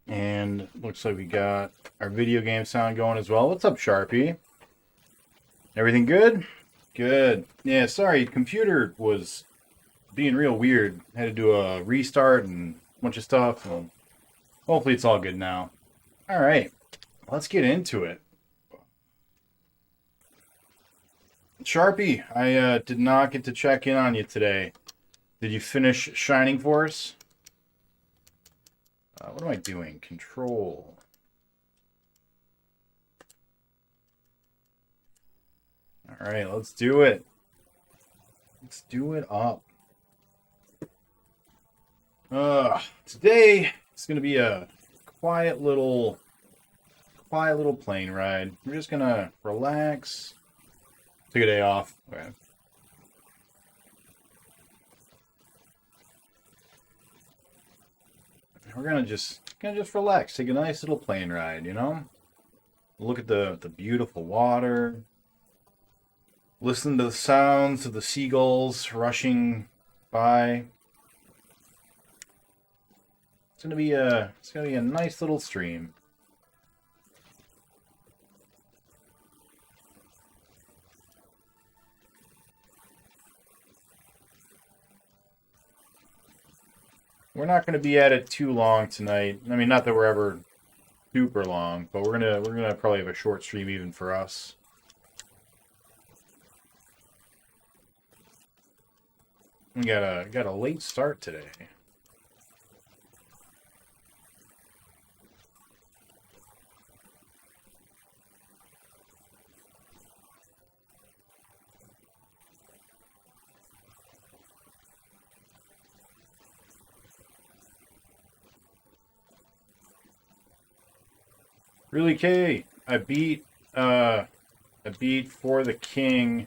And looks like we got our video game sound going as well. What's up, Sharpie? Everything good? Good. Yeah, sorry, computer was being real weird. Had to do a restart and a bunch of stuff. And hopefully it's all good now. All right, let's get into it. Sharpie, I did not get to check in on you today. Did you finish Shining Force? What am I doing? Control. All right, let's do it. Let's do it up. Today it's gonna be a quiet little plane ride. We're just gonna relax. Take a day off. Okay. We're gonna just relax. Take a nice little plane ride. You know, look at the beautiful water. Listen to the sounds of the seagulls rushing by. It's gonna be a nice little stream. We're not gonna be at it too long tonight. I mean, not that we're ever super long, but we're gonna probably have a short stream even for us. We got a late start today. Really, K? I beat For the King.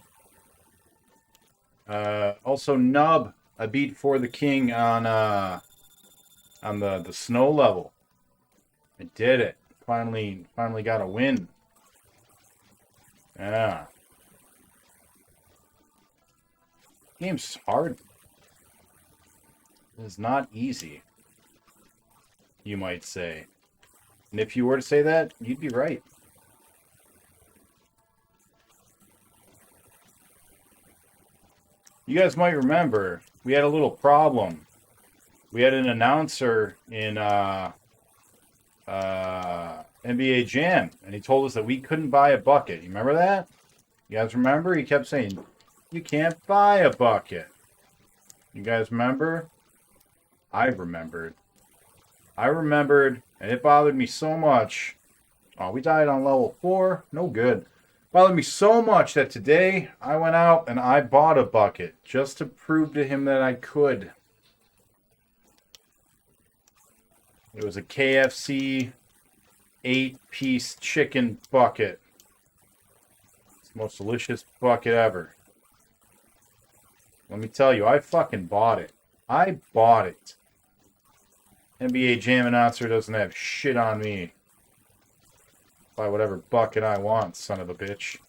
Also Nub, I beat For the King on the snow level. I did it. Finally got a win. Yeah. Game's hard. It's not easy, you might say. And if you were to say that, you'd be right. You guys might remember, we had a little problem. We had an announcer in NBA Jam, and he told us that we couldn't buy a bucket. You remember that? You guys remember? He kept saying, you can't buy a bucket. You guys remember? I remembered. And it bothered me so much. Oh, we died on level 4. No good. Bothered me so much that today I went out and I bought a bucket just to prove to him that I could. It was a KFC 8-piece chicken bucket. It's the most delicious bucket ever. Let me tell you, I fucking bought it. I bought it. NBA Jam announcer doesn't have shit on me. Buy whatever bucket I want, son of a bitch.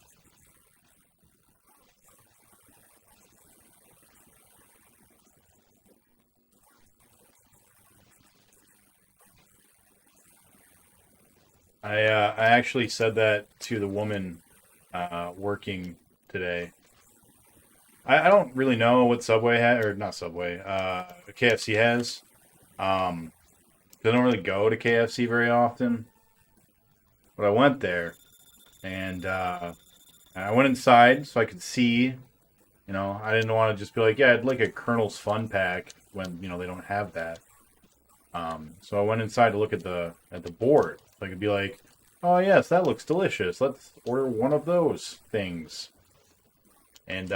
I actually said that to the woman working today. I don't really know what Subway has, or not Subway, KFC has. I don't really go to KFC very often. But I went there, and I went inside so I could see. You know, I didn't want to just be like, yeah, I'd like a Colonel's Fun Pack when they don't have that. So I went inside to look at the board. So I could be like, oh yes, that looks delicious. Let's order one of those things. And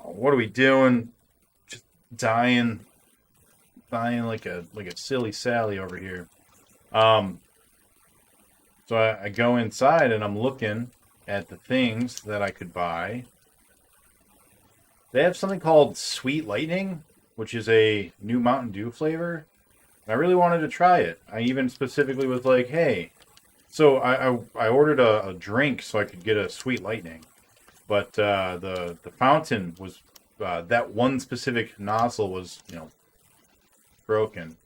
what are we doing? Just dying like a silly Sally over here. So I go inside and I'm looking at the things that I could buy. They have something called Sweet Lightning, which is a new Mountain Dew flavor. I really wanted to try it. I even specifically was like, hey. So I ordered a drink so I could get a Sweet Lightning. But the fountain was, that one specific nozzle was, broken.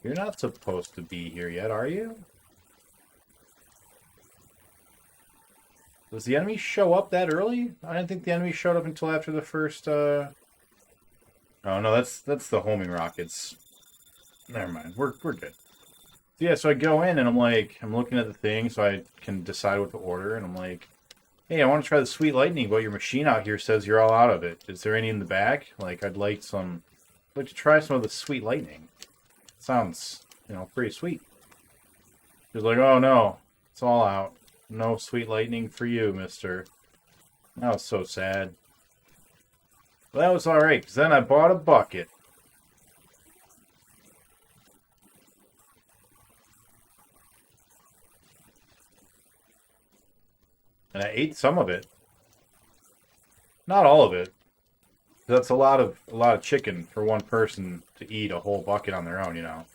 You're not supposed to be here yet, are you? Does the enemy show up that early? I didn't think the enemy showed up until after the first, Oh, no, that's the homing rockets. Never mind. We're good. So, yeah, so I go in and I'm looking at the thing so I can decide what to order, and I'm like, hey, I want to try the Sweet Lightning, but your machine out here says you're all out of it. Is there any in the back? Like, I'd like to try some of the Sweet Lightning. Sounds, pretty sweet. She's like, oh no, it's all out. No Sweet Lightning for you, mister. That was so sad. Well, that was alright, because then I bought a bucket. And I ate some of it. Not all of it. That's a lot of chicken for one person to eat a whole bucket on their own,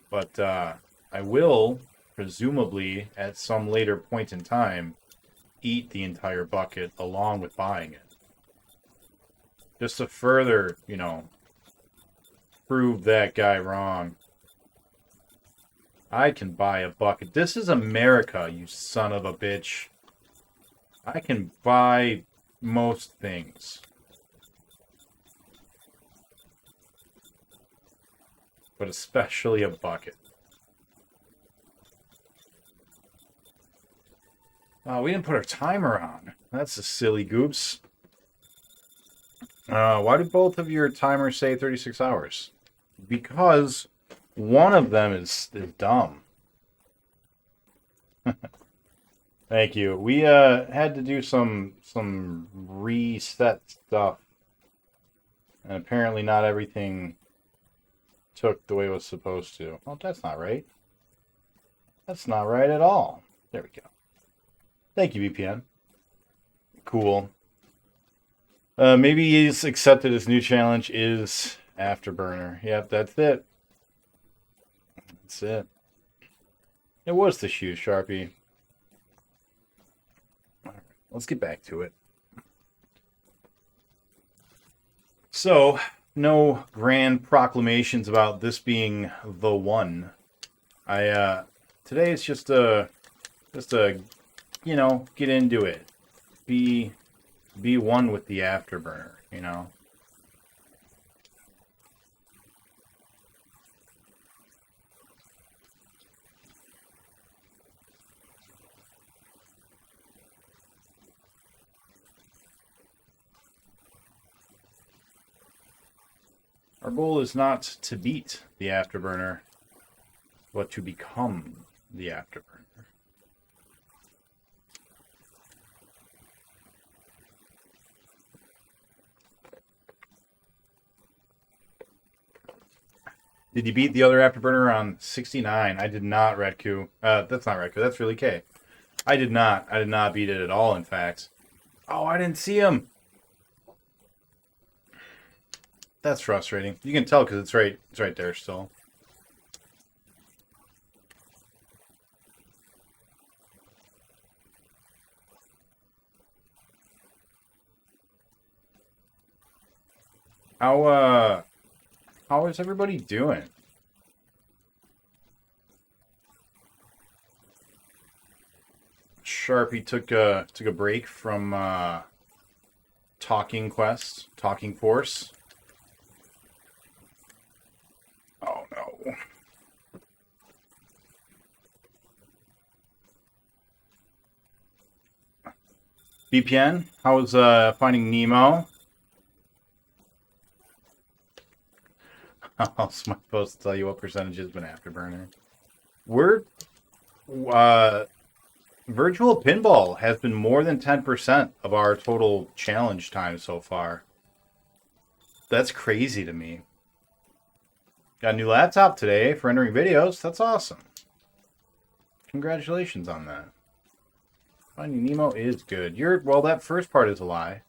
But I will, presumably, at some later point in time, eat the entire bucket along with buying it. Just to further, prove that guy wrong. I can buy a bucket. This is America, you son of a bitch. I can buy most things. But especially a bucket. Oh, we didn't put our timer on. That's a silly goops. Why do both of your timers say 36 hours? Because one of them is dumb. Thank you. We had to do some reset stuff. And apparently not everything took the way it was supposed to. Oh, that's not right. That's not right at all. There we go. Thank you, VPN. Cool. Maybe he's accepted his new challenge is Afterburner. Yep, that's it. That's it. It was the shoe, Sharpie. All right, let's get back to it. So, no grand proclamations about this being the one. Today it's just a get into it. Be one with the Afterburner, Our goal is not to beat the Afterburner, but to become the Afterburner. Did you beat the other Afterburner on 69? I did not, Redku. That's not Redku. That's really K. I did not. I did not beat it at all, in fact. Oh, I didn't see him. That's frustrating. You can tell because it's right there still. How is everybody doing? Sharpie took a break from Talking Quest, Talking Force. Oh no. VPN, how's Finding Nemo? How else am I supposed to tell you what percentage has been Afterburner? Virtual Pinball has been more than 10% of our total challenge time so far. That's crazy to me. Got a new laptop today for rendering videos. That's awesome. Congratulations on that. Finding Nemo is good. Well, that first part is a lie.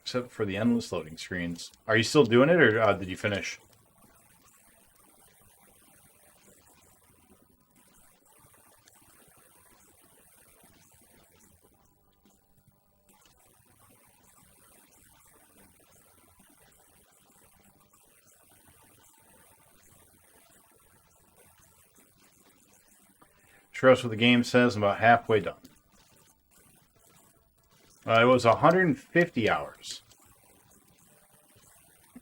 Except for the endless loading screens. Are you still doing it, or did you finish? Trust what the game says. I'm about halfway done. It was 150 hours.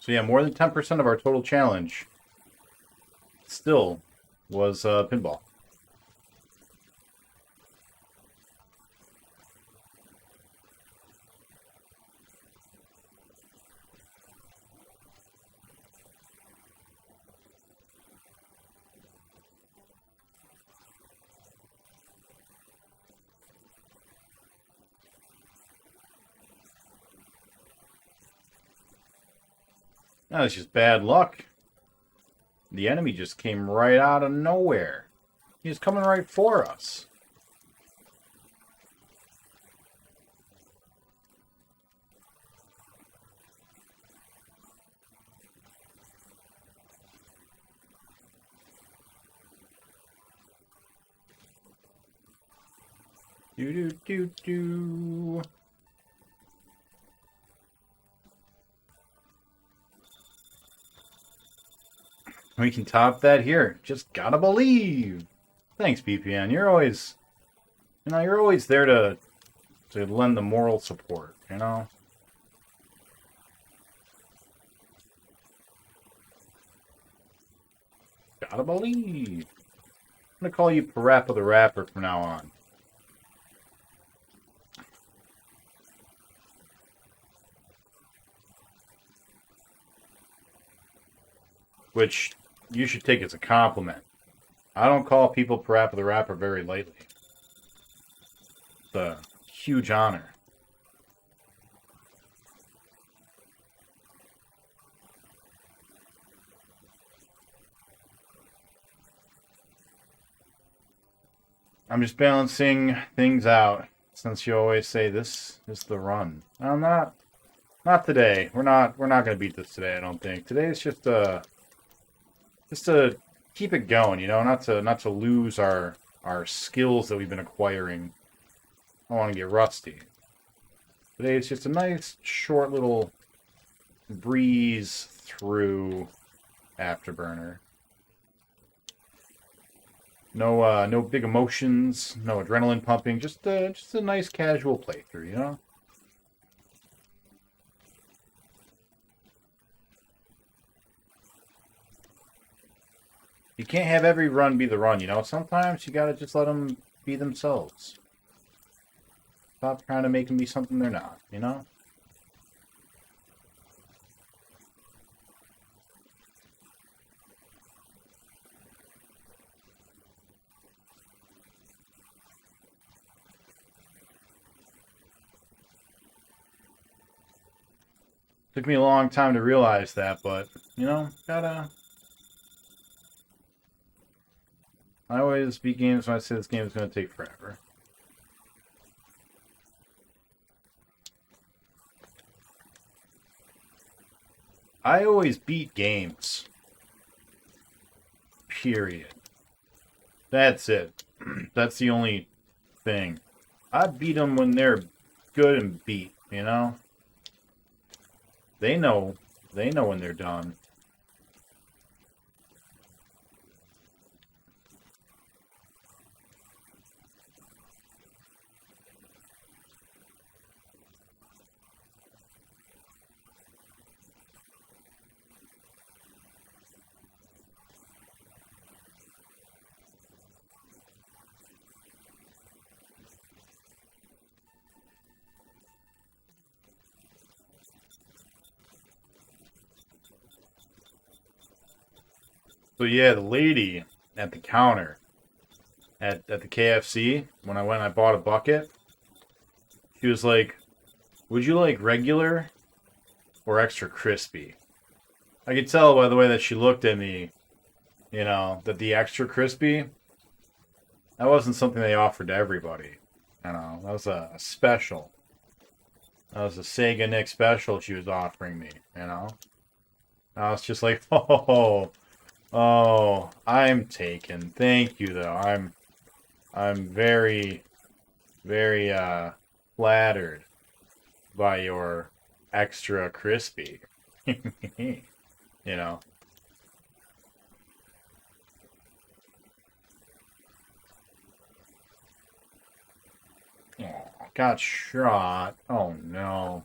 So yeah, more than 10% of our total challenge still was pinball. Now it's just bad luck. The enemy just came right out of nowhere. He was coming right for us. Do do do do. We can top that here. Just gotta believe. Thanks, BPN. You're always, you're always there to lend the moral support. Gotta believe. I'm gonna call you Parappa the Rapper from now on. Which you should take as a compliment. I don't call people Parappa the Rapper very lightly. It's a huge honor. I'm just balancing things out, since you always say this is the run. I'm not today. We're not gonna beat this today, I don't think. Today is just to keep it going, not to lose our skills that we've been acquiring. I don't want to get rusty. Today it's just a nice short little breeze through Afterburner. No big emotions, no adrenaline pumping, just a nice casual playthrough, You can't have every run be the run, Sometimes you gotta just let them be themselves. Stop trying to make them be something they're not, Took me a long time to realize that, but, gotta... I always beat games when I say this game is going to take forever. I always beat games. Period. That's it. That's the only thing. I beat them when they're good and beat, They know when they're done. So yeah, the lady at the counter at the KFC, when I went and I bought a bucket, she was like, "Would you like regular or extra crispy?" I could tell by the way that she looked at me, that the extra crispy, that wasn't something they offered to everybody. That was a special. That was a Seganick special she was offering me, I was just like, oh, I'm taken. Thank you, though. I'm very, very flattered by your extra crispy. got shot. Oh, no.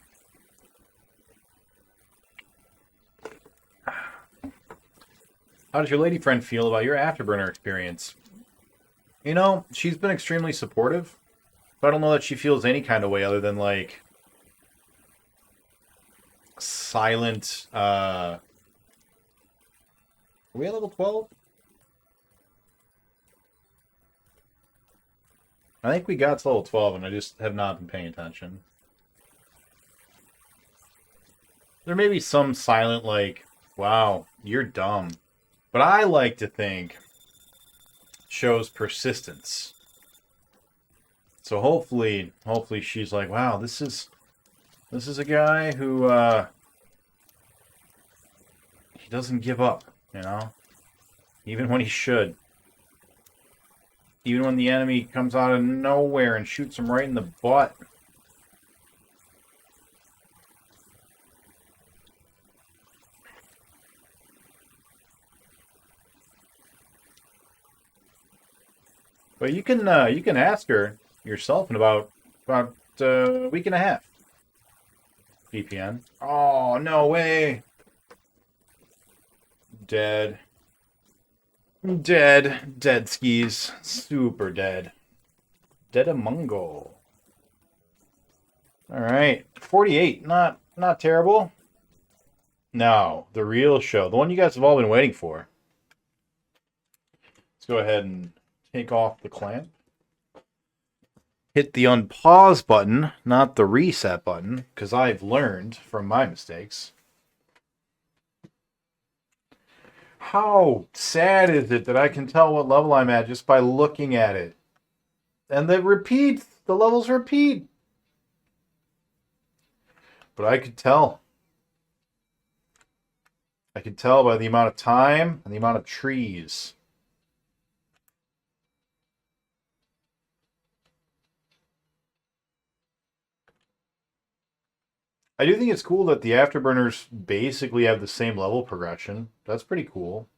How does your lady friend feel about your Afterburner experience? You know, she's been extremely supportive, but I don't know that she feels any kind of way other than, like, silent, Are we at level 12? I think we got to level 12, and I just have not been paying attention. There may be some silent, like, wow, you're dumb. But I like to think shows persistence. So hopefully she's like, wow, this is a guy who, he doesn't give up, you know? Even when he should. Even when the enemy comes out of nowhere and shoots him right in the butt. But you can ask her yourself in about a week and a half. VPN. Oh, no way. Dead. Dead. Dead skis. Super dead. Dead a Mungo. Alright. 48. Not terrible. No, the real show. The one you guys have all been waiting for. Let's go ahead and take off the clamp. Hit the unpause button, not the reset button, because I've learned from my mistakes. How sad is it that I can tell what level I'm at just by looking at it? And the levels repeat. But I could tell. I could tell by the amount of time and the amount of trees. I do think it's cool that the Afterburners basically have the same level progression. That's pretty cool.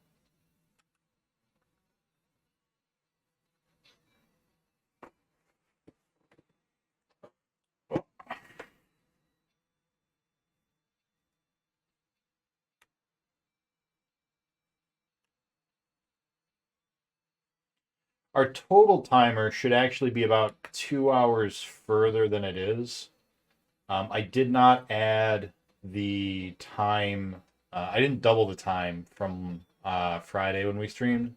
Our total timer should actually be about 2 hours further than it is. I did not add the time. I didn't double the time from Friday when we streamed.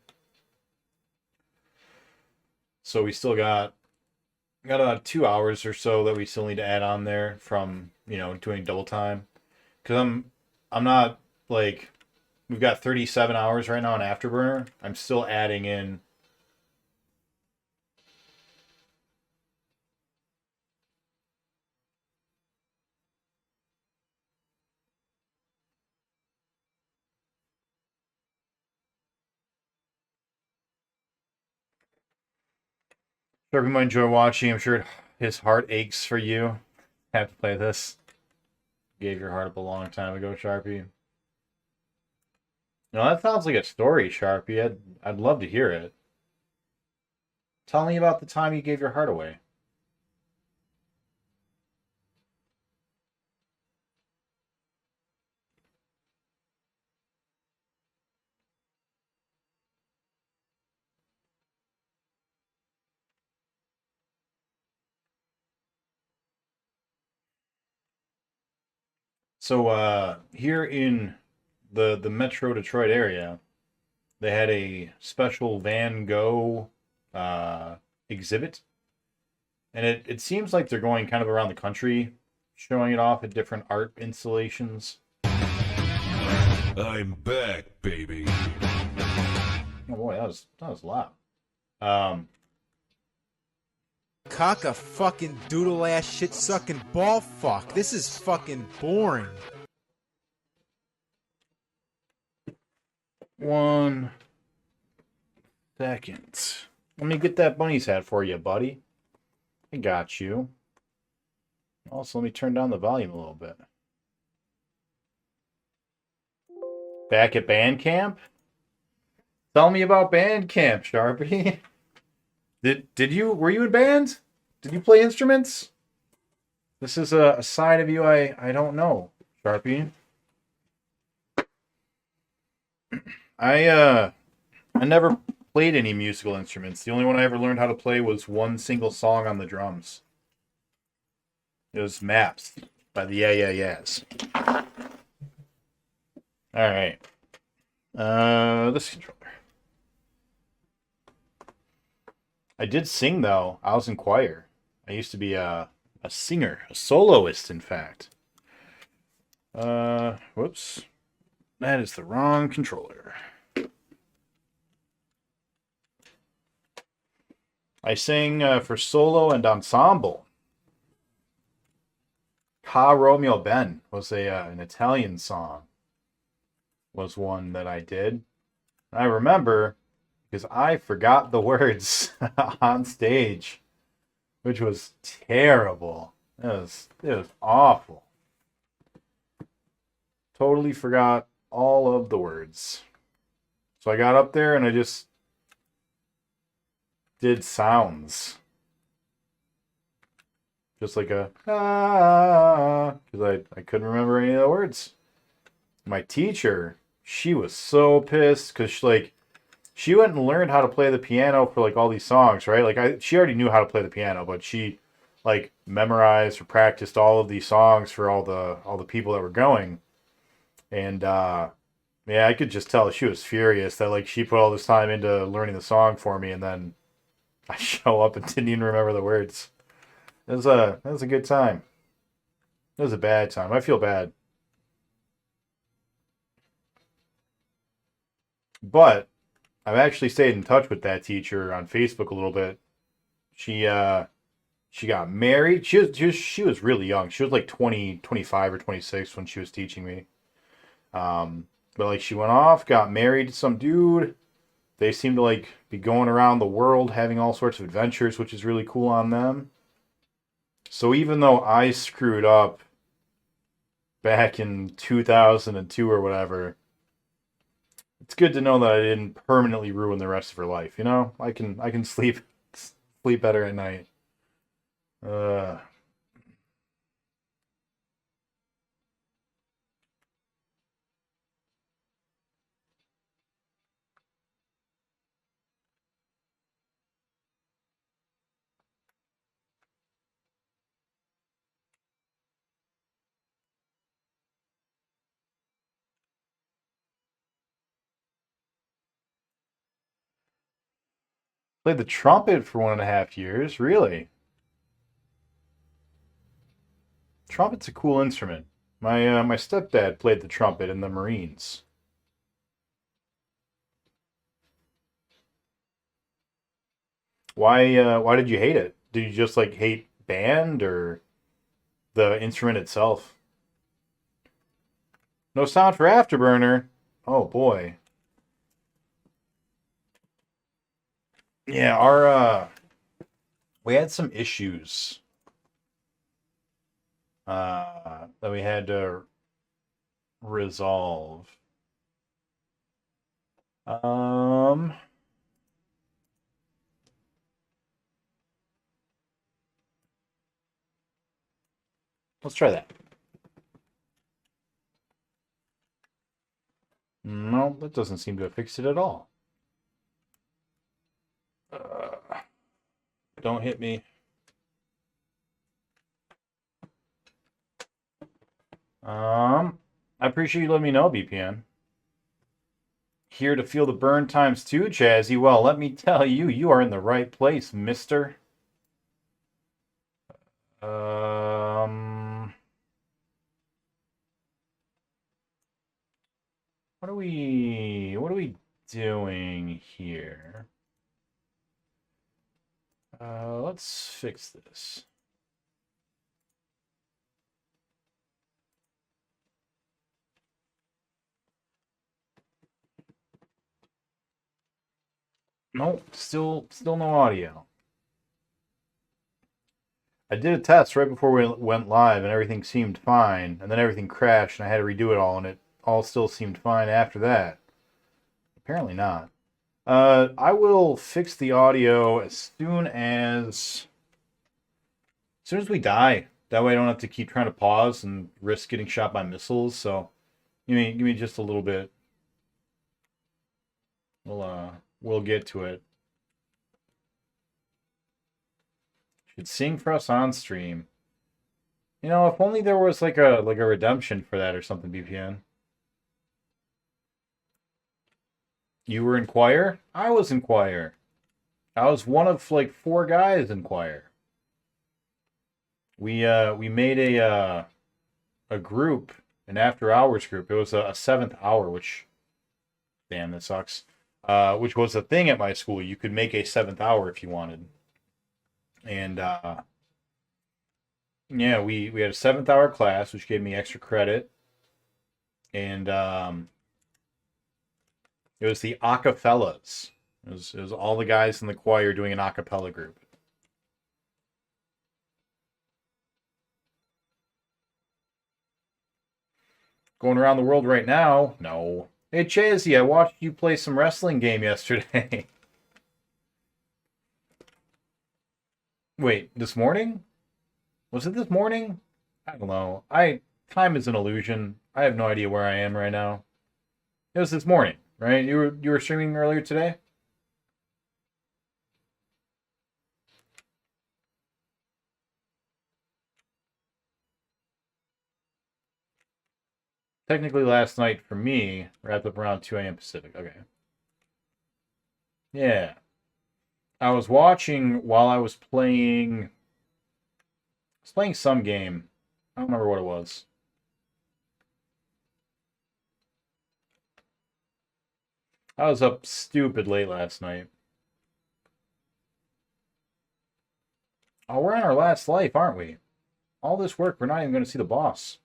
So we still got about 2 hours or so that we still need to add on there from, doing double time. Because I'm not, like, we've got 37 hours right now on Afterburner. I'm still adding in. Sure, everyone enjoy watching. I'm sure his heart aches for you. Have to play this. Gave your heart up a long time ago, Sharpie. No, that sounds like a story, Sharpie. I'd love to hear it. Tell me about the time you gave your heart away. So here in the Metro Detroit area, they had a special Van Gogh exhibit, and it seems like they're going kind of around the country, showing it off at different art installations. I'm back, baby. Oh boy, that was loud. Cock a fucking doodle ass shit sucking ball fuck. This is fucking boring. 1 second. Let me get that bunny's hat for you, buddy. I got you. Also, let me turn down the volume a little bit. Back at band camp? Tell me about band camp, Sharpie. Were you in band? Did you play instruments? This is a side of you I don't know, Sharpie. I never played any musical instruments. The only one I ever learned how to play was one single song on the drums. It was Maps by the Yeah Yeah Yeahs. All right. This controller. I did sing though. I was in choir. I used to be a singer, a soloist, in fact. Whoops. That is the wrong controller. I sang for solo and ensemble. Ca Romeo Ben was an Italian song. Was one that I did. I remember because I forgot the words on stage, which was terrible. It was awful. Totally forgot all of the words. So I got up there and I just did sounds. Just like a because I couldn't remember any of the words. My teacher, she was so pissed because she went and learned how to play the piano for like all these songs, right? Like she already knew how to play the piano, but she like memorized or practiced all of these songs for all the people that were going. And yeah, I could just tell she was furious that like she put all this time into learning the song for me, and then I show up and didn't even remember the words. It was a good time. It was a bad time. I feel bad. But I've actually stayed in touch with that teacher on Facebook a little bit. She got married. She was really young. She was like 20, 25 or 26 when she was teaching me. But like she went off, got married to some dude. They seem to like be going around the world having all sorts of adventures, which is really cool on them. So even though I screwed up back in 2002 or whatever, it's good to know that I didn't permanently ruin the rest of her life. You know, I can sleep better at night. Uh, Played the trumpet for 1.5 years. Really, trumpet's a cool instrument. My stepdad played the trumpet in the Marines. Why did you hate it? Did you just like hate band or the instrument itself? No sound for Afterburner. Oh boy. Yeah, our we had some issues that we had to resolve. Um, let's try that. No, that doesn't seem to have fixed it at all. Uh, don't hit me. I appreciate you letting me know, BPN. Here to feel the burn times two, Chazzy. Well, let me tell you, you are in the right place, mister. Um, what are we doing here? Let's fix this. Nope, still no audio. I did a test right before we went live, and everything seemed fine. And then everything crashed, and I had to redo it all, and it all still seemed fine after that. Apparently not. I will fix the audio as soon as we die. That way I don't have to keep trying to pause and risk getting shot by missiles. So give me just a little bit. We'll get to it. Should sing for us on stream. If only there was like a redemption for that or something, BPN. You were in choir? I was in choir. I was one of like 4 guys in choir. We made a group, an after hours group. It was a 7th hour, which damn, that sucks. Which was a thing at my school. You could make a 7th hour if you wanted. And yeah, we had a 7th hour class, which gave me extra credit. And it was the acapellas. It was all the guys in the choir doing an acapella group. Going around the world right now? No. Hey, Chazzy, I watched you play some wrestling game yesterday. Wait, this morning? Was it this morning? I don't know. Time is an illusion. I have no idea where I am right now. It was this morning, right? You were streaming earlier today? Technically last night for me, wrapped up around 2 a.m. Pacific. Okay. Yeah. I was watching while I was playing. I was playing some game. I don't remember what it was. I was up stupid late last night. Oh, we're on our last life, aren't we? All this work, we're not even going to see the boss.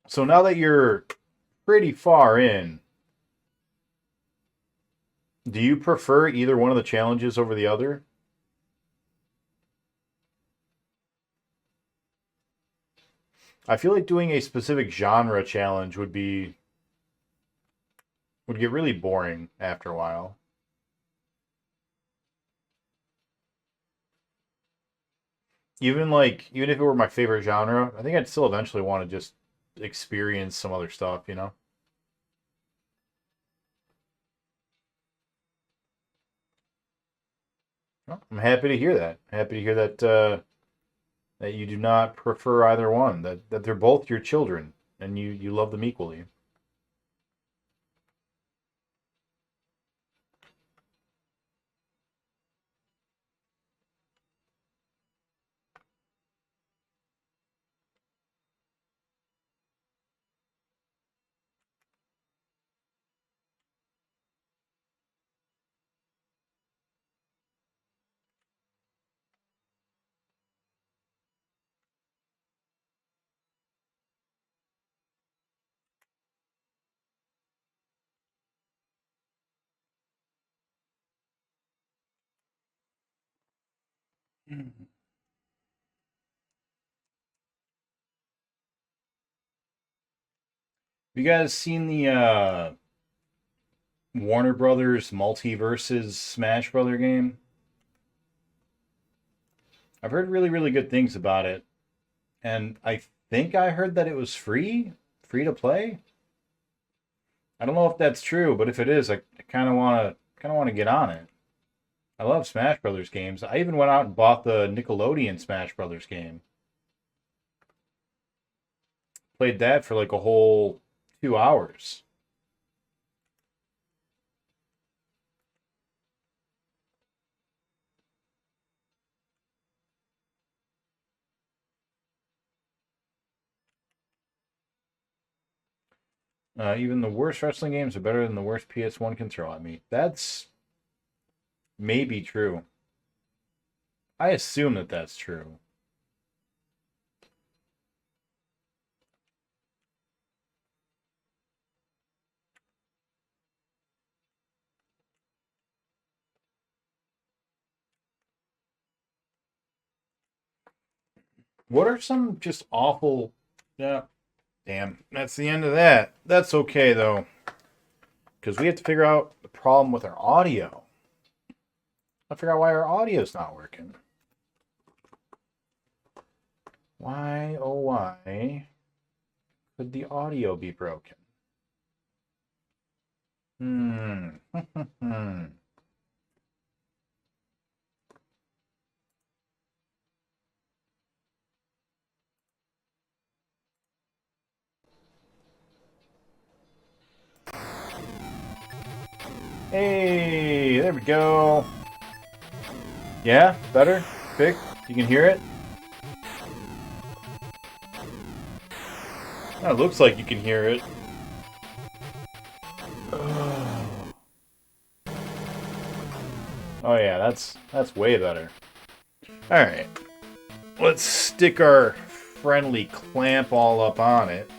So now that you're pretty far in, do you prefer either one of the challenges over the other? I feel like doing a specific genre challenge would get really boring after a while. Even if it were my favorite genre, I think I'd still eventually want to just experience some other stuff. Well, I'm happy to hear that. Happy to hear that you do not prefer either one. That they're both your children and you love them equally. You guys seen the Warner Brothers Multiverses Smash Brother game? I've heard really, really good things about it, and I think I heard that it was free to play. I don't know if that's true, but if it is, I kind of want to get on it. I love Smash Brothers games. I even went out and bought the Nickelodeon Smash Brothers game. Played that for like a whole 2 hours. Even the worst wrestling games are better than the worst PS1 can throw at me. That's maybe true. I assume that that's true. What are some just awful? Yeah, damn. That's the end of that. That's okay though. because we have to figure out the problem with our audio. I'll figure out why our audio's not working. Why, oh why, could the audio be broken? Hey, there we go. Yeah, better? Vic, you can hear it? Oh, it looks like you can hear it. Oh yeah, that's way better. Alright. Let's stick our friendly clamp all up on it.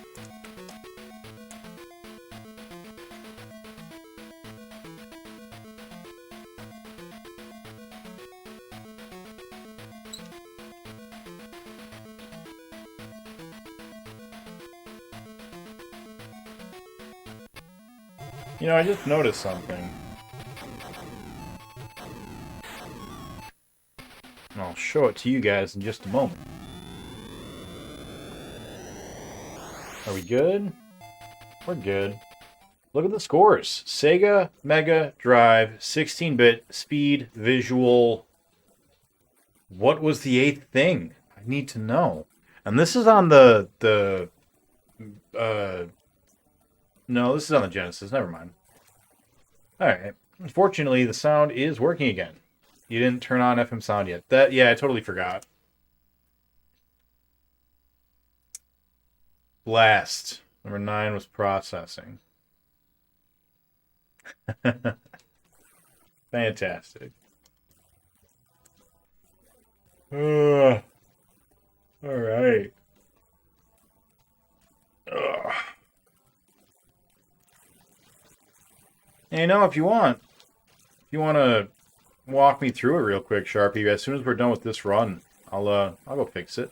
You know, I just noticed something. And I'll show it to you guys in just a moment. Are we good? We're good. Look at the scores. Sega Mega Drive, 16-bit, speed, visual. What was the 8th thing? I need to know. And this is on the no, this is on the Genesis. Never mind. Alright. Unfortunately, the sound is working again. You didn't turn on FM sound yet. Yeah, I totally forgot. Blast. Number 9 was processing. Fantastic. Alright. And you know, if you want to walk me through it real quick, Sharpie, as soon as we're done with this run, I'll go fix it.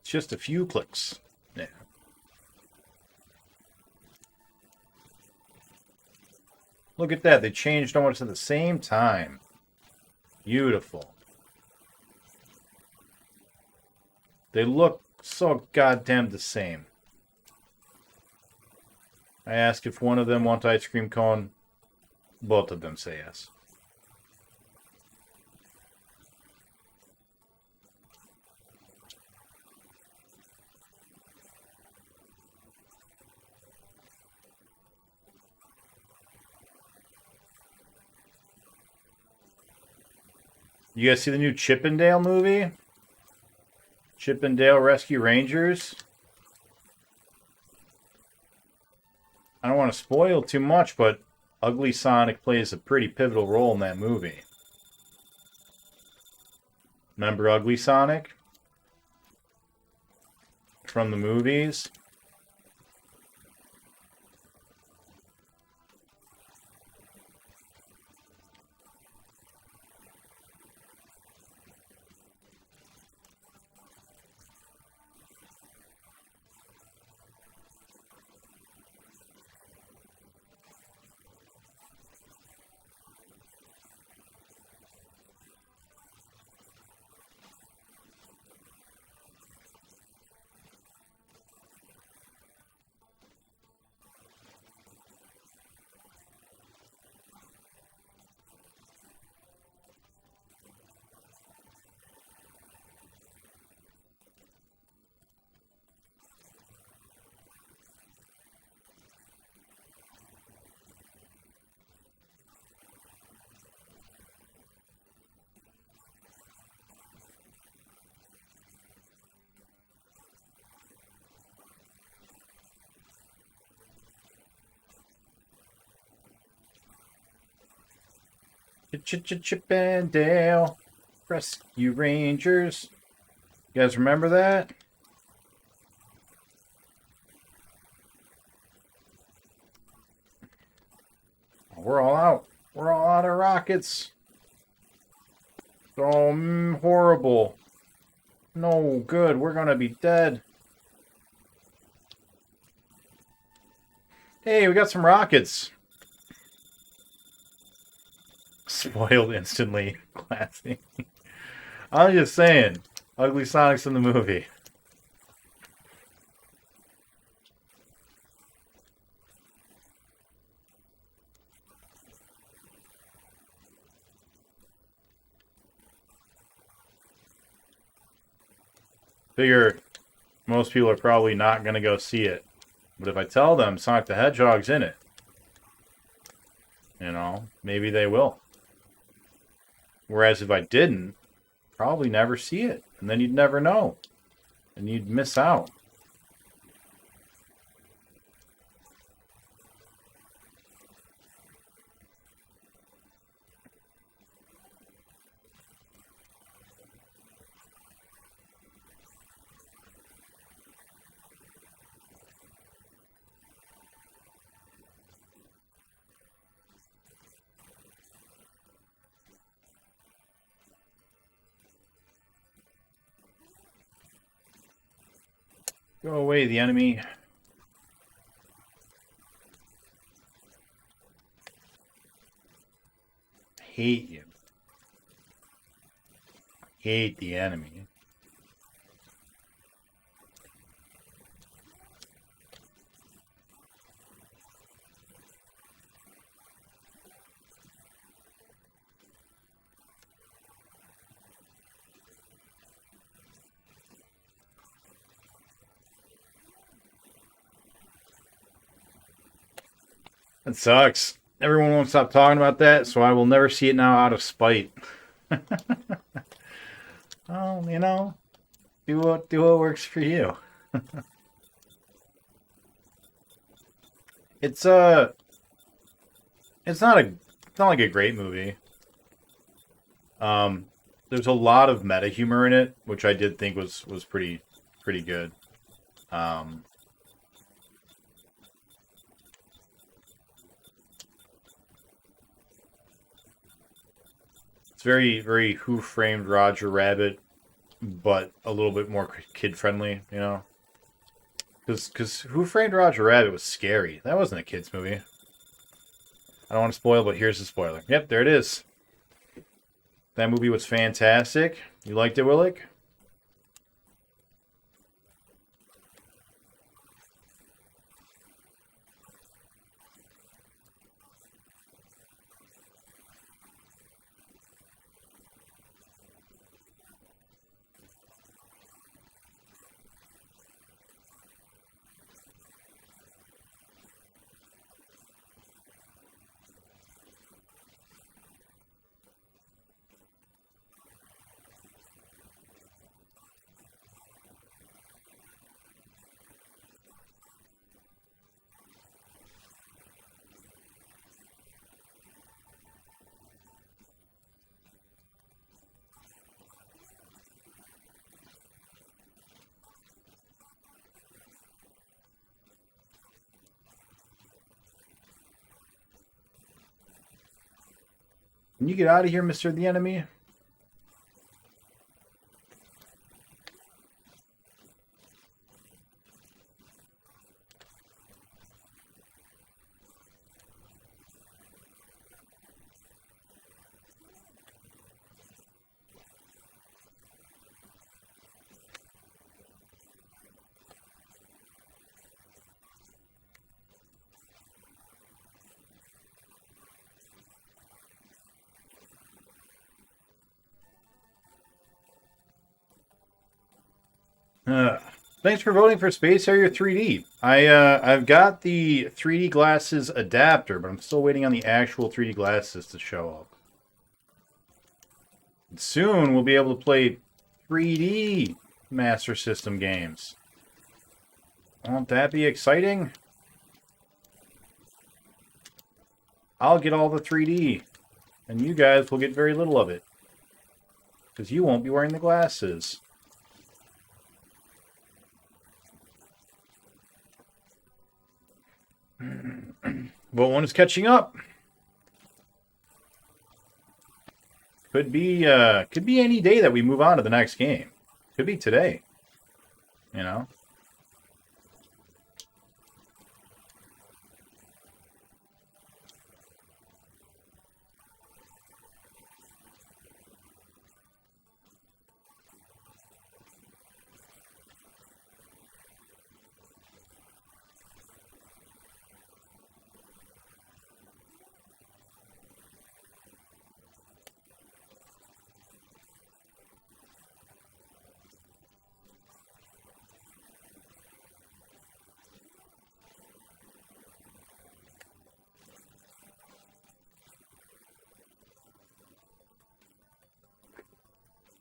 It's just a few clicks. Yeah. Look at that. They changed almost at the same time. Beautiful. They look so goddamn the same. I ask if one of them wants ice cream cone. Both of them say yes. You guys see the new Chippendale movie? Chippendale Rescue Rangers? I don't want to spoil too much, but Ugly Sonic plays a pretty pivotal role in that movie. Remember Ugly Sonic? From the movies? Chippendale Rescue Rangers. You guys remember that? We're all out. We're all out of rockets. So horrible. No good. We're gonna be dead. Hey, we got some rockets. Spoiled instantly. Classy. I'm just saying. Ugly Sonic's in the movie. Figure most people are probably not going to go see it. But if I tell them Sonic the Hedgehog's in it, you know, maybe they will. Whereas if I didn't, probably never see it. And then you'd never know. And you'd miss out. Go away, the enemy. Hate you. Hate the enemy. It sucks. Everyone won't stop talking about that, so I will never see it now out of spite. Oh, you know, do what works for you. It's it's not like a great movie. There's a lot of meta humor in it, which I did think was pretty good. Um, it's very Who Framed Roger Rabbit, but a little bit more kid friendly, you know. Because Who Framed Roger Rabbit was scary. That wasn't a kid's movie. I don't want to spoil, but here's the spoiler. Yep, there it is. That movie was fantastic. You liked it, Willick? Can you get out of here, Mr. the Enemy? Thanks for voting for Space Harrier 3D. I've got the 3D glasses adapter, but I'm still waiting on the actual 3D glasses to show up. And soon we'll be able to play 3D Master System games. Won't that be exciting? I'll get all the 3D, and you guys will get very little of it. Because you won't be wearing the glasses. But one is catching up. Could be any day that we move on to the next game. Could be today. You know?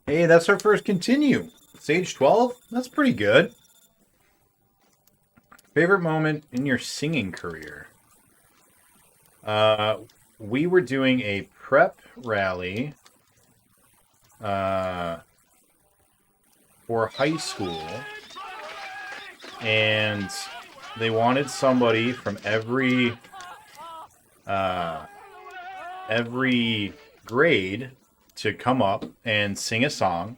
Hey, that's our first continue. Stage 12? That's pretty good. Favorite moment in your singing career? We were doing a prep rally for high school, and they wanted somebody from every grade to come up and sing a song.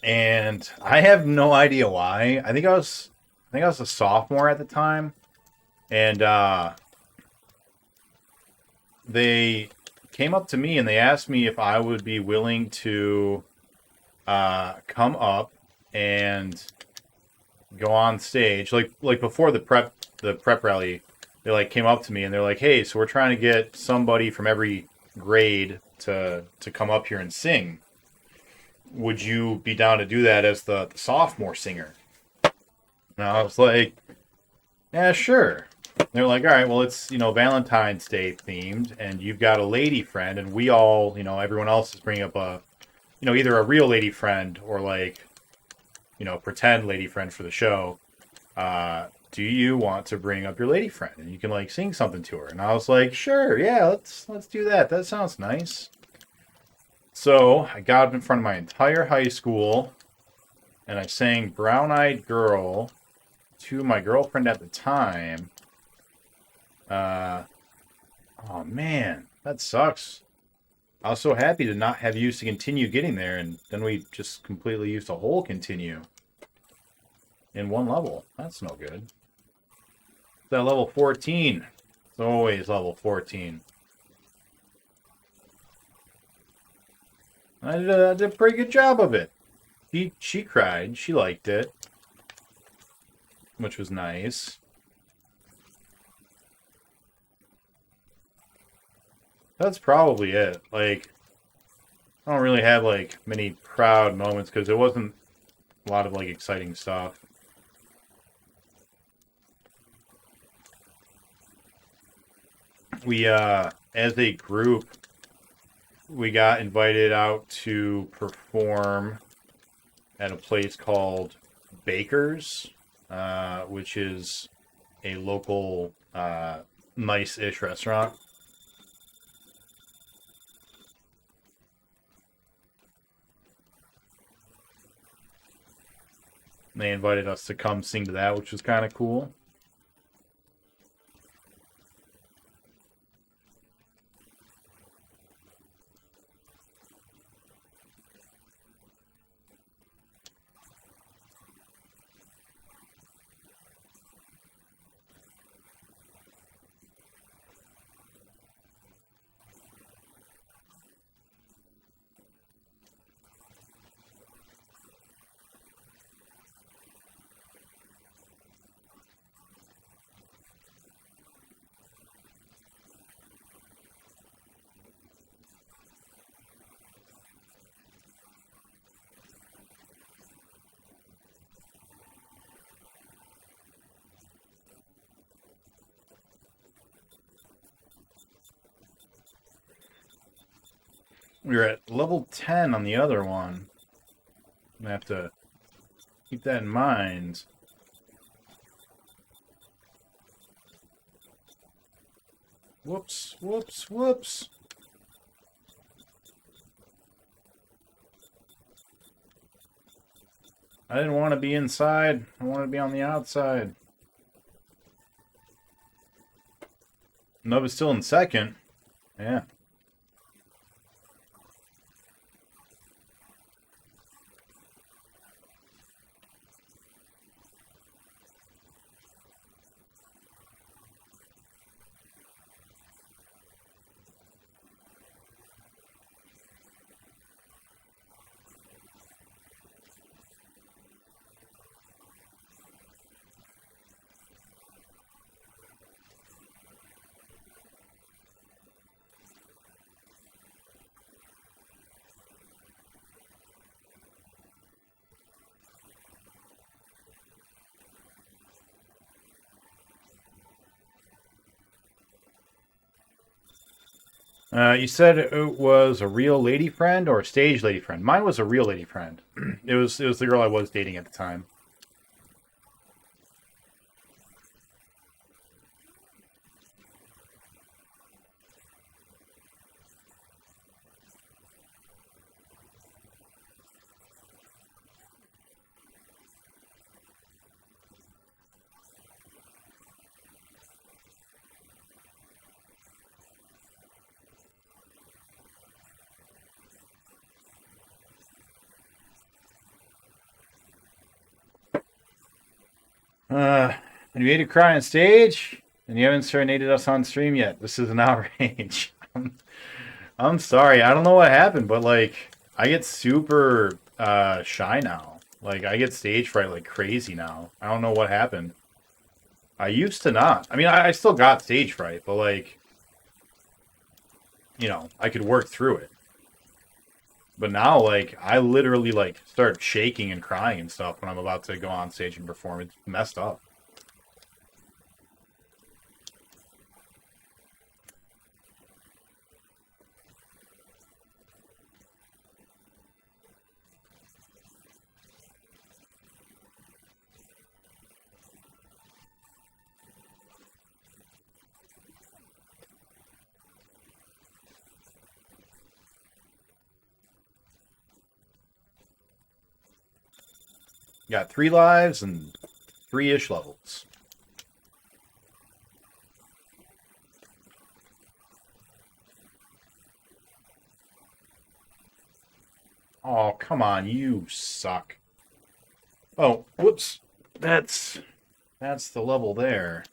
And I have no idea why. I think I was a sophomore at the time, and they came up to me and they asked me if I would be willing to come up and go on stage, like before the prep rally. They like came up to me and they're like, "Hey, so we're trying to get somebody from every grade to come up here and sing. Would you be down to do that as the sophomore singer?" And I was like, "Yeah, sure." They're like, "All right, well, it's, Valentine's Day themed, and you've got a lady friend, and we all, everyone else is bringing up either a real lady friend or like, pretend lady friend for the show. Do you want to bring up your lady friend and you can like sing something to her?" And I was like, "Sure, yeah, let's do that. That sounds nice." So I got up in front of my entire high school and I sang Brown Eyed Girl to my girlfriend at the time. Oh man, that sucks. I was so happy to not have used to continue getting there, and then we just completely used a whole continue in one level. That's no good. That level 14. It's always level 14. I did a pretty good job of it. She cried. She liked it, which was nice. That's probably it. Like, I don't really have like many proud moments because it wasn't a lot of like exciting stuff. We as a group, we got invited out to perform at a place called Baker's, which is a local nice-ish restaurant. They invited us to come sing to that, which was kind of cool. We were at level 10 on the other one. I have to keep that in mind. Whoops, whoops, whoops. I didn't want to be inside. I wanted to be on the outside. Nova's still in second. Yeah. You said it was a real lady friend or a stage lady friend. Mine was a real lady friend. It was the girl I was dating at the time. And you made her cry on stage, and you haven't serenaded us on stream yet. This is an outrage. I'm sorry. I don't know what happened, but like I get super shy now. Like I get stage fright like crazy now. I don't know what happened. I used to not. I mean, I still got stage fright, but like, I could work through it. But now, like, I literally like start shaking and crying and stuff when I'm about to go on stage and perform. It's messed up. Got 3 lives and 3-ish levels. Oh, come on, you suck. Oh, whoops. That's the level there.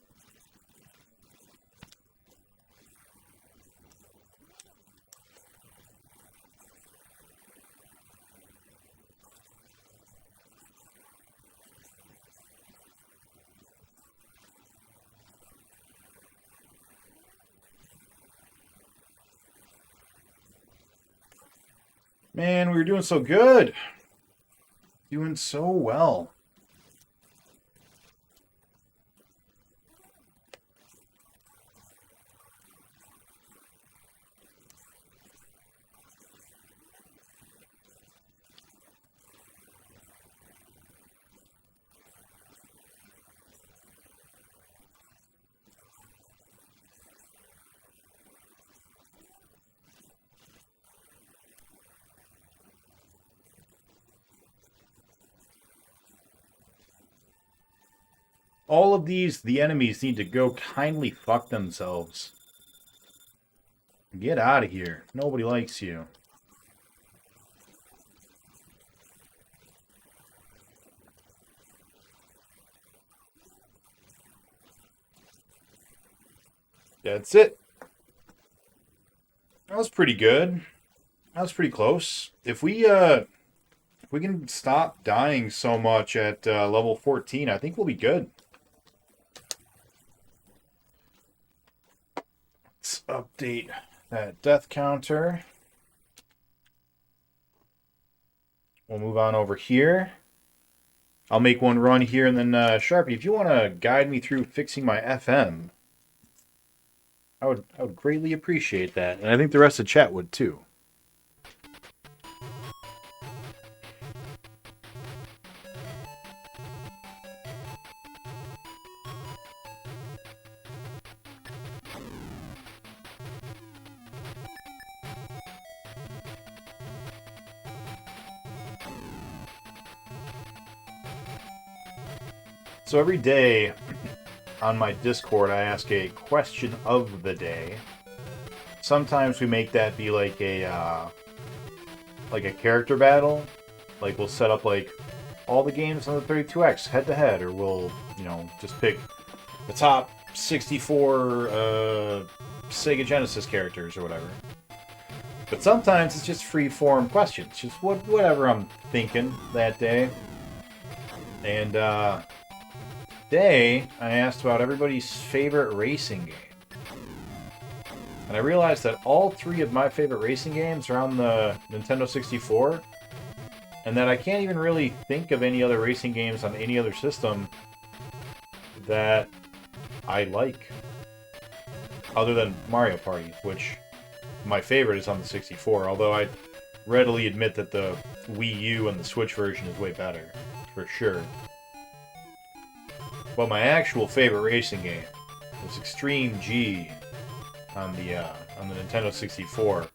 Man, we were doing so good. Doing so well. All of the enemies need to go kindly fuck themselves. Get out of here. Nobody likes you. That's it. That was pretty good. That was pretty close. If we can stop dying so much at level 14, I think we'll be good. Let's update that death counter. We'll move on over here. I'll make one run here, and then Sharpie, if you want to guide me through fixing my FM, I would greatly appreciate that, and I think the rest of chat would too. So every day, on my Discord, I ask a question of the day. Sometimes we make that be like a character battle. Like we'll set up like all the games on the 32X head to head, or we'll, you know, just pick the top 64 Sega Genesis characters or whatever. But sometimes it's just free-form questions, just whatever I'm thinking that day. And today I asked about everybody's favorite racing game. And I realized that all three of my favorite racing games are on the Nintendo 64, and that I can't even really think of any other racing games on any other system that I like, other than Mario Party, which my favorite is on the 64, although I readily admit that the Wii U and the Switch version is way better, for sure. But my actual favorite racing game was Extreme G on the Nintendo 64,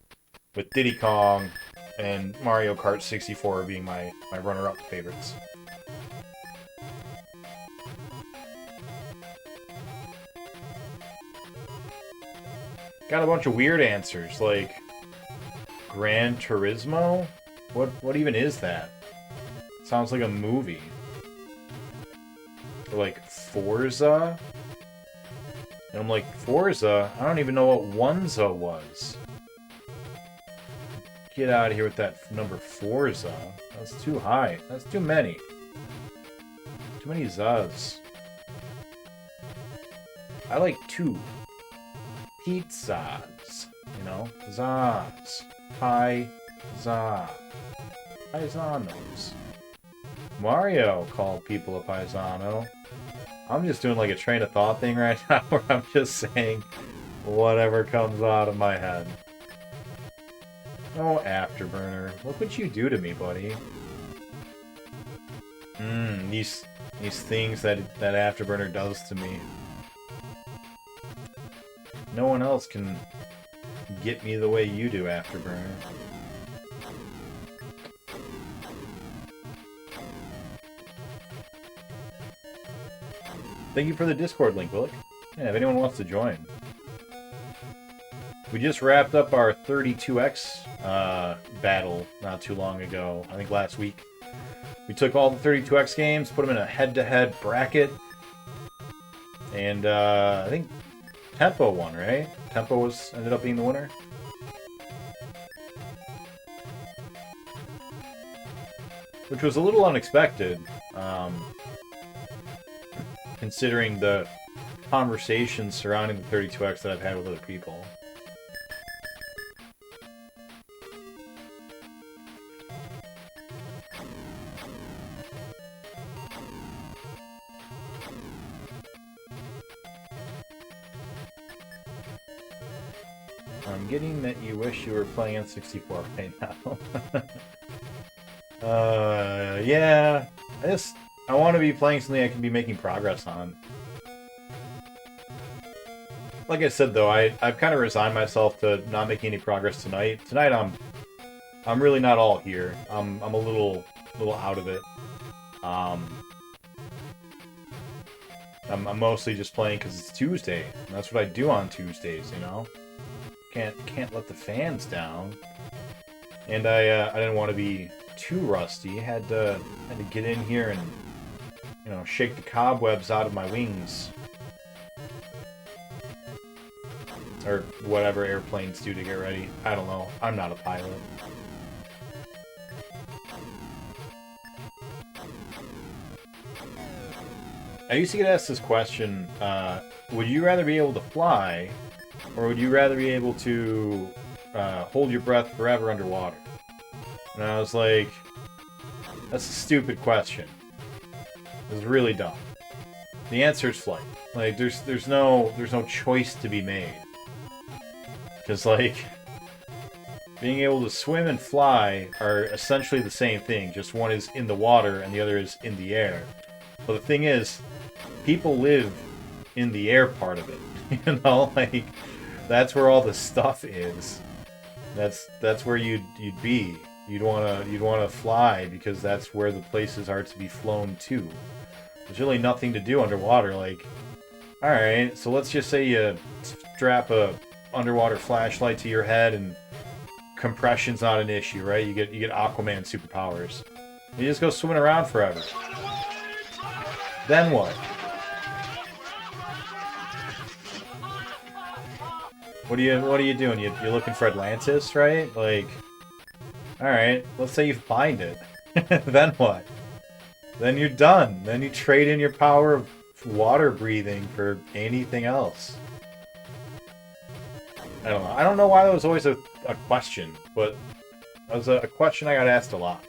with Diddy Kong and Mario Kart 64 being my runner-up favorites. Got a bunch of weird answers, like Gran Turismo? What even is that? Sounds like a movie. Or like Forza? And I'm like, Forza? I don't even know what Onezo was. Get out of here with that number Forza. That's too high. That's too many. Too many Z's. I like two. Pizzas. You know? Zaz. Pie-za. Paisanos. Mario called people a paisano. I'm just doing like a train of thought thing right now where I'm just saying whatever comes out of my head. Oh, Afterburner. Look what you do to me, buddy. These things that Afterburner does to me. No one else can get me the way you do, Afterburner. Thank you for the Discord link, Willick. Yeah, if anyone wants to join. We just wrapped up our 32X battle not too long ago. I think last week. We took all the 32X games, put them in a head-to-head bracket. And I think Tempo won, right? Tempo ended up being the winner. Which was a little unexpected. Considering the conversations surrounding the 32X that I've had with other people. I'm getting that you wish you were playing on 64 right now. Yeah. I want to be playing something I can be making progress on. Like I said, though, I've kind of resigned myself to not making any progress tonight. Tonight, I'm really not all here. I'm a little out of it. I'm mostly just playing because it's Tuesday. And that's what I do on Tuesdays, you know. Can't let the fans down. And I didn't want to be too rusty. Had to get in here and, you know, shake the cobwebs out of my wings. Or whatever airplanes do to get ready. I don't know. I'm not a pilot. I used to get asked this question, would you rather be able to fly, or would you rather be able to hold your breath forever underwater? And I was like, that's a stupid question. It's really dumb. The answer is flight. Like, there's no choice to be made. Because, like, being able to swim and fly are essentially the same thing. Just one is in the water and the other is in the air. But the thing is, people live in the air part of it. You know, like, that's where all the stuff is. That's where you'd be. You'd wanna fly because that's where the places are to be flown to. There's really nothing to do underwater. Like, Alright, so let's just say you strap a underwater flashlight to your head and compression's not an issue, right? You get Aquaman superpowers. You just go swimming around forever. Then what? What are you doing? You're looking for Atlantis, right? Like, alright, let's say you find it. Then what? Then you're done. Then you trade in your power of water breathing for anything else. I don't know. I don't know why that was always a question, but that was a question I got asked a lot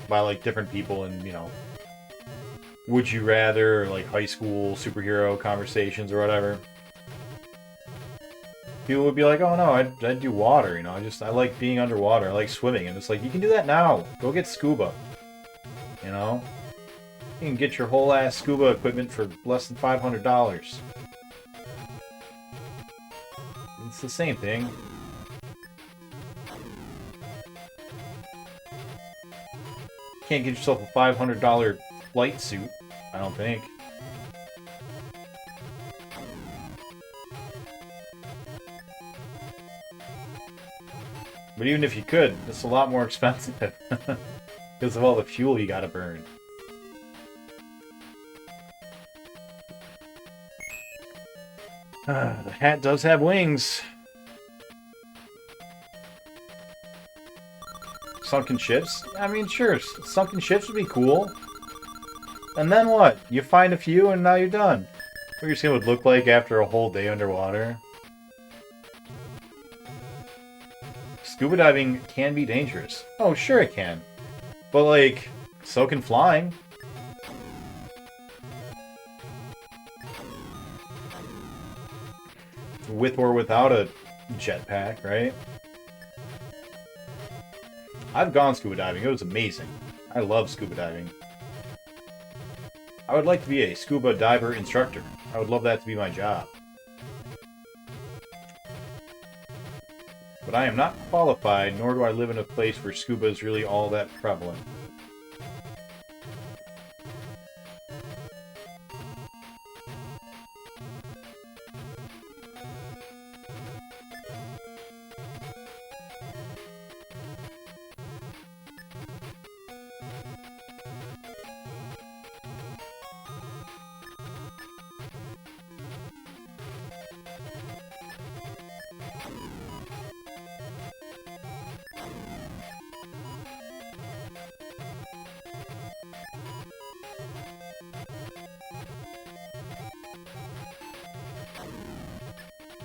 by, like, different people and, you know, would you rather, or, like, high school superhero conversations or whatever. People would be like, oh no, I'd do water, you know, I like being underwater, I like swimming, and it's like, you can do that now. Go get scuba. You know? You can get your whole ass scuba equipment for less than $500. It's the same thing. Can't get yourself a $500 flight suit, I don't think. But even if you could, it's a lot more expensive. Because of all the fuel you gotta burn. The hat does have wings. Sunken ships? I mean, sure, sunken ships would be cool. And then what? You find a few and now you're done. What your skin would look like after a whole day underwater. Scuba diving can be dangerous. Oh, sure it can. But, like, so can flying. With or without a jetpack, right? I've gone scuba diving. It was amazing. I love scuba diving. I would like to be a scuba diver instructor. I would love that to be my job. But I am not qualified, nor do I live in a place where scuba is really all that prevalent.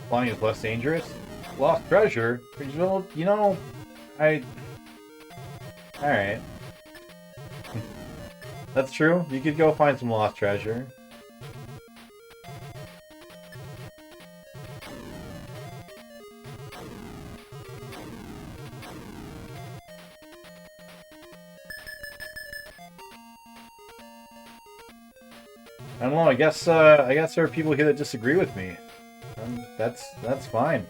Flying is less dangerous? Lost treasure? Well, you know, Alright. That's true. You could go find some lost treasure. I don't know, I guess there are people here that disagree with me. That's fine.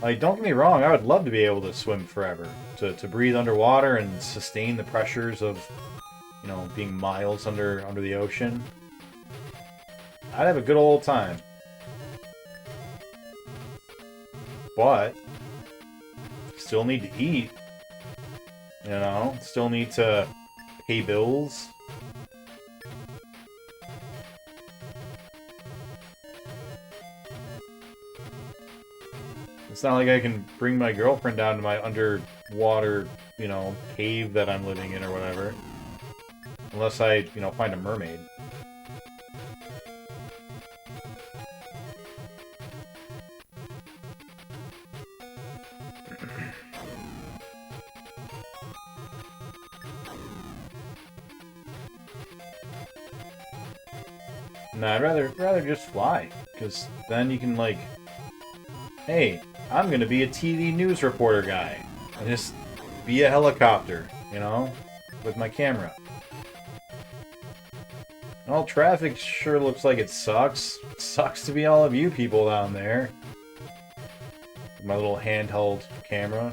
Like, don't get me wrong, I would love to be able to swim forever. To breathe underwater and sustain the pressures of, you know, being miles under the ocean. I'd have a good old time. But still need to eat. You know? Still need to pay bills. It's not like I can bring my girlfriend down to my underwater, you know, cave that I'm living in or whatever. Unless I, you know, find a mermaid. No, I'd rather just fly, because then you can, like, hey, I'm gonna be a TV news reporter guy, and just be a helicopter, you know, with my camera. Well, traffic sure looks like it sucks. It sucks to be all of you people down there. My little handheld camera.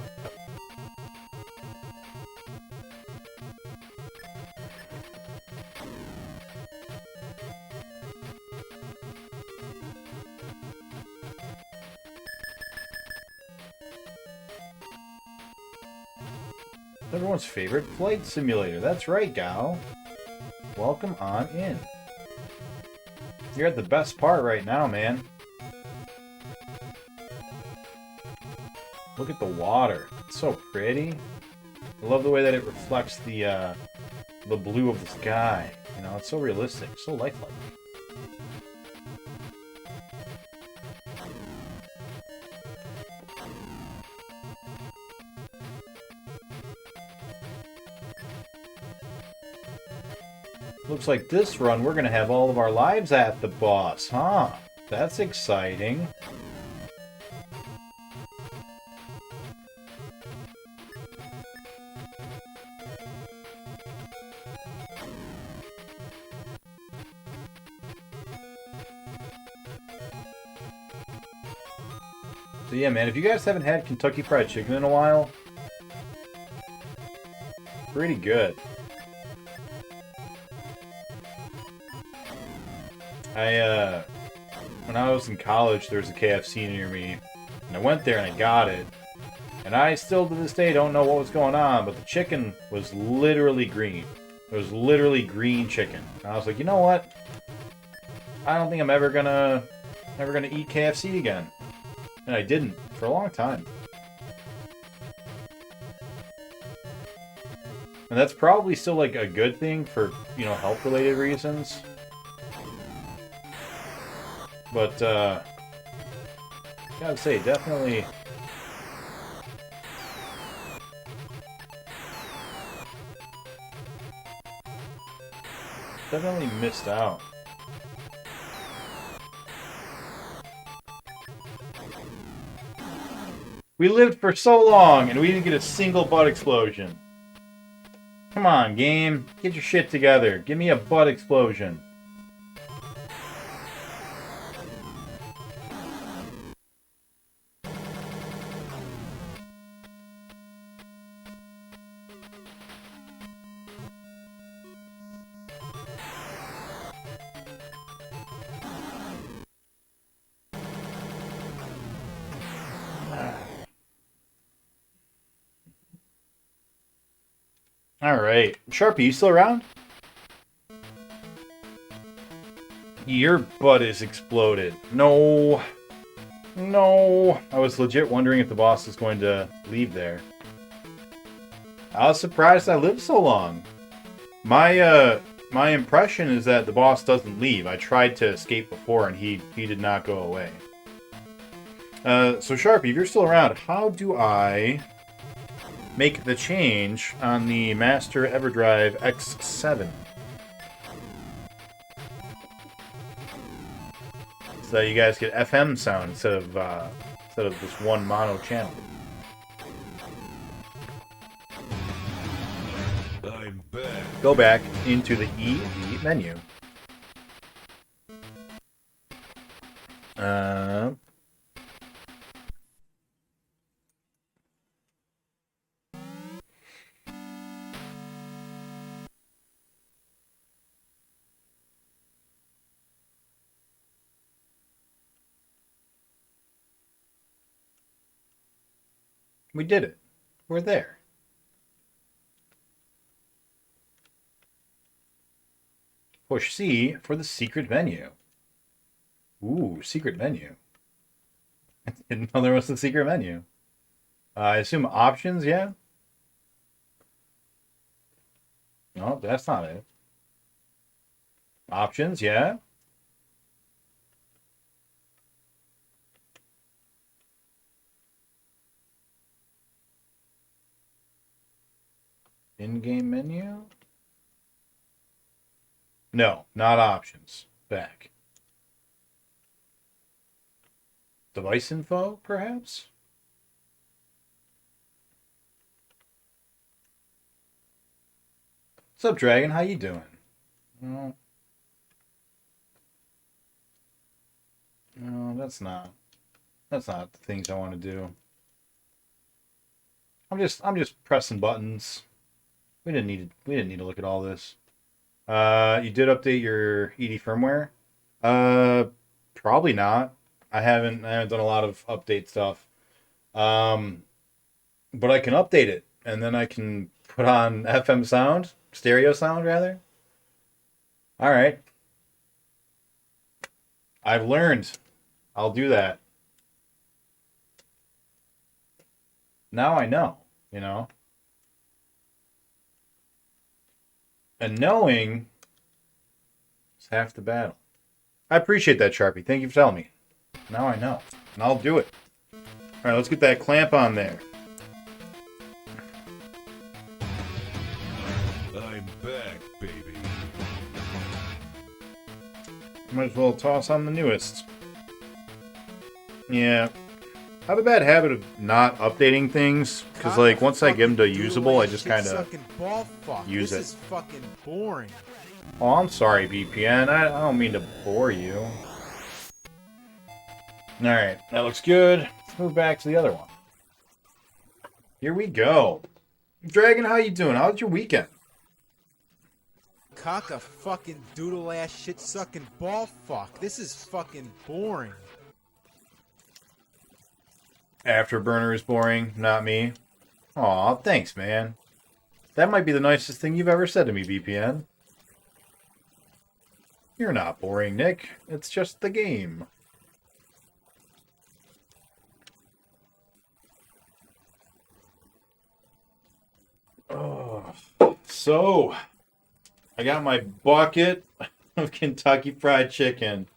Everyone's favorite flight simulator. That's right, gal. Welcome on in. You're at the best part right now, man. Look at the water. It's so pretty. I love the way that it reflects the blue of the sky. You know, it's so realistic, so lifelike. Looks like this run we're gonna have all of our lives at the boss, huh? That's exciting. So yeah, man, if you guys haven't had Kentucky Fried Chicken in a while, pretty good. When I was in college, there was a KFC near me, and I went there and I got it, and I still to this day don't know what was going on, but the chicken was literally green. It was literally green chicken. And I was like, you know what? I don't think I'm ever gonna eat KFC again. And I didn't for a long time. And that's probably still like a good thing for, you know, health related reasons. But gotta say, definitely missed out. We lived for so long and we didn't get a single butt explosion. Come on, game. Get your shit together. Give me a butt explosion. Alright. Sharpie, you still around? Your butt is exploded. No. No. I was legit wondering if the boss was going to leave there. I was surprised I lived so long. My impression is that the boss doesn't leave. I tried to escape before and he did not go away. So Sharpie, if you're still around, how do I make the change on the Master EverDrive X7? So you guys get FM sound instead of this one mono channel. I'm back. Go back into the ED menu. We did it. We're there. Push C for the secret menu. Ooh, secret menu. I didn't know there was a secret menu. I assume options, yeah? No, that's not it. Options, yeah? In-game menu? No, not options. Back. Device info, perhaps? What's up, Dragon? How you doing? No, that's not the things I want to do. I'm just pressing buttons. We didn't need to look at all this. You did update your ED firmware? Probably not. I haven't done a lot of update stuff. But I can update it, and then I can Put on FM sound? Stereo sound, rather? Alright. I've learned. I'll do that. Now I know, you know? And knowing is half the battle. I appreciate that, Sharpie. Thank you for telling me. Now I know. And I'll do it. Alright, let's get that clamp on there. I'm back, baby. Might as well toss on the newest. Yeah. I have a bad habit of not updating things. Because, like, once I get them to usable, I just kind of use it. This is fucking boring. Oh, I'm sorry, BPN. I don't mean to bore you. Alright, that looks good. Let's move back to the other one. Here we go. Dragon, how you doing? How's your weekend? Cock a fucking doodle ass shit sucking ball fuck. This is fucking boring. Afterburner is boring, not me. Aw, thanks, man. That might be the nicest thing you've ever said to me, BPN. You're not boring, Nick. It's just the game. Oh, so I got my bucket of Kentucky Fried Chicken,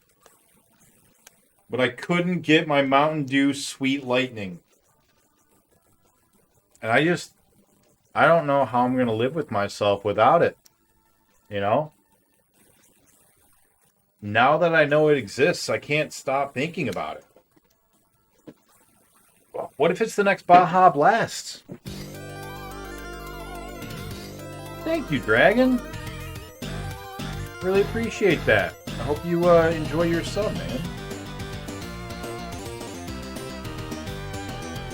but I couldn't get my Mountain Dew Sweet Lightning. And I don't know how I'm going to live with myself without it. You know? Now that I know it exists, I can't stop thinking about it. What if it's the next Baja Blast? Thank you, Dragon. Really appreciate that. I hope you enjoy your sub, man.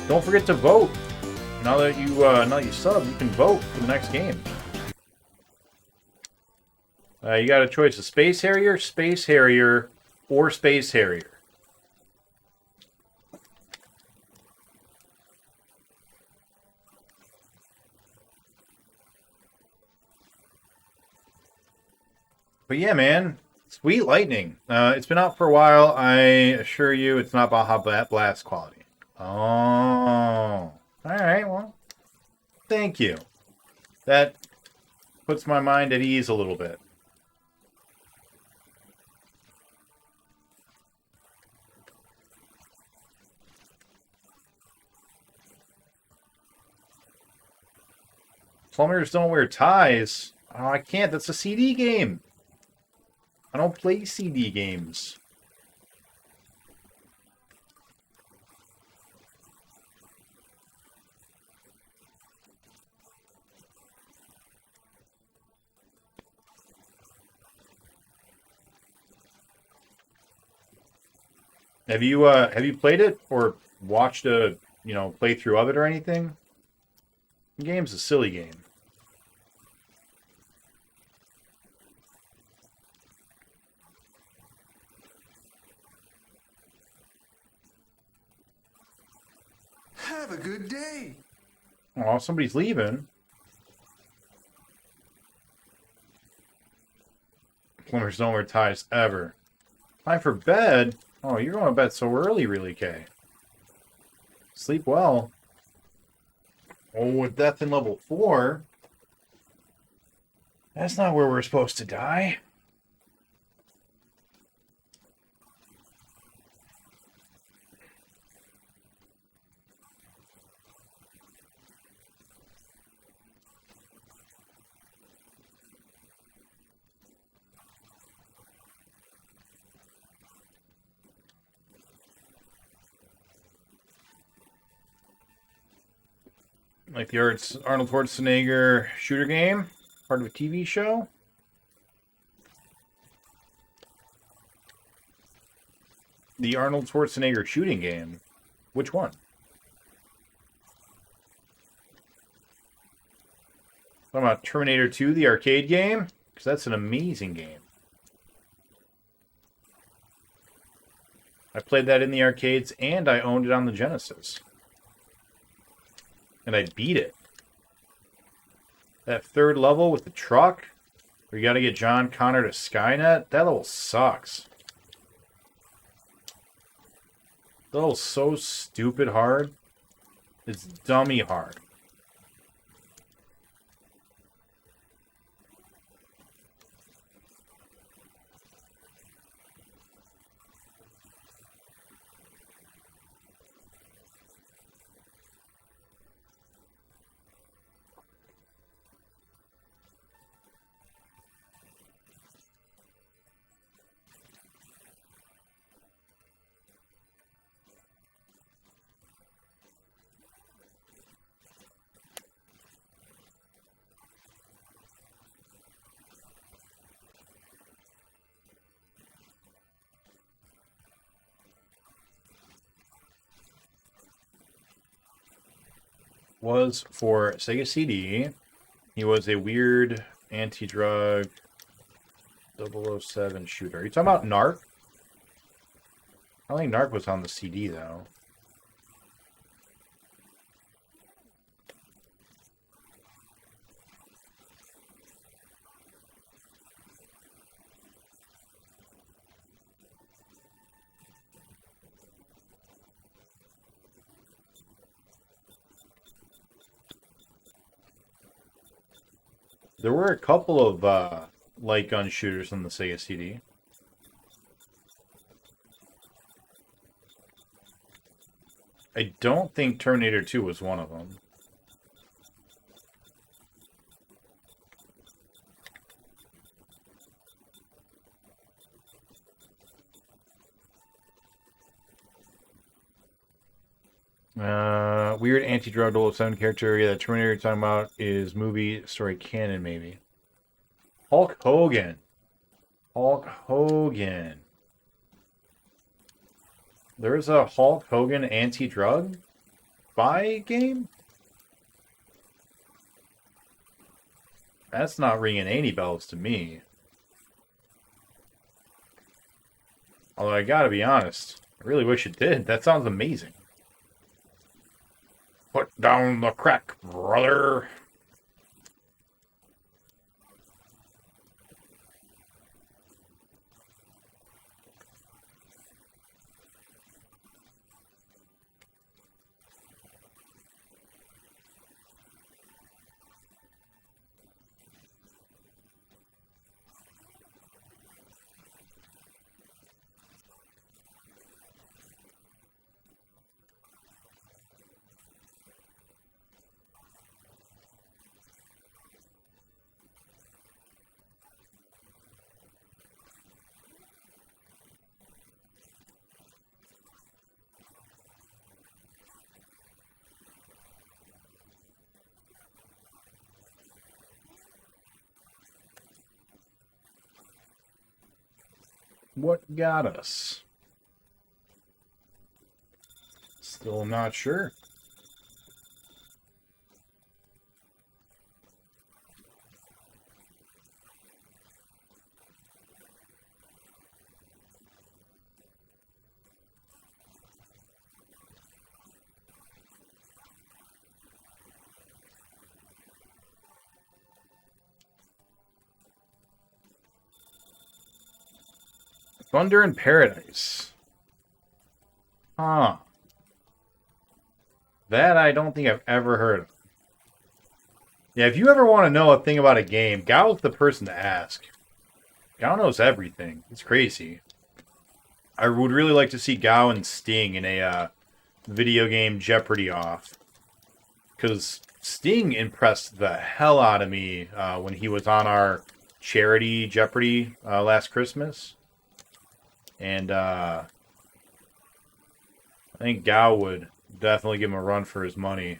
Don't forget to vote. Now that you sub, you can vote for the next game. You got a choice of Space Harrier, or Space Harrier. But yeah, man, Sweet Lightning. It's been out for a while. I assure you, it's not Baja Blast quality. Oh, all right. Well, thank you. That puts my mind at ease a little bit. Plumbers don't wear ties. Oh, I can't. That's a CD game. I don't play CD games. Have you played it or watched a playthrough of it or anything? The game's a silly game. Have a good day. Oh, somebody's leaving. Plumbers don't wear ties ever. Time for bed? Oh, you're going to bed so early, really, Kay. Sleep well. Oh, with death in level 4? That's not where we're supposed to die. Like the Arnold Schwarzenegger shooter game? Part of a TV show? The Arnold Schwarzenegger shooting game? Which one? Talking about Terminator 2, the arcade game? Because that's an amazing game. I played that in the arcades and I owned it on the Genesis. And I beat it. That third level with the truck, where you got to get John Connor to Skynet, that level sucks. That level's so stupid hard. It's dummy hard. Was for Sega CD. He was a weird anti-drug 007 shooter. Are you talking about Narc? I don't think Narc was on the CD, though. There were a couple of light gun shooters on the Sega CD. I don't think Terminator 2 was one of them. Weird anti-drug 007 character. Yeah, the Terminator you're talking about is movie story canon, maybe. Hulk Hogan. Hulk Hogan. There's a Hulk Hogan anti-drug spy game? That's not ringing any bells to me. Although I gotta be honest, I really wish it did. That sounds amazing. Put down the crack, brother. What got us? Still not sure. Thunder in Paradise. Huh. That I don't think I've ever heard of. Yeah, if you ever want to know a thing about a game, Gao's the person to ask. Gao knows everything. It's crazy. I would really like to see Gao and Sting in a video game Jeopardy off. Because Sting impressed the hell out of me when he was on our charity Jeopardy last Christmas. And I think Gao would definitely give him a run for his money.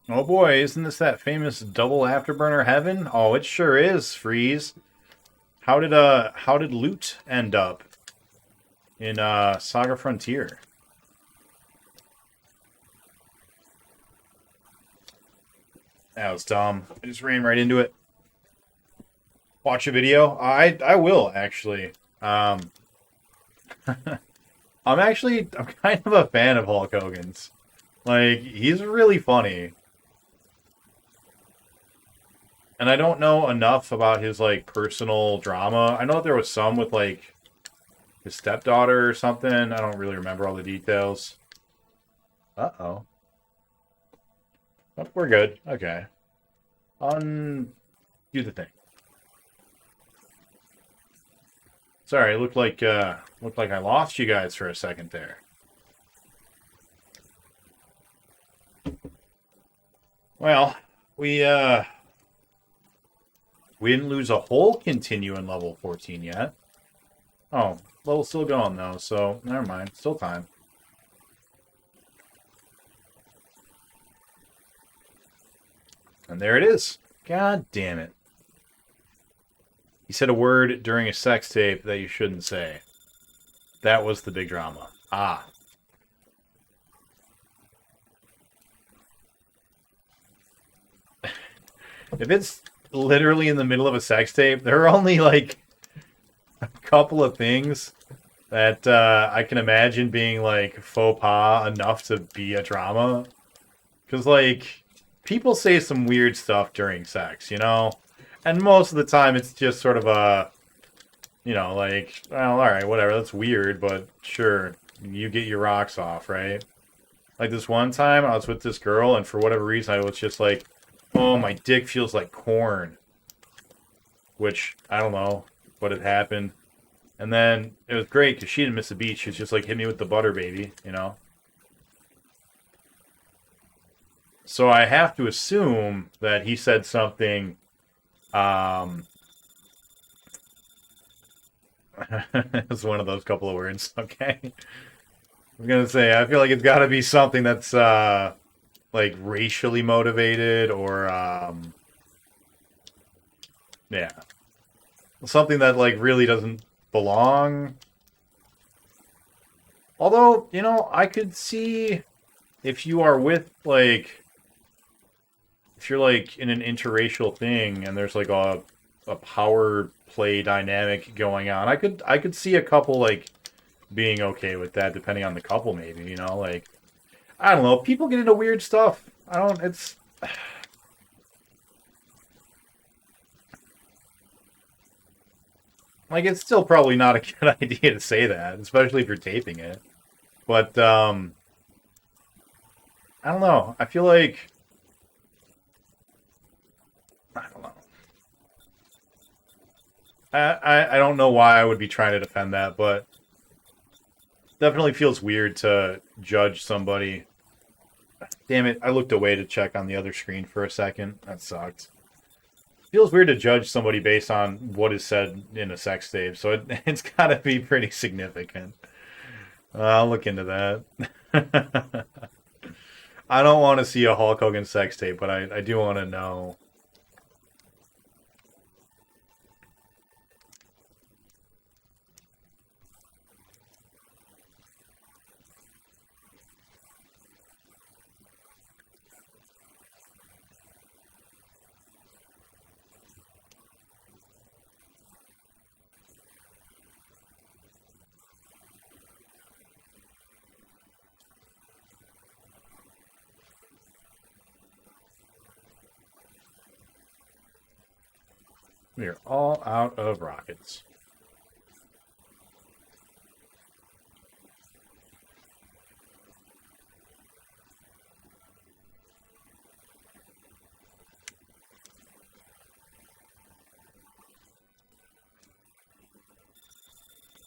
Oh boy, isn't this that famous double afterburner heaven? Oh, it sure is, Freeze. How did loot end up in Saga Frontier? That was dumb. I just ran right into it. Watch a video? I will actually. I'm kind of a fan of Hulk Hogan's. Like, he's really funny. And I don't know enough about his, like, personal drama. I know that there was some with, like, his stepdaughter or something. I don't really remember all the details. Uh-oh. Oh, we're good. Okay. Do the thing. Sorry, it looked like I lost you guys for a second there. Well, we didn't lose a whole continue in level 14 yet. Oh, level's still going though, so never mind. Still time. And there it is. God damn it. He said a word during a sex tape that you shouldn't say. That was the big drama. Ah. If it's literally in the middle of a sex tape, there are only like a couple of things that I can imagine being like faux pas enough to be a drama. Because like people say some weird stuff during sex, you know? And most of the time it's just sort of a, you know, like, well, alright, whatever, that's weird, but sure, you get your rocks off, right? Like this one time I was with this girl and for whatever reason I was just like, oh, my dick feels like corn. Which, I don't know, but it happened. And then it was great because she didn't miss a beat. She was just like, hit me with the butter, baby, you know? So I have to assume that he said something. It's one of those couple of words, okay? I'm gonna say, I feel like it's gotta be something that's, like, racially motivated or, yeah. Something that, like, really doesn't belong. Although, you know, I could see if you are with, like, if you're, like, in an interracial thing and there's, like, a power play dynamic going on, I could see a couple, like, being okay with that, depending on the couple, maybe, you know? Like, I don't know. People get into weird stuff. It's. Like, it's still probably not a good idea to say that, especially if you're taping it. But, I don't know. I feel like. I don't know. I don't know why I would be trying to defend that, but definitely feels weird to judge somebody. Damn it, I looked away to check on the other screen for a second. That sucked. Feels weird to judge somebody based on what is said in a sex tape, so it's got to be pretty significant. I'll look into that. I don't want to see a Hulk Hogan sex tape, but I do want to know. We are all out of rockets.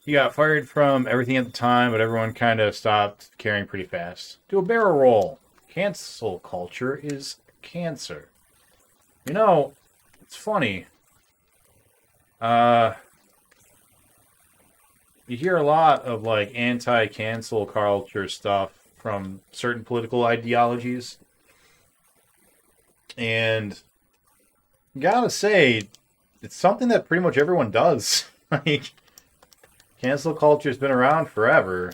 He got fired from everything at the time, but everyone kind of stopped caring pretty fast. Do a barrel roll. Cancel culture is cancer. You know, it's funny. Uh, you hear a lot of like anti-cancel culture stuff from certain political ideologies. And gotta say, it's something that pretty much everyone does. Like, cancel culture's been around forever.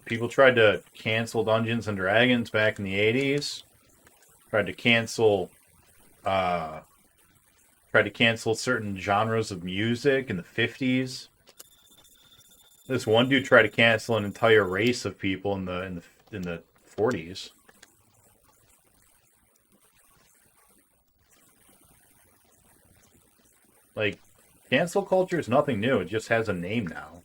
People tried to cancel Dungeons and Dragons back in the 80s. Tried to cancel certain genres of music in the 50s. This one dude tried to cancel an entire race of people in the 40s. Like, cancel culture is nothing new. It just has a name now.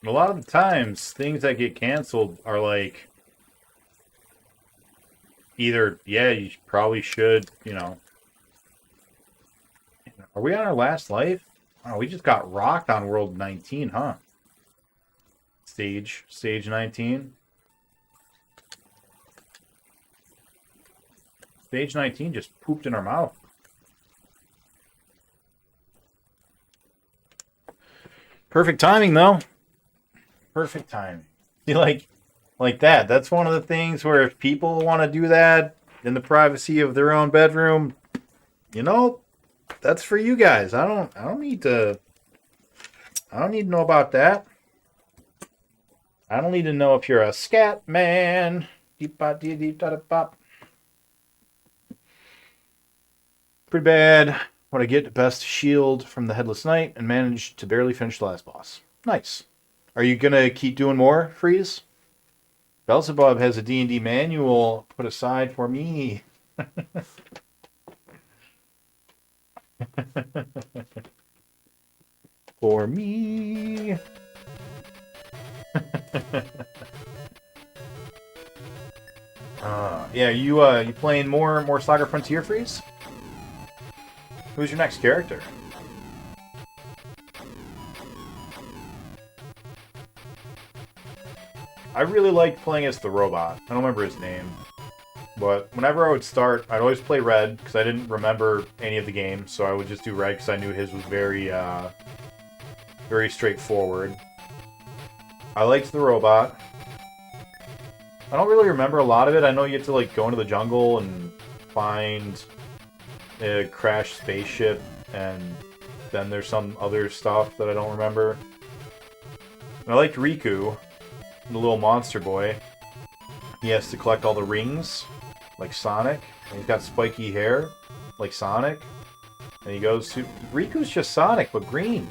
A lot of the times, things that get canceled are like, either, yeah, you probably should, you know. Are we on our last life? Oh, we just got rocked on World 19, huh? Stage 19. Stage 19 just pooped in our mouth. Perfect timing, though. Perfect timing. You like that. That's one of the things where if people want to do that in the privacy of their own bedroom, you know, that's for you guys. I don't need to know about that. I don't need to know if you're a scat man. Deep bop, deep deep da da bop. Pretty bad. What I get the best shield from the Headless Knight and managed to barely finish the last boss. Nice. Are you gonna keep doing more, Freeze? Beelzebub has a D&D manual put aside for me. For me. Yeah, you playing more Saga Frontier, Freeze? Who's your next character? I really liked playing as the robot. I don't remember his name. But whenever I would start, I'd always play red, because I didn't remember any of the games, so I would just do red, because I knew his was very, very straightforward. I liked the robot. I don't really remember a lot of it. I know you have to, like, go into the jungle and find a crashed spaceship, and then there's some other stuff that I don't remember. And I liked Riku, the little monster boy. He has to collect all the rings, like Sonic. And he's got spiky hair, like Sonic. And he goes to... Riku's just Sonic, but green.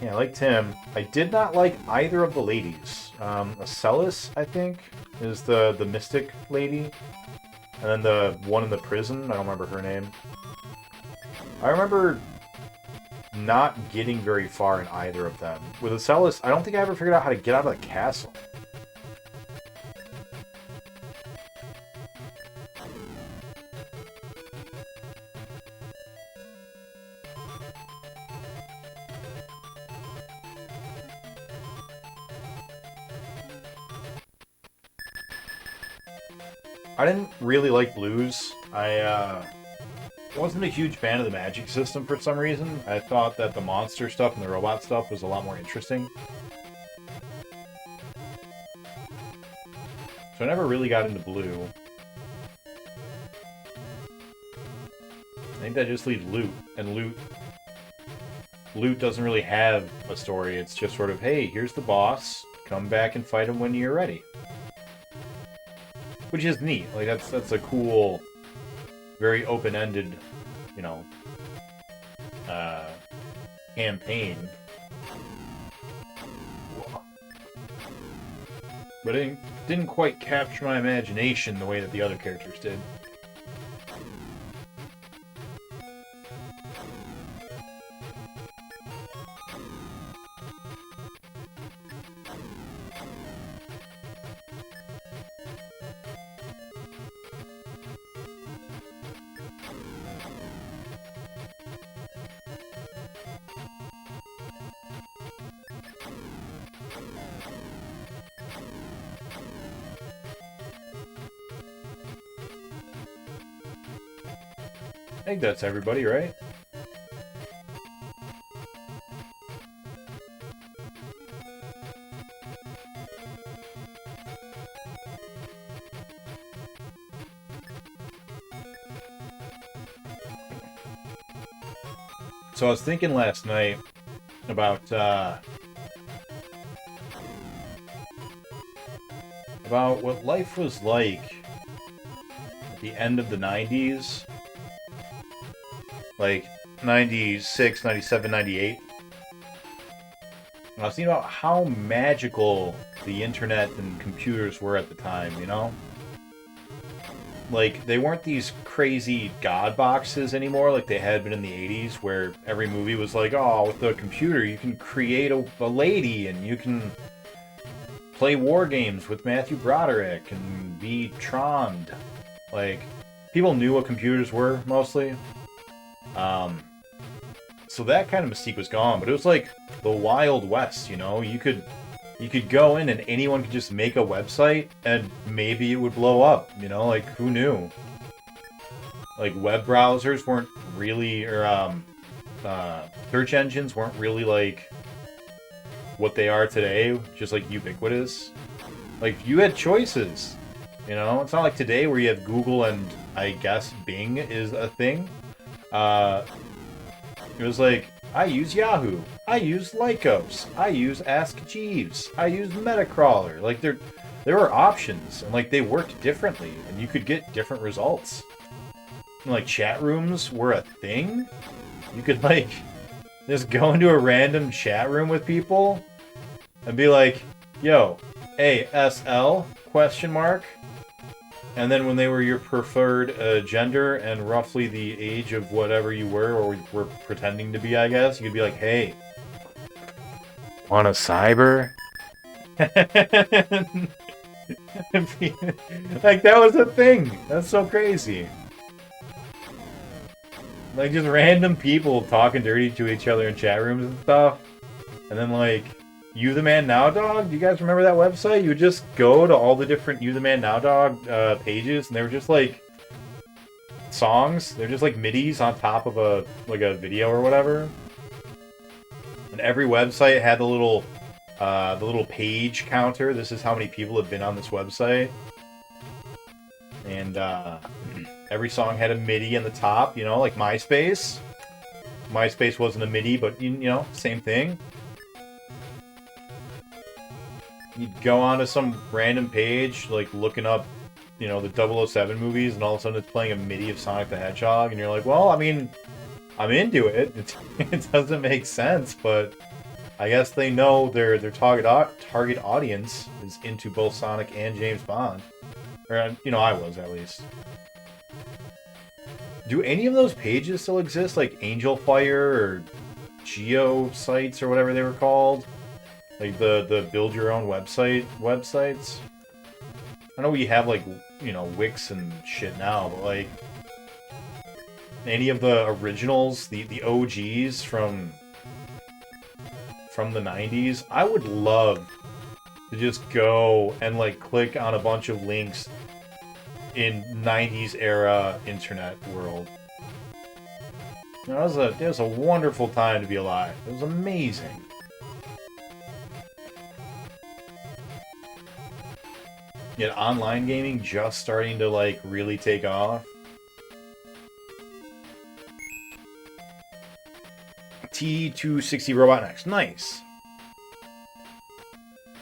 Yeah, I liked him. I did not like either of the ladies. Acellus, I think, is the mystic lady. And then the one in the prison, I don't remember her name. I remember not getting very far in either of them. With Acellus, I don't think I ever figured out how to get out of the castle. I didn't really like blues. I wasn't a huge fan of the magic system for some reason. I thought that the monster stuff and the robot stuff was a lot more interesting. So I never really got into blue. I think that just leaves loot, and loot doesn't really have a story. It's just sort of, hey, here's the boss. Come back and fight him when you're ready. Which is neat. Like, that's a cool, very open-ended, you know, campaign. But it didn't quite capture my imagination the way that the other characters did. I think that's everybody, right? So I was thinking last night about what life was like at the end of the 90s, like 96, 97, 98. And I was thinking about how magical the internet and computers were at the time, you know? Like, they weren't these crazy god boxes anymore like they had been in the 80s, where every movie was like, oh, with the computer you can create a lady and you can play war games with Matthew Broderick and be Trond. Like, people knew what computers were, mostly. So that kind of mystique was gone, but it was like the Wild West, you know? You could go in and anyone could just make a website and maybe it would blow up, you know? Like, who knew? Like, web browsers weren't really, or search engines weren't really like what they are today, just like ubiquitous. Like, you had choices, you know? It's not like today where you have Google and I guess Bing is a thing. It was like, I use Yahoo, I use Lycos, I use Ask Jeeves, I use Metacrawler. Like, there were options, and like they worked differently, and you could get different results. And, like, chat rooms were a thing. You could like just go into a random chat room with people and be like, "Yo, ASL question mark." And then when they were your preferred gender and roughly the age of whatever you were or were pretending to be, I guess, you could be like, hey, want a cyber? Like, that was a thing. That's so crazy. Like, just random people talking dirty to each other in chat rooms and stuff. And then, like, You the Man Now Dog? Do you guys remember that website? You would just go to all the different You the Man Now Dog pages, and they were just like songs. They're just like MIDIs on top of a video or whatever. And every website had the little page counter. This is how many people have been on this website. And every song had a MIDI in the top, you know, like MySpace. MySpace wasn't a MIDI, but you know, same thing. You'd go onto some random page, like looking up, you know, the 007 movies, and all of a sudden it's playing a MIDI of Sonic the Hedgehog, and you're like, well, I mean, I'm into it. It doesn't make sense, but I guess they know their target audience is into both Sonic and James Bond. Or, you know, I was, at least. Do any of those pages still exist? Like Angel Fire or Geo sites or whatever they were called? Like the build your own websites. I know we have, like, you know, Wix and shit now, but like any of the originals, the OGs from the 90s, I would love to just go and like click on a bunch of links in 90s era internet world. You know, it was a wonderful time to be alive. It was amazing. Yet online gaming just starting to like really take off. T260 Robot next. Nice.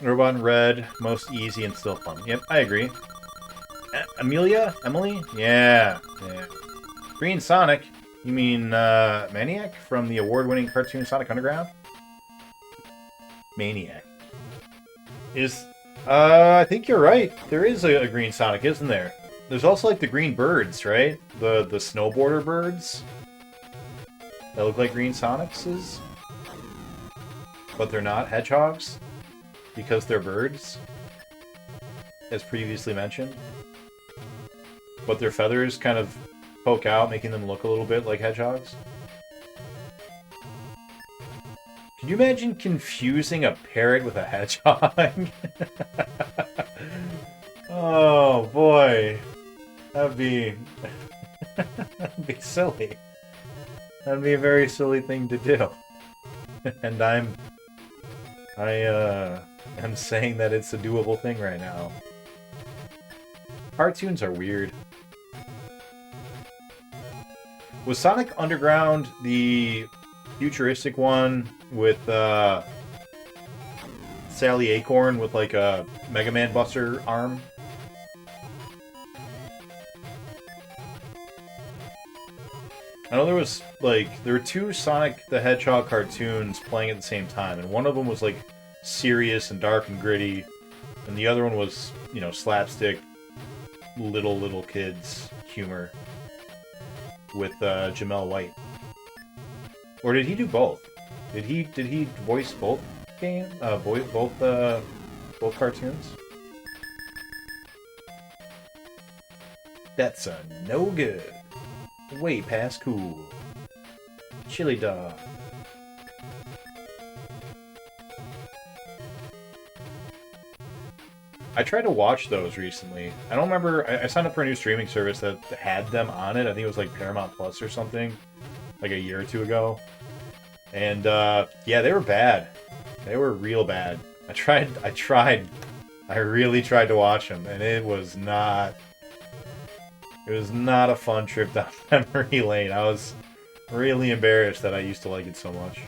Robot in red, most easy and still fun. Yep, I agree. Emily? Yeah. Green Sonic? You mean Maniac from the award-winning cartoon Sonic Underground? Maniac. I think you're right. There is a green Sonic, isn't there? There's also like the green birds, right? The snowboarder birds that look like green Sonics, but they're not hedgehogs because they're birds, as previously mentioned. But their feathers kind of poke out, making them look a little bit like hedgehogs. Can you imagine confusing a parrot with a hedgehog? Oh boy. That'd be... that'd be silly. That'd be a very silly thing to do. And I'm saying that it's a doable thing right now. Cartoons are weird. Was Sonic Underground the futuristic one with Sally Acorn with like a Mega Man Buster arm? I know there was there were two Sonic the Hedgehog cartoons playing at the same time, and one of them was like serious and dark and gritty, and the other one was, you know, slapstick little kids humor with Jamel White. Or did he do both? Did he voice both both cartoons? That's a no good. Way past cool. Chili dog. I tried to watch those recently. I don't remember. I signed up for a new streaming service that had them on it. I think it was like Paramount Plus or something, like a year or two ago. And yeah, they were bad. They were real bad. I really tried to watch them, and it was not a fun trip down memory lane. I was really embarrassed that I used to like it so much.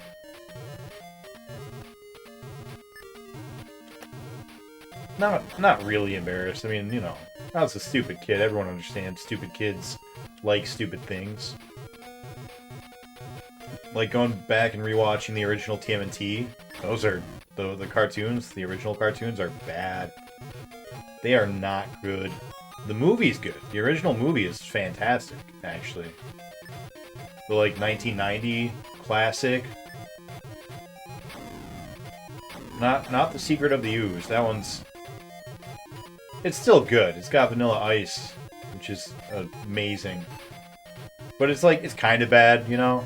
Not really embarrassed. I mean, you know, I was a stupid kid. Everyone understands stupid kids like stupid things. Like going back and rewatching the original TMNT, those are the cartoons, the original cartoons are bad. They are not good. The movie's good. The original movie is fantastic, actually. The like 1990 classic. Not The Secret of the Ooze. That one's... It's still good. It's got Vanilla Ice, which is amazing. But it's like, it's kind of bad, you know?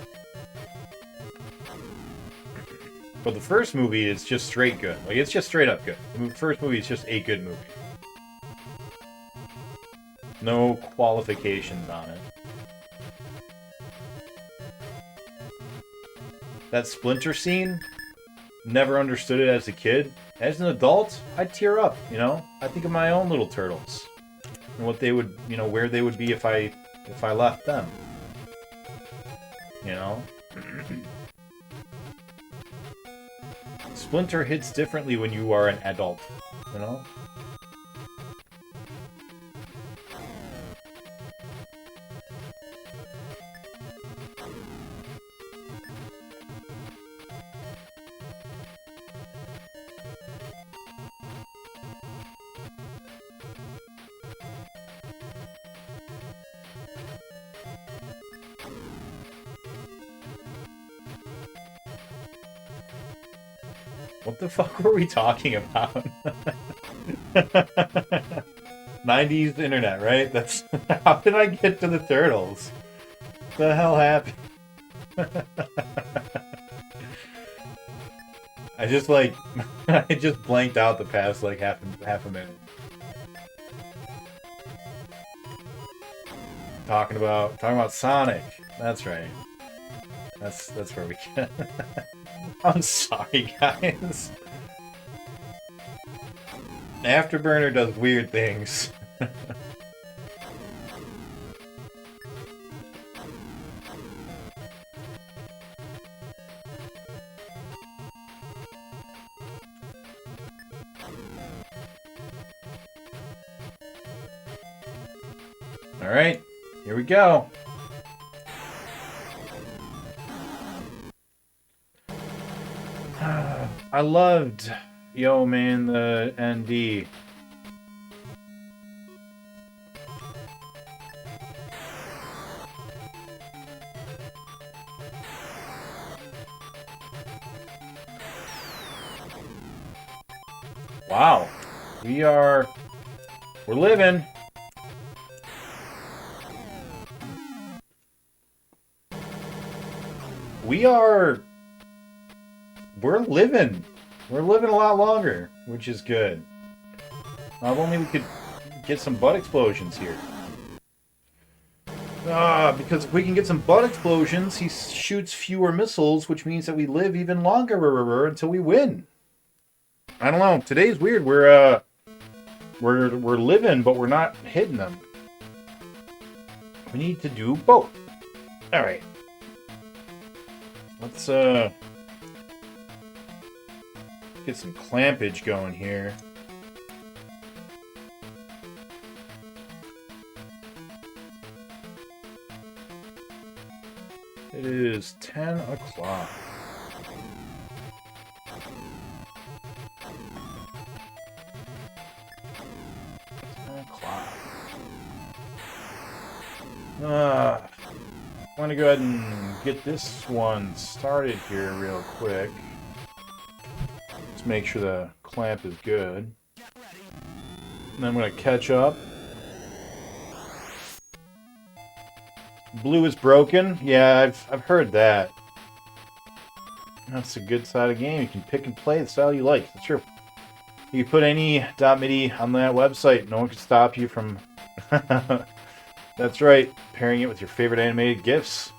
But the first movie is just straight good. Like, it's just straight up good. The first movie is just a good movie. No qualifications on it. That Splinter scene, never understood it as a kid. As an adult, I'd tear up, you know? I think of my own little turtles. And what they would, you know, where they would be if I left them. You know? Splinter hits differently when you are an adult, you know? What the fuck were we talking about? 90s internet, right? That's how did I get to the turtles? What the hell happened? I just like I just blanked out the past like half a minute. Talking about Sonic. That's right. That's where we get. I'm sorry, guys. Afterburner does weird things. All right, here we go. I loved Yo Man the ND. Wow. We're living. we're living. We're living a lot longer, which is good. If only we could get some butt explosions here. Because if we can get some butt explosions, he shoots fewer missiles, which means that we live even longer until we win. I don't know. Today's weird. We're living, but we're not hitting them. We need to do both. All right. Let's get some clampage going here. It is 10 o'clock. I'm going to go ahead and get this one started here real quick. Let's make sure the clamp is good. And I'm going to catch up. Blue is broken. Yeah, I've heard that. That's a good side of the game. You can pick and play the style you like. That's true. You can put any .midi on that website. No one can stop you from... That's right. Pairing it with your favorite animated GIFs.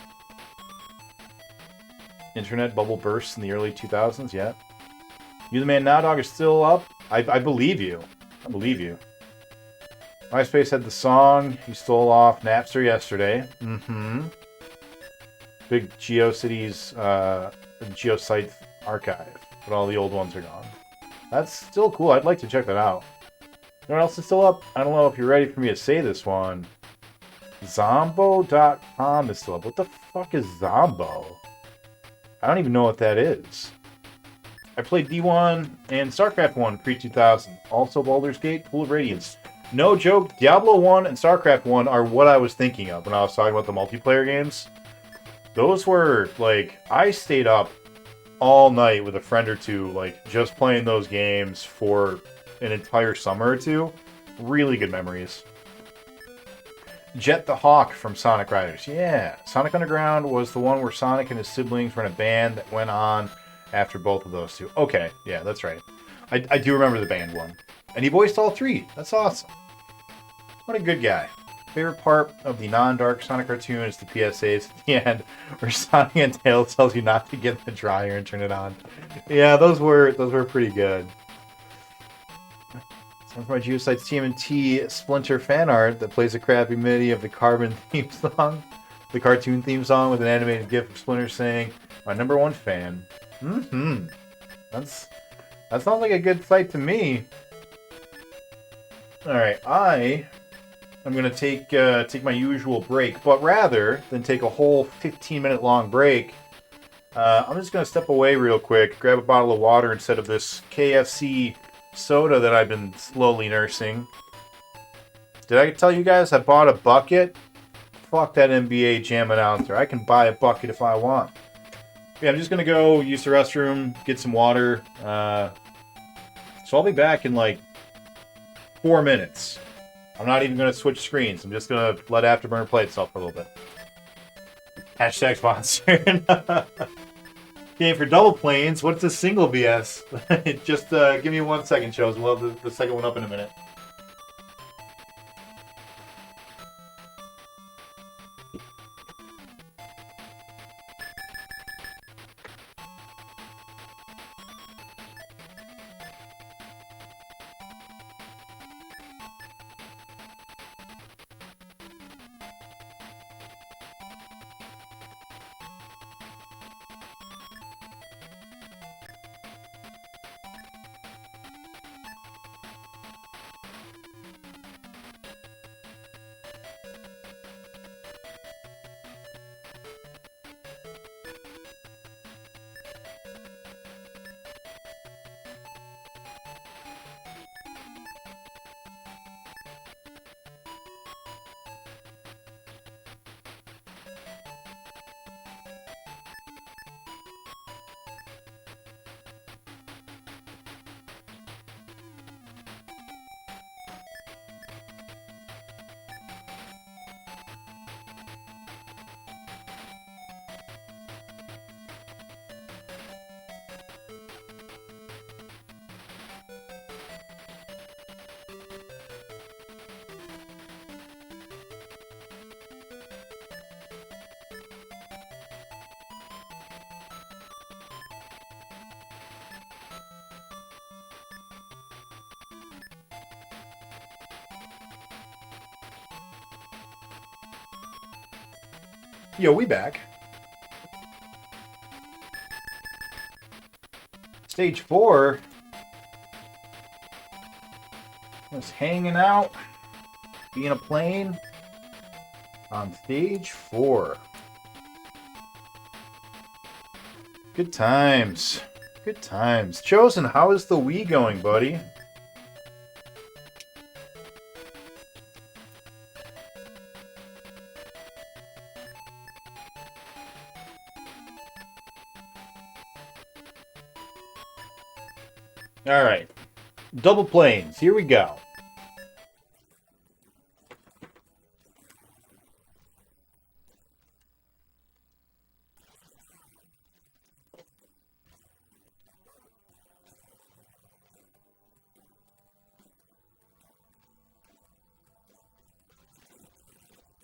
Internet bubble bursts in the early 2000s, yeah. You the Man Now Dog is still up? I believe you. I believe you. MySpace had the song you stole off Napster yesterday. Mm-hmm. Big GeoCities, GeoSite archive. But all the old ones are gone. That's still cool. I'd like to check that out. You know what else is still up? I don't know if you're ready for me to say this one. Zombo.com is still up. What the fuck is Zombo? I don't even know what that is. I played D1 and StarCraft 1 pre-2000. Also Baldur's Gate, Pool of Radiance. No joke, Diablo 1 and StarCraft 1 are what I was thinking of when I was talking about the multiplayer games. Those were, like, I stayed up all night with a friend or two, like, just playing those games for an entire summer or two. Really good memories. Jet the Hawk from Sonic Riders. Yeah, Sonic Underground was the one where Sonic and his siblings were in a band that went on after both of those two. Okay, yeah, that's right. I do remember the band one. And he voiced all three. That's awesome. What a good guy. Favorite part of the non-dark Sonic cartoon is the PSAs at the end where Sonic and Tails tells you not to get the dryer and turn it on. Yeah, those were pretty good. Sounds my GeoSite's TMNT Splinter fan art that plays a crappy MIDI of the Carbon theme song, the cartoon theme song with an animated GIF of Splinter saying, "My #1 fan." Mm-hmm. That sounds like a good site to me. All right, I'm gonna take my usual break, but rather than take a whole 15-minute long break, I'm just gonna step away real quick, grab a bottle of water instead of this KFC soda that I've been slowly nursing. Did I tell you guys I bought a bucket? Fuck that NBA Jam announcer. I can buy a bucket if I want. Yeah, I'm just gonna go use the restroom, get some water. So I'll be back in like 4 minutes. I'm not even gonna switch screens. I'm just gonna let Afterburner play itself for a little bit. Hashtag sponsored. Game for double planes. What's a single BS? Just give me 1 second, shows. We'll have the second one up in a minute. Yo, we back. Stage 4. Just hanging out. Being a plane. On stage 4. Good times. Good times. Chosen, how is the Wii going, buddy? Alright. Double planes. Here we go.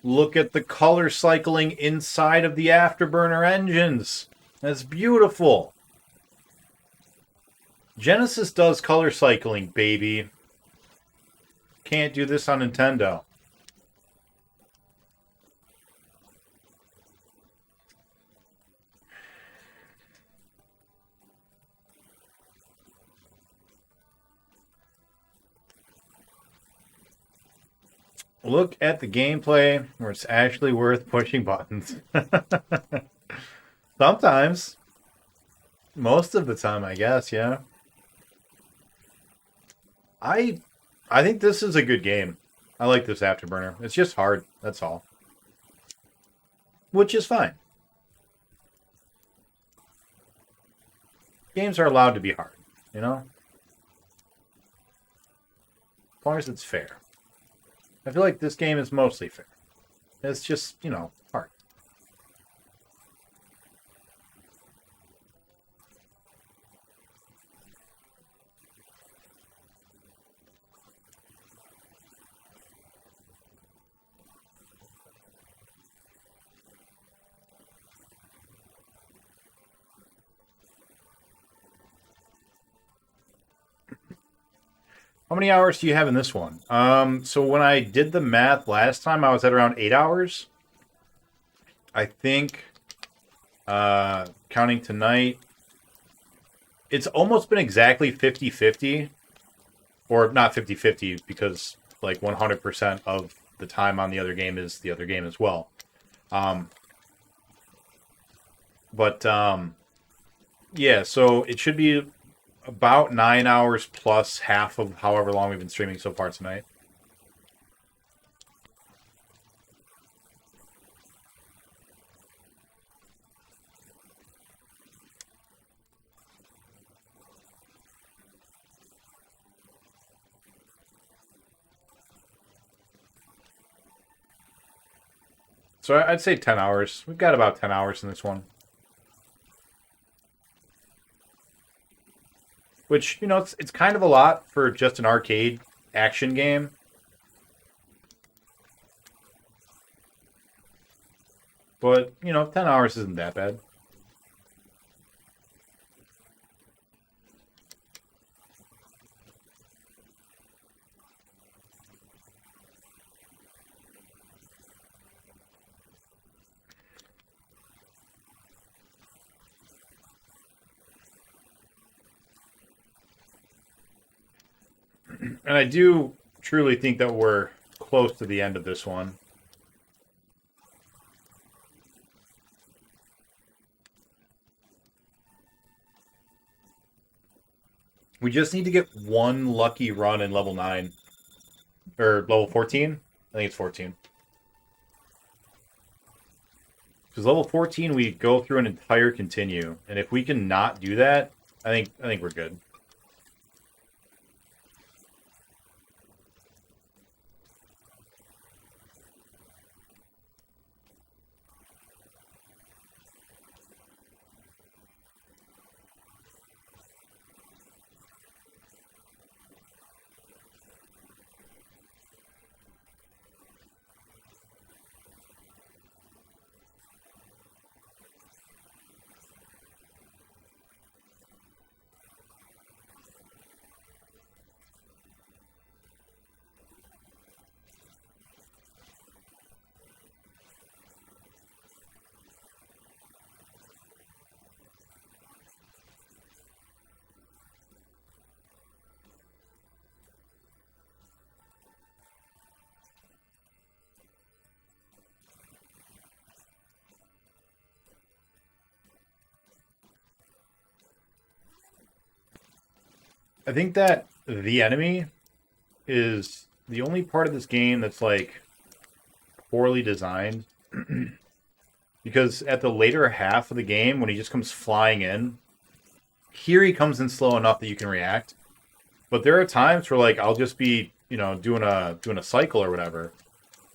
Look at the color cycling inside of the Afterburner engines. That's beautiful. Genesis does color cycling, baby. Can't do this on Nintendo. Look at the gameplay where it's actually worth pushing buttons. Sometimes. Most of the time, I guess, yeah. I think this is a good game. I like this Afterburner. It's just hard, that's all. Which is fine. Games are allowed to be hard, you know? As long as it's fair. I feel like this game is mostly fair. It's just, you know, hard. How many hours do you have in this one? So when I did the math last time, I was at around 8 hours. I think, counting tonight, it's almost been exactly 50-50. Or not 50-50, because like 100% of the time on the other game is the other game as well. Yeah, so it should be about 9 hours plus half of however long we've been streaming so far tonight. So I'd say 10 hours. We've got about 10 hours in this one. Which, you know, it's kind of a lot for just an arcade action game. But, you know, 10 hours isn't that bad. And I do truly think that we're close to the end of this one. We just need to get one lucky run in level 9. Or level 14? I think it's 14. Because level 14, we go through an entire continue. And if we can not do that, I think we're good. I think that the enemy is the only part of this game that's like poorly designed. Because at the later half of the game, when he just comes flying in, here he comes in slow enough that you can react. But there are times where like I'll just be, doing a cycle or whatever,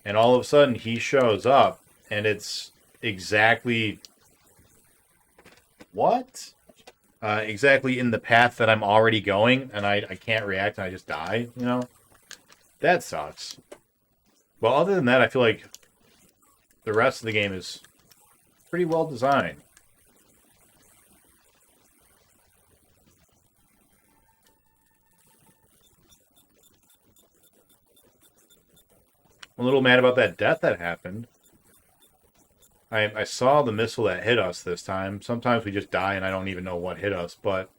and all of a sudden he shows up and it's exactly what? Exactly in the path that I'm already going, and I can't react and I just die, That sucks. Well, other than that, I feel like the rest of the game is pretty well designed. I'm a little mad about that death that happened. I saw the missile that hit us this time. Sometimes we just die and I don't even know what hit us, but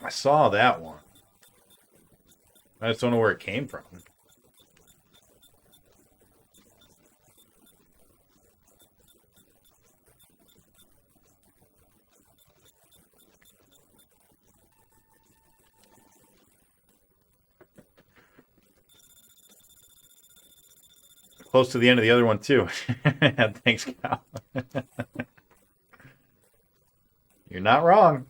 I saw that one. I just don't know where it came from. Close to the end of the other one, too. Thanks, Cal. You're not wrong.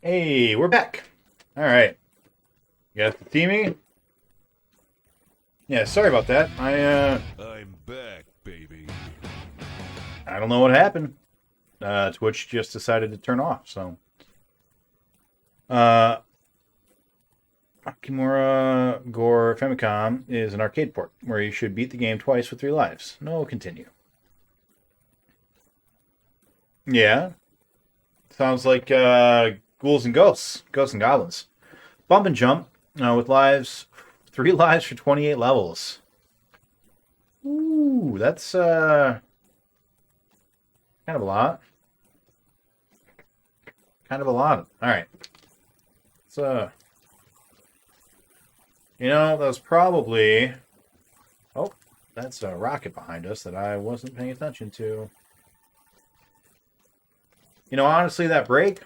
Hey, we're back. All right. You guys can see me? Yeah, sorry about that. I'm back, baby. I don't know what happened. Twitch just decided to turn off, so. Kimura Gore Famicom is an arcade port where you should beat the game twice with 3 lives. No, continue. Yeah. Sounds like ghouls and ghosts. Ghosts and goblins. Bump and jump with lives. 3 lives for 28 levels. Ooh, that's kind of a lot. Kind of a lot. Alright. So, that was probably... Oh, that's a rocket behind us that I wasn't paying attention to. Honestly, that break...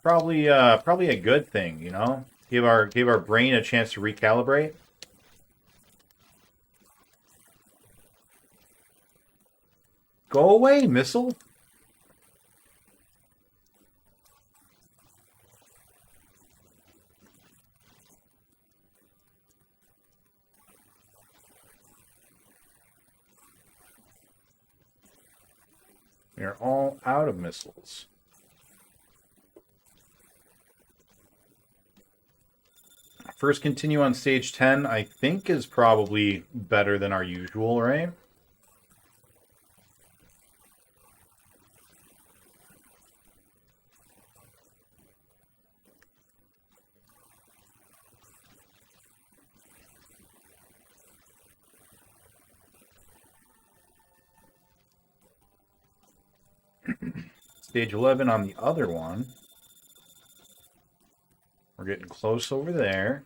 Probably a good thing, Gave our brain a chance to recalibrate. Go away, missile. We are all out of missiles. First continue on stage 10, I think, is probably better than our usual, right? Stage 11 on the other one. We're getting close over there.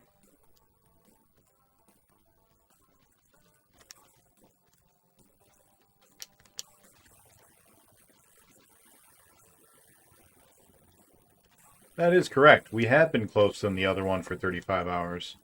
That is correct. We have been close than the other one for 35 hours.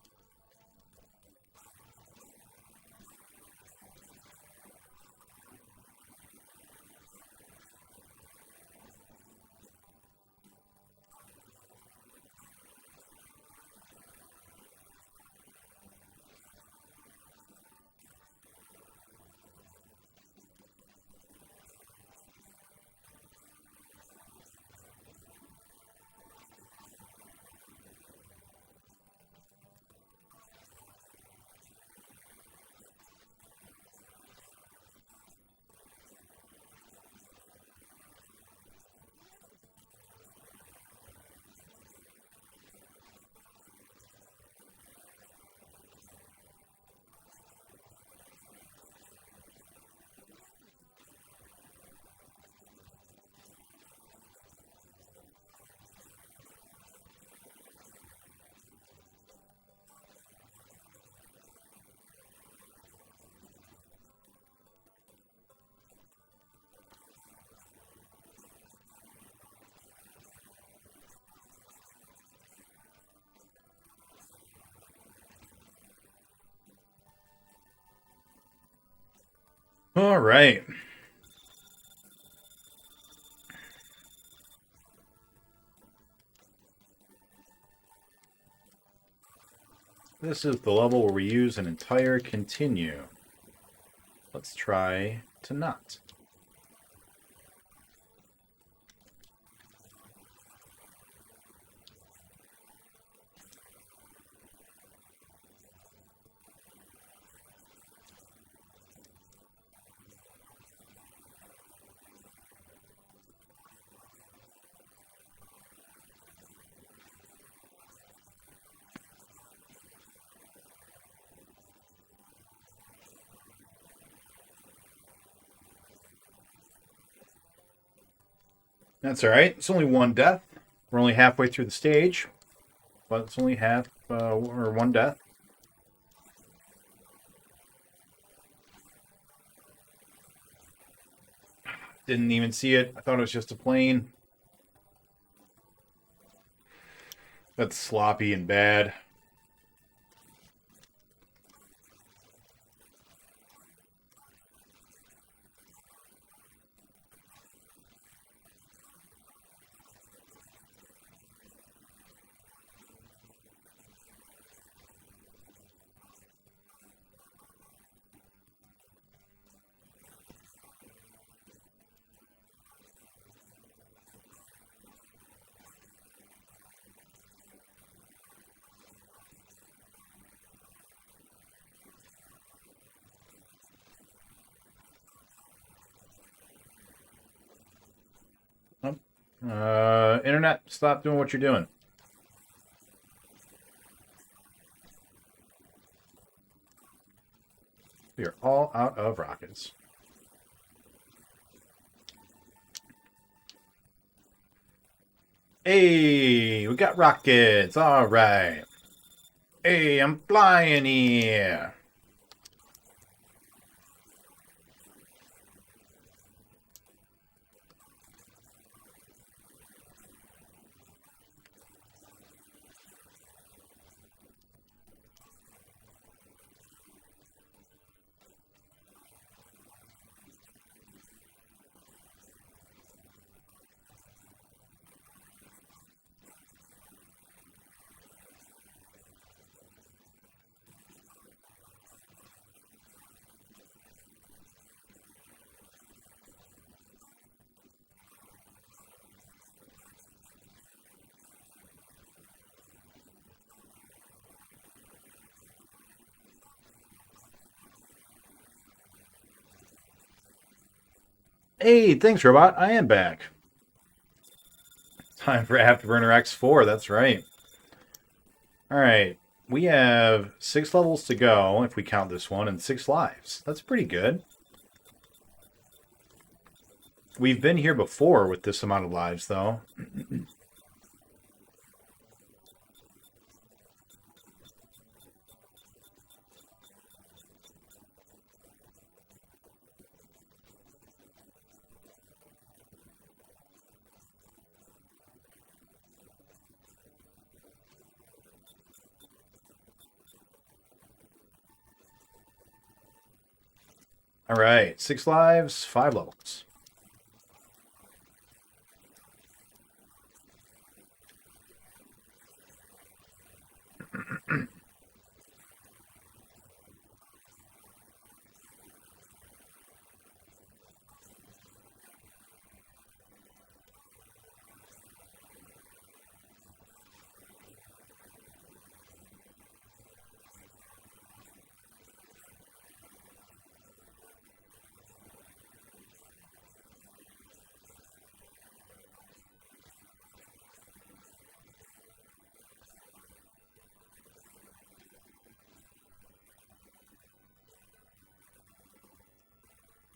All right. This is the level where we use an entire continue. Let's try to not. That's all right. It's only one death. We're only halfway through the stage, but it's only half or one death. Didn't even see it. I thought it was just a plane. That's sloppy and bad. Internet, stop doing what you're doing. We are all out of rockets. Hey, we got rockets. All right. Hey, I'm flying here. Hey, thanks, robot. I am back. Time for Afterburner X4. That's right. All right. We have 6 levels to go, if we count this one, and 6 lives. That's pretty good. We've been here before with this amount of lives, though. All right. 6 lives, 5 levels.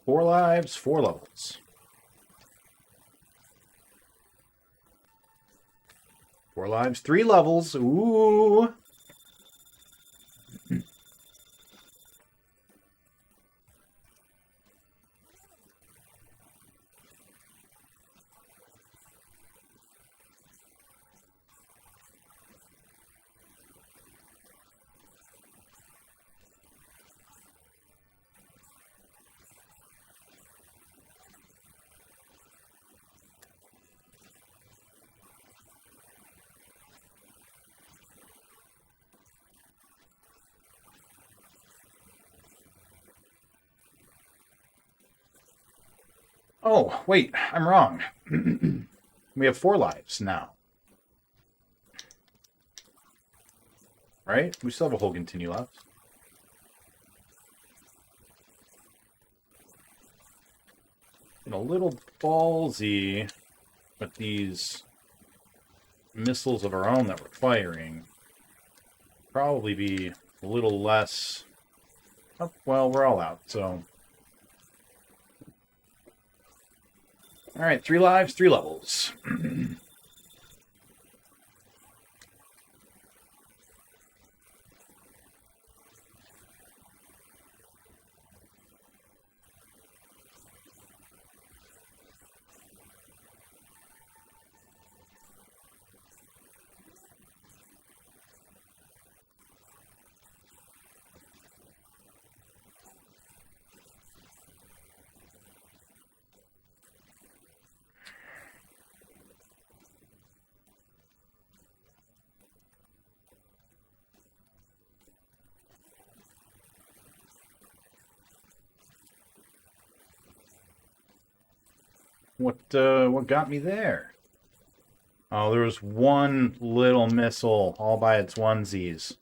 Four lives, 4 levels. 4 lives, 3 levels. Ooh. Oh, wait, I'm wrong. We have 4 lives now. Right? We still have a whole continue left. And a little ballsy with these missiles of our own that we're firing. Probably be a little less... Oh, well, we're all out, so... Alright, 3 lives, 3 levels. What got me there? Oh, there was one little missile all by its onesies.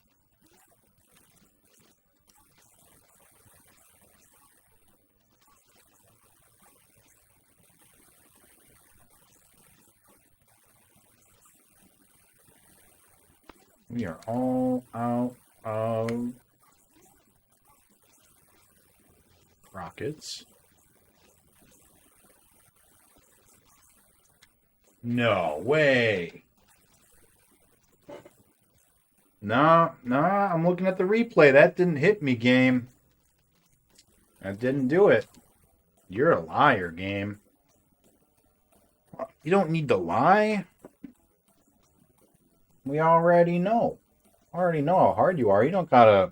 We are all out of rockets. No way. Nah, I'm looking at the replay. That didn't hit me, game. That didn't do it. You're a liar, game. You don't need to lie. We already know. Already know how hard you are. You don't gotta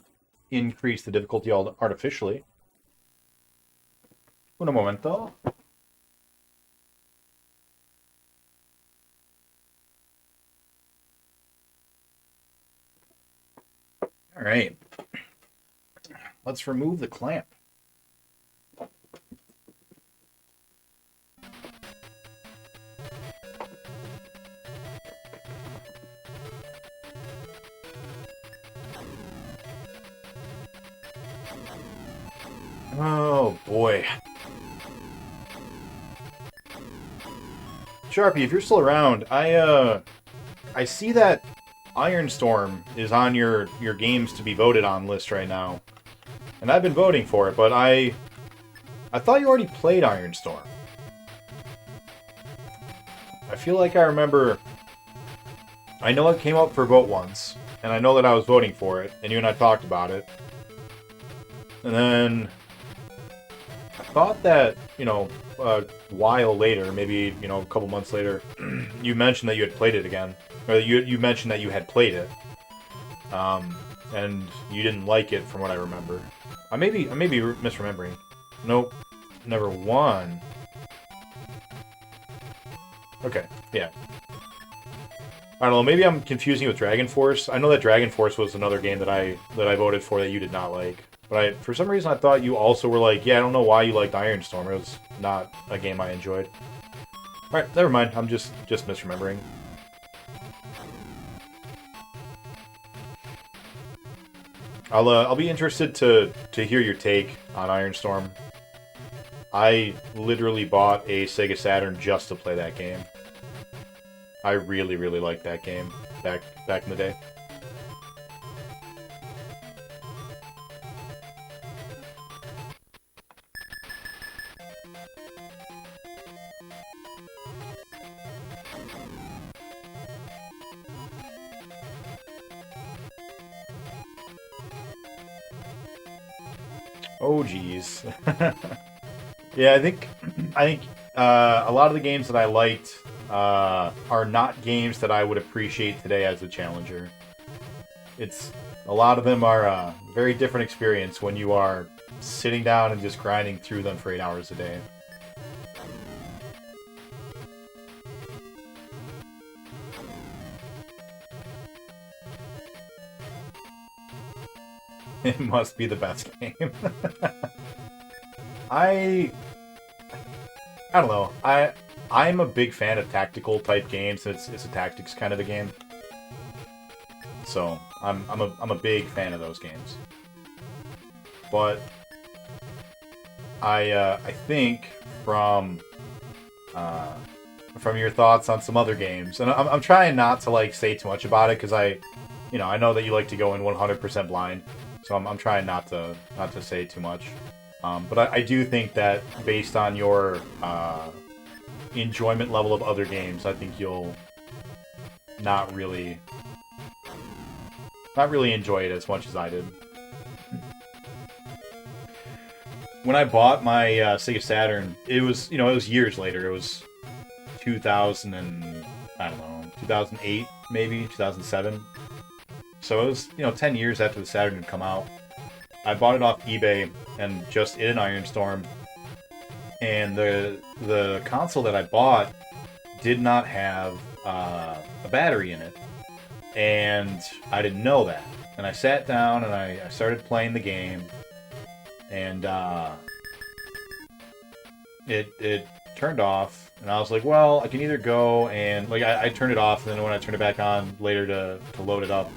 increase the difficulty artificially. Un momento. All right. Let's remove the clamp. Oh boy. Sharpie, if you're still around, I see that Iron Storm is on your games to be voted on list right now. And I've been voting for it, but I thought you already played Iron Storm. I feel like I remember... I know it came up for vote once, and I know that I was voting for it, and you and I talked about it. And then... I thought that, you know, a while later, maybe, you know, a couple months later, you mentioned that you had played it again. Or you mentioned that you had played it. And you didn't like it, from what I remember. I may be misremembering. Nope. Never won. Okay, yeah. I don't know, maybe I'm confusing you with Dragon Force. I know that Dragon Force was another game that I voted for that you did not like. But for some reason I thought you also were like, yeah, I don't know why you liked Iron Storm. It was not a game I enjoyed. Alright, never mind. I'm just misremembering. I'll be interested to hear your take on Iron Storm. I literally bought a Sega Saturn just to play that game. I really, really liked that game back in the day. Oh, geez. Yeah, I think a lot of the games that I liked are not games that I would appreciate today as a challenger. A lot of them are a very different experience when you are sitting down and just grinding through them for 8 hours a day. It must be the best game. I don't know. I'm a big fan of tactical type games. It's a tactics kind of a game. So I'm a big fan of those games. But I think from your thoughts on some other games, and I'm trying not to like say too much about it because I know that you like to go in 100% blind, so I'm trying not to say too much. But I do think that based on your enjoyment level of other games, I think you'll not really enjoy it as much as I did. When I bought my Sega Saturn, it was years later. It was 2000 and I don't know, 2008 maybe 2007. So it was 10 years after the Saturn had come out. I bought it off eBay and just in an Iron Storm. And the console that I bought did not have a battery in it, and I didn't know that. And I sat down and I started playing the game, and it turned off. And I was like, well, I can either go and like I turned it off, and then when I turned it back on later to load it up,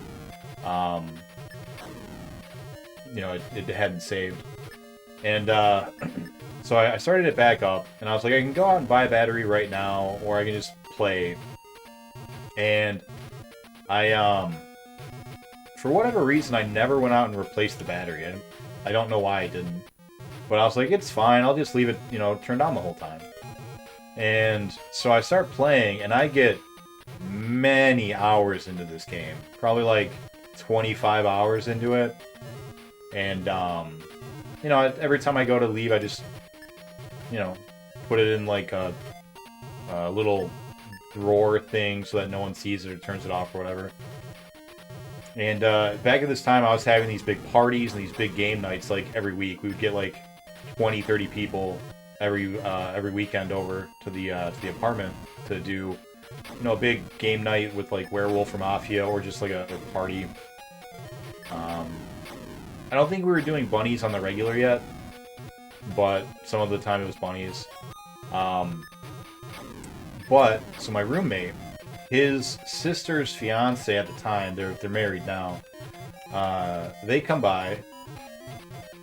it hadn't saved, and so I started it back up, and I was like, I can go out and buy a battery right now, or I can just play. And I, for whatever reason, I never went out and replaced the battery. I don't know why I didn't. But I was like, it's fine, I'll just leave it, turned on the whole time. And so I start playing, and I get many hours into this game. Probably like 25 hours into it. And, every time I go to leave, I just put it in like a little drawer thing so that no one sees it or turns it off or whatever. And back at this time, I was having these big parties and these big game nights like every week. We would get like 20, 30 people every weekend over to the apartment to do a big game night with like Werewolf or Mafia or just like a party. I don't think we were doing bunnies on the regular yet, but some of the time it was bunnies. But so my roommate, his sister's fiance at the time, they're married now. They come by,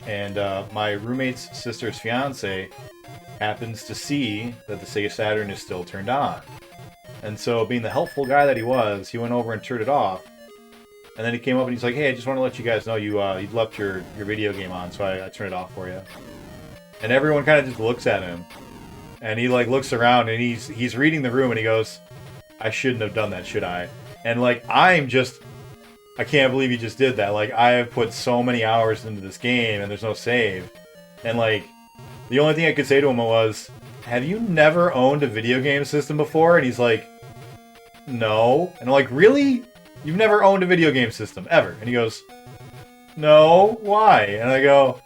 and my roommate's sister's fiance happens to see that the Sega Saturn is still turned on, and so being the helpful guy that he was, he went over and turned it off. And then he came up and he's like, hey, I just want to let you guys know you left your video game on, so I turned it off for you. And everyone kind of just looks at him. And he like looks around and he's reading the room and he goes, I shouldn't have done that, should I? And like I can't believe you just did that. Like I have put so many hours into this game and there's no save. And like the only thing I could say to him was, have you never owned a video game system before? And he's like, no. And I'm like, really? You've never owned a video game system, ever? And he goes, no, why? And I go,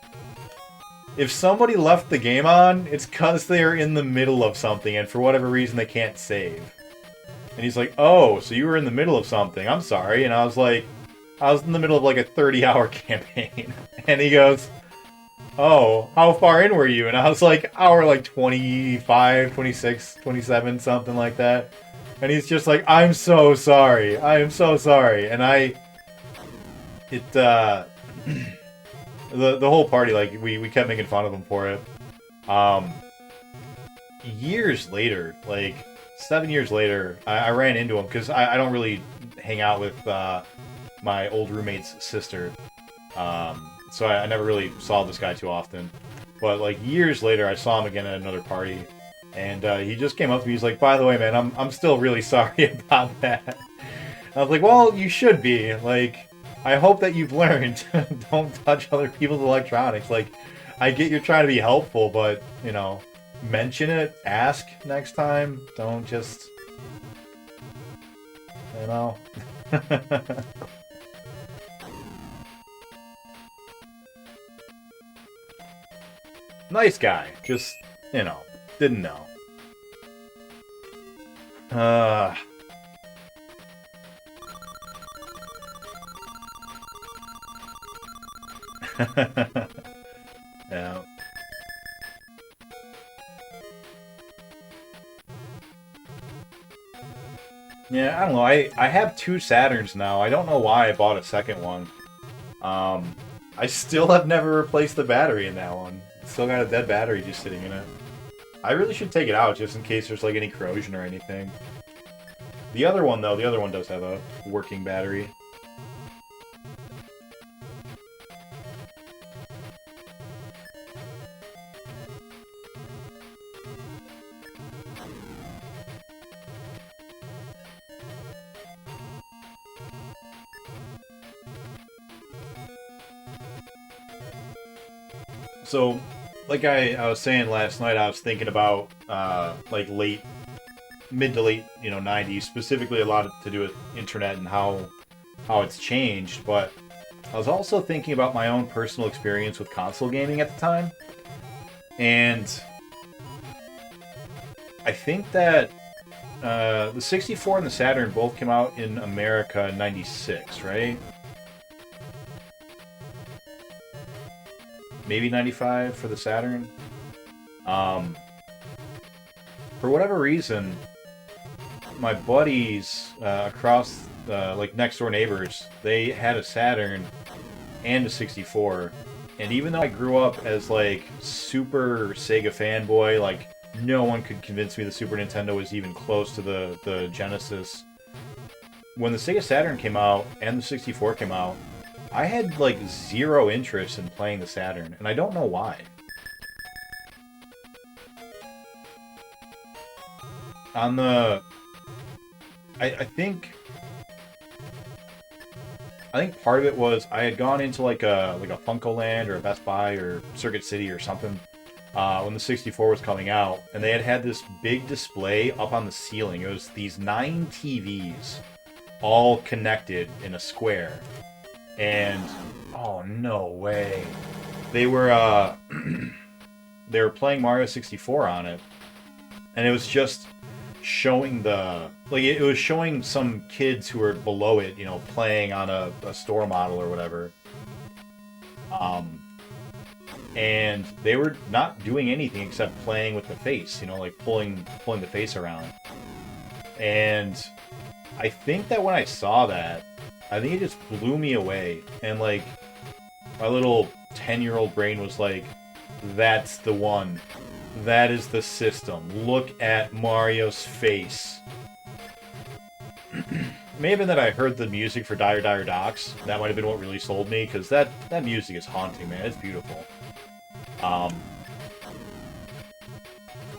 if somebody left the game on, it's because they're in the middle of something, and for whatever reason they can't save. And he's like, oh, so you were in the middle of something, I'm sorry. And I was like, I was in the middle of like a 30-hour campaign. And he goes, oh, how far in were you? And I was like, hour like 25, 26, 27, something like that. And he's just like, I'm so sorry. I am so sorry. And the whole party, like, we kept making fun of him for it. Years later, like, 7 years later, I ran into him, because I don't really hang out with my old roommate's sister. So I never really saw this guy too often. But, like, years later, I saw him again at another party. And he just came up to me. He's like, by the way, man, I'm still really sorry about that. And I was like, well, you should be. Like, I hope that you've learned. Don't touch other people's electronics. Like, I get you're trying to be helpful, but, mention it. Ask next time. Don't just, Nice guy. Just, didn't know. Yeah. Yeah, I don't know. I have 2 Saturns now. I don't know why I bought a second one. I still have never replaced the battery in that one. Still got a dead battery just sitting in it. I really should take it out just in case there's like any corrosion or anything. The other one though, the other one does have a working battery. So, like I was saying last night, I was thinking about like mid to late 90s, specifically a lot to do with internet and how it's changed. But I was also thinking about my own personal experience with console gaming at the time, and I think that the 64 and the Saturn both came out in America in '96, right? Maybe 95 for the Saturn. For whatever reason, my buddies across, like next door neighbors, they had a Saturn and a 64. And even though I grew up as like super Sega fanboy, like no one could convince me the Super Nintendo was even close to the Genesis. When the Sega Saturn came out and the 64 came out, I had like zero interest in playing the Saturn, and I don't know why. On the, I think part of it was I had gone into like a Funko-Land or a Best Buy or Circuit City or something when the 64 was coming out, and they had this big display up on the ceiling. It was these 9 TVs all connected in a square. And oh no way, they were they were playing Mario 64 on it, and it was just showing it was showing some kids who were below it, playing on a store model or whatever. And they were not doing anything except playing with the face, like pulling the face around. And I think that when I saw that, I think it just blew me away, and like my little 10-year-old brain was like, that's the one. That is the system. Look at Mario's face. May have been that I heard the music for Dire Dire Docks. That might have been what really sold me, because that music is haunting, man. It's beautiful.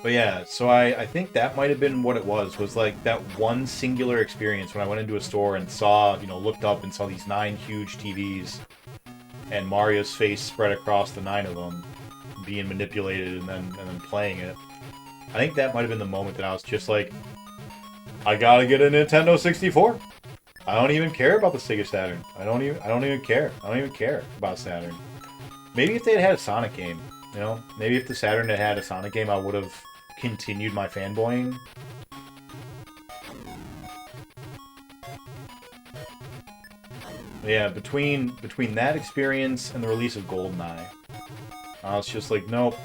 But yeah, so I think that might have been what it was like that one singular experience when I went into a store and saw, looked up and saw these 9 huge TVs and Mario's face spread across the 9 of them being manipulated and then playing it. I think that might have been the moment that I was just like, I gotta get a Nintendo 64. I don't even care about the Sega Saturn. I don't even care. I don't even care about Saturn. Maybe if they had a Sonic game, maybe if the Saturn had a Sonic game, I would have continued my fanboying. But yeah, between that experience and the release of GoldenEye, I was just like, nope,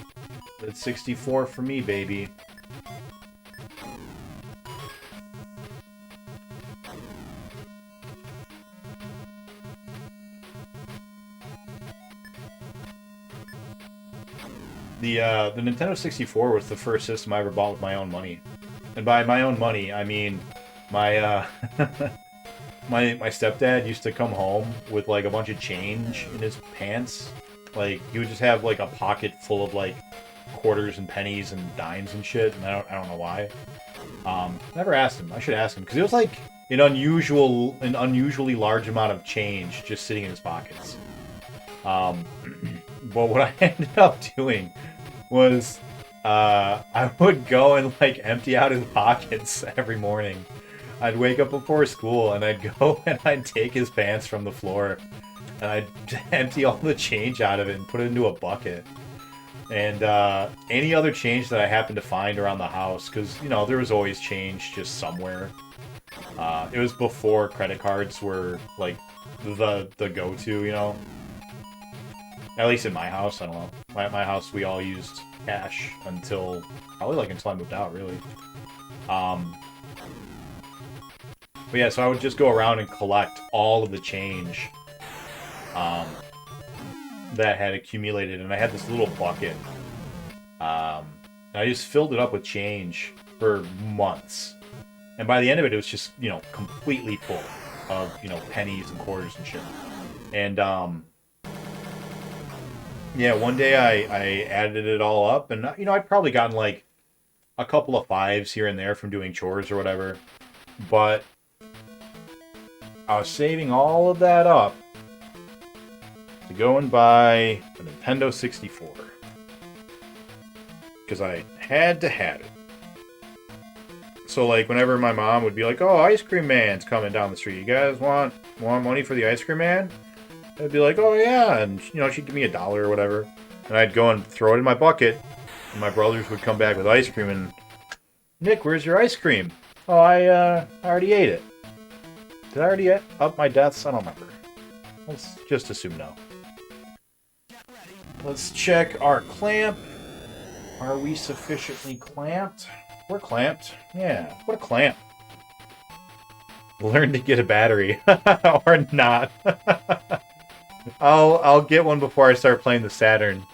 it's 64 for me, baby. The Nintendo 64 was the first system I ever bought with my own money. And by my own money, I mean my my stepdad used to come home with like a bunch of change in his pants. Like he would just have like a pocket full of like quarters and pennies and dimes and shit, and I don't know why. Never asked him. I should ask him because it was like an unusually large amount of change just sitting in his pockets. But what I ended up doing was I would go and like empty out his pockets every morning. I'd wake up before school and I'd go and I'd take his pants from the floor and I'd empty all the change out of it and put it into a bucket. And any other change that I happened to find around the house, because there was always change just somewhere. It was before credit cards were like the go-to, At least in my house, I don't know. My house, we all used cash until I moved out, really. But yeah, so I would just go around and collect all of the change that had accumulated, and I had this little bucket. And I just filled it up with change for months. And by the end of it, it was just, you know, completely full of, you know, pennies and quarters and shit. And, yeah, one day I added it all up, and, you know, I'd probably gotten, like, a couple of fives here and there from doing chores or whatever. But I was saving all of that up to go and buy a Nintendo 64. Because I had to have it. So, like, whenever my mom would be like, oh, Ice Cream Man's coming down the street. You guys want money for the Ice Cream Man? I'd be like, oh, yeah. And, you know, she'd give me $1 or whatever. And I'd go and throw it in my bucket. And my brothers would come back with ice cream. And, Nick, where's your ice cream? Oh, I already ate it. Did I already up my deaths? I don't remember. Let's just assume no. Let's check our clamp. Are we sufficiently clamped? We're clamped. Yeah, what a clamp. Learn to get a battery. Or not. I'll get one before I start playing the Saturn.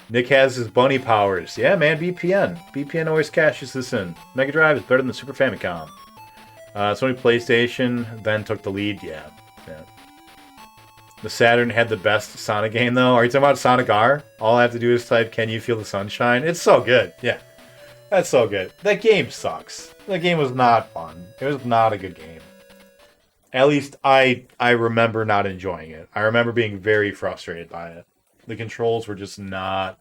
Nick has his bunny powers. Yeah, man, BPN. BPN always cashes this in. Mega Drive is better than the Super Famicom. Sony PlayStation then took the lead. Yeah. The Saturn had the best Sonic game, though. Are you talking about Sonic R? All I have to do is type, can you feel the sunshine? It's so good. Yeah. That's so good. That game sucks. That game was not fun. It was not a good game. At least I remember not enjoying it. I remember being very frustrated by it. The controls were just not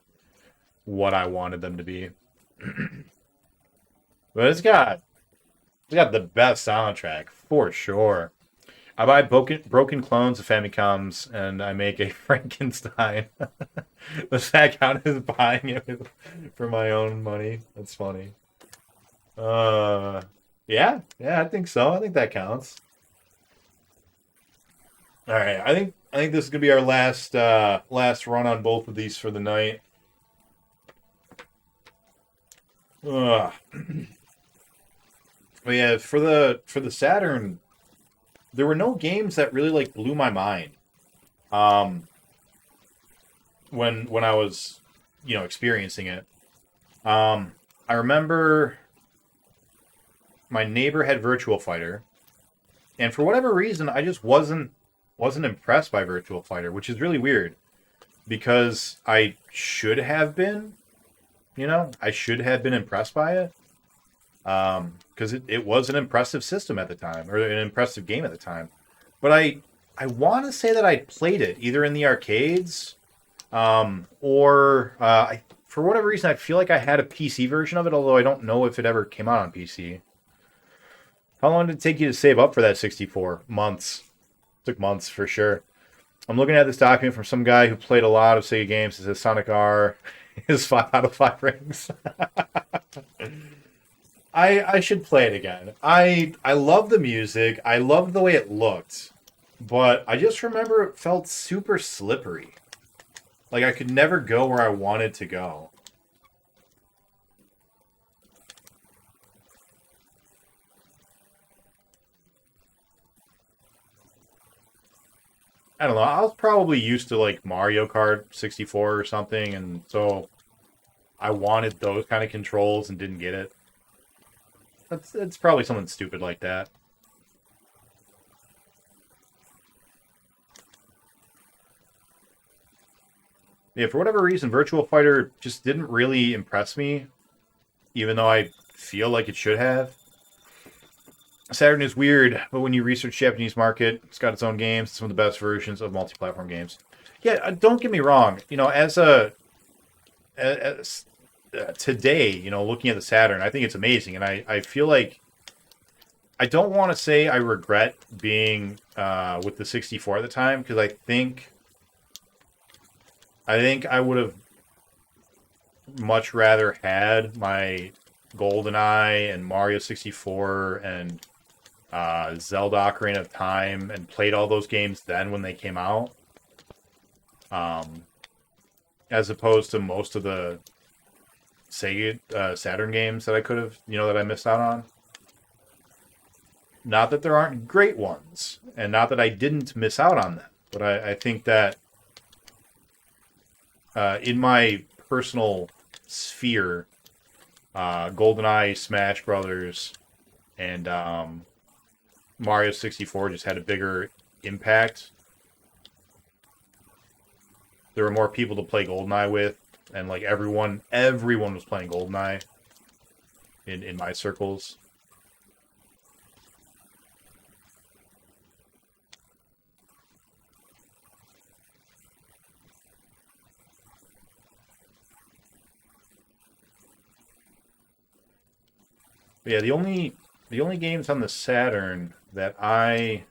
what I wanted them to be. But it's got the best soundtrack, for sure. I buy broken clones of Famicoms, and I make a Frankenstein. Does that count as buying it for my own money? That's funny. Yeah, I think so. I think that counts. All right, I think this is gonna be our last run on both of these for the night. But yeah, for the Saturn, there were no games that really like blew my mind. When I was, you know, experiencing it. I remember my neighbor had Virtual Fighter, and for whatever reason, I just wasn't impressed by Virtual Fighter, which is really weird because I should have been, you know, I should have been impressed by it. Because it was an impressive system at the time, or an impressive game at the time. But I want to say that I played it either in the arcades, or for whatever reason, I feel like I had a PC version of it, although I don't know if it ever came out on PC. How long did it take you to save up for that 64? Months. It took months for sure. I'm looking at this document from some guy who played a lot of Sega games. It says Sonic R is 5 out of 5 rings. I should play it again. I love the music. I loved the way it looked. But I just remember it felt super slippery. Like I could never go where I wanted to go. I don't know. I was probably used to like Mario Kart 64 or something, and so I wanted those kind of controls and didn't get it. It's probably something stupid like that. Yeah, for whatever reason, Virtual Fighter just didn't really impress me, even though I feel like it should have. Saturn is weird, but when you research Japanese market, it's got its own games, some of the best versions of multi-platform games. Yeah, don't get me wrong. You know, as today, you know, looking at the Saturn, I think it's amazing, and I feel like I don't want to say I regret being with the 64 at the time, because I think I would have much rather had my GoldenEye and Mario 64 and Zelda Ocarina of Time and played all those games then when they came out, as opposed to most of the Sega Saturn games that I could have, you know, that I missed out on. Not that there aren't great ones, and not that I didn't miss out on them, but I think that in my personal sphere, GoldenEye, Smash Brothers, and Mario 64 just had a bigger impact. There were more people to play GoldenEye with, and like everyone was playing GoldenEye in my circles. But yeah, the only games on the Saturn that I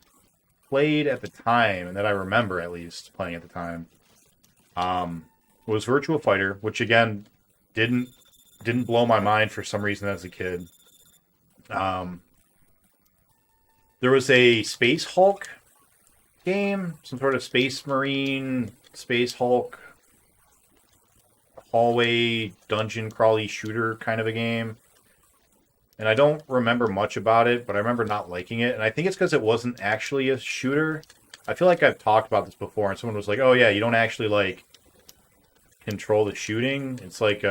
played at the time, and that I remember at least playing at the time, was Virtua Fighter, which again didn't blow my mind for some reason as a kid. There was a Space Hulk game, some sort of Space Marine, Space Hulk, hallway dungeon crawly shooter kind of a game. And I don't remember much about it, but I remember not liking it. And I think it's because it wasn't actually a shooter. I feel like I've talked about this before, and someone was like, "Oh yeah, you don't actually like control the shooting. It's like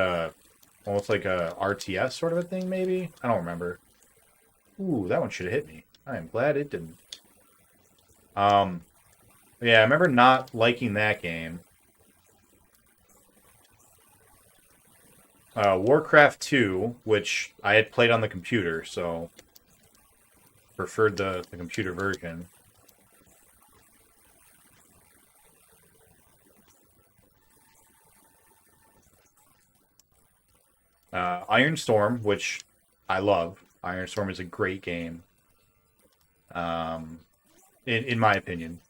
almost like a RTS sort of a thing, maybe." I don't remember. Ooh, that one should have hit me. I am glad it didn't. Yeah, I remember not liking that game. Warcraft 2, which I had played on the computer, so preferred the computer version. Iron Storm, which I love. Iron Storm is a great game. In my opinion,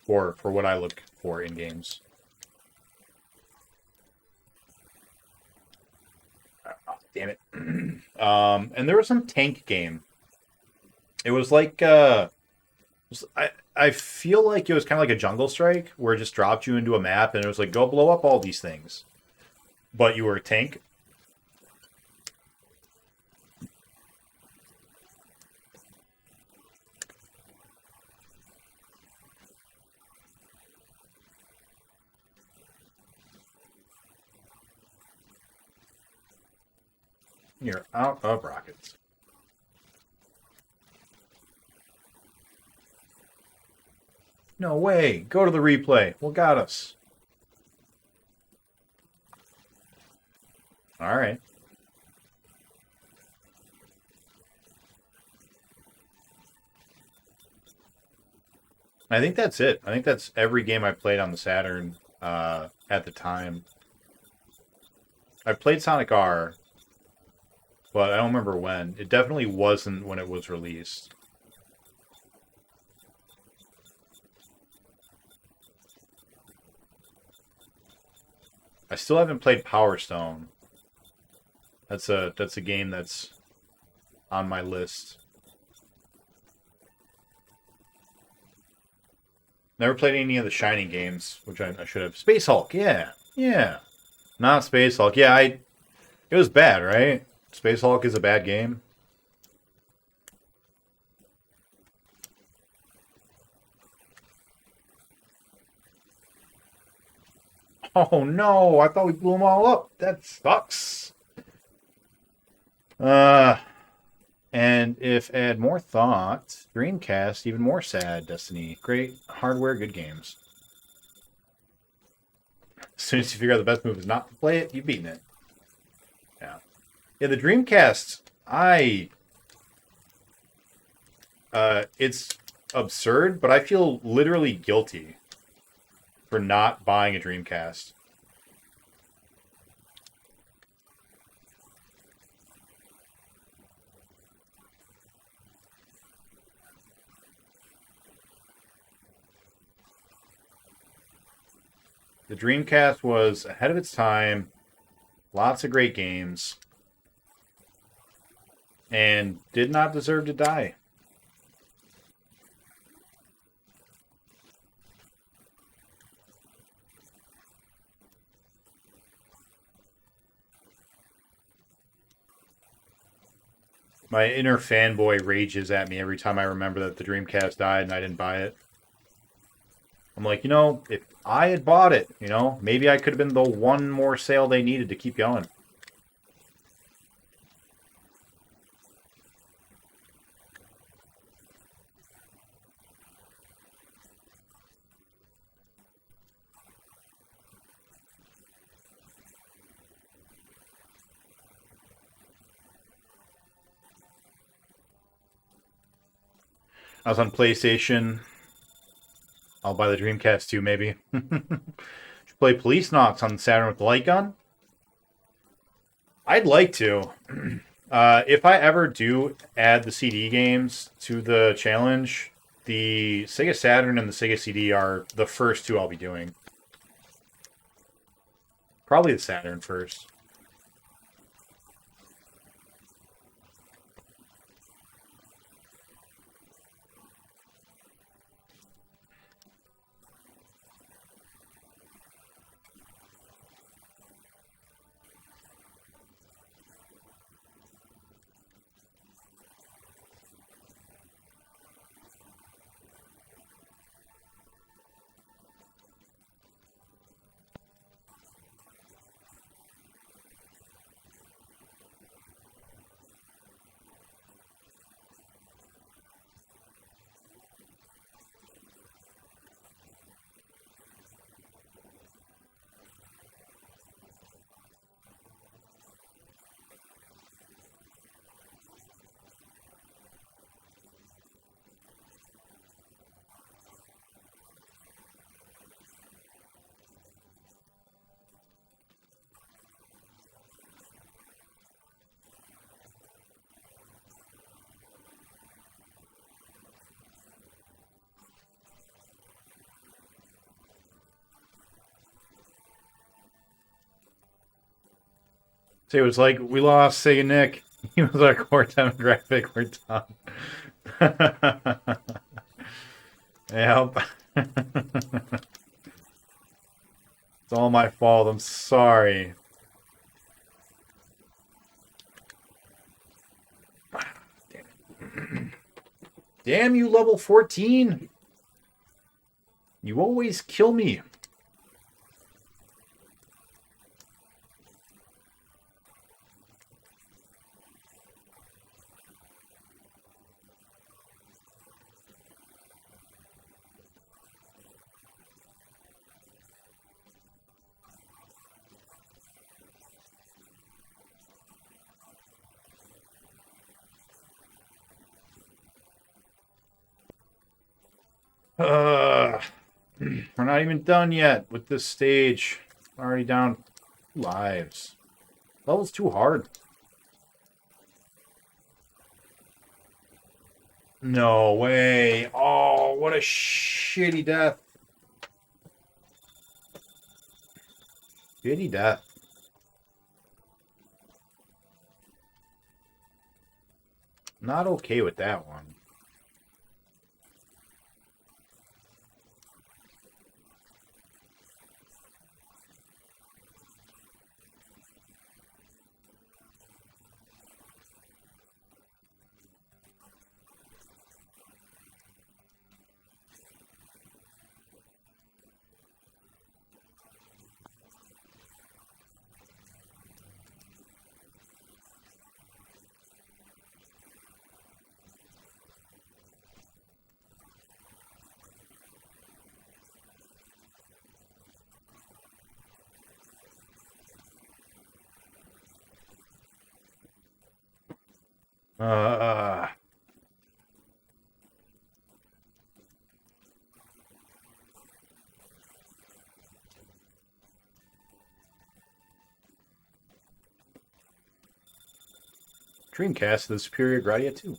for what I look for in games. Oh, damn it. And there was some tank game. It was like I feel like it was kind of like a Jungle Strike, where it just dropped you into a map and it was like, go blow up all these things. But you were a tank. You're out of rockets. No way. Go to the replay. What got us? All right. I think that's it. I think that's every game I played on the Saturn at the time. I played Sonic R, but I don't remember when. It definitely wasn't when it was released. I still haven't played Power Stone. That's a game that's on my list. Never played any of the Shining games, which I should have. Space Hulk, yeah. Yeah. Not Space Hulk. Yeah, it was bad, right? Space Hulk is a bad game. Oh no, I thought we blew them all up. That sucks. And if add more thought, Dreamcast, even more sad, Destiny. Great hardware, good games. As soon as you figure out the best move is not to play it, you've beaten it. Yeah. Yeah, the Dreamcast, it's absurd, but I feel literally guilty for not buying a Dreamcast. The Dreamcast was ahead of its time, lots of great games, and did not deserve to die. My inner fanboy rages at me every time I remember that the Dreamcast died and I didn't buy it. I'm like, if I had bought it, maybe I could have been the one more sale they needed to keep going. I was on PlayStation. I'll buy the Dreamcast too, maybe. Should play Police Knocks on the Saturn with the light gun? I'd like to. If I ever do add the CD games to the challenge, the Sega Saturn and the Sega CD are the first two I'll be doing. Probably the Saturn first. So it was like, we lost Seganick. He was our core demographic. We're done. Yep. It's all my fault. I'm sorry. Damn it. Damn you, level 14. You always kill me. We're not even done yet with this stage. Already down 2 lives. Level's too hard. No way. Oh, what a shitty death. Shitty death. Not okay with that one. Uh, Dreamcast, the superior Gradia 2.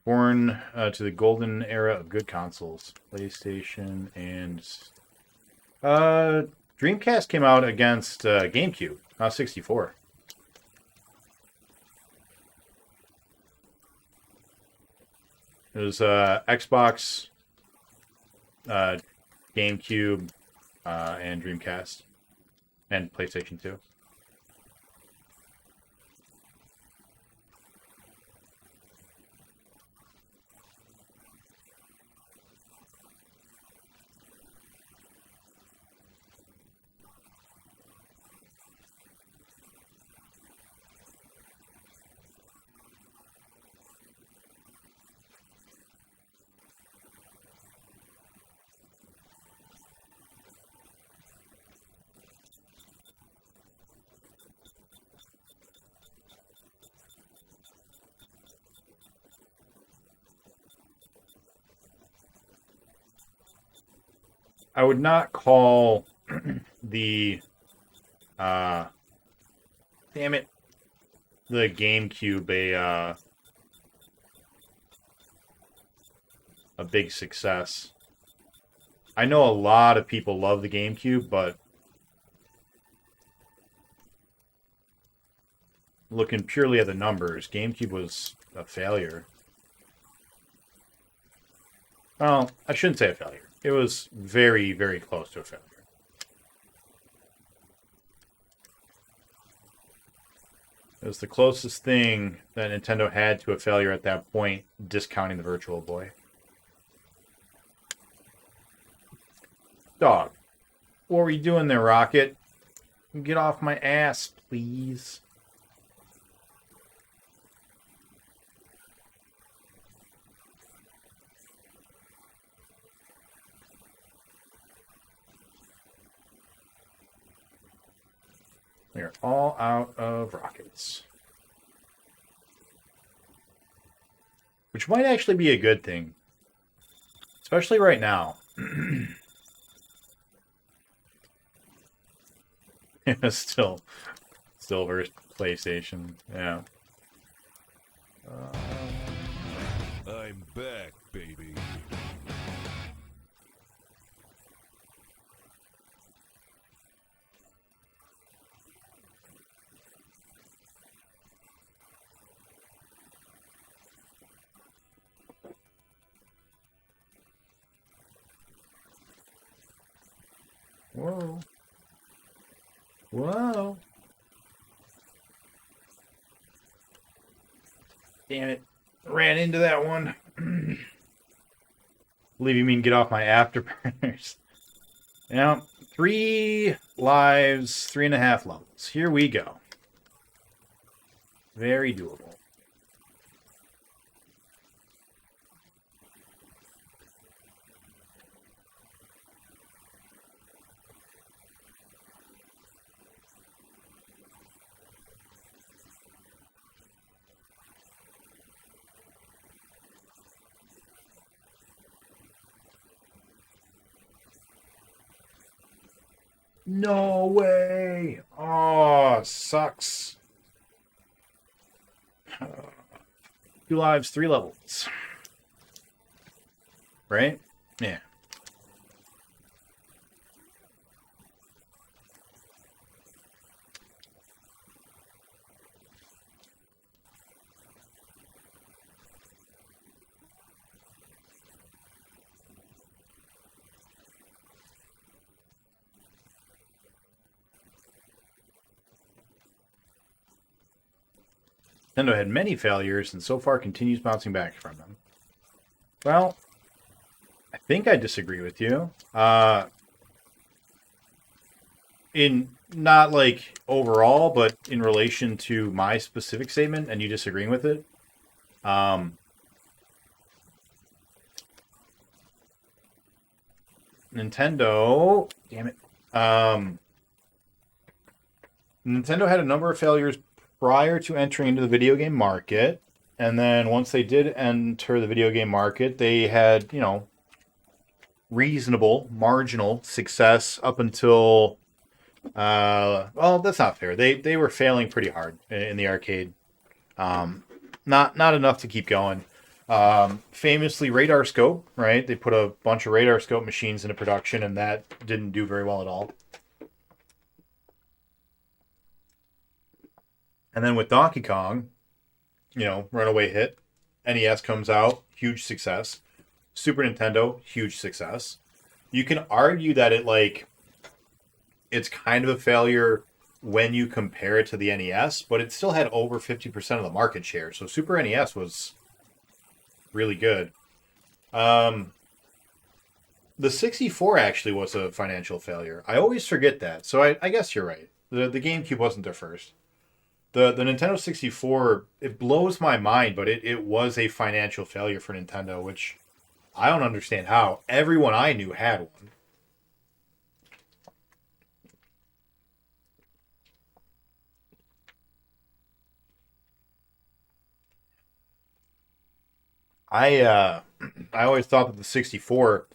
Born to the golden era of good consoles. PlayStation and... Dreamcast came out against GameCube, not 64. It was Xbox, GameCube, and Dreamcast, and PlayStation 2. I would not call the uh, damn it, the GameCube a big success. I know a lot of people love the GameCube, but looking purely at the numbers, GameCube was a failure. Well, I shouldn't say a failure. It was very, very close to a failure. It was the closest thing that Nintendo had to a failure at that point, discounting the Virtual Boy. Dog, what were you doing there, Rocket? Get off my ass, please. We are all out of rockets. Which might actually be a good thing. Especially right now. still versus PlayStation. Yeah. I'm back, baby. Whoa. Whoa. Damn it. Ran into that one. Believe you mean get off my afterburners. Now, 3 lives, 3.5 levels. Here we go. Very doable. No way! Oh, sucks. 2 lives, 3 levels. Right? Yeah. Nintendo had many failures and so far continues bouncing back from them. Well, I think I disagree with you. In not like overall, but in relation to my specific statement and you disagreeing with it. Nintendo, damn it. Nintendo had a number of failures prior to entering into the video game market. And then once they did enter the video game market, they had, reasonable, marginal success up until, well, that's not fair. They were failing pretty hard in the arcade. Not enough to keep going. Famously, Radar Scope, right? They put a bunch of Radar Scope machines into production, and that didn't do very well at all. And then with Donkey Kong, runaway hit. NES comes out, huge success. Super Nintendo, huge success. You can argue that it's kind of a failure when you compare it to the NES, but it still had over 50% of the market share. So Super NES was really good. The 64 actually was a financial failure. I always forget that. So I guess you're right. The GameCube wasn't their first. The Nintendo 64, it blows my mind, but it was a financial failure for Nintendo, which I don't understand how. Everyone I knew had one. I always thought that the 64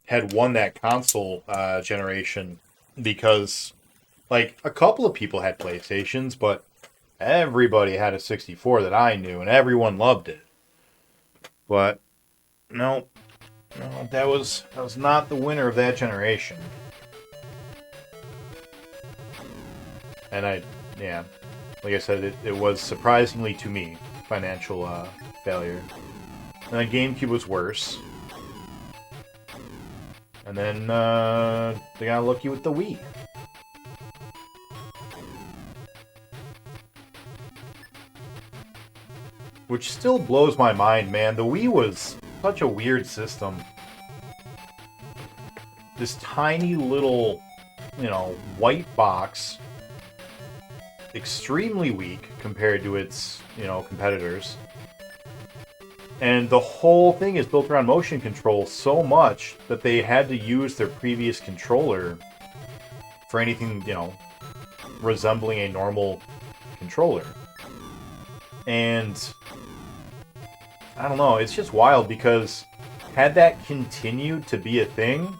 had won that console generation because, like, a couple of people had PlayStations, but everybody had a 64 that I knew, and everyone loved it. But no, that was not the winner of that generation. And yeah, like I said, it was surprisingly to me financial failure. And then GameCube was worse. And then they got lucky with the Wii. Which still blows my mind, man. The Wii was such a weird system. This tiny little, white box. Extremely weak compared to its, competitors. And the whole thing is built around motion control so much that they had to use their previous controller for anything, resembling a normal controller. And I don't know, it's just wild because had that continued to be a thing,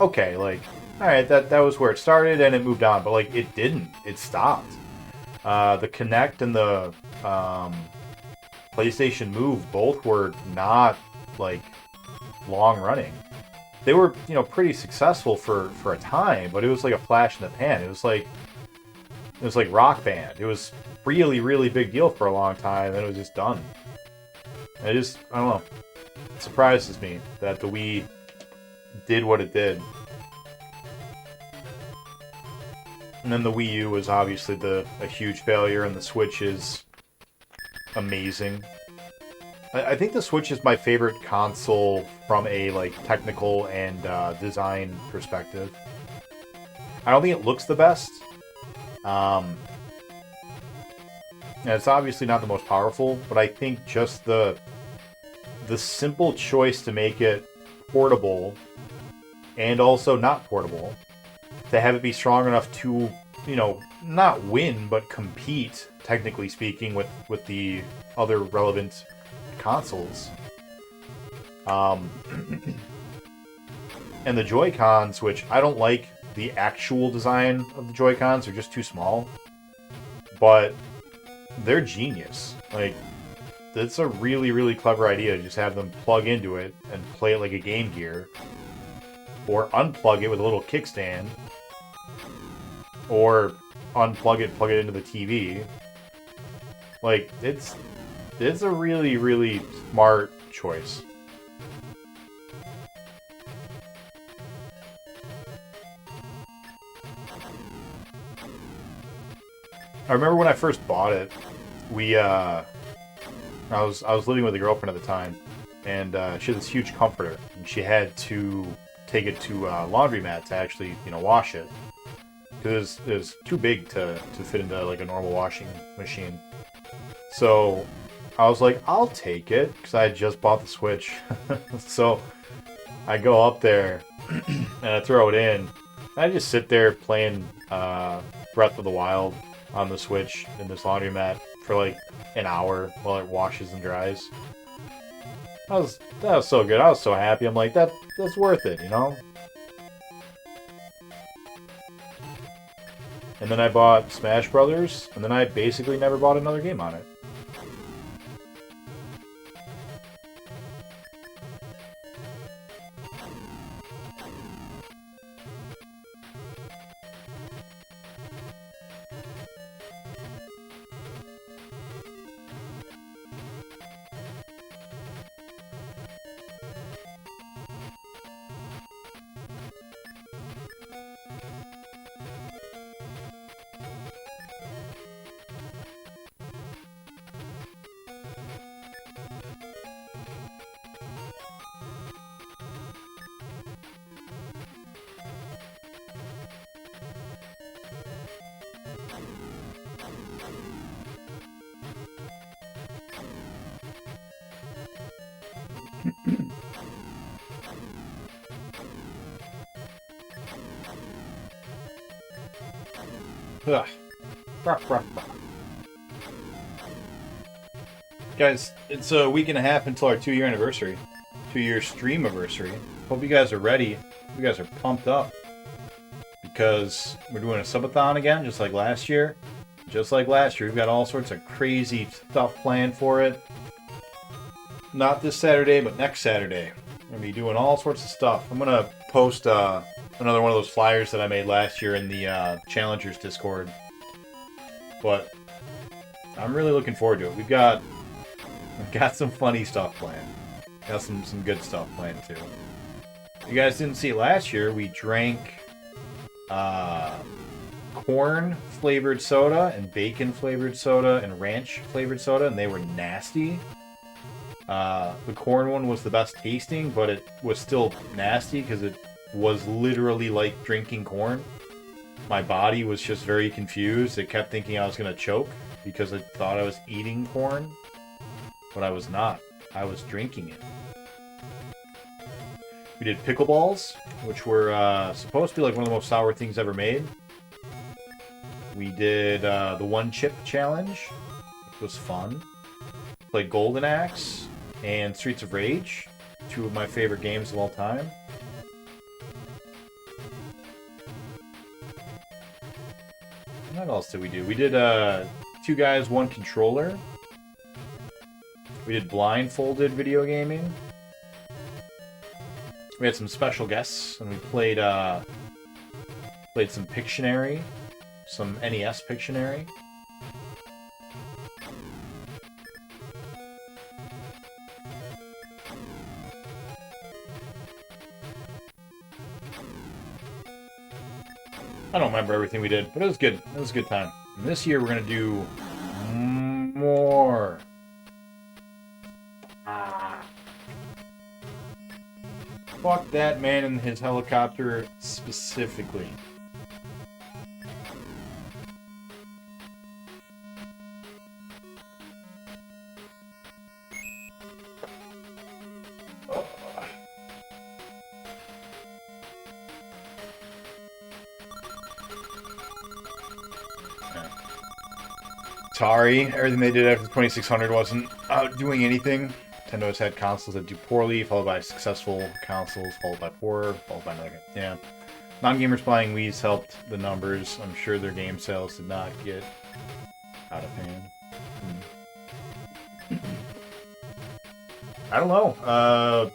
okay, like, alright, that was where it started and it moved on, but like it didn't. It stopped. The Kinect and the PlayStation Move both were not like long running. They were, pretty successful for a time, but it was like a flash in the pan. It was like Rock Band. It was really, really big deal for a long time, and it was just done. I don't know. It surprises me that the Wii did what it did. And then the Wii U was obviously a huge failure, and the Switch is amazing. I think the Switch is my favorite console from a technical and design perspective. I don't think it looks the best. And it's obviously not the most powerful, but I think just the simple choice to make it portable and also not portable, to have it be strong enough to, not win, but compete, technically speaking, with the other relevant consoles. And the Joy-Cons, which I don't like the actual design of the Joy-Cons, they're just too small. But they're genius. Like, it's a really, really clever idea to just have them plug into it and play it like a Game Gear. Or unplug it with a little kickstand. Or unplug it, plug it into the TV. Like, it's a really, really smart choice. I remember when I first bought it, I was living with a girlfriend at the time, and she had this huge comforter, and she had to take it to a laundromat to actually, wash it. Because it was too big to fit into like a normal washing machine. So I was like, I'll take it, because I had just bought the Switch. So I go up there and I throw it in. And I just sit there playing Breath of the Wild on the Switch in this laundromat for like an hour while it washes and dries. That was so good. I was so happy. I'm like, that's worth it, And then I bought Smash Brothers, and then I basically never bought another game on it. Ugh. Guys, it's a week and a half until our 2-year anniversary. 2-year stream anniversary. Hope you guys are ready. You guys are pumped up. Because we're doing a subathon again, just like last year. Just like last year, we've got all sorts of crazy stuff planned for it. Not this Saturday, but next Saturday. We're going to be doing all sorts of stuff. I'm going to post another one of those flyers that I made last year in the Challengers Discord. But I'm really looking forward to it. We've got some funny stuff planned. Got some good stuff planned too. If you guys didn't see it last year, we drank corn flavored soda and bacon flavored soda and ranch flavored soda, and they were nasty. The corn one was the best tasting, but it was still nasty because it was literally like drinking corn. My body was just very confused. It kept thinking I was going to choke because it thought I was eating corn, but I was not. I was drinking it. We did pickleballs, which were supposed to be like one of the most sour things ever made. We did the one chip challenge, which was fun. Played Golden Axe and Streets of Rage, two of my favorite games of all time. What else did we do? We did 2 guys, 1 controller. We did blindfolded video gaming. We had some special guests, and we played some Pictionary, some NES Pictionary. I don't remember everything we did, but it was good. It was a good time. And this year we're gonna do more. Fuck that man in his helicopter specifically. Sorry, everything they did after the 2600 wasn't doing anything. Nintendo has had consoles that do poorly, followed by successful consoles, followed by poorer, followed by another. Yeah. Non-gamers buying Wii's helped the numbers. I'm sure their game sales did not get out of hand. I don't know.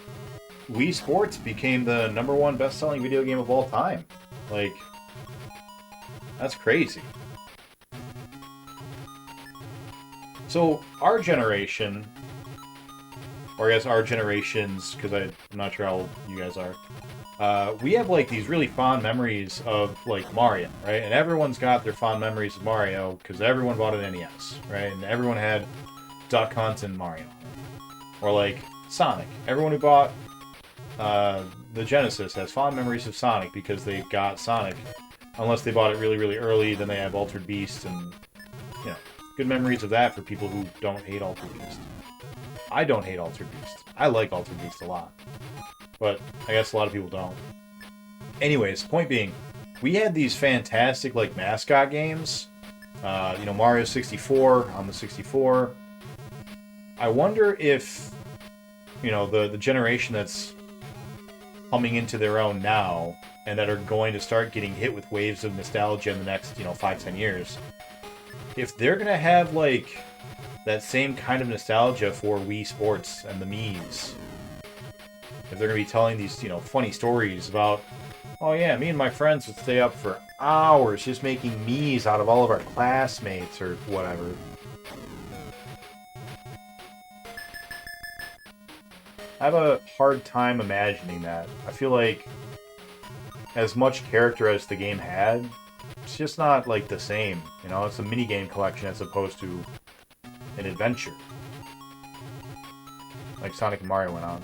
Wii Sports became the #1 best-selling video game of all time. Like, that's crazy. So, our generation, or I guess our generations, because I'm not sure how old you guys are, we have, like, these really fond memories of, like, Mario, right? And everyone's got their fond memories of Mario, because everyone bought an NES, right? And everyone had Duck Hunt and Mario. Or, like, Sonic. Everyone who bought the Genesis has fond memories of Sonic, because they got Sonic. Unless they bought it really, really early, then they have Altered Beast, and, you know, good memories of that for people who don't hate Altered Beast. I don't hate Altered Beast. I like Altered Beast a lot. But I guess a lot of people don't. Anyways, point being, we had these fantastic, like, mascot games. You know, Mario 64 on the 64. I wonder if, you know, the generation that's coming into their own now, and that are going to start getting hit with waves of nostalgia in the next, you know, 5-10 years, if they're going to have, like, that same kind of nostalgia for Wii Sports and the Mii's. If they're going to be telling these, you know, funny stories about, oh yeah, me and my friends would stay up for hours just making Mii's out of all of our classmates or whatever. I have a hard time imagining that. I feel like as much character as the game had, it's just not, like, the same. You know, it's a minigame collection as opposed to an adventure. Like Sonic and Mario went on.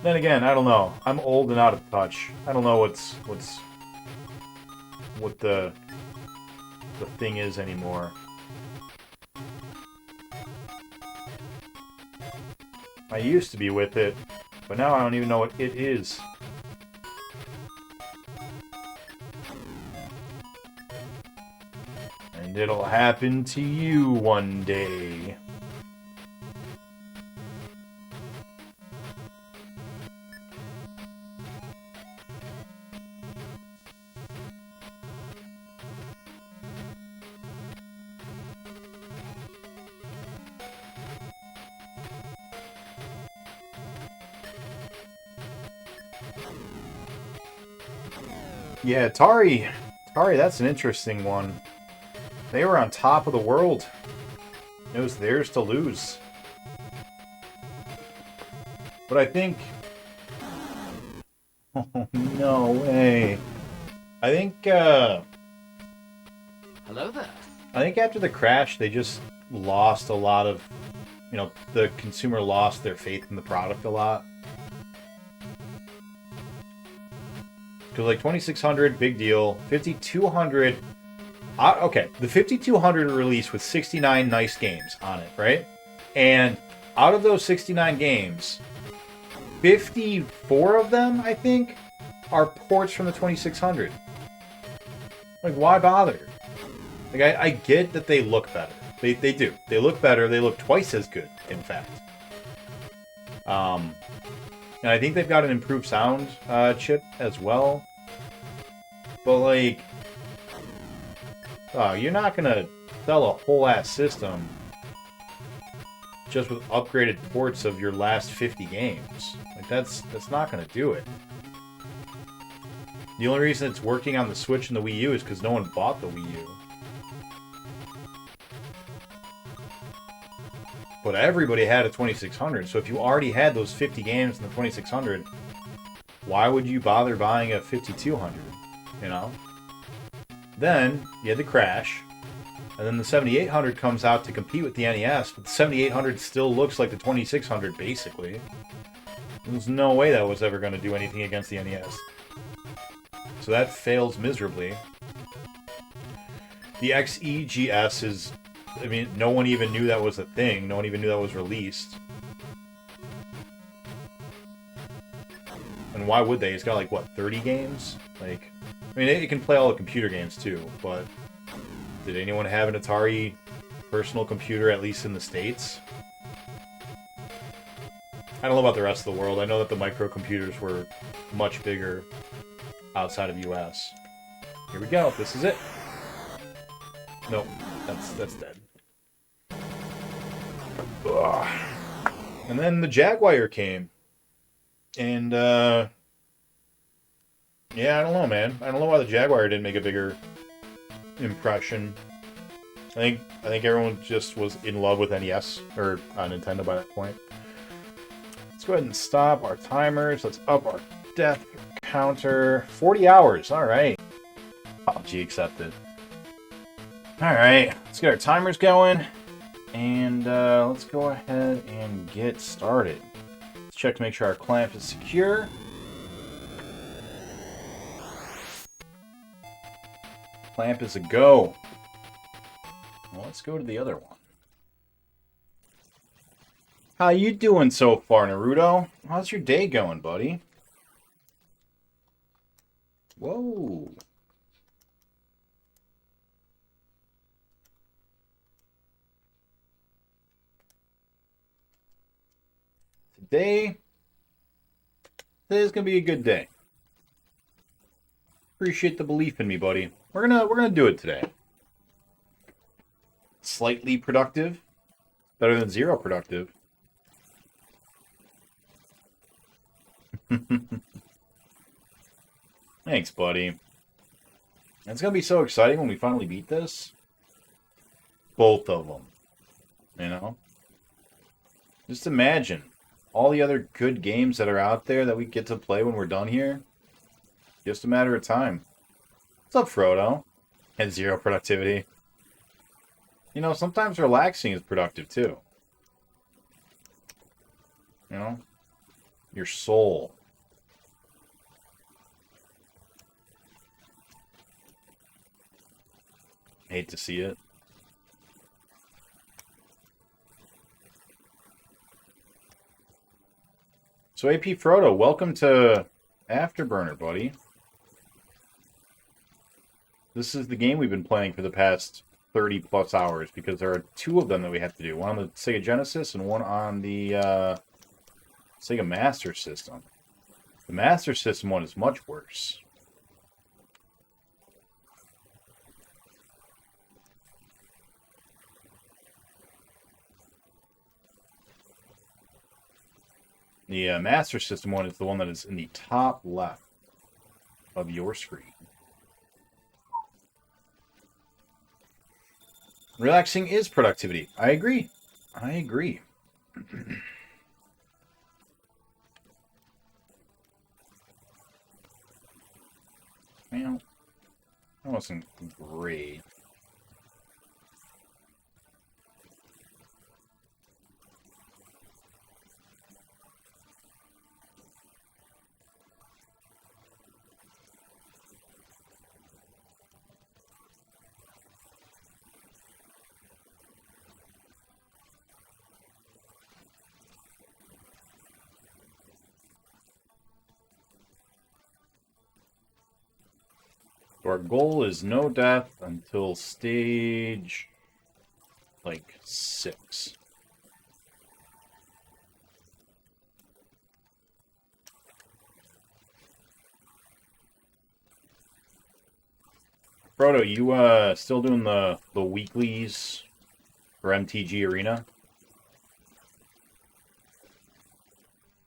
Then again, I don't know. I'm old and out of touch. I don't know what the thing is anymore. I used to be with it, but now I don't even know what it is. And it'll happen to you one day. Yeah, Atari, that's an interesting one. They were on top of the world. It was theirs to lose. But I think... Oh, no way. I think, Hello there. I think after the crash, they just lost a lot of... You know, the consumer lost their faith in the product a lot. Because, like, 2600, big deal. 5200... okay, the 5200 released with 69 nice games on it, right? And out of those 69 games, 54 of them, I think, are ports from the 2600. Like, why bother? Like, I get that they look better. They do. They look better. They look twice as good, in fact. And I think they've got an improved sound chip as well. But, like... Oh, you're not gonna sell a whole-ass system just with upgraded ports of your last 50 games. Like, that's not gonna do it. The only reason it's working on the Switch and the Wii U is because no one bought the Wii U. But everybody had a 2600, so if you already had those 50 games in the 2600, why would you bother buying a 5200, you know? Then, you had the crash, and then the 7800 comes out to compete with the NES, but the 7800 still looks like the 2600, basically. There's no way that was ever going to do anything against the NES. So that fails miserably. The XEGS is... I mean, no one even knew that was a thing. No one even knew that was released. And why would they? It's got, like, what, 30 games? Like... I mean, it can play all the computer games, too, but... Did anyone have an Atari personal computer, at least in the States? I don't know about the rest of the world. I know that the microcomputers were much bigger outside of the US. Here we go. This is it. Nope. That's dead. Ugh. And then the Jaguar came. And, yeah, I don't know, man. I don't know why the Jaguar didn't make a bigger impression. I think everyone just was in love with NES, or Nintendo by that point. Let's go ahead and stop our timers. Let's up our death counter. 40 hours, alright. PUBG accepted. Alright, let's get our timers going. And let's go ahead and get started. Let's check to make sure our clamp is secure. Clamp is a go. Well, let's go to the other one. How you doing so far, Naruto? How's your day going, buddy? Whoa. Today's gonna be a good day. Appreciate the belief in me, buddy. We're gonna do it today. Slightly productive, better than zero productive. Thanks, buddy. It's gonna be so exciting when we finally beat this. Both of them, you know. Just imagine all the other good games that are out there that we get to play when we're done here. Just a matter of time. What's up, Frodo? And zero productivity. You know, sometimes relaxing is productive, too. You know? Your soul. Hate to see it. So, AP Frodo, welcome to Afterburner, buddy. This is the game we've been playing for the past 30 plus hours because there are two of them that we have to do. One on the Sega Genesis and one on the Sega Master System. The Master System one is much worse. The Master System one is the one that is in the top left of your screen. Relaxing is productivity. I agree. I agree. Well, that wasn't great. So our goal is no death until stage, like, 6. Frodo, you still doing the weeklies for MTG Arena?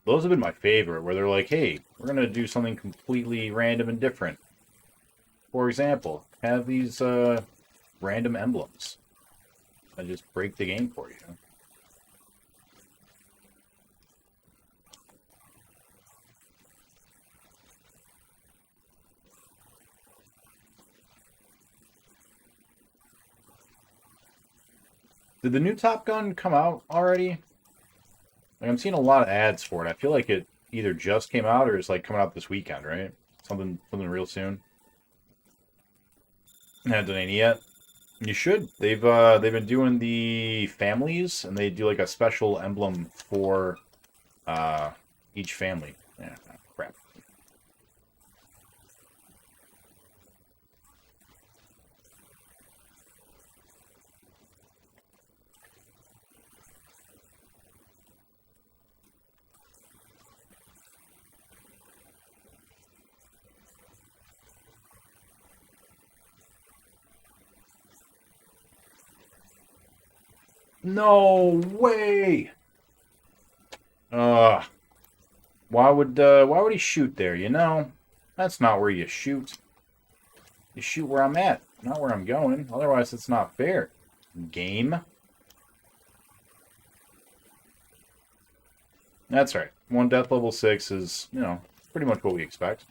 Those have been my favorite, where they're like, hey, we're going to do something completely random and different. For example, have these random emblems. I just break the game for you. Did the new Top Gun come out already? Like, I'm seeing a lot of ads for it. I feel like it either just came out or is like coming out this weekend, right? Something real soon. Haven't done any yet. You should. They've been doing the families, and they do like a special emblem for each family. Yeah, crap. No way! Why would he shoot there, you know? That's not where you shoot. You shoot where I'm at, not where I'm going. Otherwise, it's not fair. Game. That's right. 1 death level 6 is, you know, pretty much what we expect.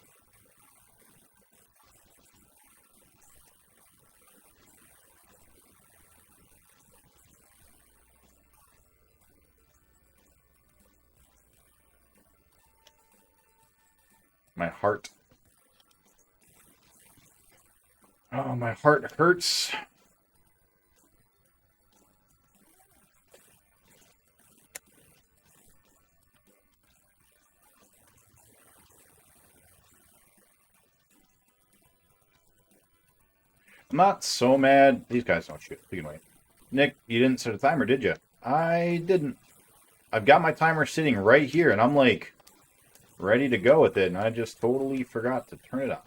My heart. Oh, my heart hurts. I'm not so mad. These guys don't shoot. We can wait. Nick, you didn't set a timer, did you? I didn't. I've got my timer sitting right here, and I'm like ready to go with it, and I just totally forgot to turn it on.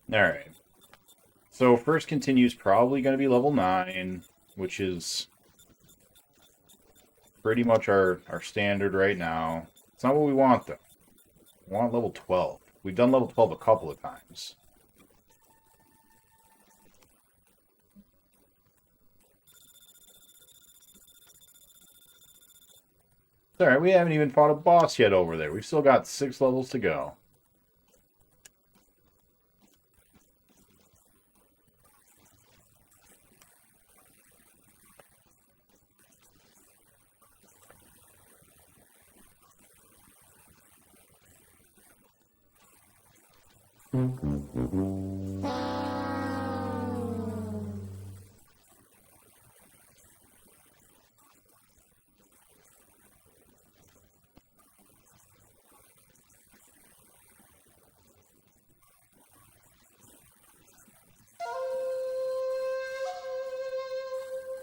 Alright. So first continue's probably going to be level 9, which is pretty much our standard right now. It's not what we want, though. We want level 12. We've done level 12 a couple of times. It's alright, we haven't even fought a boss yet over there. We've still got 6 levels to go.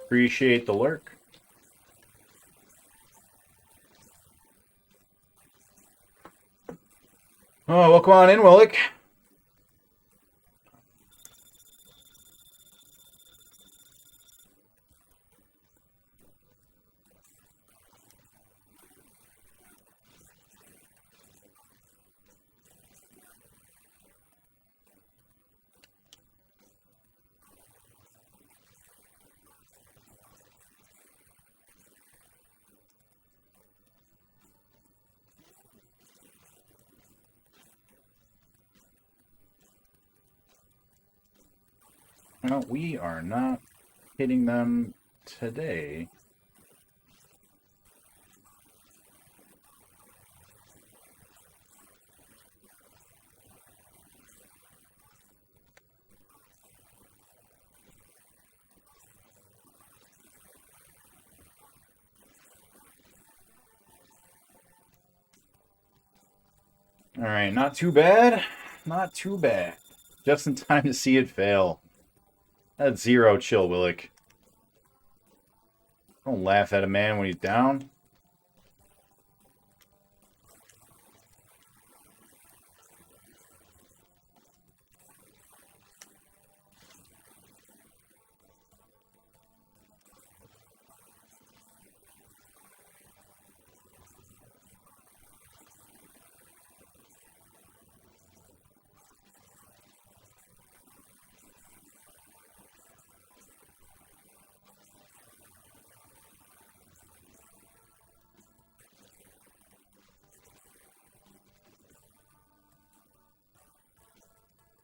Appreciate the lurk. Oh, welcome on in, Willick. No, we are not hitting them today. All right, not too bad. Not too bad. Just in time to see it fail. That's zero chill, Willick. Don't laugh at a man when he's down.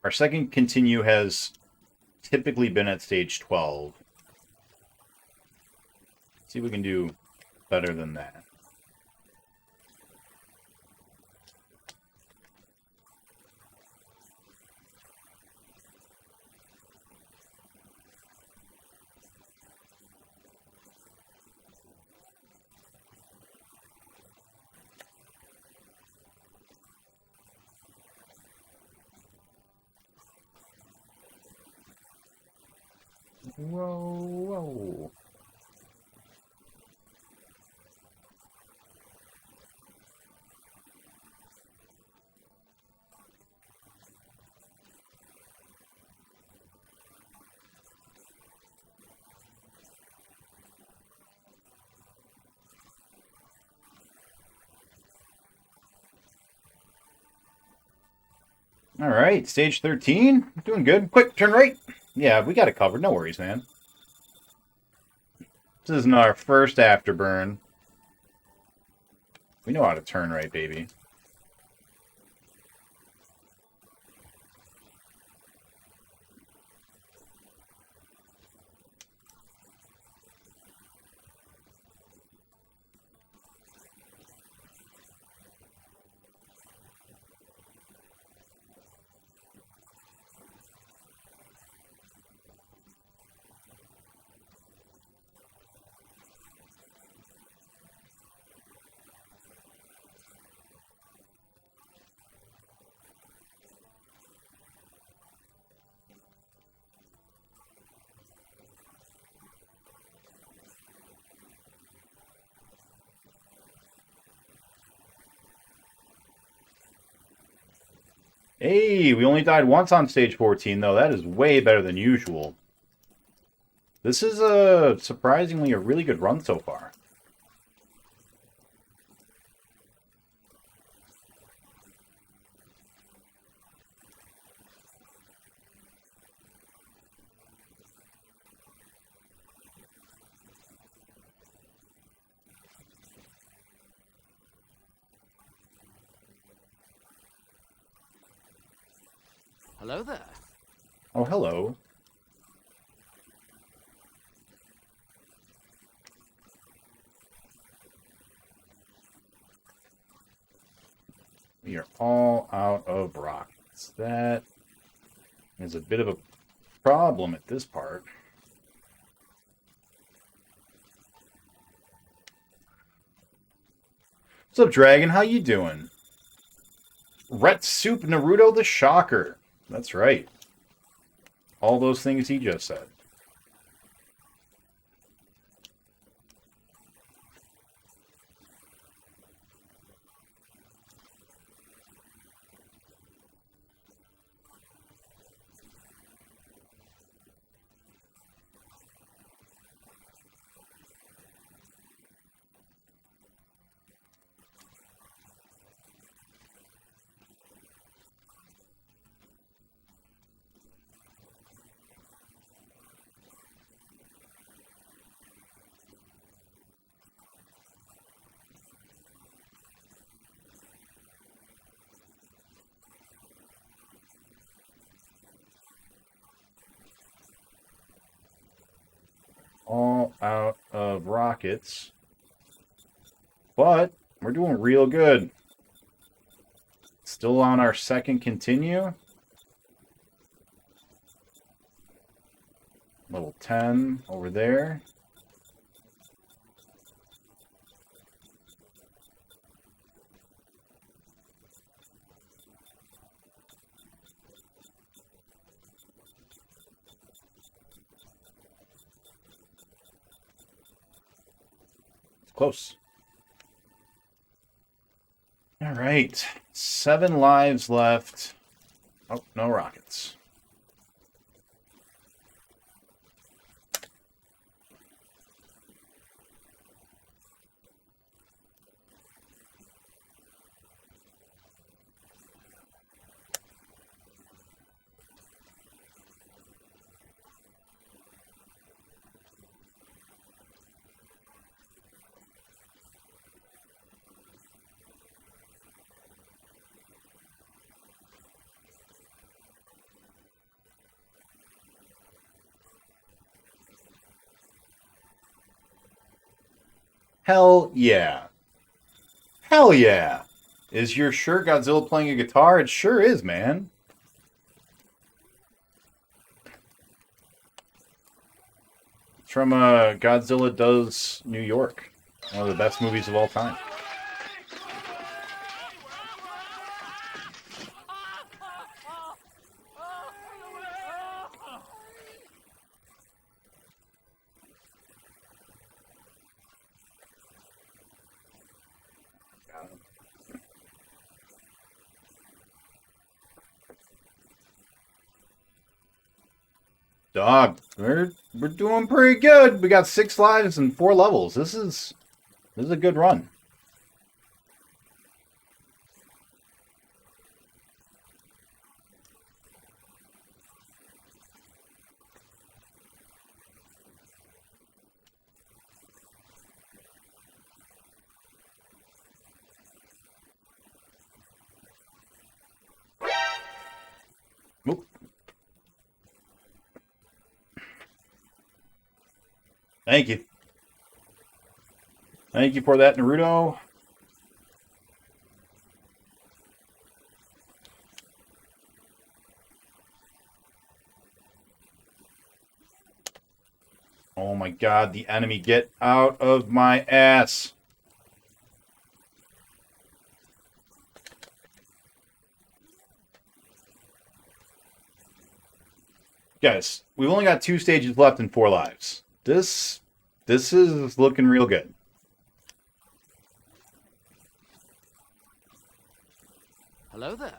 Our second continue has typically been at stage 12. See if we can do better than that. Whoa, whoa. All right, stage 13. Doing good. Quick, turn right. Yeah, we got it covered. No worries, man. This isn't our first afterburn. We know how to turn right, baby. Hey, we only died once on stage 14, though. That is way better than usual. This is surprisingly a really good run so far. Hello there. Oh, hello. We are all out of rockets. So that is a bit of a problem at this part. What's up, Dragon? How you doing? Ret Soup Naruto the Shocker. That's right. All those things he just said. All out of rockets. But we're doing real good. Still on our second continue. Level 10 over there. Close. All right. 7 lives left. Oh, no rockets. Hell yeah. Hell yeah. Is your shirt Godzilla playing a guitar? It sure is, man. It's from Godzilla Does New York. One of the best movies of all time. Dog, we're doing pretty good. We got 6 lives and 4 levels. This is a good run. Oop. Thank you. Thank you for that, Naruto. Oh my god, the enemy, get out of my ass. Guys, we've only got 2 stages left and 4 lives. This is looking real good. Hello there.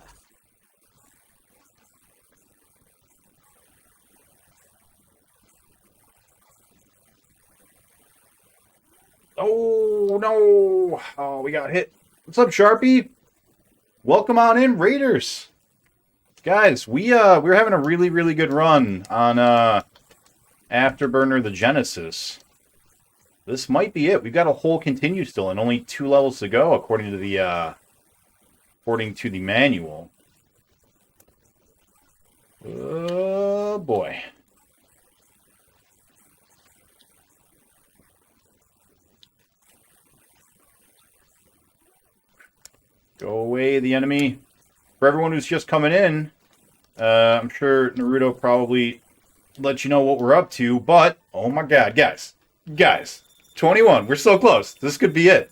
Oh no! Oh, we got hit. What's up, Sharpie? Welcome on in, Raiders. Guys, we're having a really good run on Afterburner the Genesis. This might be it. We've got a whole continue still and only 2 levels to go according to the manual. Oh boy. Go away, the enemy. for everyone who's just coming in, I'm sure Naruto probably let you know what we're up to, but, oh my god, guys, 21, we're so close. This could be it.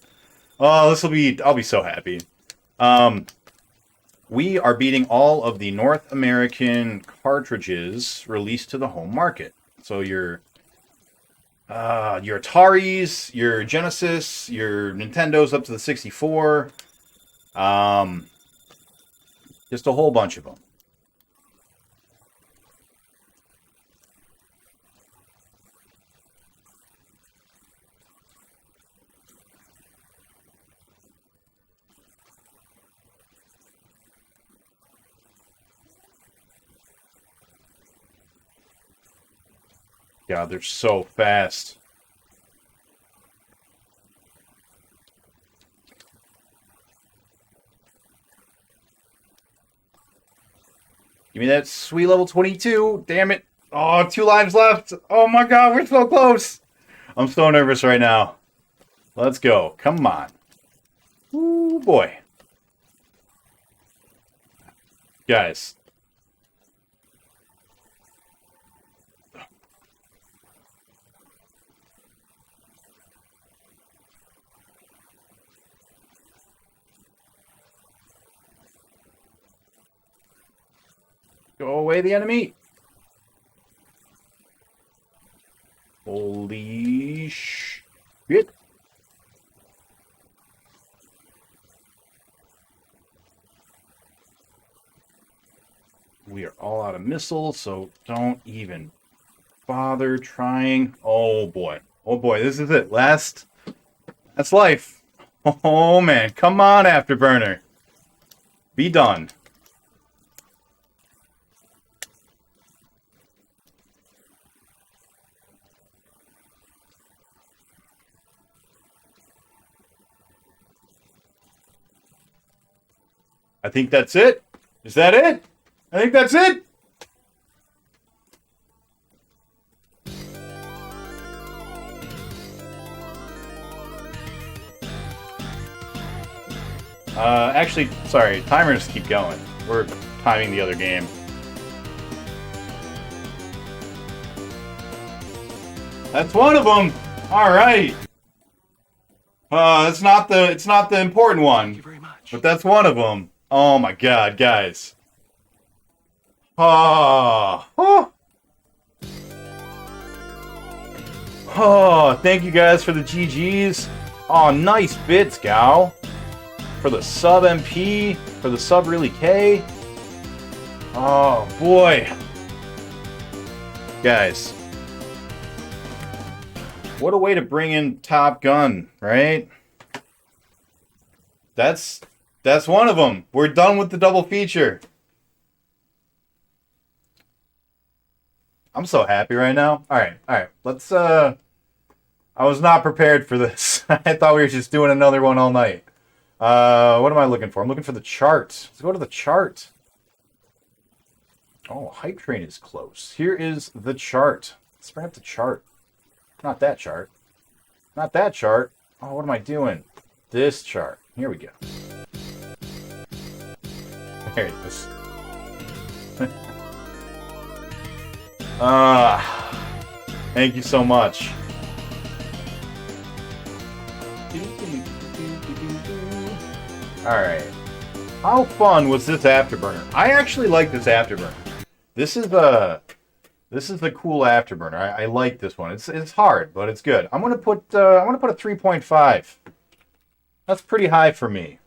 Oh, I'll be so happy. We are beating all of the North American cartridges released to the home market. So your Ataris, your Genesis, your Nintendos up to the 64, just a whole bunch of them. God, they're so fast. Give me that sweet level 22. Damn it. Oh, 2 lives left. Oh my god, we're so close. I'm so nervous right now. Let's go. Come on. Ooh, boy. Guys. Go away, the enemy. Holy shit. We are all out of missiles, so don't even bother trying. Oh boy. Oh boy, this is it. That's life. Oh man, come on, Afterburner. Be done. I think that's it. Is that it? I think that's it. Actually, sorry, timers keep going. We're timing the other game. That's one of them. All right. It's not the important one. Thank you very much. But that's one of them. Oh my god, guys. Oh, thank you guys for the GGs. Oh, nice bits, gal. For the sub MP, for the sub really K. Oh, boy. Guys. What a way to bring in Top Gun, right? That's one of them. We're done with the double feature. I'm so happy right now. All right. Let's, I was not prepared for this. I thought we were just doing another one all night. What am I looking for? I'm looking for the chart. Let's go to the chart. Oh, Hype Train is close. Here is the chart. Let's bring up the chart. Not that chart. Not that chart. Oh, what am I doing? This chart. Here we go. There it is. Thank you so much. Alright. How fun was this Afterburner? I actually like this Afterburner. This is the cool Afterburner. I like this one. It's hard, but it's good. I'm gonna put a 3.5. That's pretty high for me.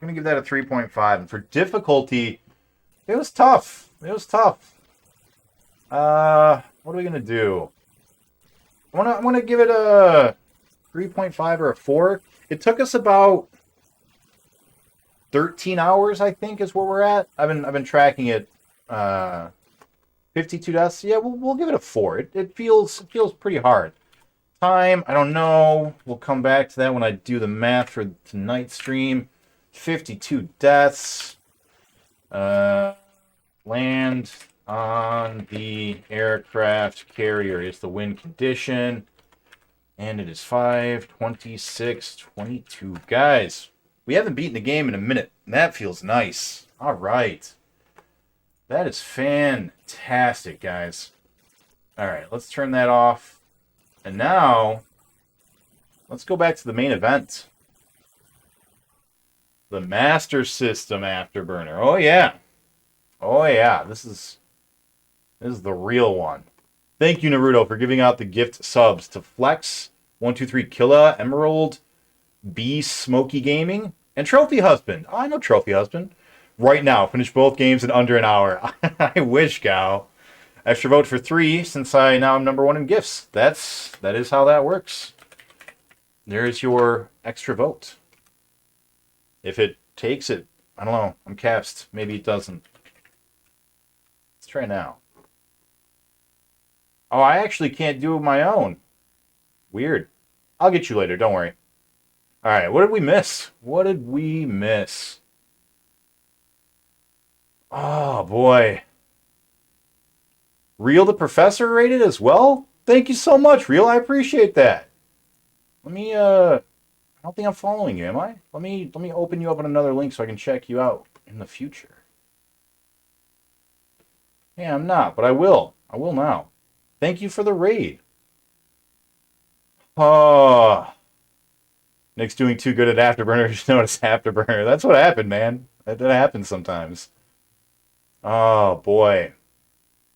I'm gonna give that a 3.5. And for difficulty, it was tough. What are we gonna do? I wanna give it a 3.5 or a 4. It took us about 13 hours, I think, is where we're at. I've been tracking it. 52 deaths. Yeah, we'll give it a 4. It feels pretty hard. Time, I don't know. We'll come back to that when I do the math for tonight's stream. 52 deaths. Land on the aircraft carrier is the win condition. And it is 5, 26, 22. Guys, We haven't beaten the game in a minute, and that feels nice. All right. That is fantastic, guys. All right, let's turn that off. And now, let's go back to the main event. The Master System Afterburner. Oh, yeah. Oh, yeah. This is the real one. Thank you, Naruto, for giving out the gift subs to Flex, 123 Killa, Emerald, B Smoky Gaming, and Trophy Husband. Oh, I know Trophy Husband. Right now, finish both games in under an hour. I wish, Gao. Extra vote for 3 since I now am number 1 in gifts. That is how that works. There's your extra vote. If it takes it, I don't know. I'm capsed. Maybe it doesn't. Let's try now. Oh, I actually can't do my own. Weird. I'll get you later. Don't worry. All right. What did we miss? What did we miss? Oh, boy. Real the Professor rated as well? Thank you so much, Real. I appreciate that. Let me, I don't think I'm following you, am I? Let me open you up on another link so I can check you out in the future. Yeah, I'm not, but I will. I will now. Thank you for the raid. Oh. Nick's doing too good at Afterburner. Just notice Afterburner. That's what happened, man. That happens sometimes. Oh, boy.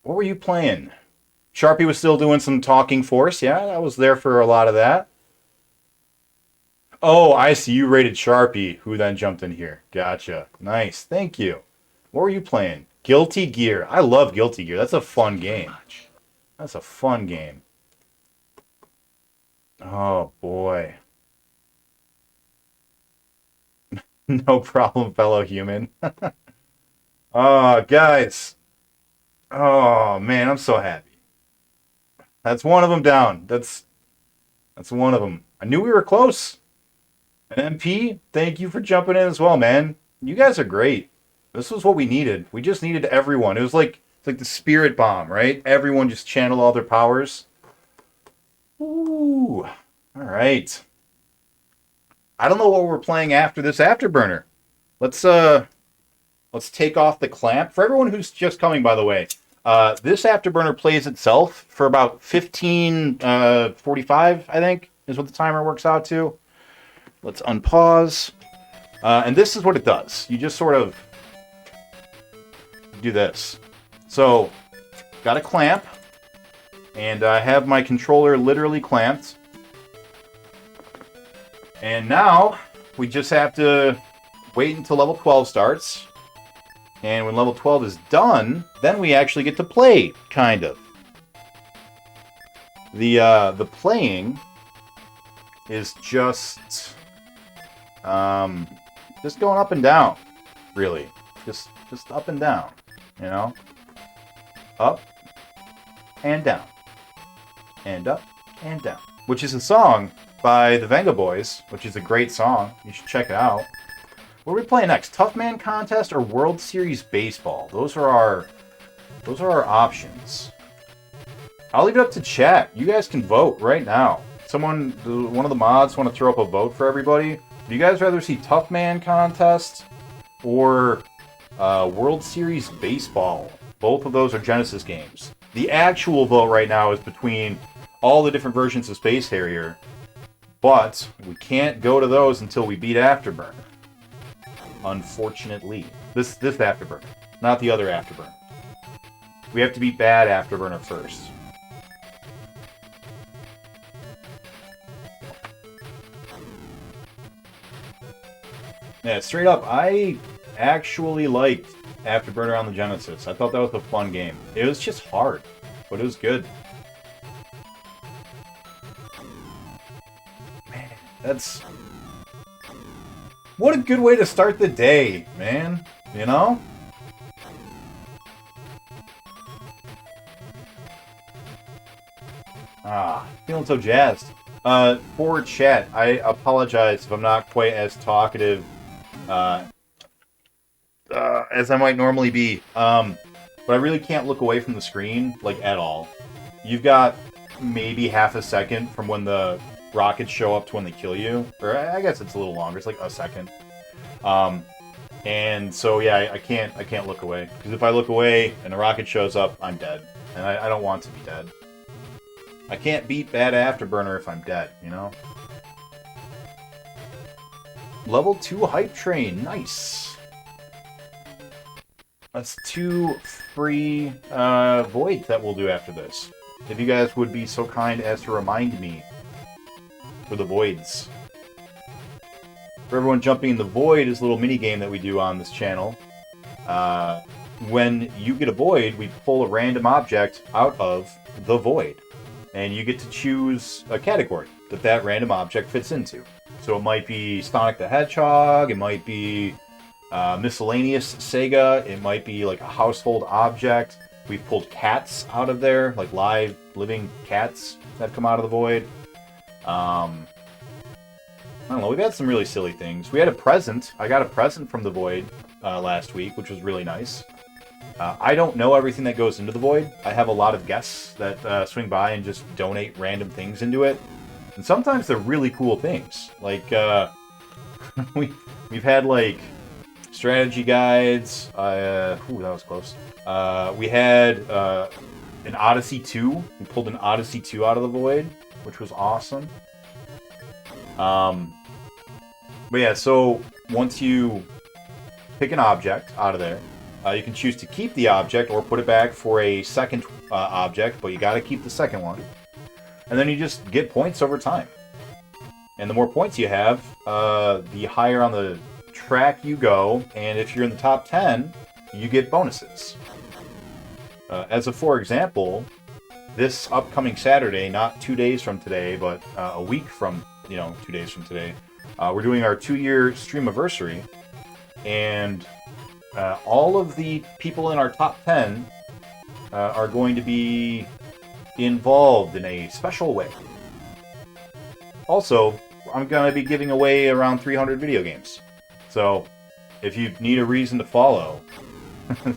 What were you playing? Sharpie was still doing some Talking Force. Yeah, I was there for a lot of that. Oh, I see. You rated Sharpie, who then jumped in here. Gotcha. Nice. Thank you. What were you playing? Guilty Gear. I love Guilty Gear. That's a fun game. That's a fun game. Oh, boy. No problem, fellow human. Oh, guys. Oh, man, I'm so happy. That's one of them down. That's one of them. I knew we were close. And MP, thank you for jumping in as well, man. You guys are great. This was what we needed. We just needed everyone. It was like the spirit bomb, right? Everyone just channel all their powers. Ooh. All right. I don't know what we're playing after this Afterburner. Let's take off the clamp. For everyone who's just coming, by the way, this Afterburner plays itself for about 15:45, I think, is what the timer works out to. Let's unpause. And this is what it does. You just sort of do this. So, got a clamp, and I have my controller literally clamped. And now, we just have to wait until level 12 starts. And when level 12 is done, then we actually get to play, kind of. The playing is just going up and down, really. Just up and down, you know? Up and down. And up and down. Which is a song by the Venga Boys, which is a great song. You should check it out. What are we playing next? Tough Man Contest or World Series Baseball? Those are our options. I'll leave it up to chat. You guys can vote right now. One of the mods want to throw up a vote for everybody. Do you guys rather see Tough Man Contest or World Series Baseball? Both of those are Genesis games. The actual vote right now is between all the different versions of Space Harrier, but we can't go to those until we beat Afterburner. Unfortunately. This Afterburner, not the other Afterburner. We have to beat bad Afterburner first. Yeah, straight up, I actually liked Afterburner on the Genesis. I thought that was a fun game. It was just hard, but it was good. Man, that's... What a good way to start the day, man. You know? Feeling so jazzed. For chat, I apologize if I'm not quite as talkative as I might normally be. But I really can't look away from the screen, like, at all. You've got maybe half a second from when the rockets show up to when they kill you. Or I guess it's a little longer. It's like a second. And so yeah, I can't look away, because if I look away and the rocket shows up, I'm dead, and I don't want to be dead. I can't beat bad Afterburner if I'm dead, you know? Level 2 Hype Train, nice. That's 2 free voids that we'll do after this. If you guys would be so kind as to remind me for the voids. For everyone jumping in the void is a little mini game that we do on this channel. When you get a void, we pull a random object out of the void. And you get to choose a category that random object fits into. So it might be Sonic the Hedgehog, it might be miscellaneous Sega, it might be like a household object. We've pulled cats out of there, like live, living cats that come out of the void. I don't know, we've had some really silly things. We had a present. I got a present from the void last week, which was really nice. I don't know everything that goes into the void. I have a lot of guests that swing by and just donate random things into it. And sometimes they're really cool things. Like, we've had, like, strategy guides. Ooh, that was close. We had an Odyssey 2. We pulled an Odyssey 2 out of the void, which was awesome. But yeah, so once you pick an object out of there, you can choose to keep the object or put it back for a second object, but you got to keep the second one. And then you just get points over time. And the more points you have, the higher on the track you go, and if you're in the top 10, you get bonuses. As a for example, this upcoming Saturday, not 2 days from today, but a week from, 2 days from today, we're doing our 2-year streamiversary, and all of the people in our top 10 are going to be involved in a special way. Also, I'm going to be giving away around 300 video games. So, if you need a reason to follow,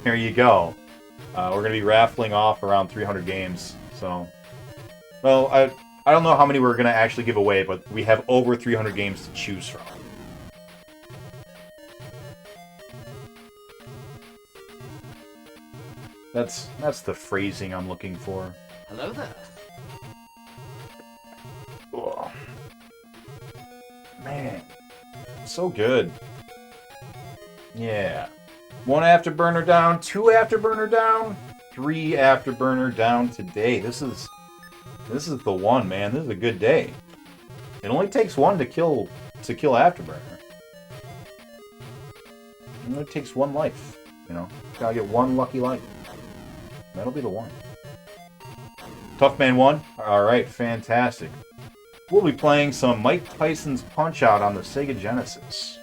there you go. We're going to be raffling off around 300 games. So, well, I don't know how many we're going to actually give away, but we have over 300 games to choose from. That's the phrasing I'm looking for. Hello there. Oh. Man, so good. Yeah. 1 Afterburner down, 2 Afterburner down, 3 Afterburner down today. This is the one, man. This is a good day. It only takes one to kill Afterburner. It only takes one life. Gotta get one lucky life. That'll be the one. Tough Man 1? Alright, fantastic. We'll be playing some Mike Tyson's Punch-Out on the Sega Genesis.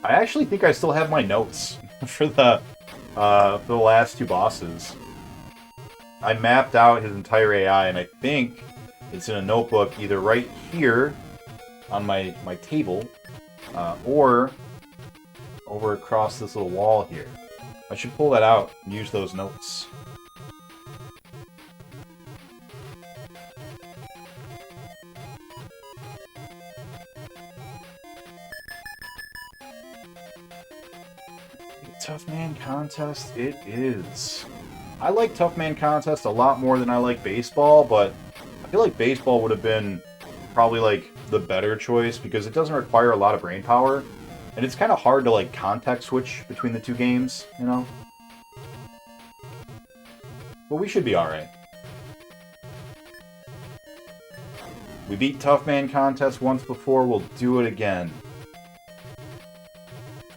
I actually think I still have my notes for the last 2 bosses. I mapped out his entire AI, and I think it's in a notebook either right here on my table, or over across this little wall here. I should pull that out and use those notes. Tough Man Contest, it is. I like Tough Man Contest a lot more than I like baseball, but I feel like baseball would have been probably like the better choice because it doesn't require a lot of brain power, and it's kind of hard to like context switch between the 2 games, But we should be alright. We beat Tough Man Contest once before, we'll do it again.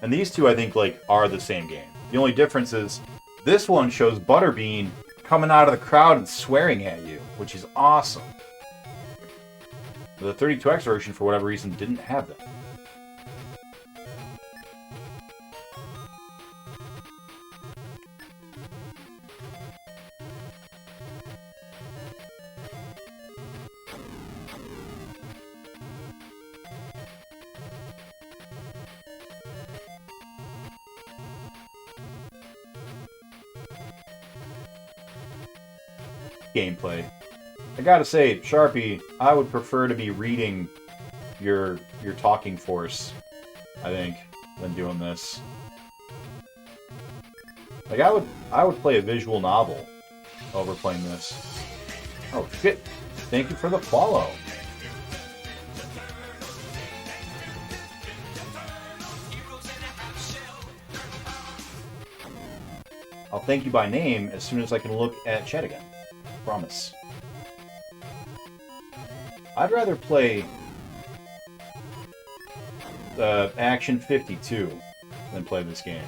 And these 2, I think, are the same game. The only difference is this one shows Butterbean coming out of the crowd and swearing at you, which is awesome. The 32X version, for whatever reason, didn't have that. Gameplay. I gotta say, Sharpie, I would prefer to be reading your talking force. I think, than doing this. Like, I would play a visual novel over playing this. Oh, shit. Thank you for the follow. I'll thank you by name as soon as I can look at chat again. Promise. I'd rather play Action 52 than play this game.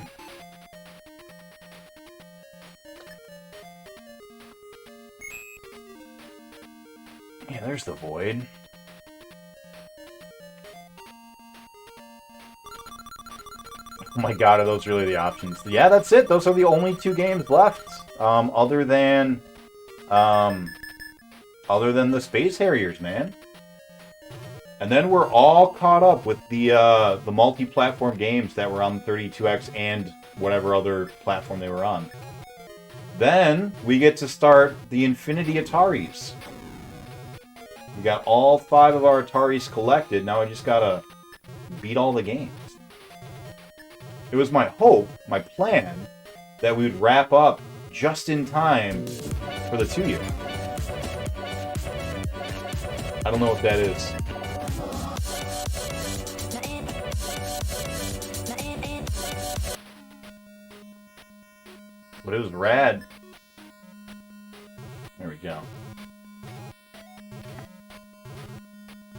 Yeah, there's the void. Oh my god, are those really the options? Yeah, that's it. Those are the only two games left. Other than the Space Harriers, man. And then we're all caught up with the multi-platform games that were on the 32X and whatever other platform they were on. Then we get to start the Infinity Ataris. We got all 5 of our Ataris collected. Now I just gotta beat all the games. It was my hope, my plan, that we would wrap up just in time for the 2-year. I don't know what that is. But it was rad. There we go.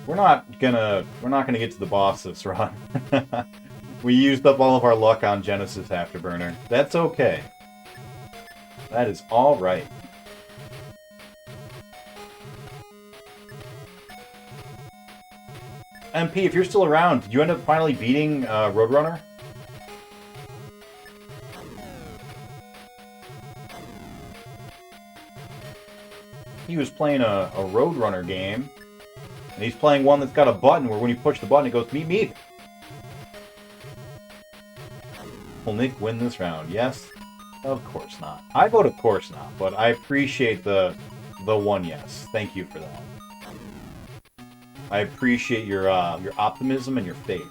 We're not gonna get to the boss this run. We used up all of our luck on Genesis Afterburner. That's okay. That is all right. MP, if you're still around, did you end up finally beating Roadrunner? He was playing a Roadrunner game, and he's playing one that's got a button where when you push the button, it goes, meet me. Will Nick win this round? Yes? Of course not. I vote of course not, but I appreciate the one yes. Thank you for that. I appreciate your optimism and your faith.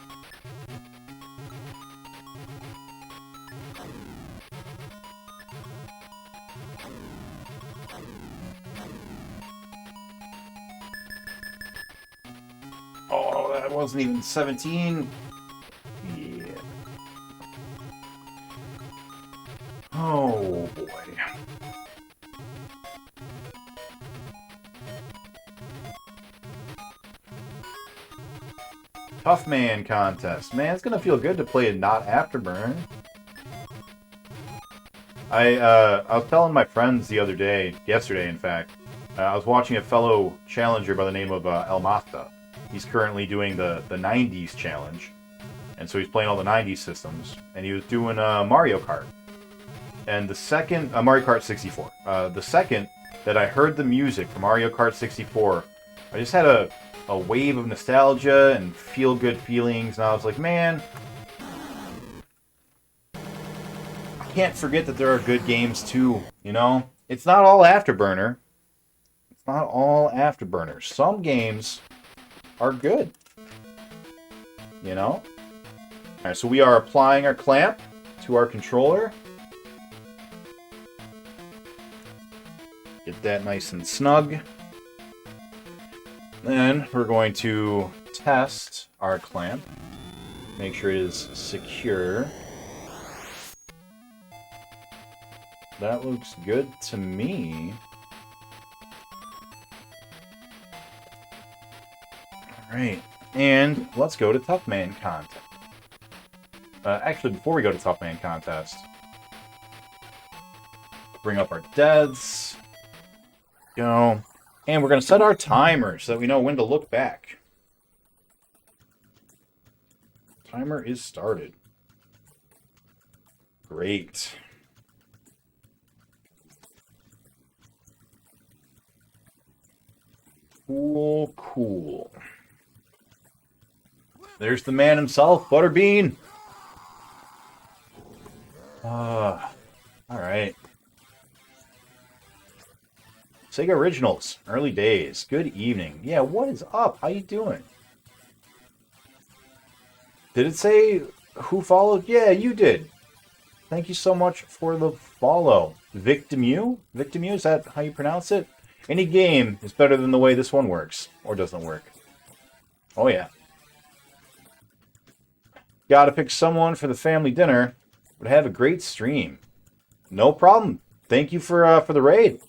Oh, that wasn't even 17. Yeah. Oh boy. Tough Man contest. Man, it's gonna feel good to play a not Afterburner. I was telling my friends the other day, yesterday in fact, I was watching a fellow challenger by the name of El Masta. He's currently doing the 90s challenge. And so he's playing all the 90s systems. And he was doing Mario Kart. And the second, Mario Kart 64. The second that I heard the music from Mario Kart 64, I just had a wave of nostalgia and feel-good feelings. And I was like, man, I can't forget that there are good games too, you know? It's not all Afterburner. It's not all Afterburner. Some games are good. You know? Alright, so we are applying our clamp to our controller. Get that nice and snug. Then we're going to test our clamp. Make sure it is secure. That looks good to me. Alright, and let's go to Tough Man Contest. Actually, before we go to Tough Man Contest, bring up our deaths. Go. And we're going to set our timer so that we know when to look back. Timer is started. Great. Cool, cool. There's the man himself, Butterbean. Alright. Sega Originals, early days. Good evening. Yeah, what is up? How you doing? Did it say who followed? Yeah, you did. Thank you so much for the follow. Victimu? Victimu, is that how you pronounce it? Any game is better than the way this one works. Or doesn't work. Oh, yeah. Gotta pick someone for the family dinner. Would have a great stream. No problem. Thank you for the raid.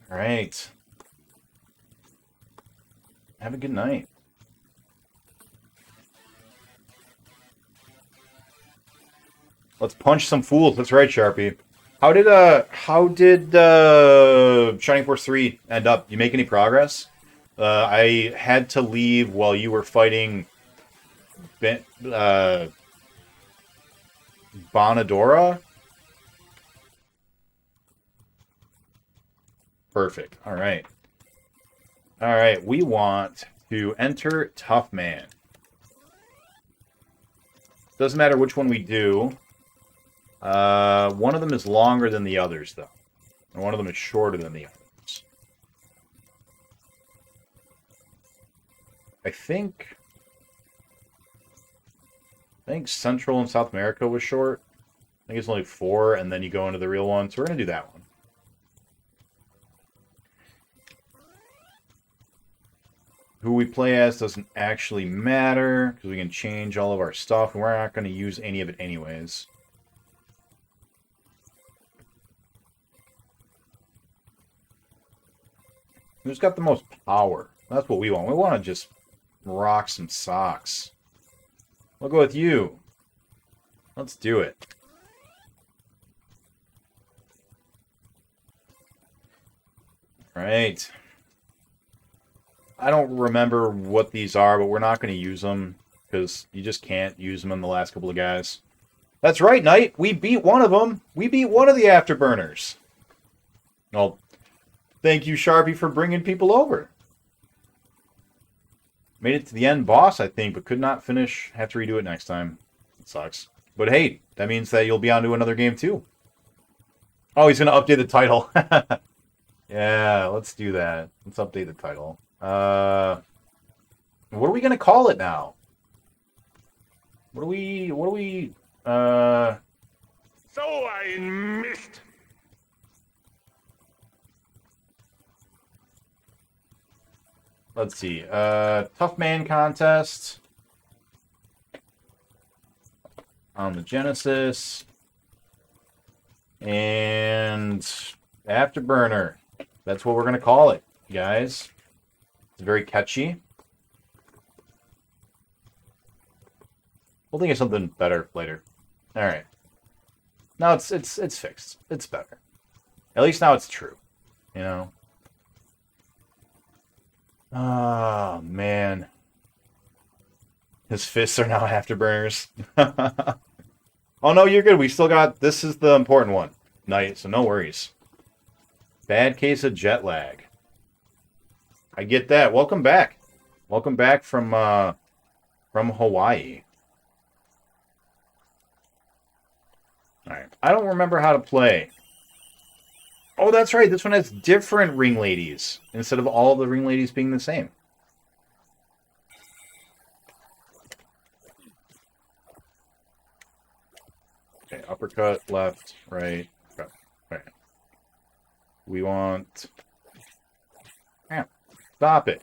All right. Have a good night. Let's punch some fools. That's right, Sharpie. How did Shining Force 3 end up? You make any progress? I had to leave while you were fighting Bonadora. Perfect. All right. All right. We want to enter Tough Man. Doesn't matter which one we do. One of them is longer than the others, though. And one of them is shorter than the others. I think Central and South America was short. I think it's only 4, and then you go into the real one. So we're going to do that one. Who we play as doesn't actually matter, because we can change all of our stuff, and we're not going to use any of it anyways. Who's got the most power? That's what we want. We want to just rock some socks. We'll go with you. Let's do it. All right. I don't remember what these are, but we're not going to use them because you just can't use them in the last couple of guys. That's right, Knight. We beat one of them. We beat one of the Afterburners. Well, thank you, Sharpie, for bringing people over. Made it to the end boss, I think, but could not finish. Have to redo it next time. It sucks. But hey, that means that you'll be on to another game too. Oh, he's going to update the title. Yeah, let's do that. Let's update the title. What are we going to call it now? So I missed. Let's see. Tough Man Contest on the Genesis. And Afterburner. That's what we're going to call it, guys. It's very catchy. We'll think of something better later. All right. Now it's fixed. It's better. At least now it's true. You know? Oh, man. His fists are now Afterburners. Oh, no, you're good. We still got... This is the important one. Night, so no worries. Bad case of jet lag. I get that. Welcome back. Welcome back from Hawaii. Alright. I don't remember how to play. Oh, that's right. This one has different ring ladies instead of all the ring ladies being the same. Okay, uppercut, left, right. Okay. Right. We want... Yeah, stop it.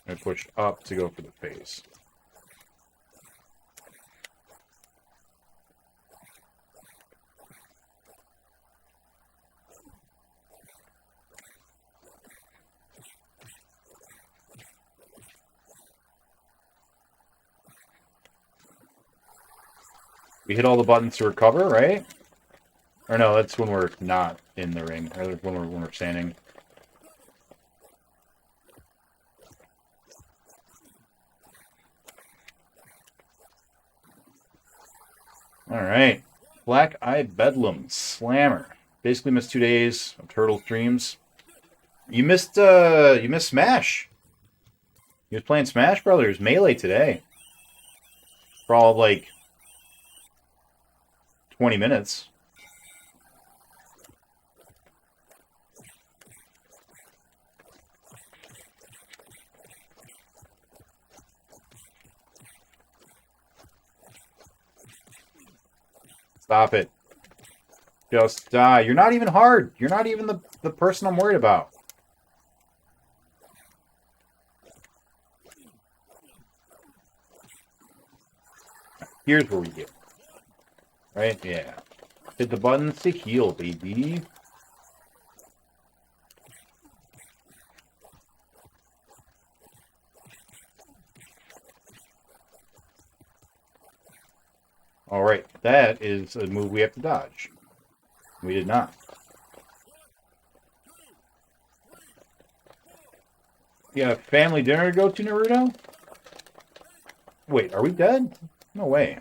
I push up to go for the face. We hit all the buttons to recover, right? Or no, that's when we're not in the ring. Or when we're standing. Alright. Black Eye Bedlam Slammer. Basically missed 2 days of Turtle streams. You missed Smash. He was playing Smash Brothers Melee today. For all of like 20 minutes. Stop it. Just die. You're not even hard. You're not even the person I'm worried about. Here's where we get. Right? Yeah. Hit the buttons to heal, baby. Alright, that is a move we have to dodge. We did not. You got a family dinner to go to, Naruto? Wait, are we dead? No way.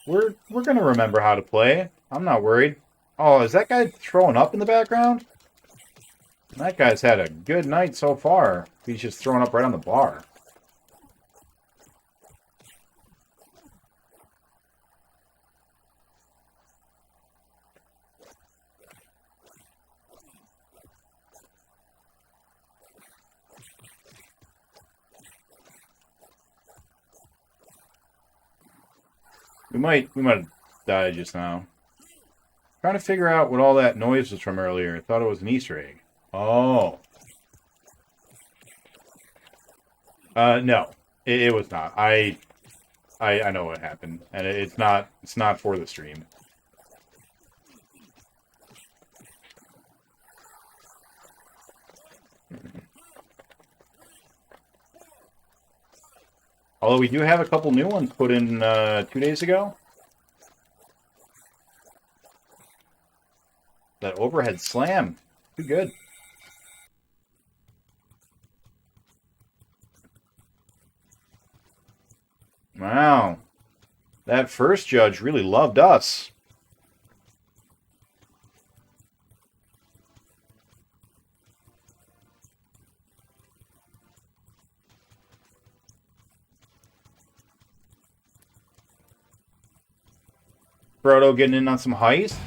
We're gonna remember how to play. I'm not worried. Oh, is that guy throwing up in the background? That guy's had a good night so far. He's just throwing up right on the bar. We might have died just now. Trying to figure out what all that noise was from earlier. I thought it was an Easter egg. Oh. No. It was not. I know what happened. And it's not for the stream. Although we do have a couple new ones put in 2 days ago. That overhead slam. Too good. Wow. That first judge really loved us. Frodo getting in on some heist.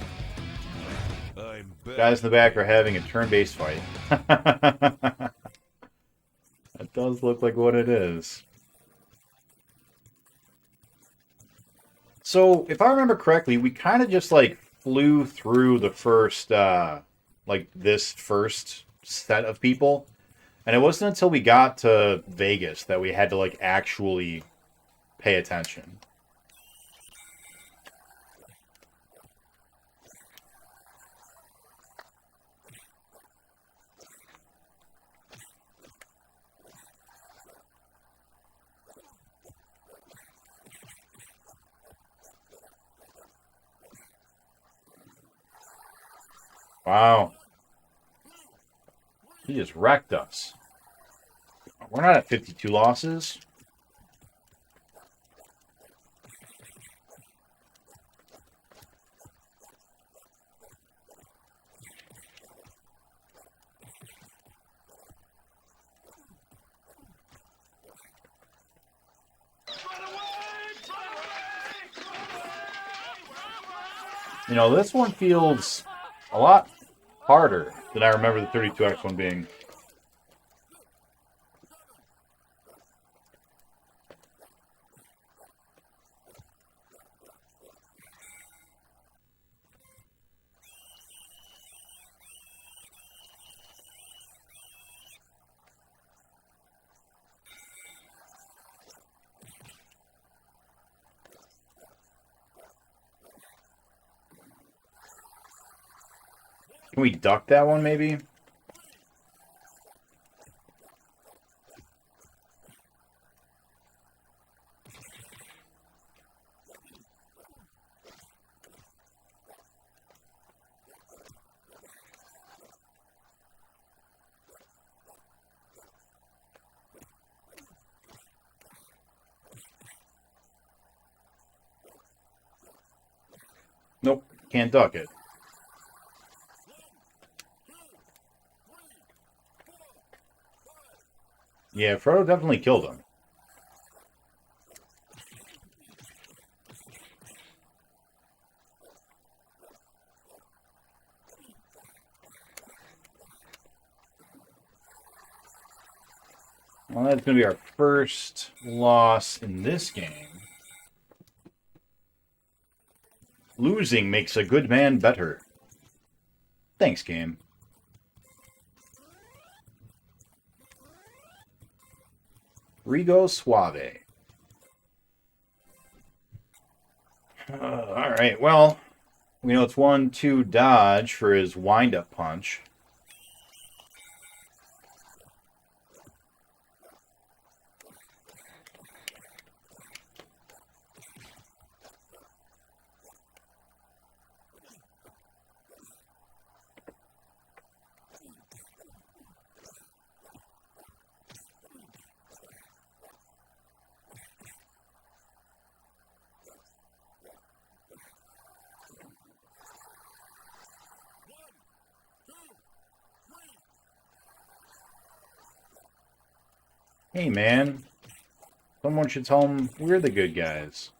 Guys in the back are having a turn-based fight. That does look like what it is. So, if I remember correctly, we kind of just, like, flew through the first, this first set of people. And it wasn't until we got to Vegas that we had to, like, actually pay attention. Wow. He just wrecked us. We're not at 52 losses. You know, this one feels a lot harder than I remember the 32X one being. Can we duck that one, maybe? Nope, can't duck it. Yeah, Frodo definitely killed him. Well, that's going to be our first loss in this game. Losing makes a good man better. Thanks, game. Rigo Suave. Alright, well, we know it's 1-2 dodge for his wind-up punch. Hey, man. Someone should tell him we're the good guys.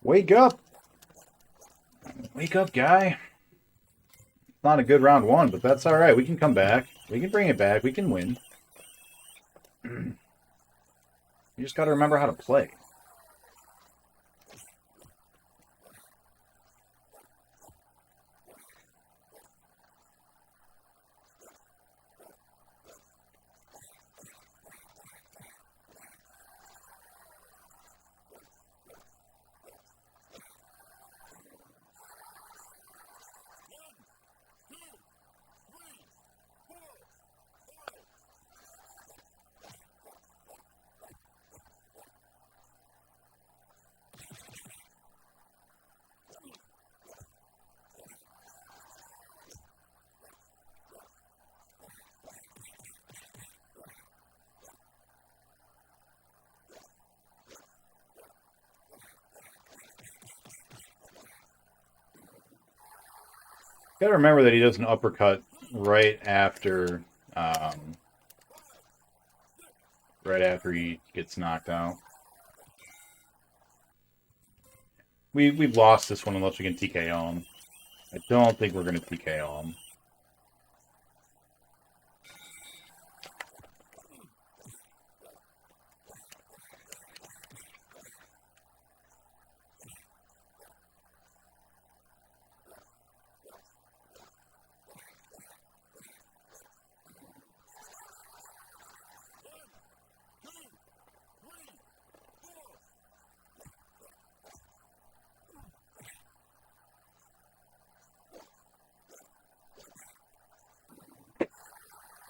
Wake up! Wake up, guy. Not a good round one, but that's alright. We can come back. We can bring it back. We can win. You just gotta remember how to play. Gotta remember that he does an uppercut right after he gets knocked out. We've lost this one unless we can TKO him. I don't think we're gonna TKO him.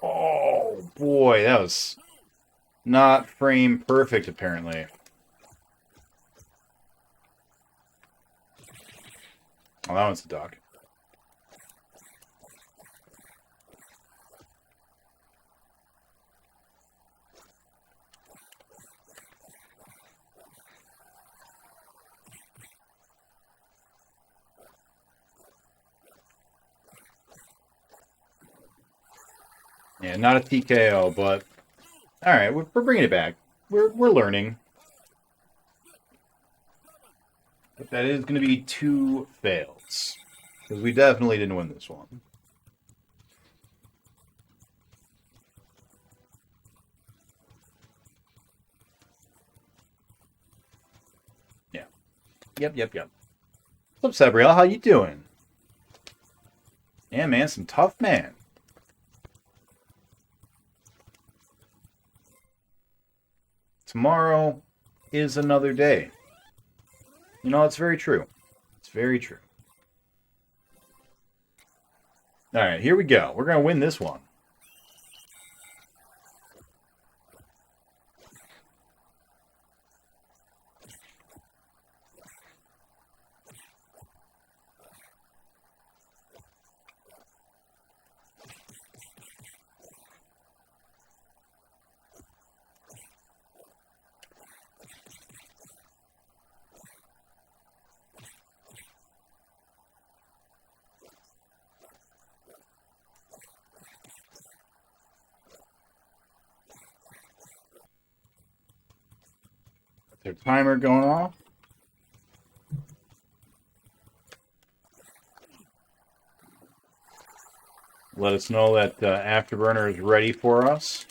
Oh boy, that was not frame perfect apparently. Oh, that one's a duck. Yeah, not a TKO, but all right, we're bringing it back. We're learning. But that is going to be 2 fails because we definitely didn't win this one. Yeah. Yep. What's up, Sabriel? How you doing? Yeah, man, some tough man. Tomorrow is another day. You know, it's very true. It's very true. All right, here we go. We're going to win this one. Their timer going off. Let us know that Afterburner is ready for us.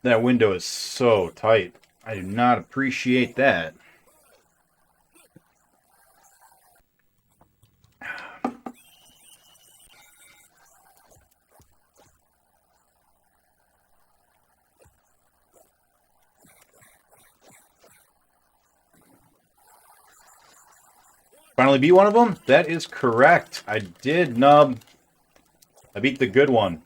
That window is so tight. I do not appreciate that. Finally beat one of them? That is correct. I did, Nub. I beat the good one.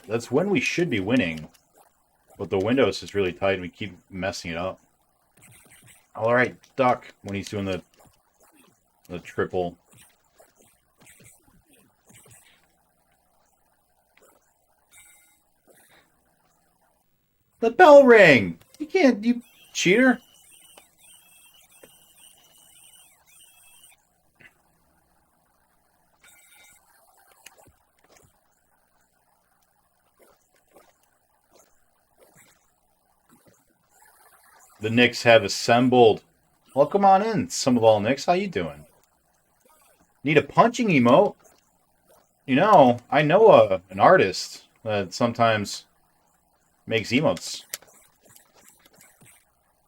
That's when we should be winning. But the window is just really tight and we keep messing it up. Alright, duck when he's doing the triple. The bell rang! You can't, you cheater! The Knicks have assembled. Welcome on in, some of all Knicks. How you doing? Need a punching emote? You know, I know an artist that sometimes makes emotes.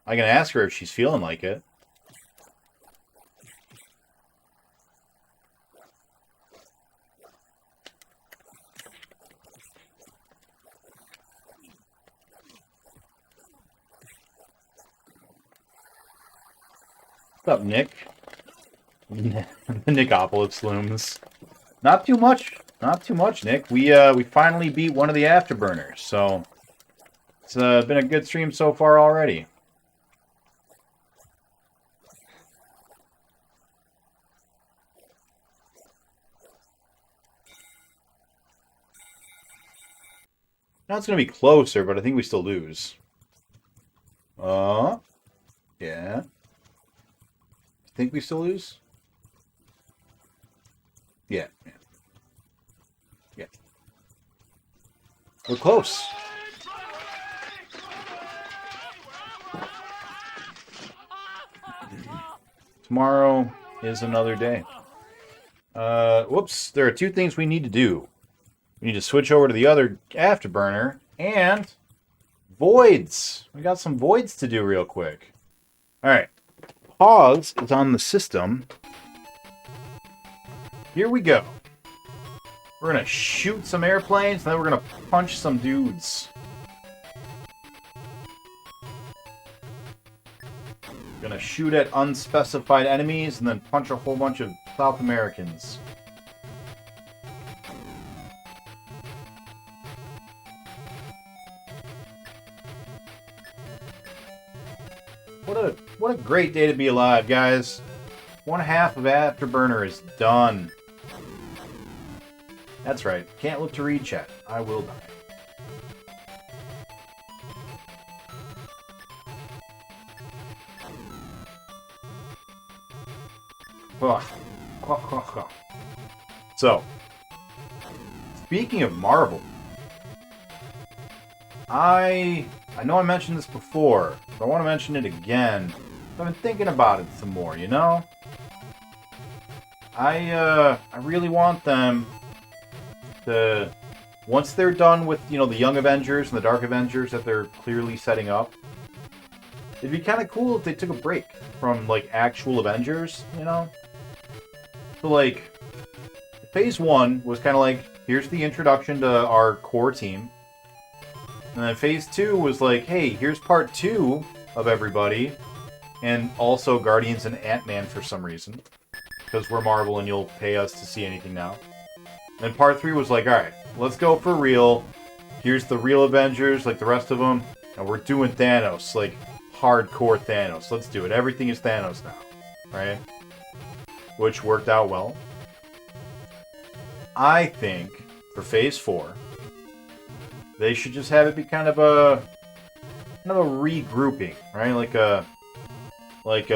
I can ask her if she's feeling like it. What's up, Nick? The Nickopolis looms. Not too much. Not too much, Nick. We finally beat one of the Afterburners, so it's been a good stream so far already. Now it's going to be closer, but I think we still lose. Yeah. Think we still lose? Yeah. We're close. Tomorrow is another day. Whoops. There are two things we need to do. We need to switch over to the other Afterburner and voids. We got some voids to do real quick. All right. Pause is on the system. Here we go. We're going to shoot some airplanes, and then we're going to punch some dudes. Going to shoot at unspecified enemies, and then punch a whole bunch of South Americans. What a great day to be alive, guys. One half of Afterburner is done. That's right. Can't look to read chat. I will die. So, speaking of Marvel, I know I mentioned this before, but I want to mention it again. I've been thinking about it some more, you know? I really want them to, once they're done with, you know, the Young Avengers and the Dark Avengers that they're clearly setting up, it'd be kind of cool if they took a break from, like, actual Avengers, you know? So, like, Phase 1 was kind of like, here's the introduction to our core team. And then Phase 2 was like, hey, here's part 2 of everybody. And also Guardians and Ant-Man for some reason. Because we're Marvel and you'll pay us to see anything now. And part 3 was like, alright, let's go for real. Here's the real Avengers, like the rest of them. And we're doing Thanos, like hardcore Thanos. Let's do it. Everything is Thanos now. Right? Which worked out well. I think for Phase 4, they should just have it be kind of a regrouping, right? Like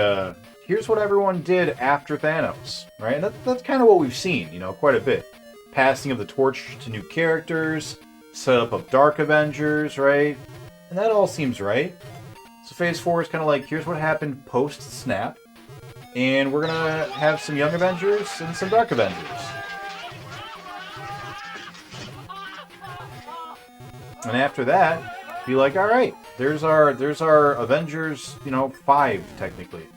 here's what everyone did after Thanos, right? And that's kind of what we've seen, you know, quite a bit. Passing of the torch to new characters, setup of Dark Avengers, right? And that all seems right. So Phase 4 is kind of like, here's what happened post-Snap, and we're gonna have some Young Avengers and some Dark Avengers. And after that, be like, all right, there's our Avengers, you know, 5 technically.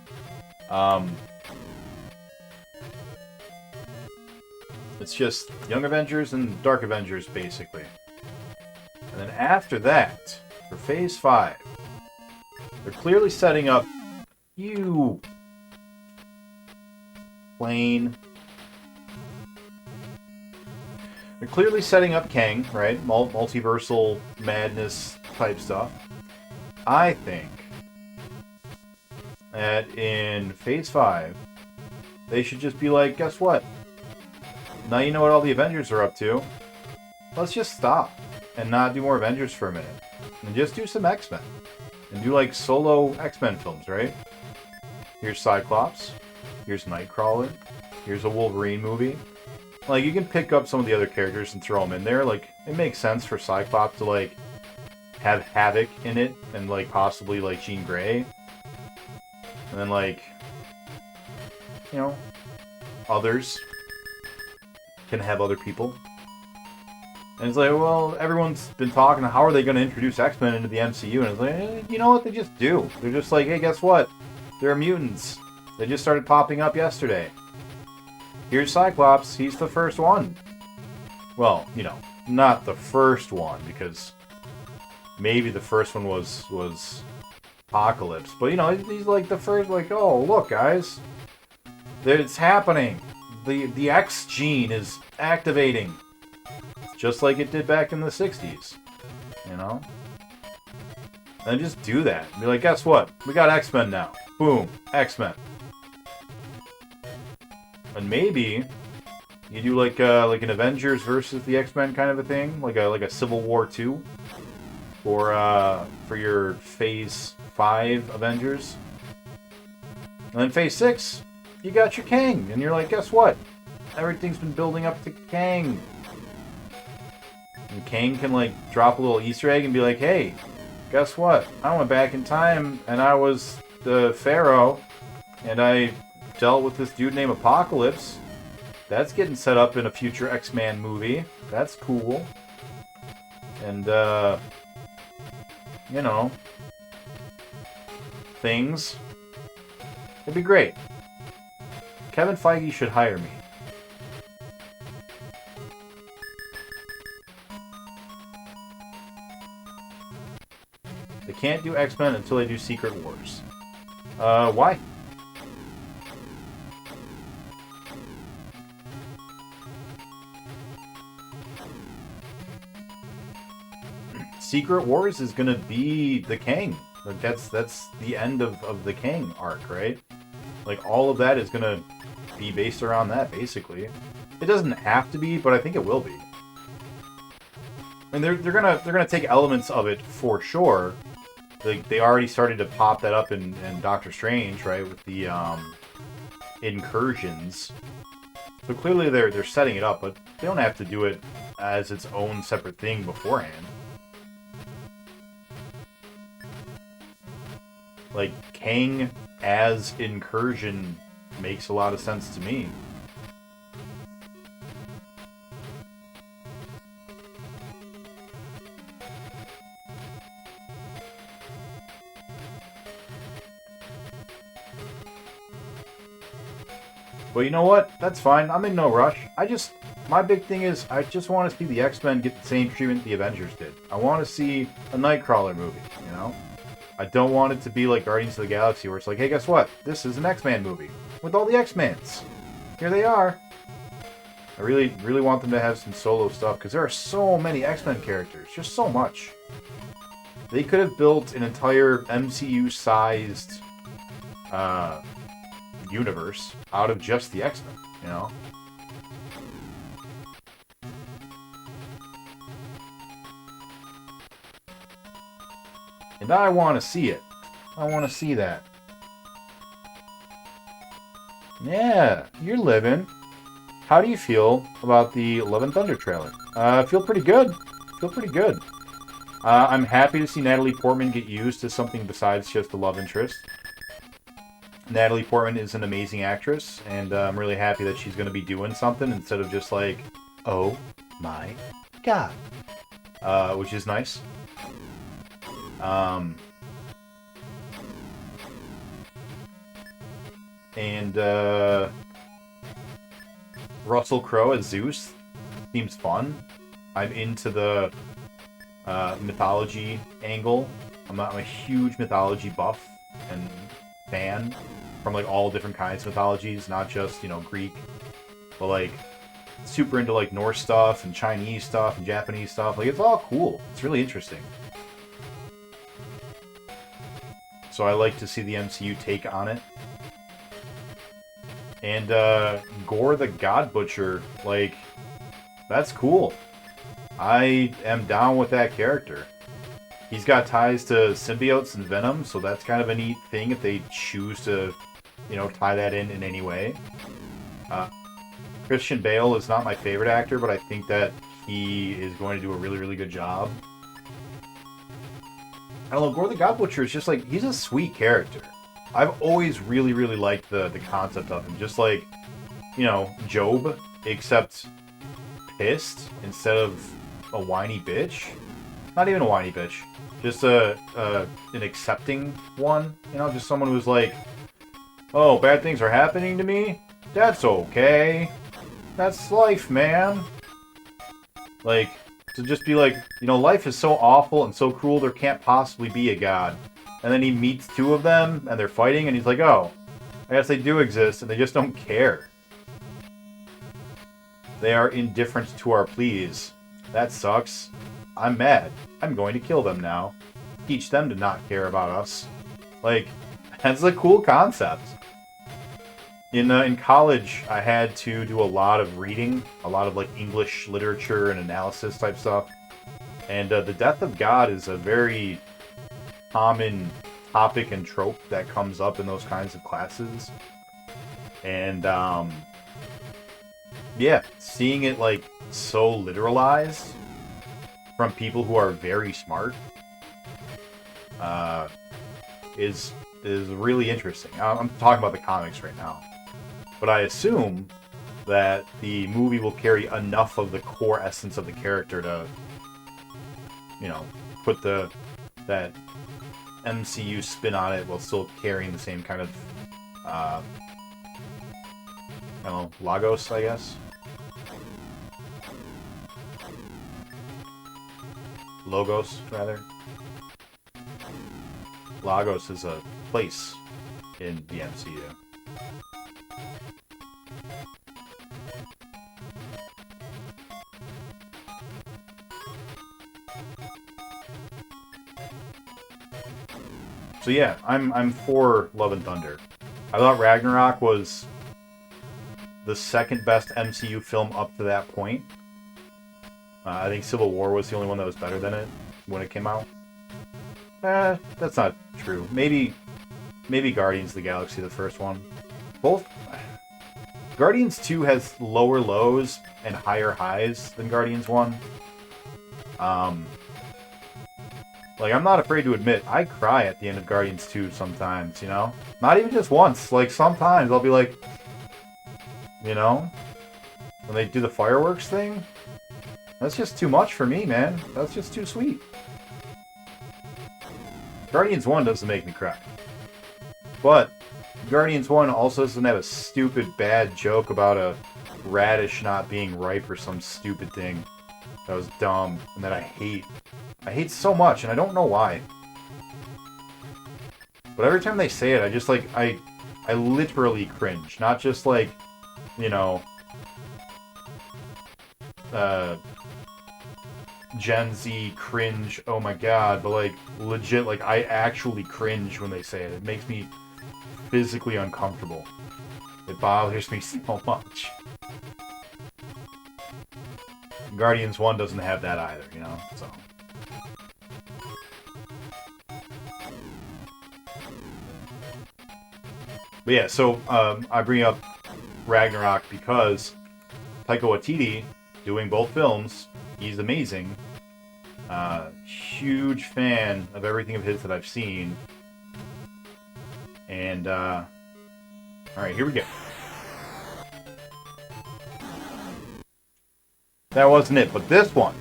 It's just Young Avengers and Dark Avengers basically. And then after that, for Phase 5, they're clearly setting up you plane. They're clearly setting up Kang, right? Multiversal madness type stuff. I think that in Phase 5, they should just be like, guess what? Now you know what all the Avengers are up to. Let's just stop and not do more Avengers for a minute. And just do some X-Men. And do like solo X-Men films, right? Here's Cyclops. Here's Nightcrawler. Here's a Wolverine movie. Like, you can pick up some of the other characters and throw them in there. Like, it makes sense for Cyclops to, like, have Havoc in it. And, like, possibly, like, Jean Grey. And then, like, you know, others can have other people. And it's like, well, everyone's been talking, how are they going to introduce X-Men into the MCU? And it's like, you know what, they just do. They're just like, hey, guess what? They're mutants. They just started popping up yesterday. Here's Cyclops. He's the first one. Well, you know, not the first one, because maybe the first one was Apocalypse. But, you know, he's like the first, like, oh, look, guys. It's happening. The X gene is activating. Just like it did back in the 60s. You know? And just do that. Be like, guess what? We got X-Men now. Boom. X-Men. And maybe you do like an Avengers versus the X-Men kind of a thing, like a Civil War 2, for your Phase 5 Avengers. And then Phase 6, you got your Kang, and you're like, guess what? Everything's been building up to Kang. And Kang can like drop a little Easter egg and be like, hey, guess what? I went back in time and I was the Pharaoh, and I dealt with this dude named Apocalypse. That's getting set up in a future X-Men movie. That's cool. And, you know, things. It'd be great. Kevin Feige should hire me. They can't do X-Men until they do Secret Wars. Why? Secret Wars is gonna be the Kang. Like that's the end of the Kang arc, right? Like all of that is gonna be based around that, basically. It doesn't have to be, but I think it will be. And they're gonna take elements of it for sure. They already started to pop that up in Doctor Strange, right, with the incursions. So clearly they're setting it up, but they don't have to do it as its own separate thing beforehand. Like, Kang as incursion makes a lot of sense to me. But you know what? That's fine. I'm in no rush. I just my big thing is I just want to see the X-Men get the same treatment the Avengers did. I want to see a Nightcrawler movie, you know? I don't want it to be like Guardians of the Galaxy where it's like, hey, guess what? This is an X-Men movie with all the X-Mans. Here they are. I really, really want them to have some solo stuff because there are so many X-Men characters. Just so much. They could have built an entire MCU-sized universe out of just the X-Men, you know? And I want to see it. I want to see that. Yeah, you're living. How do you feel about the Love and Thunder trailer? I feel pretty good. I'm happy to see Natalie Portman get used to something besides just the love interest. Natalie Portman is an amazing actress, and I'm really happy that she's going to be doing something instead of just like, oh my god. Which is nice. Russell Crowe as Zeus seems fun. I'm into the mythology angle. I'm a huge mythology buff and fan from like all different kinds of mythologies, not just, you know, Greek, but like super into like Norse stuff and Chinese stuff and Japanese stuff. Like, it's all cool. It's really interesting. So I like to see the MCU take on it. And Gore the God Butcher, like, that's cool. I am down with that character. He's got ties to symbiotes and Venom, so that's kind of a neat thing if they choose to, you know, tie that in any way. Christian Bale is not my favorite actor, but I think that he is going to do a really, really good job. I don't know, Gore the God Butcher is just like, he's a sweet character. I've always really, really liked the concept of him. Just like, you know, Job, except pissed instead of a whiny bitch. Not even a whiny bitch. Just an accepting one. You know, just someone who's like, oh, bad things are happening to me? That's okay. That's life, man. Like, to just be like, you know, life is so awful and so cruel, there can't possibly be a god. And then he meets two of them, and they're fighting, and he's like, oh, I guess they do exist, and they just don't care. They are indifferent to our pleas. That sucks. I'm mad. I'm going to kill them now. Teach them to not care about us. Like, that's a cool concept. In college, I had to do a lot of reading, a lot of, like, English literature and analysis type stuff. And the death of God is a very common topic and trope that comes up in those kinds of classes. And, yeah, seeing it, like, so literalized from people who are very smart is really interesting. I'm talking about the comics right now. But I assume that the movie will carry enough of the core essence of the character to, you know, put that MCU spin on it while still carrying the same kind of, I don't know, Lagos, I guess? Logos, rather. Lagos is a place in the MCU. So yeah, I'm for Love and Thunder. I thought Ragnarok was the second best MCU film up to that point. I think Civil War was the only one that was better than it when it came out. That's not true. Maybe Guardians of the Galaxy, the first one. Both. Guardians 2 has lower lows and higher highs than Guardians 1. Like, I'm not afraid to admit, I cry at the end of Guardians 2 sometimes, you know? Not even just once. Like, sometimes I'll be like, you know? When they do the fireworks thing? That's just too much for me, man. That's just too sweet. Guardians 1 doesn't make me cry. But Guardians 1 also doesn't have a stupid bad joke about a radish not being ripe or some stupid thing that was dumb and that I hate. I hate so much, and I don't know why. But every time they say it, I just like I literally cringe. Not just like, you know, Gen Z cringe, oh my god, but like legit, like I actually cringe when they say it. It makes me physically uncomfortable. It bothers me so much. Guardians 1 doesn't have that either, you know, so. But yeah, so I bring up Ragnarok because Taika Waititi, doing both films, he's amazing. Huge fan of everything of his that I've seen. And, alright, here we go. That wasn't it, but this one.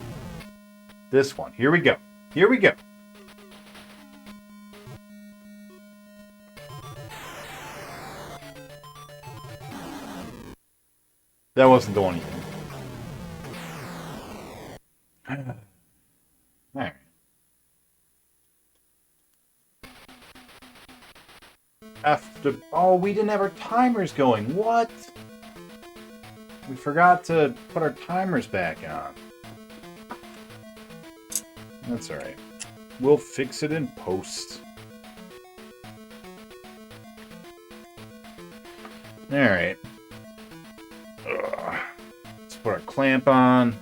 This one. Here we go. Here we go. That wasn't doing anything. Alright. After... Oh, we didn't have our timers going. What? We forgot to put our timers back on. That's alright. We'll fix it in post. Alright. Let's put our clamp on.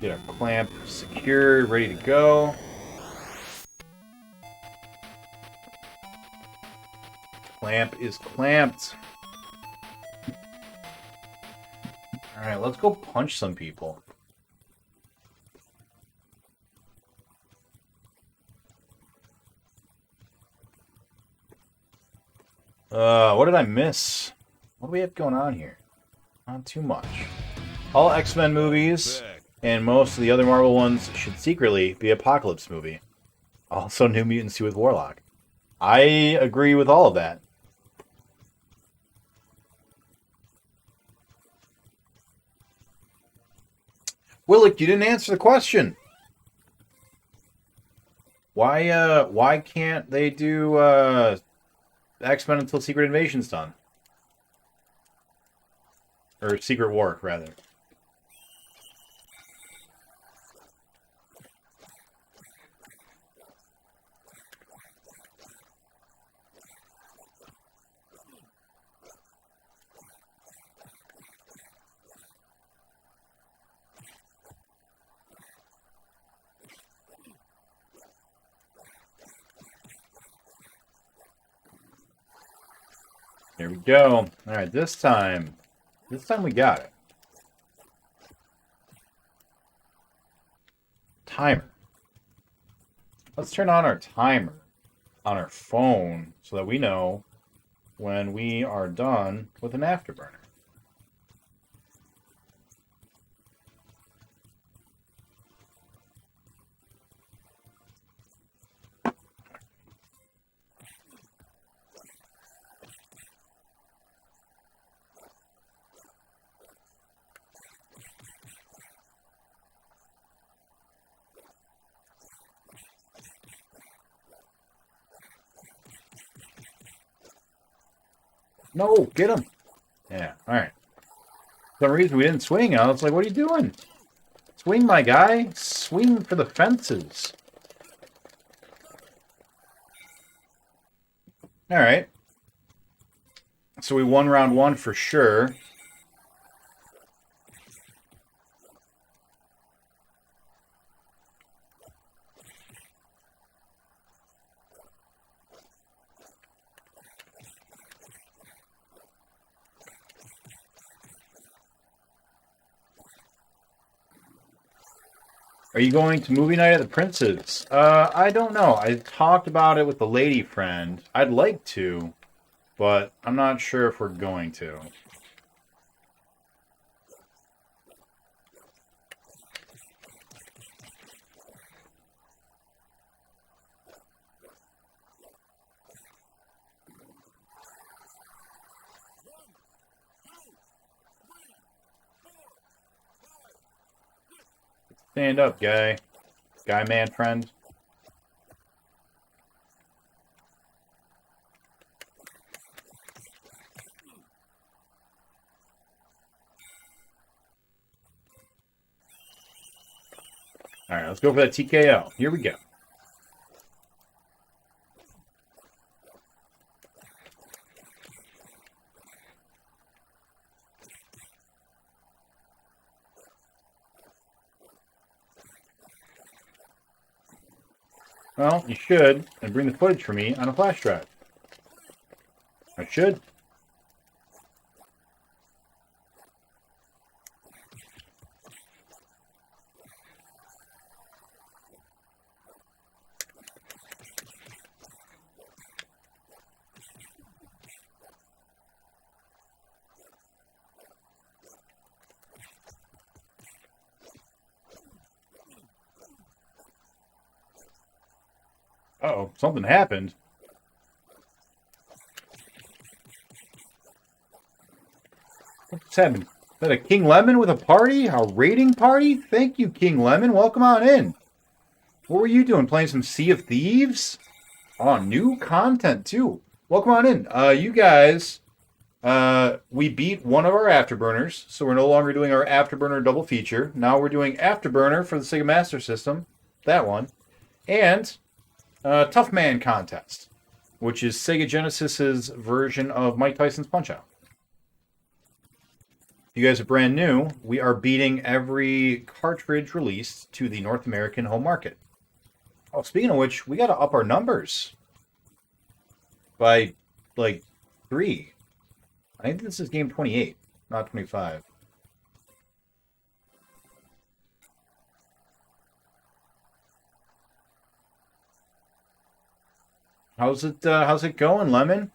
Get our clamp secured, ready to go. Clamp is clamped. Alright, let's go punch some people. What did I miss? What do we have going on here? Not too much. All X-Men movies and most of the other Marvel ones should secretly be Apocalypse movie. Also New Mutants 2 with Warlock. I agree with all of that. Willick, you didn't answer the question. Why can't they do X-Men until Secret Invasion's done? Or Secret War, rather. Here we go. Alright, this time we got it. Timer. Let's turn on our timer on our phone so that we know when we are done with an afterburner. No, get him. Yeah, alright. For some reason we didn't swing. I was like, what are you doing? Swing, my guy. Swing for the fences. Alright. So we won round one for sure. Are you going to movie night at the Prince's? I don't know. I talked about it with the lady friend. I'd like to, but I'm not sure if we're going to. Stand up, guy. Guy, man, friend. Alright, let's go for that TKO. Here we go. Well, you should, and bring the footage for me on a flash drive. I should. Uh-oh, something happened. What's happening? Is that a King Lemon with a party? A raiding party? Thank you, King Lemon. Welcome on in. What were you doing? Playing some Sea of Thieves? Oh, new content, too. Welcome on in. You guys, we beat one of our Afterburners, so we're no longer doing our Afterburner double feature. Now we're doing Afterburner for the Sega Master System. That one. And Tough Man Contest, which is Sega Genesis's version of Mike Tyson's Punch-Out! If you guys are brand new, we are beating every cartridge released to the North American home market. Oh, speaking of which, we got to up our numbers by, like, 3. I think this is game 28, not 25. How's it going, Lemon?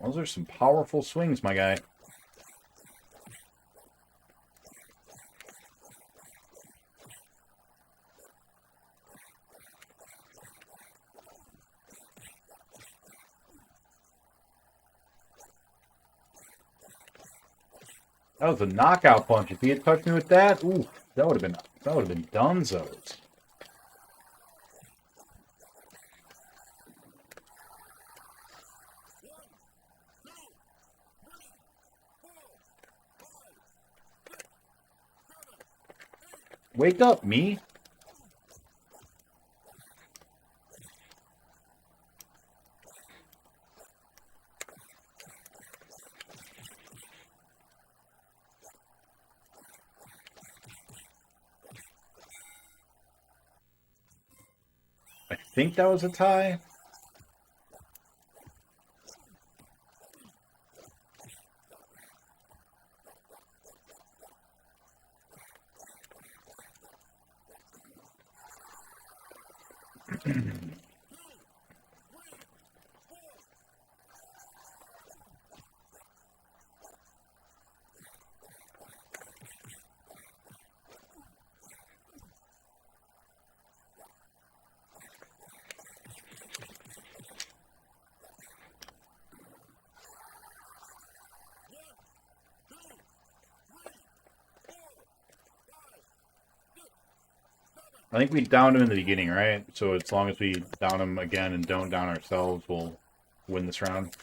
Those are some powerful swings, my guy. That was a knockout punch. If he had touched me with that, ooh, that would have been dunzos. Wake up, me. I think that was a tie. I think we downed him in the beginning, right? So as long as we down him again and don't down ourselves, we'll win this round.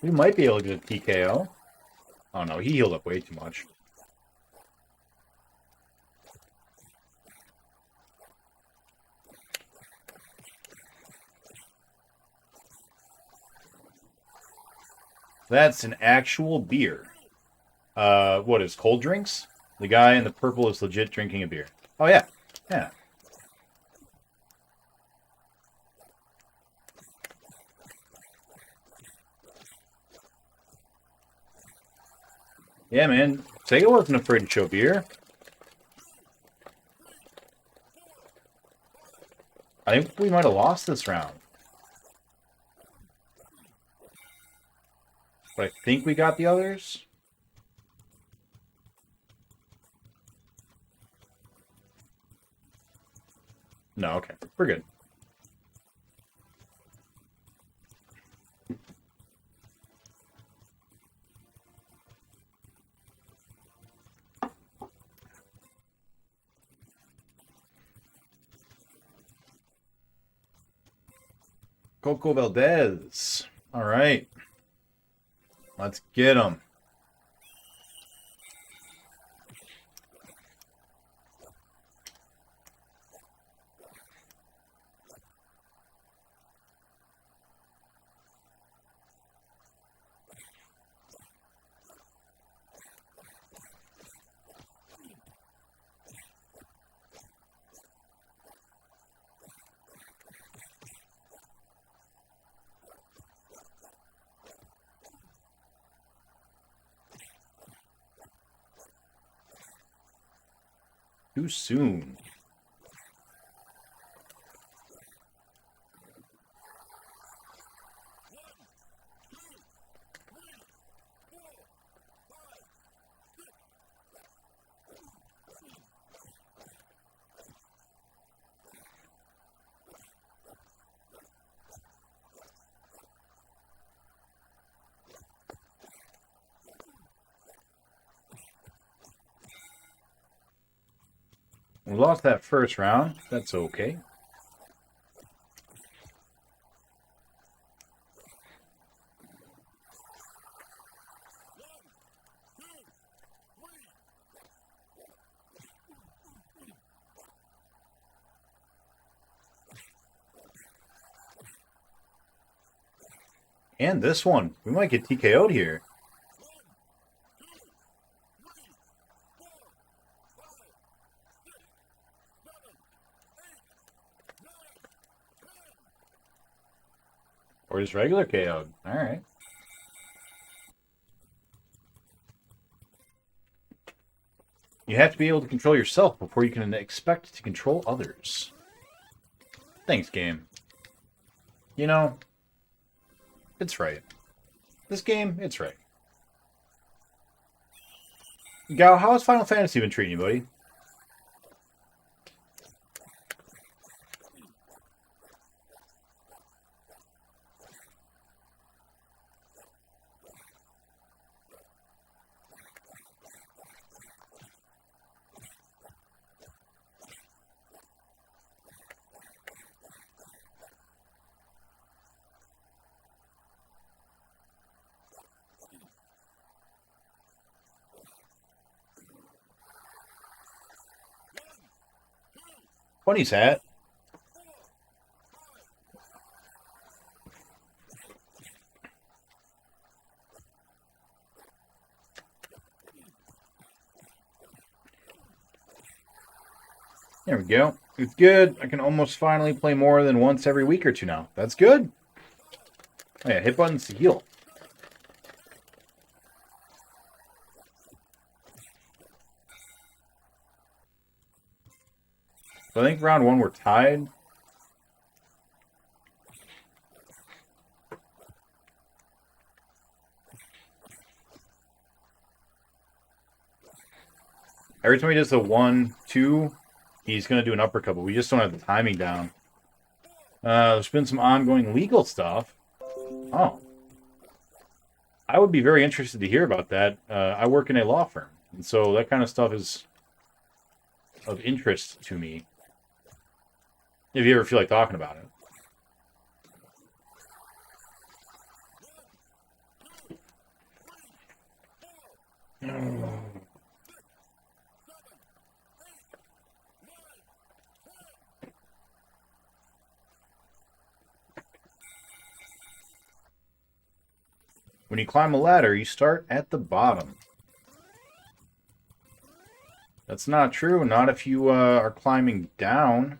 We might be able to get a TKO. Oh no, he healed up way too much. That's an actual beer. What is cold drinks? The guy in the purple is legit drinking a beer. Oh yeah, yeah. Yeah, man. Sega wasn't afraid to show beer. I think we might have lost this round. But I think we got the others. No, okay. We're good. Coco Valdez. All right. Let's get him. Too soon. We lost that first round. That's okay. And this one. We might get TKO'd here. Or just regular KO'd. Alright. You have to be able to control yourself before you can expect to control others. Thanks, game. You know, it's right. This game, it's right. Gao, how has Final Fantasy been treating you, buddy? Bunny's hat. There we go. It's good. I can almost finally play more than once every week or two now. That's good. Oh yeah, hit buttons to heal. So I think round one we're tied. Every time he does the 1-2, he's going to do an uppercut, but we just don't have the timing down. There's been some ongoing legal stuff. Oh. I would be very interested to hear about that. I work in a law firm, and so that kind of stuff is of interest to me. If you ever feel like talking about it. When you climb a ladder, you start at the bottom. That's not true. Not if you are climbing down.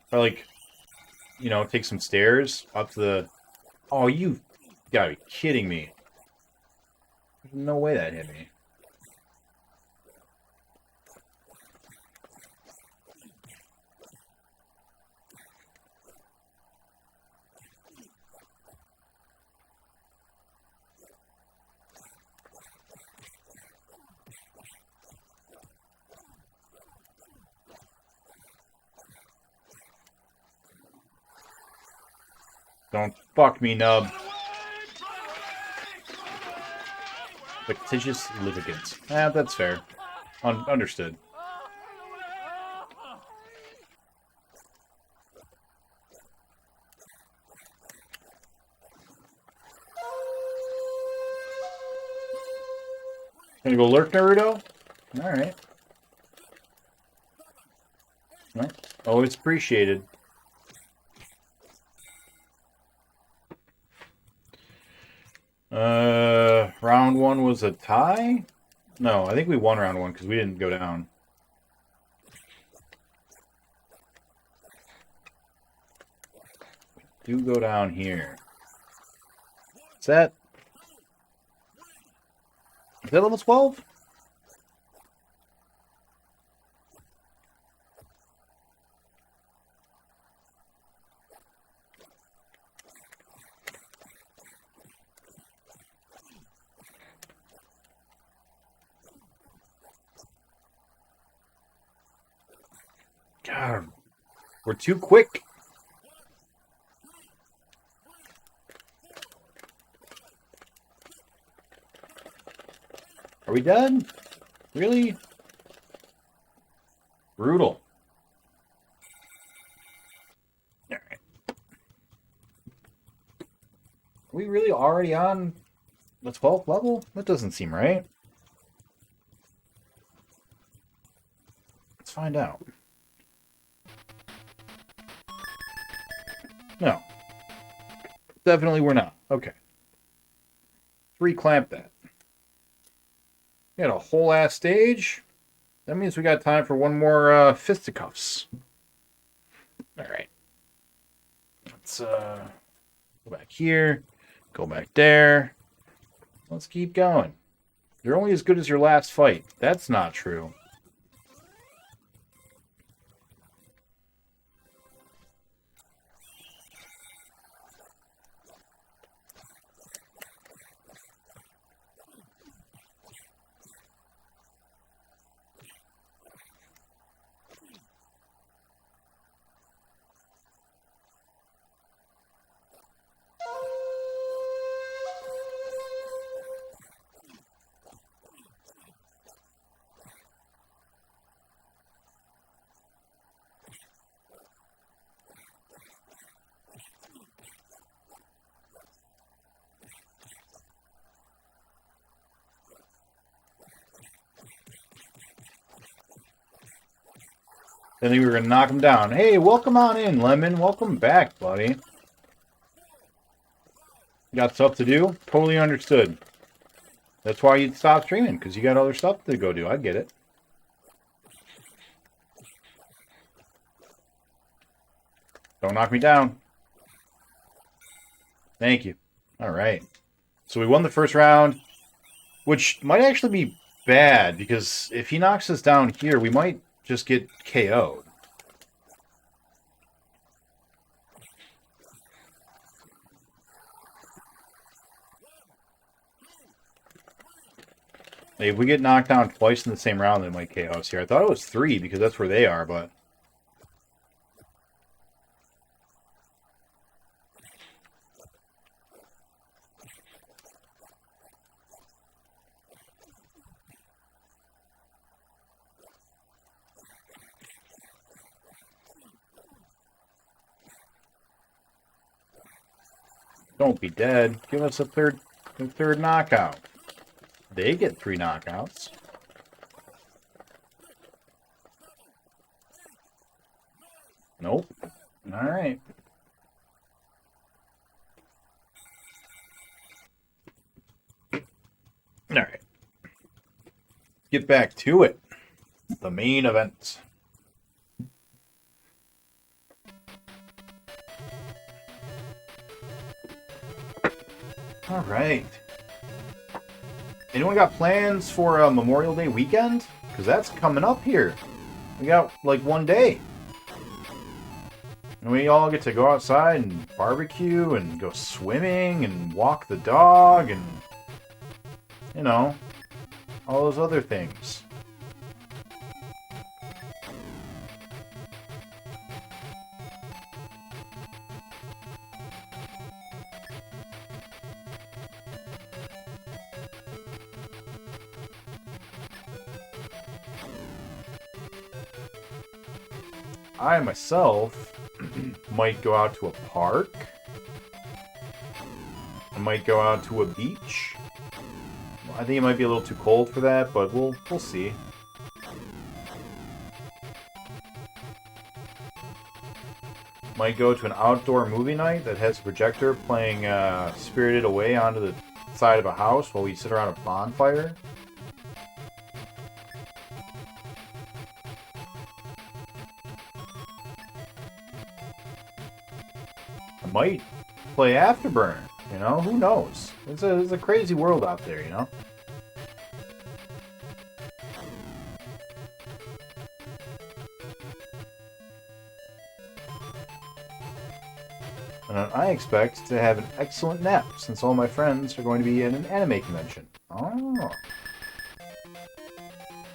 Or like, you know, take some stairs up to the... Oh, you gotta be kidding me. There's no way that hit me. Don't fuck me, nub. Fictitious litigants. That's fair. Understood. Gonna go lurk, Naruto? Alright. Well, always appreciated. Round one was a tie? No, I think we won round one because we didn't go down. Do go down here. Is that level 12? God, we're too quick. Are we done? Really? Brutal. All right. Are we really already on the 12th level? That doesn't seem right. Let's find out. No. Definitely we're not. Okay. Reclamp that. We got a whole ass stage. That means we got time for one more fisticuffs. Alright. Let's go back here. Go back there. Let's keep going. You're only as good as your last fight. That's not true. I think we were going to knock him down. Hey, welcome on in, Lemon. Welcome back, buddy. Got stuff to do? Totally understood. That's why you'd stop streaming, because you got other stuff to go do. I get it. Don't knock me down. Thank you. All right. So we won the first round, which might actually be bad, because if he knocks us down here, we might just get KO'd. If we get knocked down twice in the same round, they might KO us here. I thought it was 3 because that's where they are, but... Don't be dead. Give us a third knockout. They get 3 knockouts. Nope. Alright. Alright. Get back to it. The main event. Alright. Anyone got plans for Memorial Day weekend? Because that's coming up here. We got like one day. And we all get to go outside and barbecue and go swimming and walk the dog and, you know, all those other things. I myself might go out to a park. I might go out to a beach. I think it might be a little too cold for that, but we'll see. Might go to an outdoor movie night that has a projector playing Spirited Away onto the side of a house while we sit around a bonfire. I might play Afterburner, you know? Who knows? It's a crazy world out there, you know? And I expect to have an excellent nap, since all my friends are going to be at an anime convention. Oh.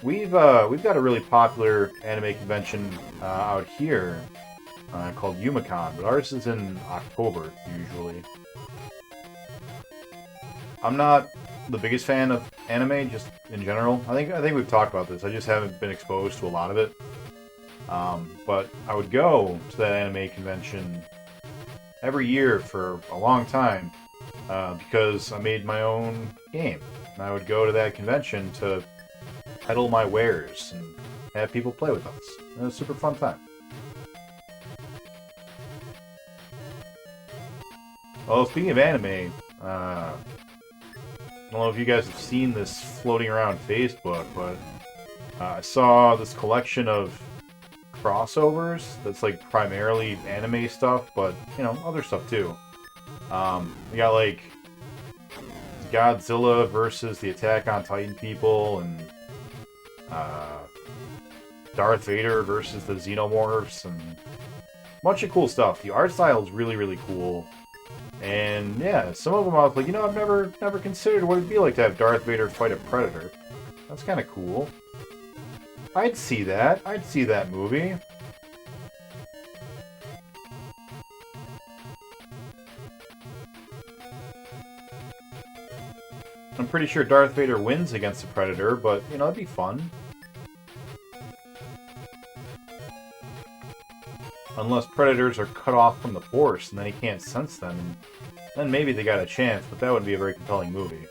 We've got a really popular anime convention out here called Yumicon, but ours is in October, usually. I'm not the biggest fan of anime, just in general. I think we've talked about this. I just haven't been exposed to a lot of it. But I would go to that anime convention every year for a long time because I made my own game. And I would go to that convention to peddle my wares and have people play with us. It was a super fun time. Well, speaking of anime, I don't know if you guys have seen this floating around Facebook, but I saw this collection of crossovers that's like primarily anime stuff, but you know, other stuff too. We got like Godzilla versus the Attack on Titan people, and Darth Vader versus the Xenomorphs, and a bunch of cool stuff. The art style is really, really cool. And yeah, some of them I was like, you know, I've never considered what it'd be like to have Darth Vader fight a Predator. That's kind of cool. I'd see that. I'd see that movie. I'm pretty sure Darth Vader wins against the Predator, but, you know, it'd be fun. Unless Predators are cut off from the Force, and then he can't sense them. Then maybe they got a chance, but that wouldn't be a very compelling movie.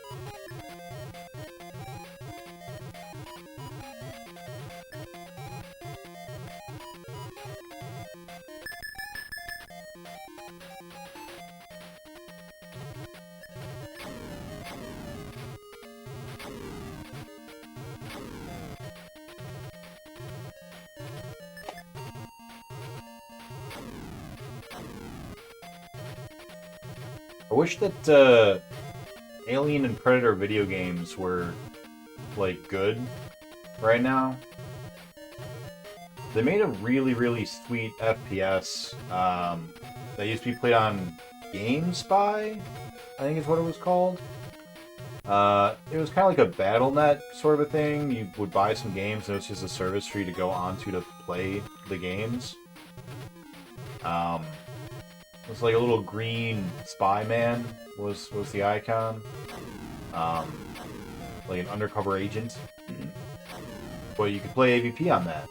I wish that Alien and Predator video games were, like, good right now. They made a really, really sweet FPS that used to be played on GameSpy, I think is what it was called. It was kind of like a BattleNet sort of a thing. You would buy some games and it was just a service for you to go onto to play the games. It was like a little green spy man was the icon. Like an undercover agent. But you could play AVP on that.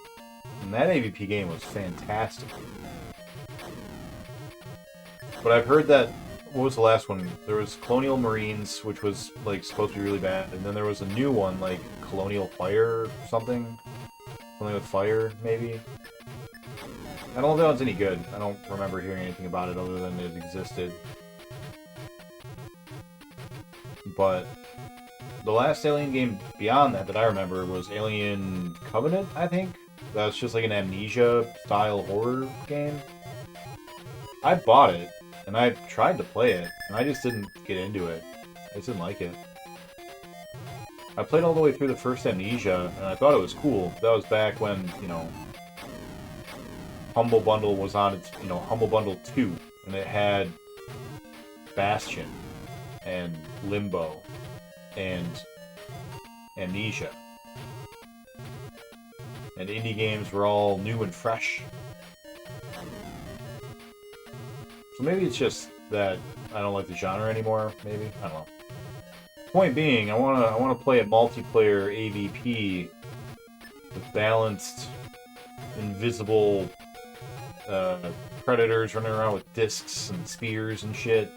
And that AVP game was fantastic. But I've heard that, what was the last one? There was Colonial Marines, which was like supposed to be really bad, and then there was a new one, like Colonial Fire or something. Something with fire, maybe. I don't know if that one's any good. I don't remember hearing anything about it other than it existed. But the last Alien game beyond that I remember was Alien Covenant, I think. That's just like an Amnesia-style horror game. I bought it, and I tried to play it, and I just didn't get into it. I just didn't like it. I played all the way through the first Amnesia, and I thought it was cool. That was back when, you know, Humble Bundle was on its, you know, Humble Bundle 2, and it had Bastion, and Limbo, and Amnesia. And indie games were all new and fresh. So maybe it's just that I don't like the genre anymore, maybe? I don't know. Point being, I wanna play a multiplayer AVP with balanced, invisible predators running around with discs and spears and shit.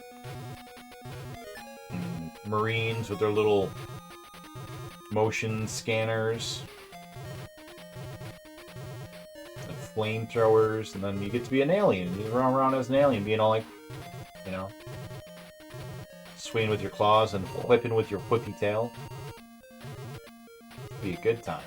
And Marines with their little motion scanners. And flamethrowers, and then you get to be an alien. You run around as an alien, being all like, you know, swinging with your claws and whipping with your whippy tail. Be a good time.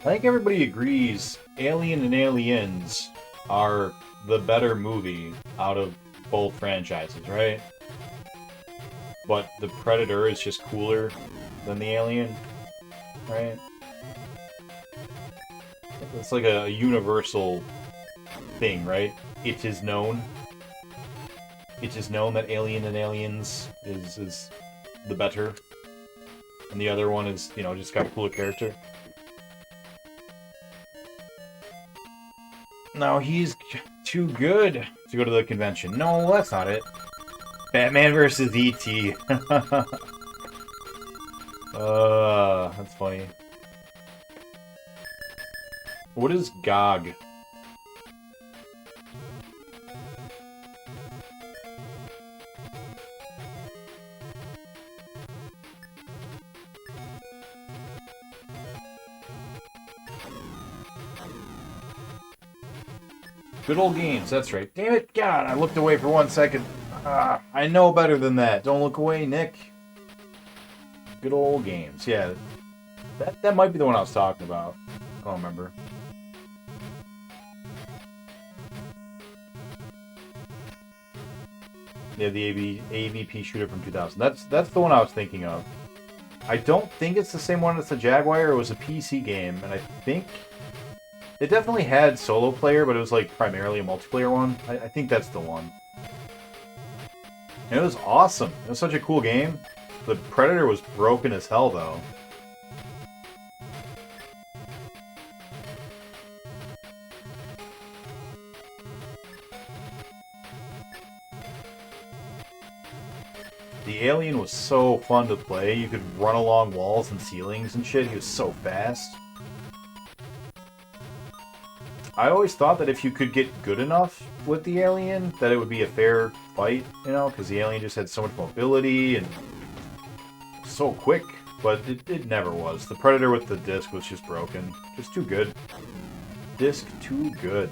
I think everybody agrees Alien and Aliens are the better movie out of both franchises, right? But the Predator is just cooler than the Alien, right? It's like a universal thing, right? It is known. It is known that Alien and Aliens is the better. And the other one is, you know, just got a cooler character. No, he's too good to go to the convention. No, that's not it. Batman versus E.T. That's funny. What is GOG? Good old games, that's right. Damn it, God, I looked away for 1 second. I know better than that. Don't look away, Nick. Good old games, yeah. That might be the one I was talking about. I don't remember. Yeah, the AVP shooter from 2000. That's the one I was thinking of. I don't think it's the same one as the Jaguar. It was a PC game, and I think it definitely had solo player, but it was like primarily a multiplayer one. I think that's the one. And it was awesome. It was such a cool game. The Predator was broken as hell, though. The Alien was so fun to play. You could run along walls and ceilings and shit. He was so fast. I always thought that if you could get good enough with the Alien, that it would be a fair fight, you know, because the Alien just had so much mobility and so quick, but it never was. The Predator with the disc was just broken. Just too good. Disc too good.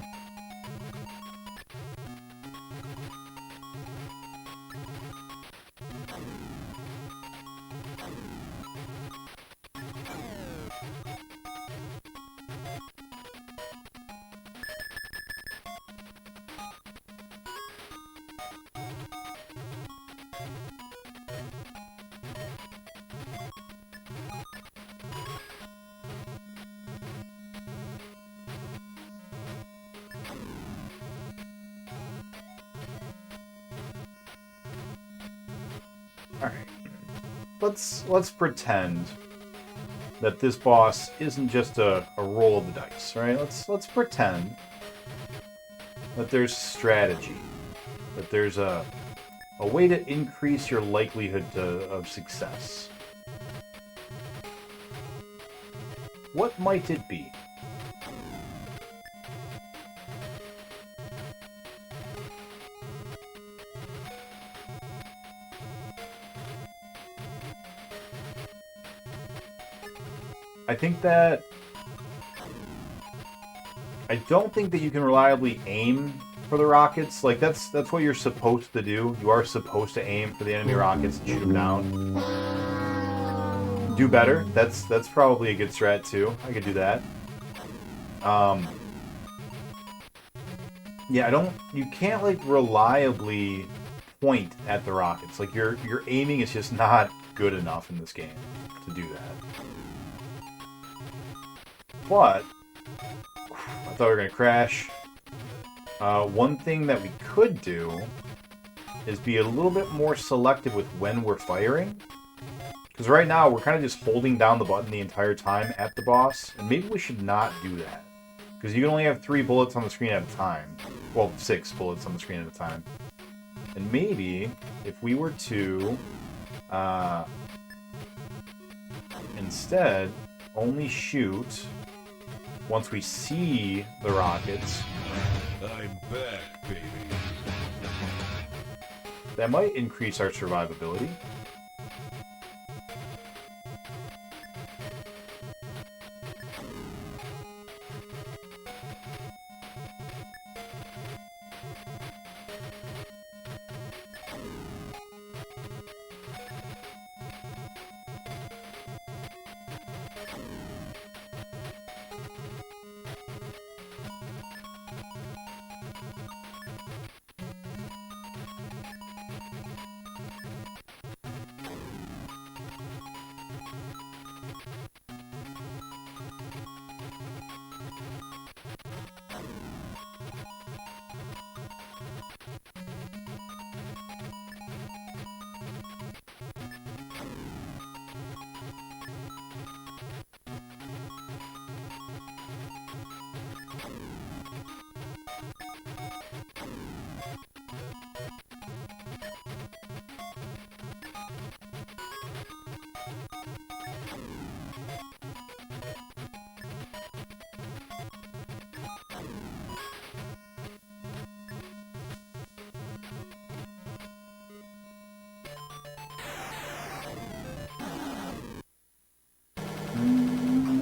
Alright. Let's pretend that this boss isn't just a roll of the dice, right? Let's pretend that there's strategy. That there's a way to increase your likelihood of success. What might it be? I don't think that you can reliably aim for the rockets. Like, that's what you're supposed to do. You are supposed to aim for the enemy rockets and shoot them down. Do better. That's probably a good strat, too. I could do that. Yeah, you can't, like, reliably point at the rockets. Like, your aiming is just not good enough in this game to do that. But I thought we were going to crash. One thing that we could do is be a little bit more selective with when we're firing. Because right now, we're kind of just holding down the button the entire time at the boss. And maybe we should not do that. Because you can only have 3 bullets on the screen at a time. Well, 6 bullets on the screen at a time. And maybe, if we were to instead only shoot once we see the rockets. I'm back, baby. That might increase our survivability.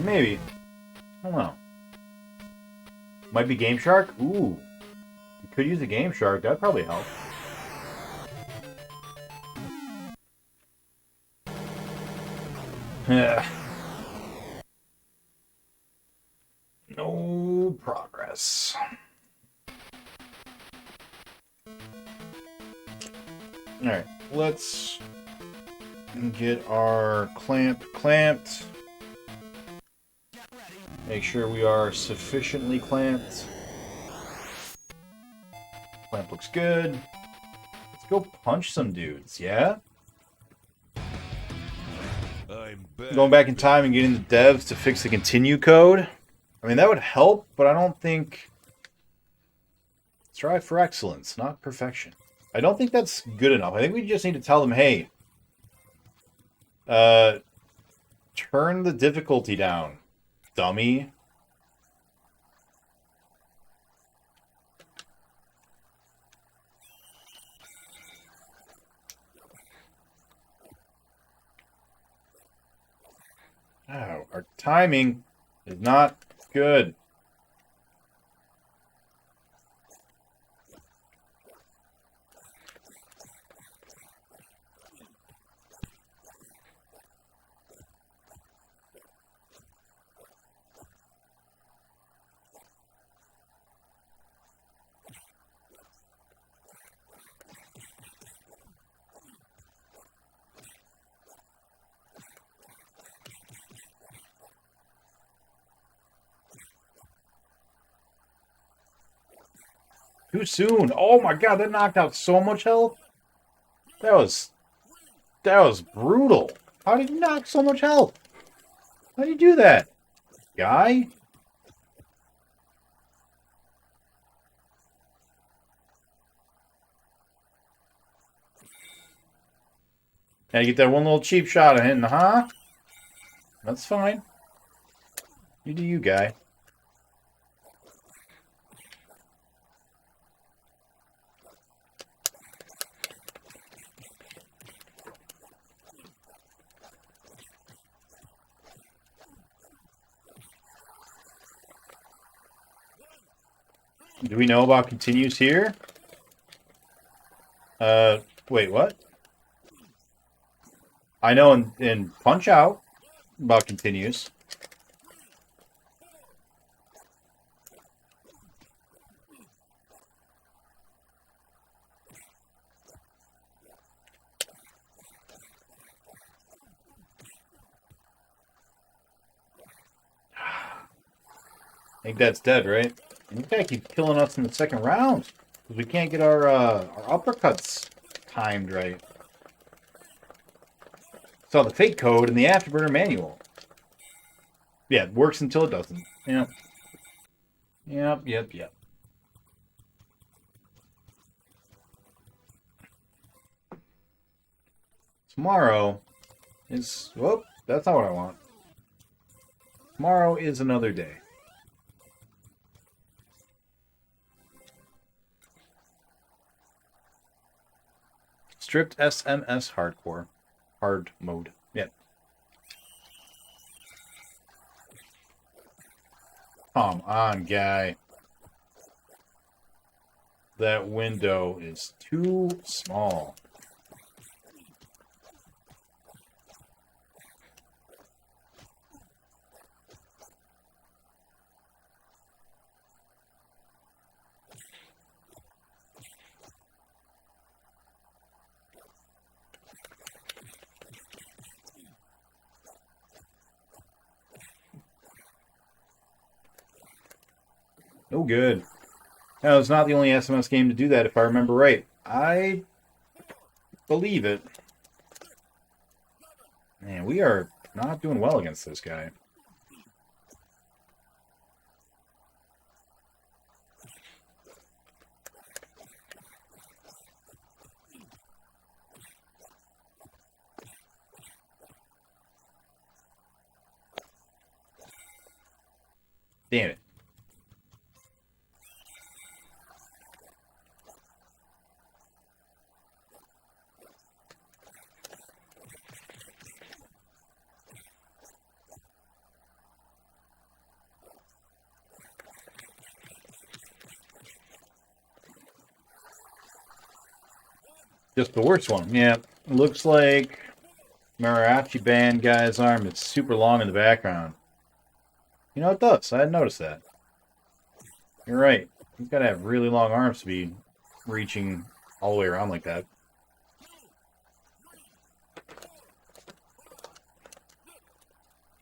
Maybe. I don't know. Might be Game Shark? Ooh. You could use a Game Shark. That'd probably help. No progress. Alright, let's get our clamp clamped. Make sure we are sufficiently clamped. Clamp looks good. Let's go punch some dudes, yeah? I'm back. Going back in time and getting the devs to fix the continue code. I mean, that would help, but I don't think... Strive for excellence, not perfection. I don't think that's good enough. I think we just need to tell them, hey, turn the difficulty down, dummy. Oh, our timing is not good. Too soon. Oh my god, that knocked out so much health. That was brutal. How did you knock so much health? How do you do that, guy? Now you get that one little cheap shot of him, huh? That's fine. You do you, guy. Do we know about continues here? Wait, what? I know in Punch Out about continues. I think that's dead, right? This guy keeps killing us in the second round because we can't get our uppercuts timed right. Saw the fake code in the Afterburner manual. Yeah, it works until it doesn't. Yep. Yep. Tomorrow is... Whoop, that's not what I want. Tomorrow is another day. Stripped SMS hardcore. Hard mode. Yep. Come on, guy. That window is too small. No good. No, it's not the only SMS game to do that, if I remember right. I believe it. Man, we are not doing well against this guy. Damn it. Just the worst one. Yeah, looks like Mariachi Band guy's arm is super long in the background. You know, it does. I hadn't noticed that. You're right. He's got to have really long arms to be reaching all the way around like that.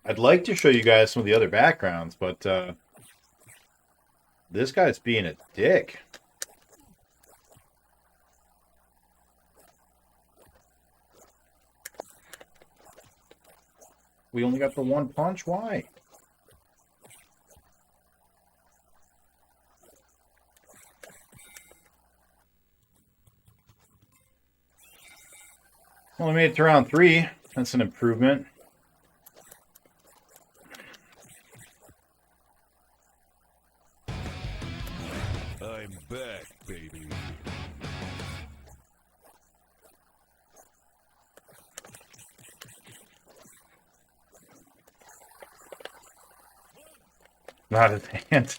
I'd like to show you guys some of the other backgrounds, but this guy's being a dick. We only got the one punch? Why? Only made it to round 3. That's an improvement. I'm back, baby. Not his hand.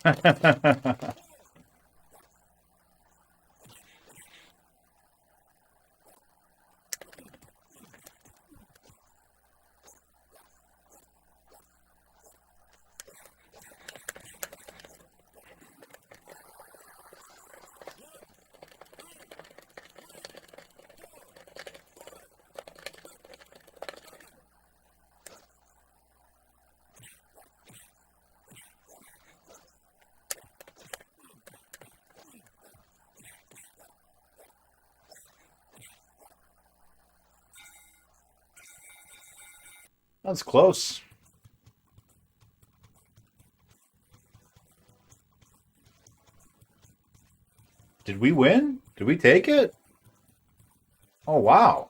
That's close. Did we win? Did we take it? Oh, wow.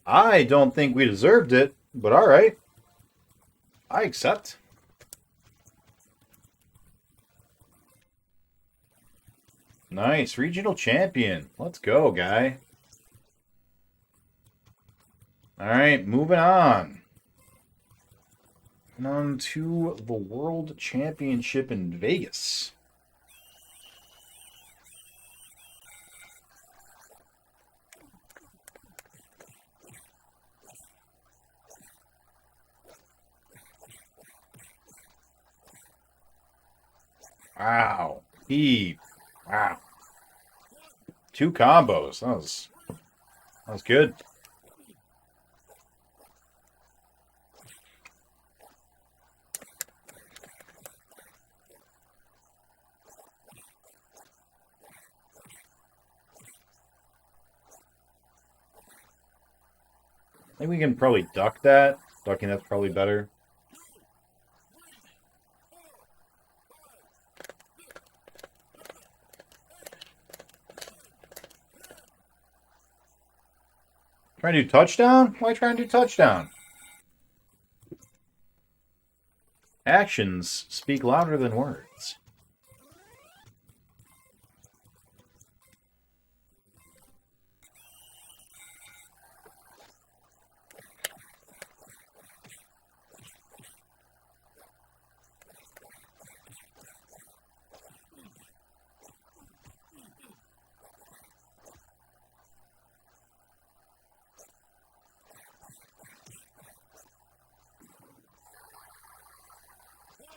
I don't think we deserved it, but all right. I accept. Nice. Regional champion. Let's go, guy. All right, moving on. And on to the World Championship in Vegas. Wow. Wow. 2 combos. That was good. I think we can probably duck that. Ducking that's probably better. Trying to do touchdown? Why trying to do touchdown? Actions speak louder than words.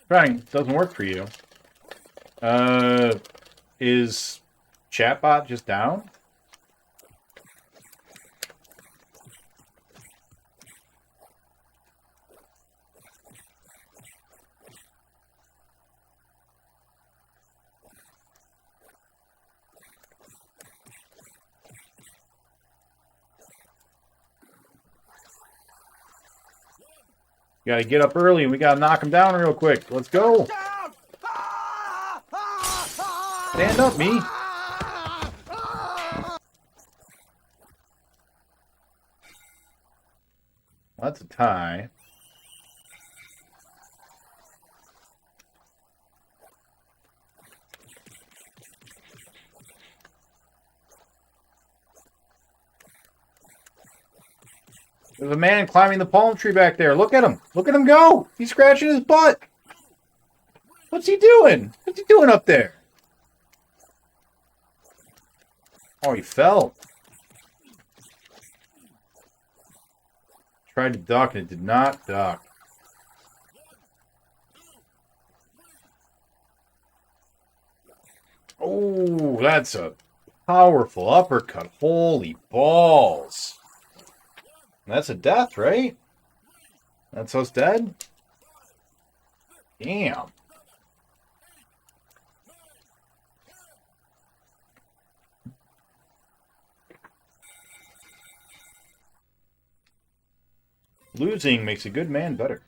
Fine, doesn't work for you. Is chatbot just down? We gotta get up early and we gotta knock him down real quick. Let's go. Stand up, me. That's a tie. There's a man climbing the palm tree back there. Look at him. Look at him go. He's scratching his butt. What's he doing? What's he doing up there? Oh, he fell. Tried to duck and it did not duck. Oh, that's a powerful uppercut. Holy balls. That's a death, right? That's us dead? Damn. Losing makes a good man better.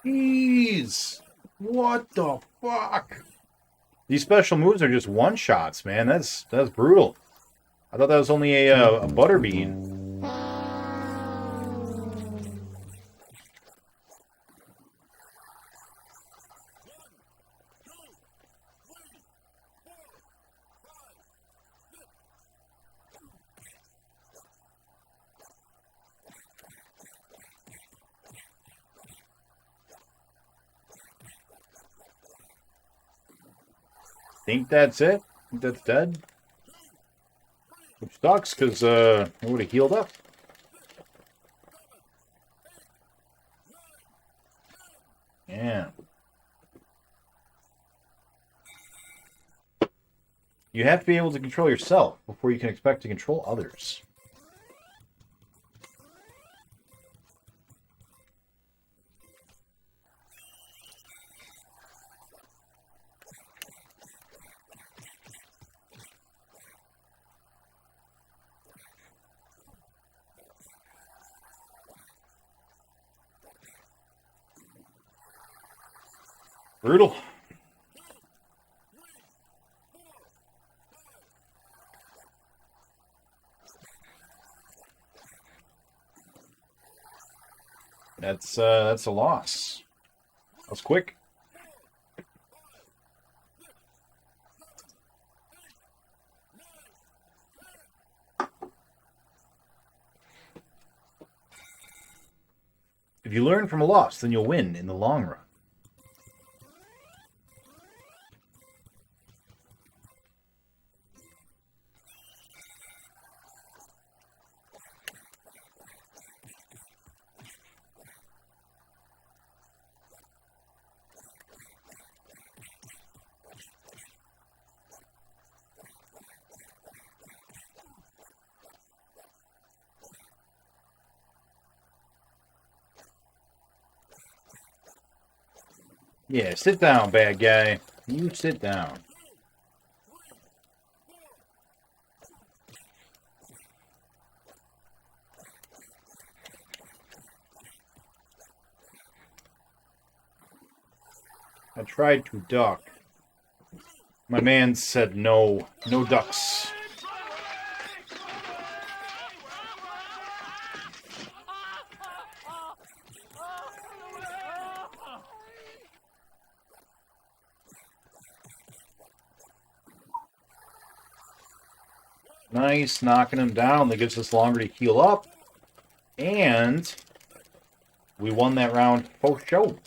Jeez. What the fuck? These special moves are just one-shots, man. That's brutal. I thought that was only a butterbean. Think that's it? Think that's dead? Which sucks, because it would have healed up. Yeah. You have to be able to control yourself before you can expect to control others. Brutal. That's a loss. That was quick. If you learn from a loss, then you'll win in the long run. Yeah, sit down, bad guy. You sit down. I tried to duck. My man said no. No ducks. Nice, knocking him down. That gives us longer to heal up. And we won that round for show.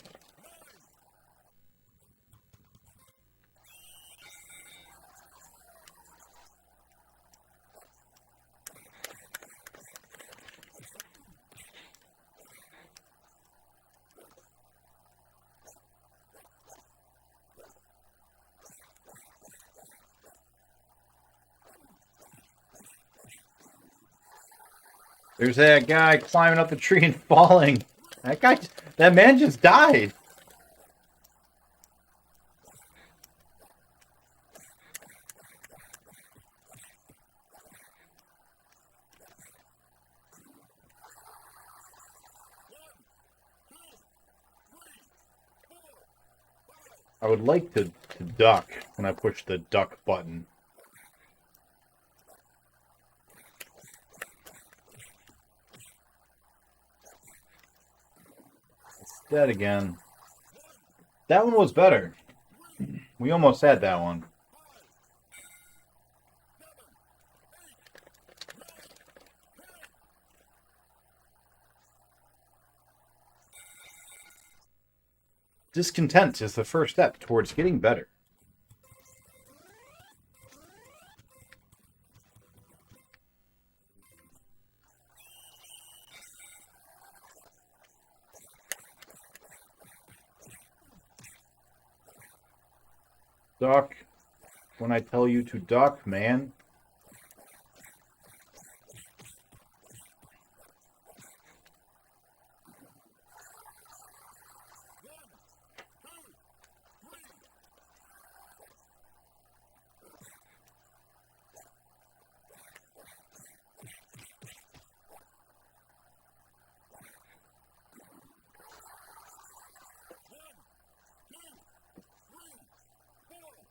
There's that guy climbing up the tree and falling. That man just died. I would like to duck when I push the duck button. Dead again. That one was better. We almost had that one. Discontent is the first step towards getting better. Duck. When I tell you to duck, man.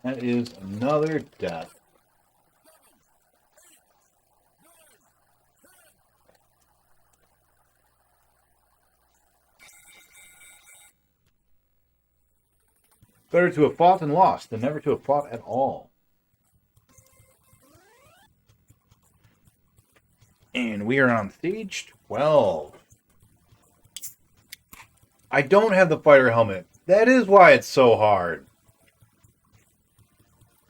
That is another death. Better to have fought and lost than never to have fought at all. And we are on stage 12. I don't have the fighter helmet. That is why it's so hard.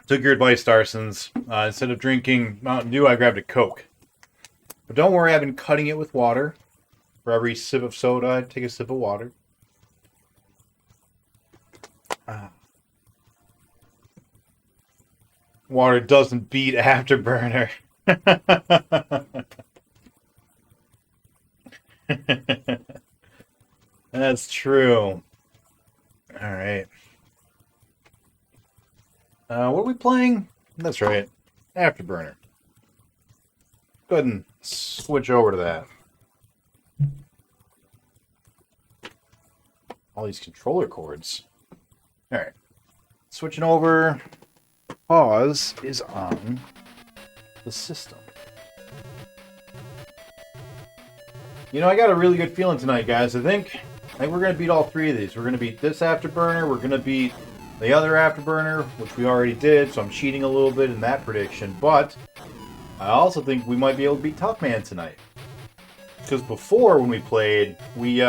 Took your advice, Starsons. Instead of drinking Mountain Dew, I grabbed a Coke. But don't worry, I've been cutting it with water. For every sip of soda, I take a sip of water. Water doesn't beat Afterburner. That's true. All right. What are we playing? That's right. Afterburner. Go ahead and switch over to that. All these controller cords. Alright. Switching over. Pause is on the system. You know, I got a really good feeling tonight, guys. I think we're going to beat all three of these. We're going to beat this Afterburner. We're going to beat the other Afterburner, which we already did, so I'm cheating a little bit in that prediction. But I also think we might be able to beat Tough Man tonight. Because before, when we played, we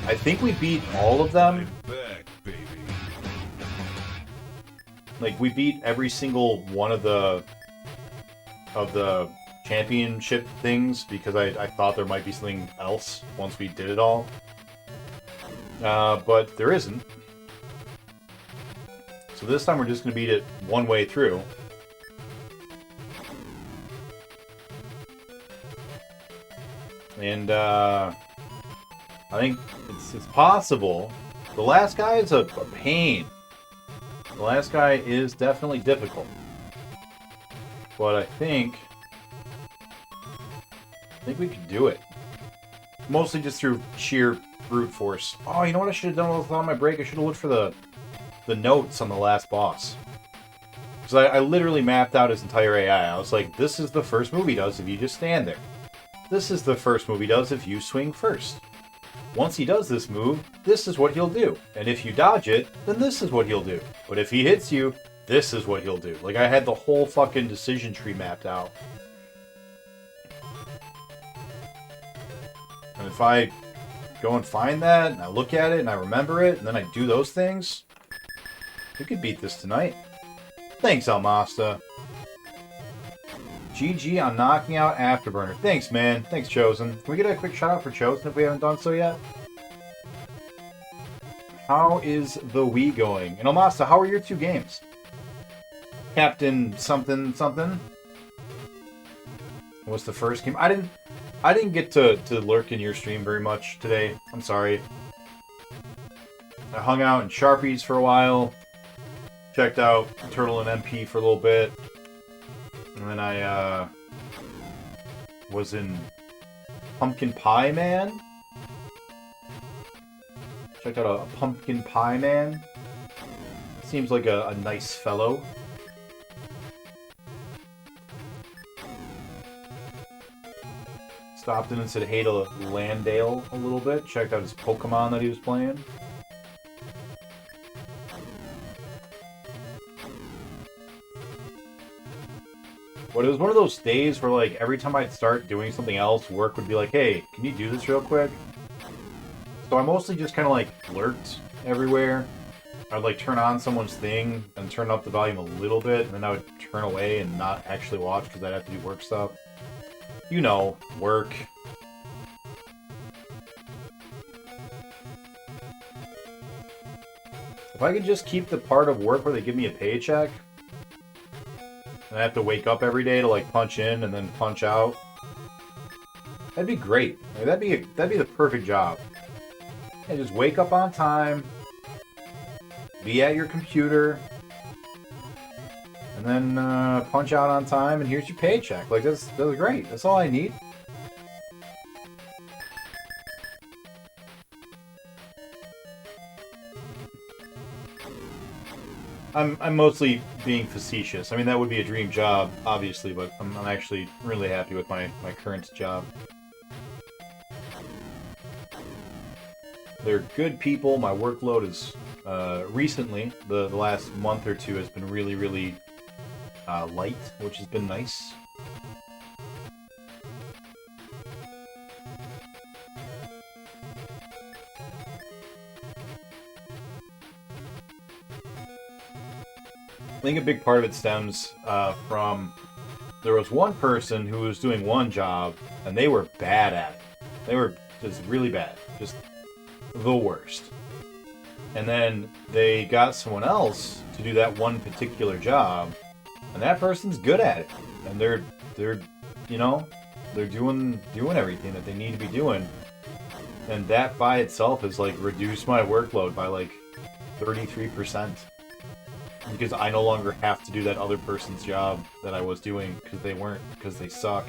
I think we beat all of them. I'm back, baby. Like, we beat every single one of the championship things because I thought there might be something else once we did it all. But there isn't. So this time we're just going to beat it one way through. And I think it's possible. The last guy is a pain. The last guy is definitely difficult. But I think we could do it. Mostly just through sheer brute force. Oh, you know what I should have done on my break? I should have looked for the notes on the last boss. Because I literally mapped out his entire AI. I was like, this is the first move he does if you just stand there. This is the first move he does if you swing first. Once he does this move, this is what he'll do. And if you dodge it, then this is what he'll do. But if he hits you, this is what he'll do. Like, I had the whole fucking decision tree mapped out. And if I go and find that, and I look at it, and I remember it, and then I do those things, we could beat this tonight. Thanks, Almasta. GG on knocking out Afterburner. Thanks, man. Thanks, Chosen. Can we get a quick shout out for Chosen if we haven't done so yet? How is the Wii going? And Almasta, how are your 2 games? Captain something something. What's the first game? I didn't get to lurk in your stream very much today. I'm sorry. I hung out in Sharpies for a while. Checked out Turtle and MP for a little bit. And then I was in Pumpkin Pie Man. Checked out a Pumpkin Pie Man. Seems like a nice fellow. Stopped in and said hey to Landale a little bit. Checked out his Pokemon that he was playing. But it was one of those days where, like, every time I'd start doing something else, work would be like, hey, can you do this real quick? So I mostly just kind of, like, lurked everywhere. I'd, like, turn on someone's thing and turn up the volume a little bit, and then I would turn away and not actually watch because I'd have to do work stuff. You know, work. If I could just keep the part of work where they give me a paycheck, and I have to wake up every day to like punch in and then punch out, that'd be great. Like, that'd be the perfect job. And just wake up on time, be at your computer, and then punch out on time, and here's your paycheck. Like, that's great. That's all I need. I'm mostly being facetious. I mean, that would be a dream job, obviously, but I'm actually really happy with my current job. They're good people. My workload is recently, the last month or two, has been really, really light, which has been nice. I think a big part of it stems from there was one person who was doing one job and they were bad at it. They were just really bad, just the worst. And then they got someone else to do that one particular job, and that person's good at it. And they're you know, they're doing everything that they need to be doing. And that by itself has like reduced my workload by like 33%. Because I no longer have to do that other person's job that I was doing because they suck.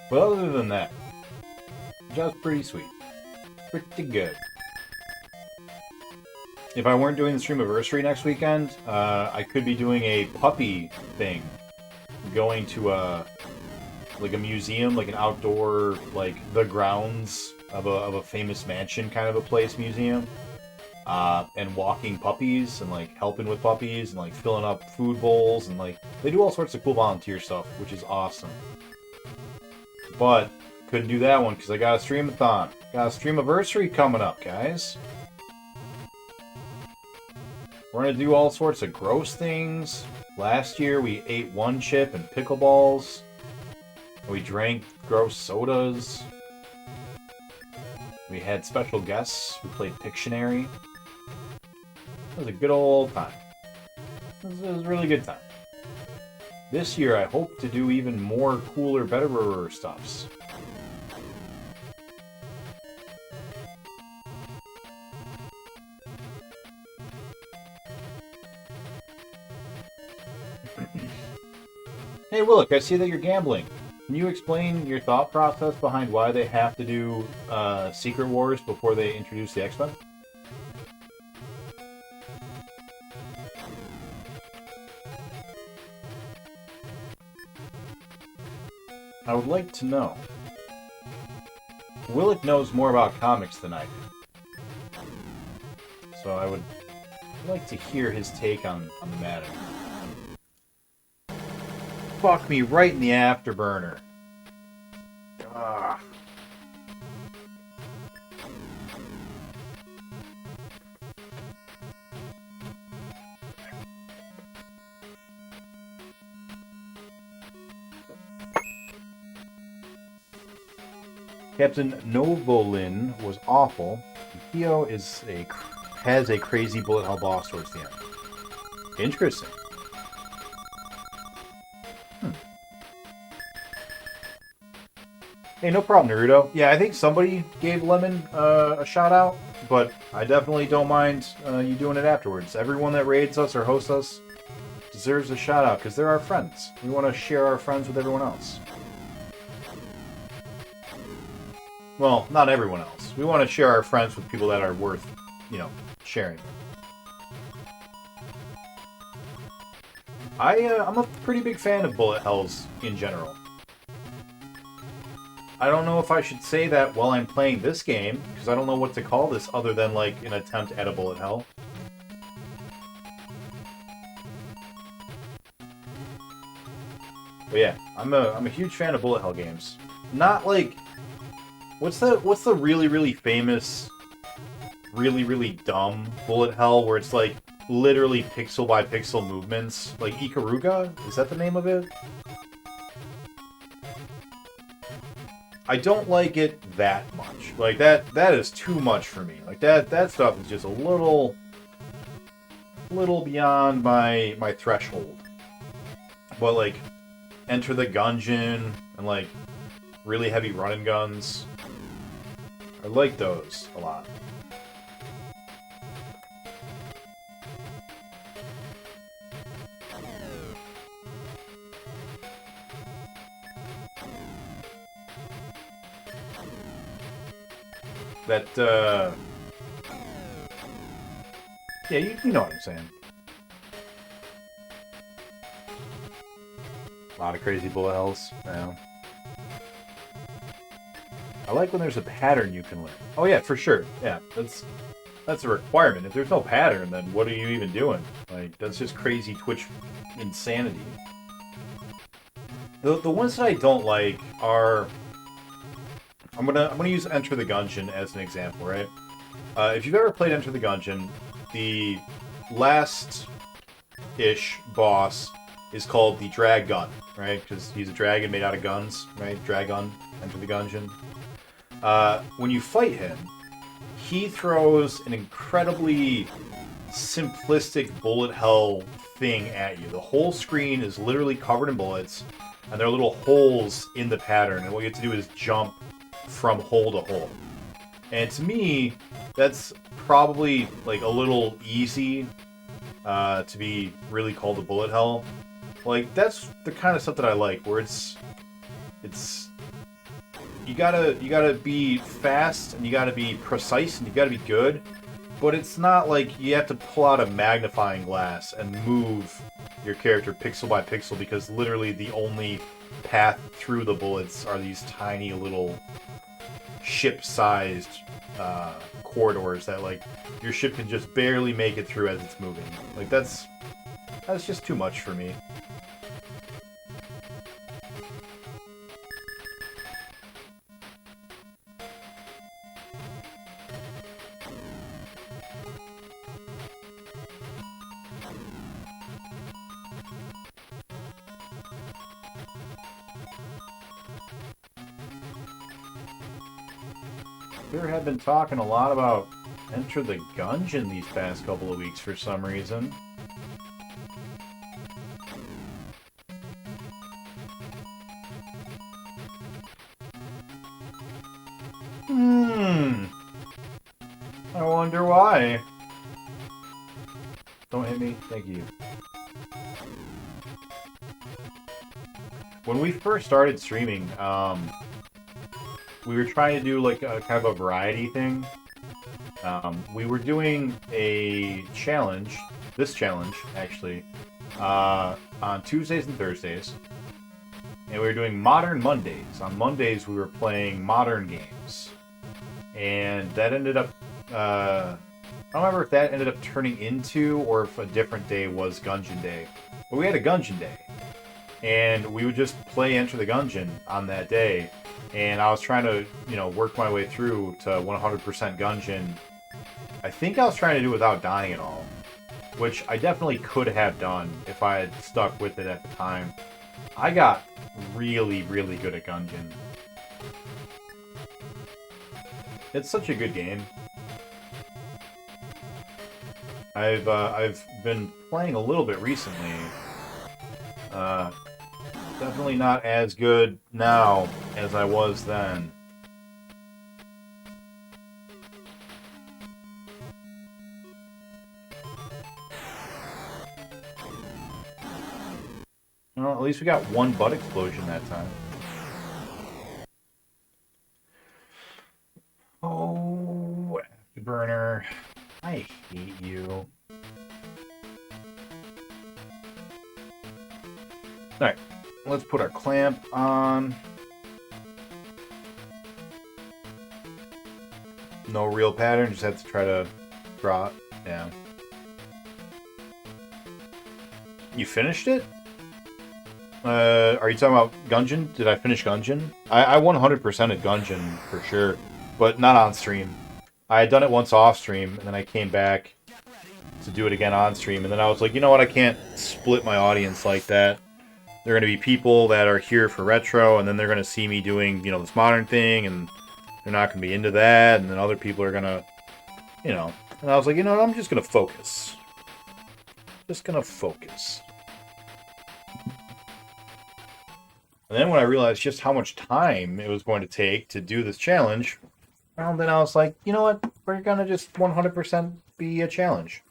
But other than that, the job's pretty sweet. Pretty good. If I weren't doing the Streamiversary next weekend, I could be doing a puppy thing. Going to like a museum, like an outdoor, like the grounds of a famous mansion kind of a place museum. And walking puppies and like helping with puppies and like filling up food bowls and like they do all sorts of cool volunteer stuff, which is awesome. But couldn't do that one because I got a stream-a-thon. Got a stream-anniversary coming up, guys. We're gonna do all sorts of gross things. Last year we ate one chip and pickleballs. We drank gross sodas. We had special guests who played Pictionary. It was a good old time. It was a really good time. This year I hope to do even more cooler, better stuffs. Hey Willick, I see that you're gambling. Can you explain your thought process behind why they have to do Secret Wars before they introduce the X-Men? I would like to know. Willick knows more about comics than I do. So I would like to hear his take on the matter. Fuck me right in the afterburner. Ah. Captain Novolin was awful. Theo has a crazy bullet hell boss towards the end. Interesting. Hey, no problem, Naruto. Yeah, I think somebody gave Lemon a shout out, but I definitely don't mind you doing it afterwards. Everyone that raids us or hosts us deserves a shout out because they're our friends. We want to share our friends with everyone else. Well, not everyone else. We want to share our friends with people that are worth, sharing. I'm a pretty big fan of bullet hells in general. I don't know if I should say that while I'm playing this game, because I don't know what to call this other than, like, an attempt at a bullet hell. But yeah, I'm a huge fan of bullet hell games. Not like... What's the really, really famous, really, really dumb bullet hell where it's, like, literally pixel-by-pixel movements? Like, Ikaruga? Is that the name of it? I don't like it that much. Like, that is too much for me. Like, that stuff is just a little beyond my threshold. But, like, Enter the Gungeon and, like, really heavy running guns. I like those a lot. That, yeah, you know what I'm saying. A lot of crazy bullet hells, yeah. I like when there's a pattern you can learn. Oh yeah, for sure. Yeah, that's a requirement. If there's no pattern, then what are you even doing? Like, that's just crazy Twitch insanity. The ones that I don't like are... I'm gonna use Enter the Gungeon as an example, right? If you've ever played Enter the Gungeon, the last-ish boss is called the Dragon, right? Because he's a dragon made out of guns, right? Dragon, Enter the Gungeon. When you fight him, he throws an incredibly simplistic bullet hell thing at you. The whole screen is literally covered in bullets, and there are little holes in the pattern, and what you have to do is jump from hole to hole. And to me, that's probably like a little easy to be really called a bullet hell. Like, that's the kind of stuff that I like, where it's you gotta be fast and you gotta be precise and you gotta be good, but it's not like you have to pull out a magnifying glass and move your character pixel by pixel because literally the only path through the bullets are these tiny little ship-sized corridors that like your ship can just barely make it through as it's moving. Like that's just too much for me. There have been talking a lot about Enter the Gungeon these past couple of weeks for some reason. I wonder why. Don't hit me. Thank you. When we first started streaming, we were trying to do like a kind of a variety thing. We were doing a challenge, this challenge actually, on Tuesdays and Thursdays. And we were doing Modern Mondays. On Mondays we were playing modern games. And that ended up, I don't remember if that ended up turning into or if a different day was Gungeon Day. But we had a Gungeon Day. And we would just play Enter the Gungeon on that day. And I was trying to, you know, work my way through to 100% Gungeon. I think I was trying to do it without dying at all. Which I definitely could have done if I had stuck with it at the time. I got really, really good at Gungeon. It's such a good game. I've been playing a little bit recently. Definitely not as good now as I was then. Well, at least we got one butt explosion that time. Oh, Afterburner. I hate you. Alright, let's put our clamp on. No real pattern, just have to try to draw it. Yeah. You finished it? Are you talking about Gungeon? Did I finish Gungeon? I 100%ed Gungeon for sure, but not on stream. I had done it once off stream, and then I came back to do it again on stream, and then I was like, you know what, I can't split my audience like that. There are going to be people that are here for retro, and then they're going to see me doing, you know, this modern thing, and they're not going to be into that, and then other people are going to, you know. And I was like, you know what, I'm just going to focus. Just going to focus. And then when I realized just how much time it was going to take to do this challenge, well, then I was like, you know what, we're going to just 100% be a challenge.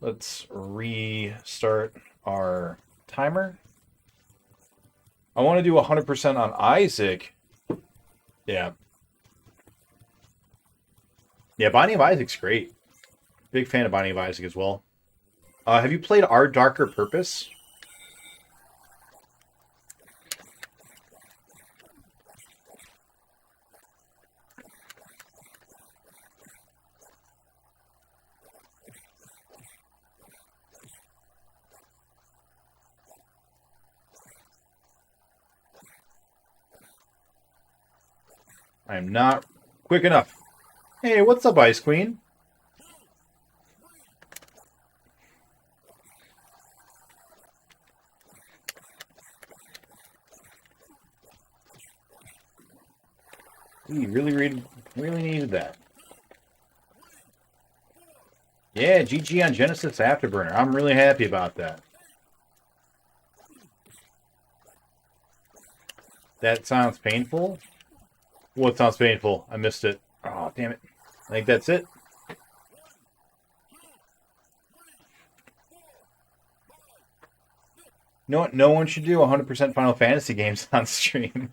Let's restart our timer. I want to do 100% on Isaac. Yeah. Yeah, Binding of Isaac's great. Big fan of Binding of Isaac as well. Have you played Our Darker Purpose? I am not quick enough. Hey, what's up, Ice Queen? You really needed that. Yeah, GG on Genesis Afterburner. I'm really happy about that. That sounds painful. What sounds painful? I missed it. Oh, damn it. I think that's it. You know what? No one should do 100% Final Fantasy games on stream.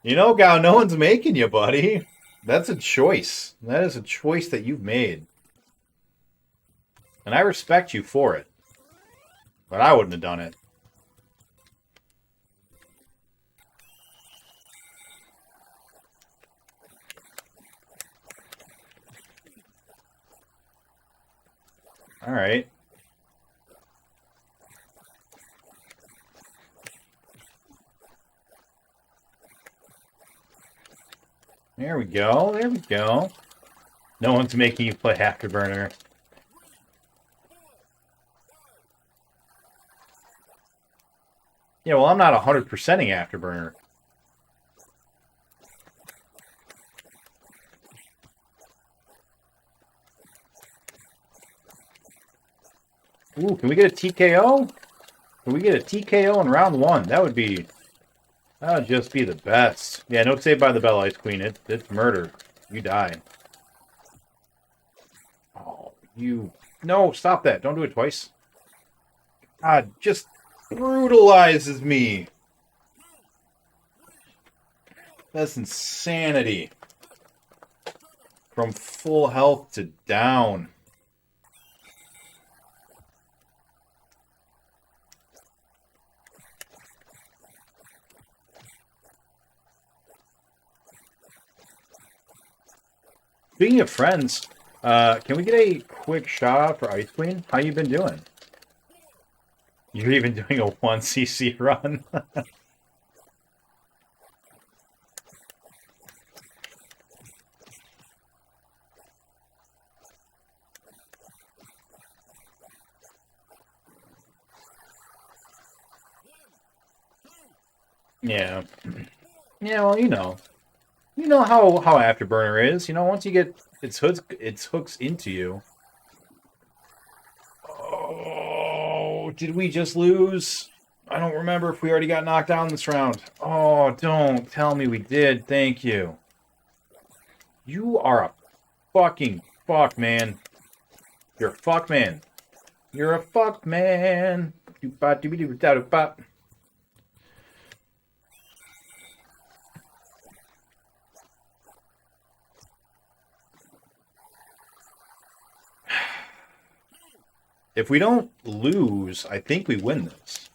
You know, Gao, no one's making you, buddy. That's a choice. That is a choice that you've made. And I respect you for it. But I wouldn't have done it. All right. There we go. There we go. No one's making you play Afterburner. Yeah, well, I'm not 100%ing Afterburner. Ooh, can we get a TKO? Can we get a TKO in round 1? That would just be the best. Yeah, no Saved by the Bell, Ice Queen. It's murder. You die. Oh, you... No, stop that. Don't do it twice. God, just brutalizes me. That's insanity. From full health to down. Speaking of friends, can we get a quick shout out for Ice Queen? How you been doing? You're even doing a 1cc run? Yeah. Yeah, well, you know. You know how Afterburner is. You know, once you get its hooks into you. Oh, did we just lose? I don't remember if we already got knocked down this round. Oh, don't tell me we did. Thank you. You are a fucking fuck, man. You're a fuck, man. You're a fuck, man. If we don't lose, I think we win this.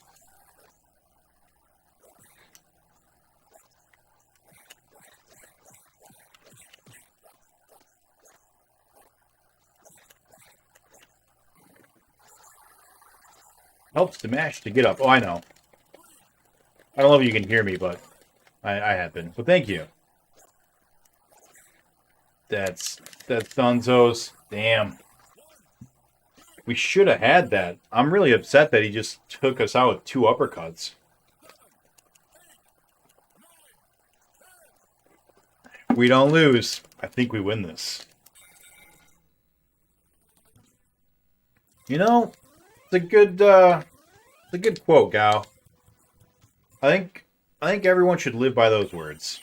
Helps to mash to get up. Oh, I know. I don't know if you can hear me, but I have been. So thank you. That's Dunzo's. Damn. We should have had that. I'm really upset that he just took us out with 2 uppercuts. If we don't lose, I think we win this. You know, it's a good quote, Gao. I think everyone should live by those words.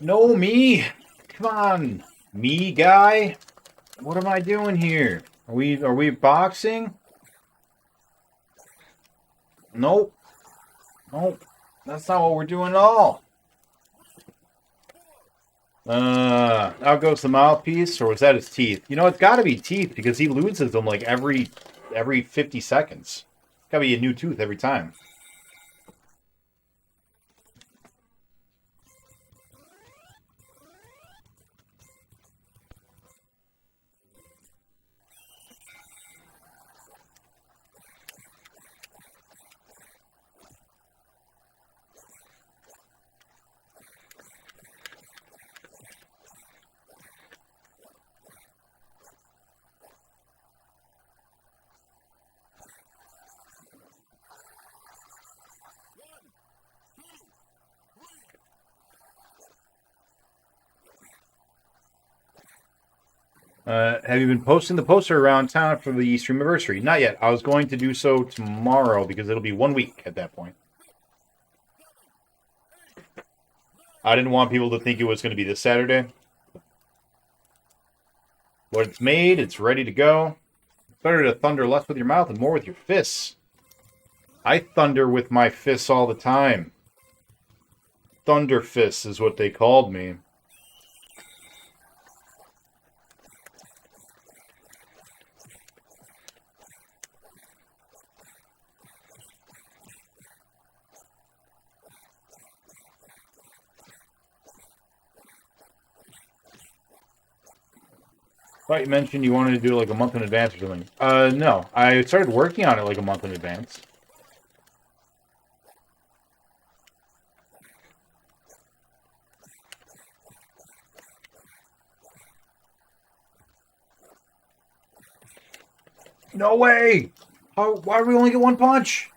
No, me. Come on, me guy. What am I doing here? Are we boxing? Nope. Nope. That's not what we're doing at all. Out goes the mouthpiece, or was that his teeth? You know, it's got to be teeth because he loses them like every 50 seconds. Got to be a new tooth every time. Have you been posting the poster around town for the streamiversary? Not yet. I was going to do so tomorrow because it'll be 1 week at that point. I didn't want people to think it was going to be this Saturday. But it's made, it's ready to go. It's better to thunder less with your mouth and more with your fists. I thunder with my fists all the time. Thunder fists is what they called me. I thought you mentioned you wanted to do like a month in advance or something. No. I started working on it like a month in advance. No way! Why do we only get one punch?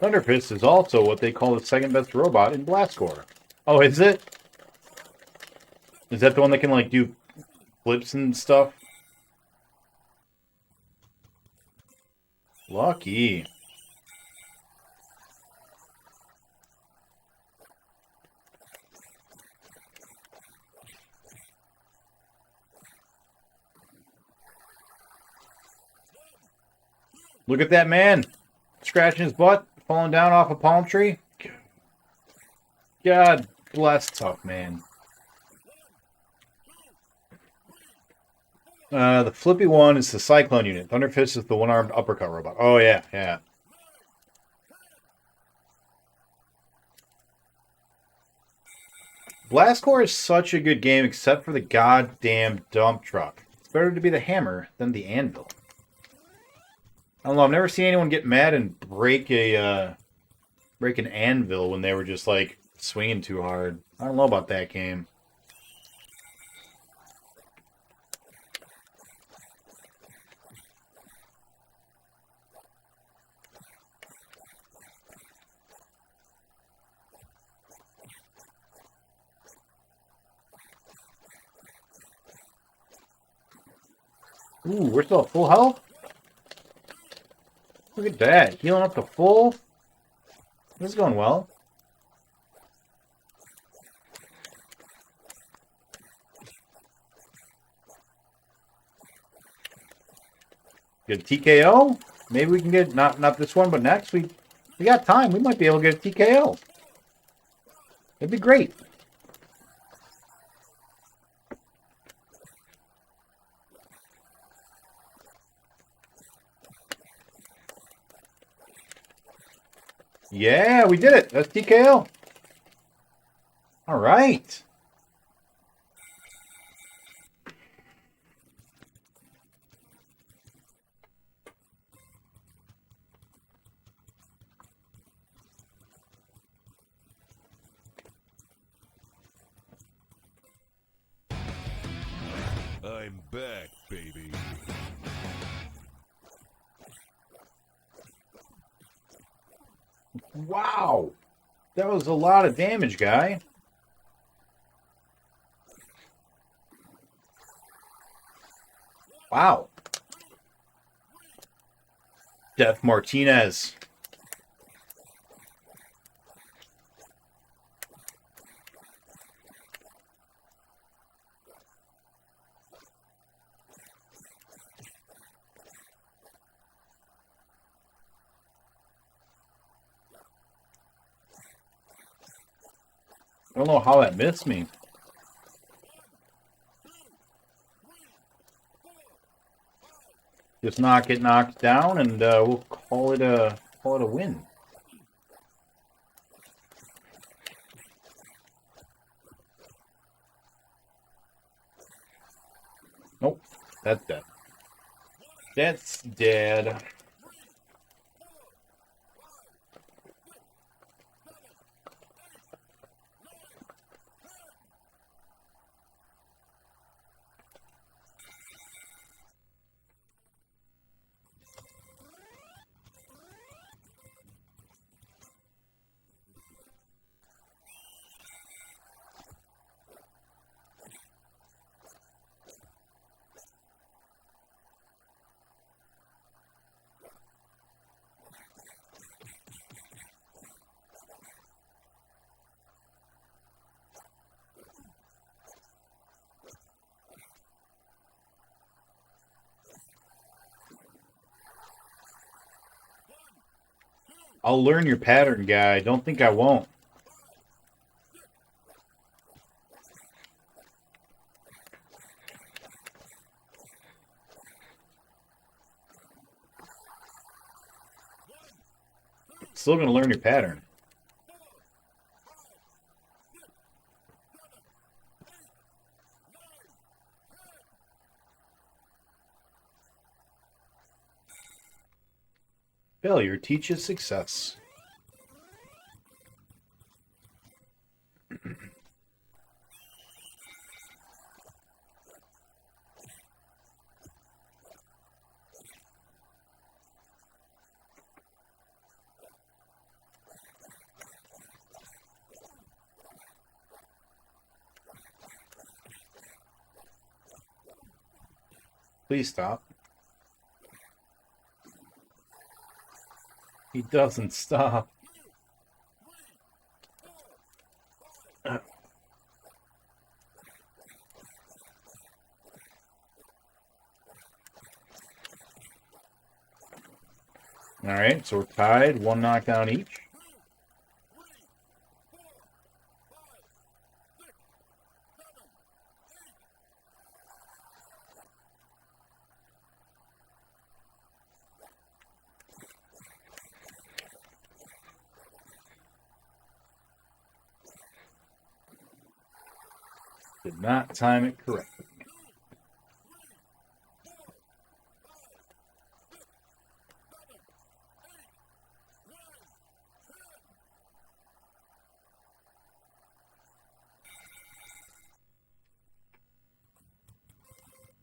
Thunderfist is also what they call the second best robot in Blastcore. Oh, is it? Is that the one that can, like, do flips and stuff? Lucky. Look at that man. Scratching his butt. Falling down off a palm tree. God bless Tough Man. The flippy one is the Cyclone unit. Thunderfist is the one-armed uppercut robot. Oh, yeah, yeah. Blastcore is such a good game except for the goddamn dump truck. It's better to be the hammer than the anvil. I don't know, I've never seen anyone get mad and break an anvil when they were just, like, swinging too hard. I don't know about that game. Ooh, we're still at full health? Look at that. Healing up to full. This is going well. Get a TKO? Maybe we can get, not this one, but next. We got time. We might be able to get a TKO. It'd be great. Yeah, we did it. That's TKO. All right. I'm back, baby. Wow. That was a lot of damage, guy. Wow. Death Martinez. I don't know how that missed me. Just not get knocked down, and we'll call it a win. Nope, that's dead. That's dead. I'll learn your pattern, guy. Don't think I won't. Still gonna learn your pattern. Failure teaches success. Please stop. He doesn't stop. Alright, so we're tied. One knockdown each. Did not time it correctly.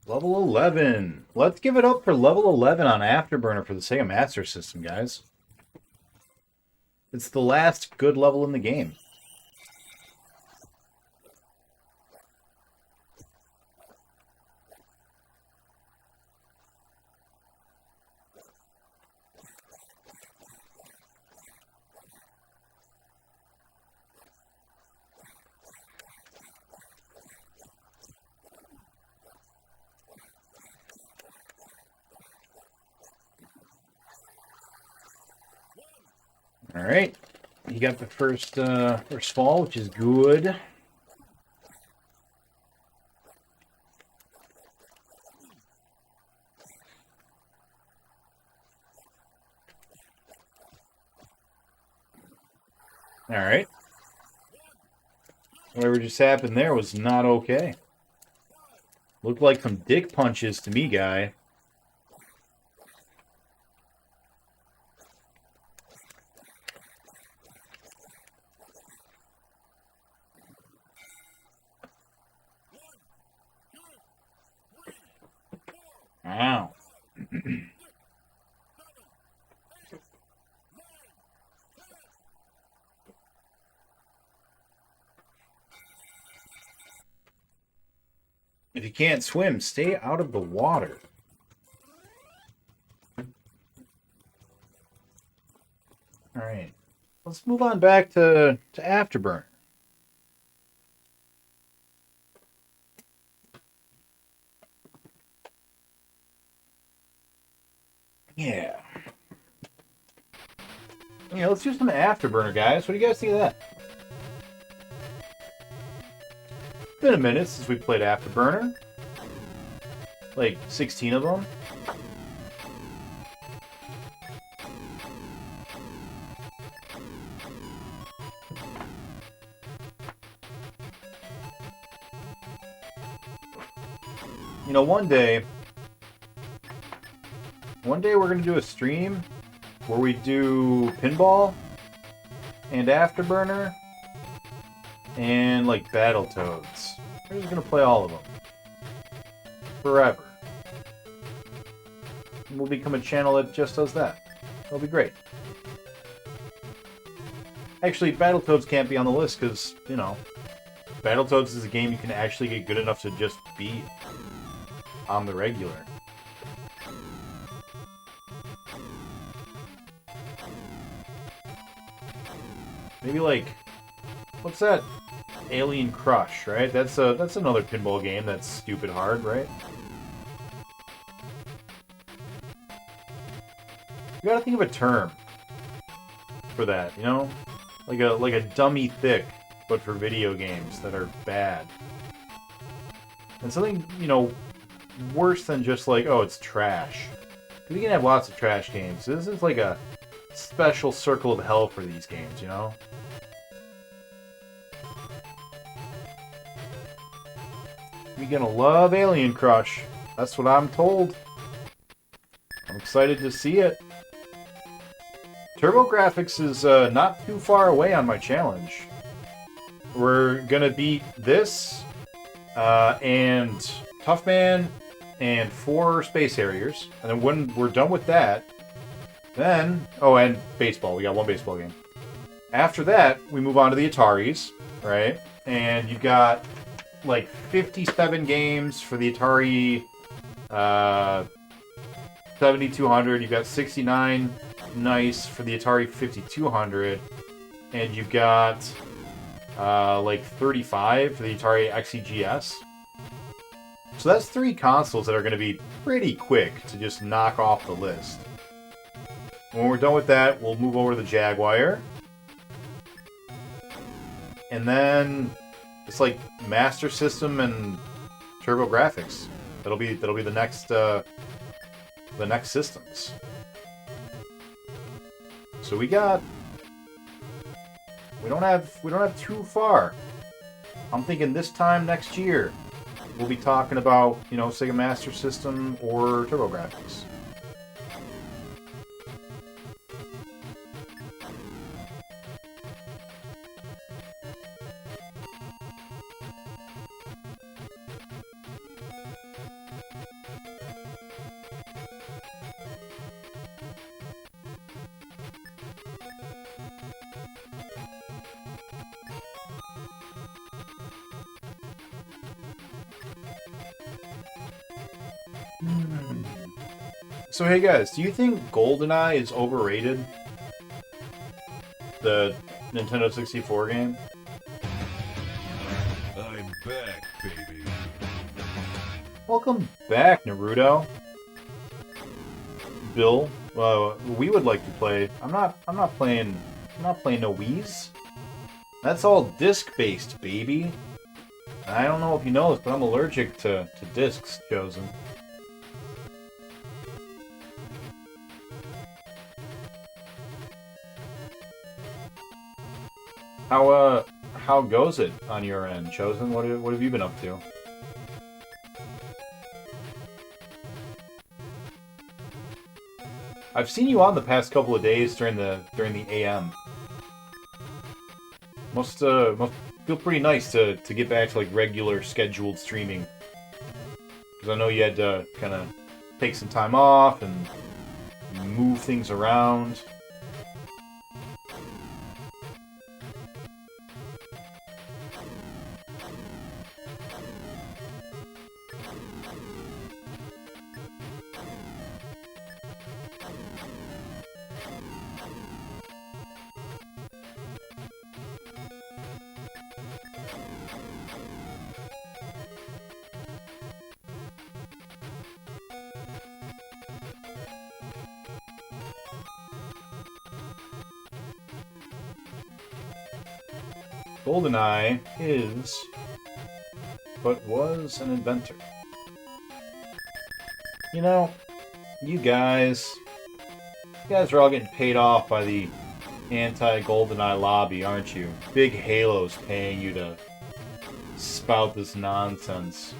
Level 11. Let's give it up for level 11 on Afterburner for the Sega Master System, guys. It's the last good level in the game. All right, you got the first fall, which is good. All right. Whatever just happened there was not okay. Looked like some dick punches to me, guy. Wow. If you can't swim, stay out of the water. All right. Let's move on back to Afterburner. Yeah. Yeah, let's do some Afterburner, guys. What do you guys think of that? It's been a minute since we played Afterburner. Like 16 of them. You know, one day we're going to do a stream where we do Pinball and Afterburner and like Battletoads. We're just going to play all of them. Forever. And we'll become a channel that just does that. It'll be great. Actually, Battletoads can't be on the list because, you know, Battletoads is a game you can actually get good enough to just beat on the regular. Maybe like, what's that? Alien Crush, right? That's another pinball game that's stupid hard, right? You gotta think of a term. for that, you know? Like a dummy thick, but for video games that are bad. And something, you know, worse than just like, oh, it's trash. We can have lots of trash games. This is like a special circle of hell for these games, you know? You're gonna love Alien Crush. That's what I'm told. I'm excited to see it. TurboGrafx is not too far away on my challenge. We're gonna beat this, and Tough Man, and 4 Space Harriers. And then when we're done with that, then... Oh, and baseball. We got 1 baseball game. After that, we move on to the Ataris, right? And you've got, like, 57 games for the Atari 7200. You've got 69 nice for the Atari 5200. And you've got, like, 35 for the Atari XEGS. So that's 3 consoles that are going to be pretty quick to just knock off the list. When we're done with that, we'll move over to the Jaguar. And then it's like Master System and TurboGrafx. That'll be the next systems. So we don't have too far. I'm thinking this time next year we'll be talking about, you know, Sega Master System or TurboGrafx. So hey guys, do you think GoldenEye is overrated? The Nintendo 64 game? I'm back, baby. Welcome back, Naruto. Bill, we would like to play. I'm not playing no Wii's. That's all disc-based, baby. And I don't know if you know this, but I'm allergic to discs, Chosen. How goes it on your end, Chosen? What have you been up to? I've seen you on the past couple of days during the AM. Must feel pretty nice to get back to like regular scheduled streaming. Because I know you had to kind of take some time off and move things around. GoldenEye is, but was an inventor. You know, you guys are all getting paid off by the anti-GoldenEye lobby, aren't you? Big Halo's paying you to spout this nonsense.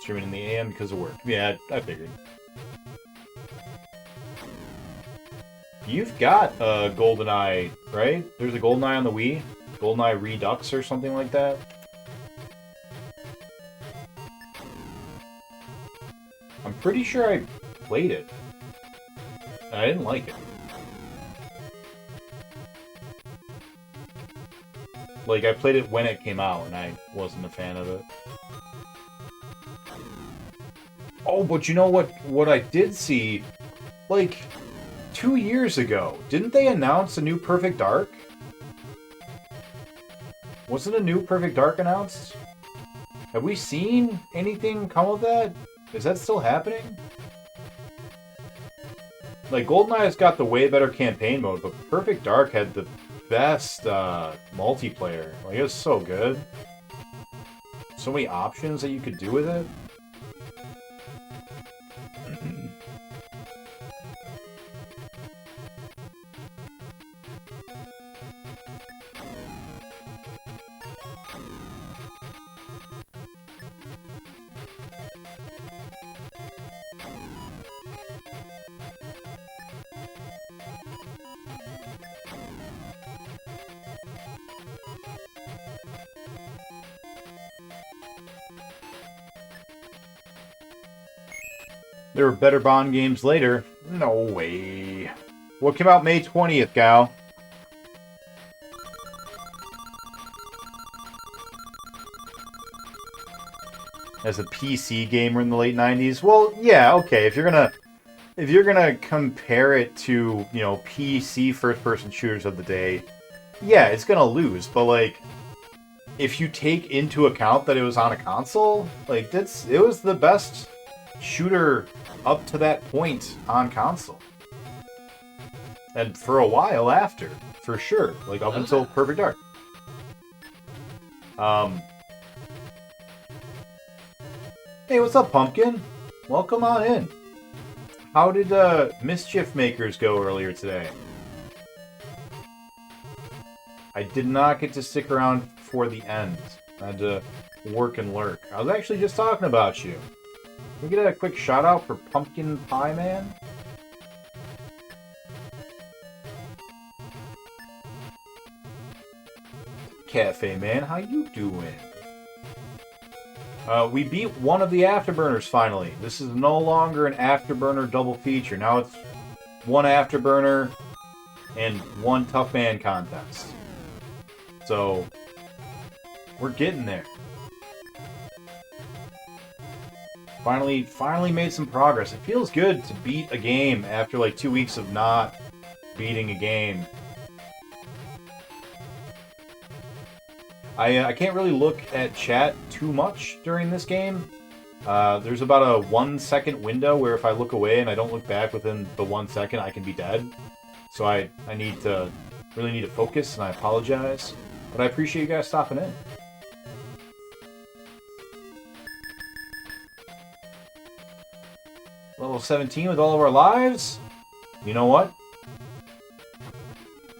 Streaming in the AM because of work. Yeah, I figured. You've got a GoldenEye, right? There's a GoldenEye on the Wii? GoldenEye Redux or something like that? I'm pretty sure I played it. I didn't like it. Like, I played it when it came out, and I wasn't a fan of it. Oh, but you know what I did see? Like, 2 years ago, didn't they announce a new Perfect Dark? Wasn't a new Perfect Dark announced? Have we seen anything come of that? Is that still happening? like, GoldenEye's got the way better campaign mode, but Perfect Dark had the best multiplayer. Like, it was so good. So many options that you could do with it. There were better Bond games later. No way. What came out May 20th, gal? As a PC gamer in the late 90s? Well, yeah, okay. If you're gonna compare it to, you know, PC first-person shooters of the day, yeah, it's gonna lose. But like, if you take into account that it was on a console, like it was the best shooter up to that point on console. And for a while after, for sure. Like up until Perfect Dark. Hey, what's up, Pumpkin? Welcome on in. How did Mischief Makers go earlier today? I did not get to stick around for the end. I had to work and lurk. I was actually just talking about you. Can we get a quick shout out for Pumpkin Pie Man? Cafe Man, how you doing? We beat one of the Afterburners finally. This is no longer an Afterburner double feature. Now it's one Afterburner and one Tough Man contest. So, we're getting there. Finally made some progress. It feels good to beat a game after like 2 weeks of not beating a game. I can't really look at chat too much during this game. There's about a 1 second window where if I look away and I don't look back within the 1 second, I can be dead. So I really need to focus, and I apologize. But I appreciate you guys stopping in. Level 17 with all of our lives? You know what?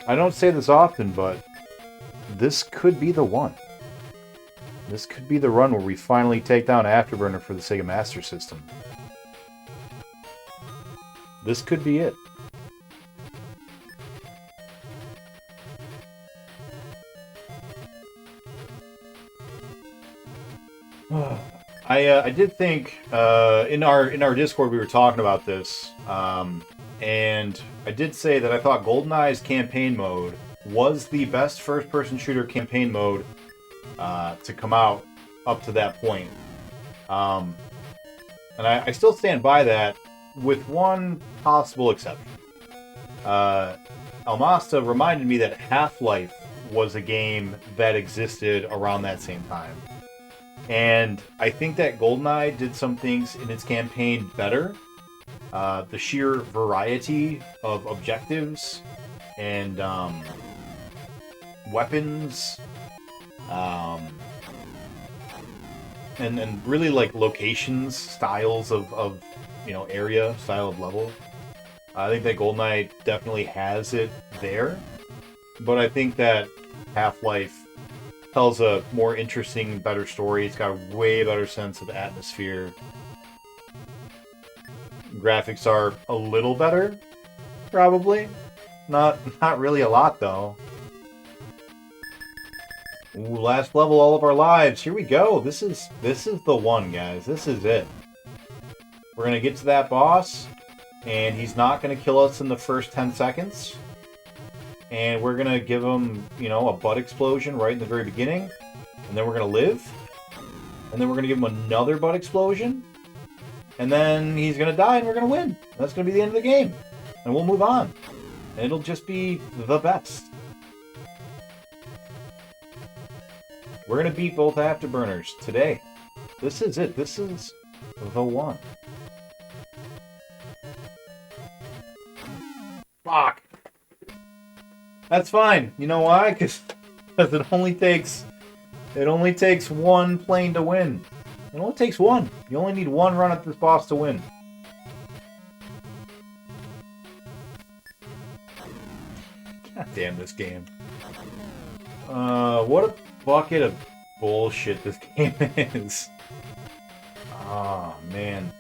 I don't say this often, but this could be the one. This could be the run where we finally take down Afterburner for the Sega Master System. This could be it. I did think in our Discord we were talking about this, and I did say that I thought GoldenEye's campaign mode was the best first-person shooter campaign mode to come out up to that point. And I still stand by that, with one possible exception. Almasta reminded me that Half-Life was a game that existed around that same time. And I think that GoldenEye did some things in its campaign better. The sheer variety of objectives and weapons, and really like locations, styles of area, style of level. I think that GoldenEye definitely has it there, but I think that Half-Life tells a more interesting, better story. It's got a way better sense of atmosphere. Graphics are a little better, probably. Not really a lot though. Ooh, last level, all of our lives. Here we go. This is the one, guys. This is it. We're gonna get to that boss, and he's not gonna kill us in the first 10 seconds. And we're gonna give him, a butt explosion right in the very beginning, and then we're gonna live, and then we're gonna give him another butt explosion, and then he's gonna die, and we're gonna win. That's gonna be the end of the game, and we'll move on, and it'll just be the best. We're gonna beat both Afterburners today. This is it. This is the one. Fuck. That's fine. You know why? Because it only takes one plane to win. It only takes one. You only need one run at this boss to win. God damn this game. What a bucket of bullshit this game is. Oh, man.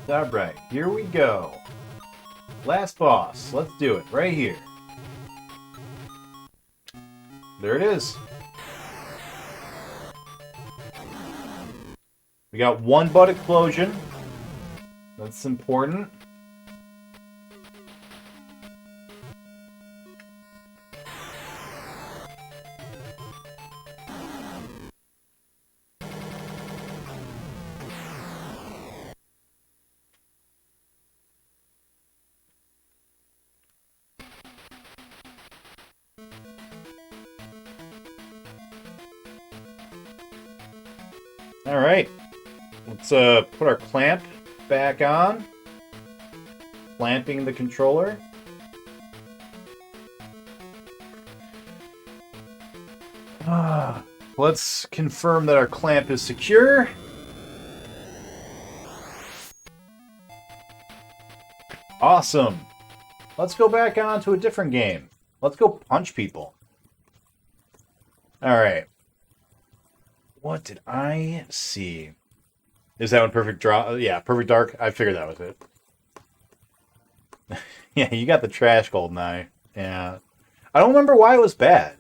Alright, here we go. Last boss. Let's do it. Right here. There it is. We got one butt explosion. That's important. Alright, let's put our clamp back on. Clamping the controller. Let's confirm that our clamp is secure. Awesome. Let's go back on to a different game. Let's go punch people. Alright. What did I see? Is that one Perfect Draw? Yeah, Perfect Dark. I figured that was it. Yeah, you got the trash GoldenEye. Yeah. I don't remember why it was bad.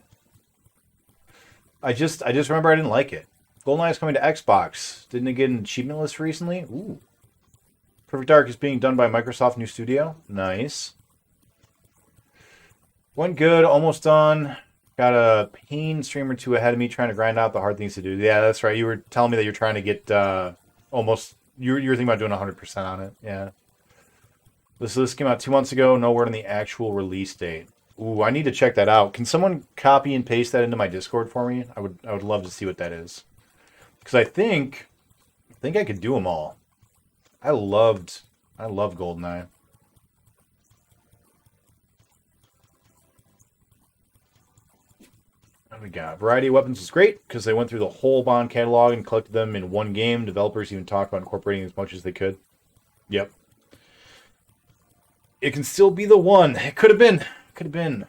I just remember I didn't like it. GoldenEye is coming to Xbox. Didn't it get an achievement list recently? Ooh. Perfect Dark is being done by Microsoft New Studio. Nice. Went good, almost done. Got a pain stream or two ahead of me trying to grind out the hard things to do. Yeah, that's right. You were telling me that you're trying to get almost... You were thinking about doing 100% on it. Yeah. This came out 2 months ago. No word on the actual release date. Ooh, I need to check that out. Can someone copy and paste that into my Discord for me? I would love to see what that is. Because I think I could do them all. I love GoldenEye. What do we got? Variety of weapons was great because they went through the whole Bond catalog and collected them in one game. Developers even talked about incorporating as much as they could. Yep. It can still be the one. It could have been. Could have been.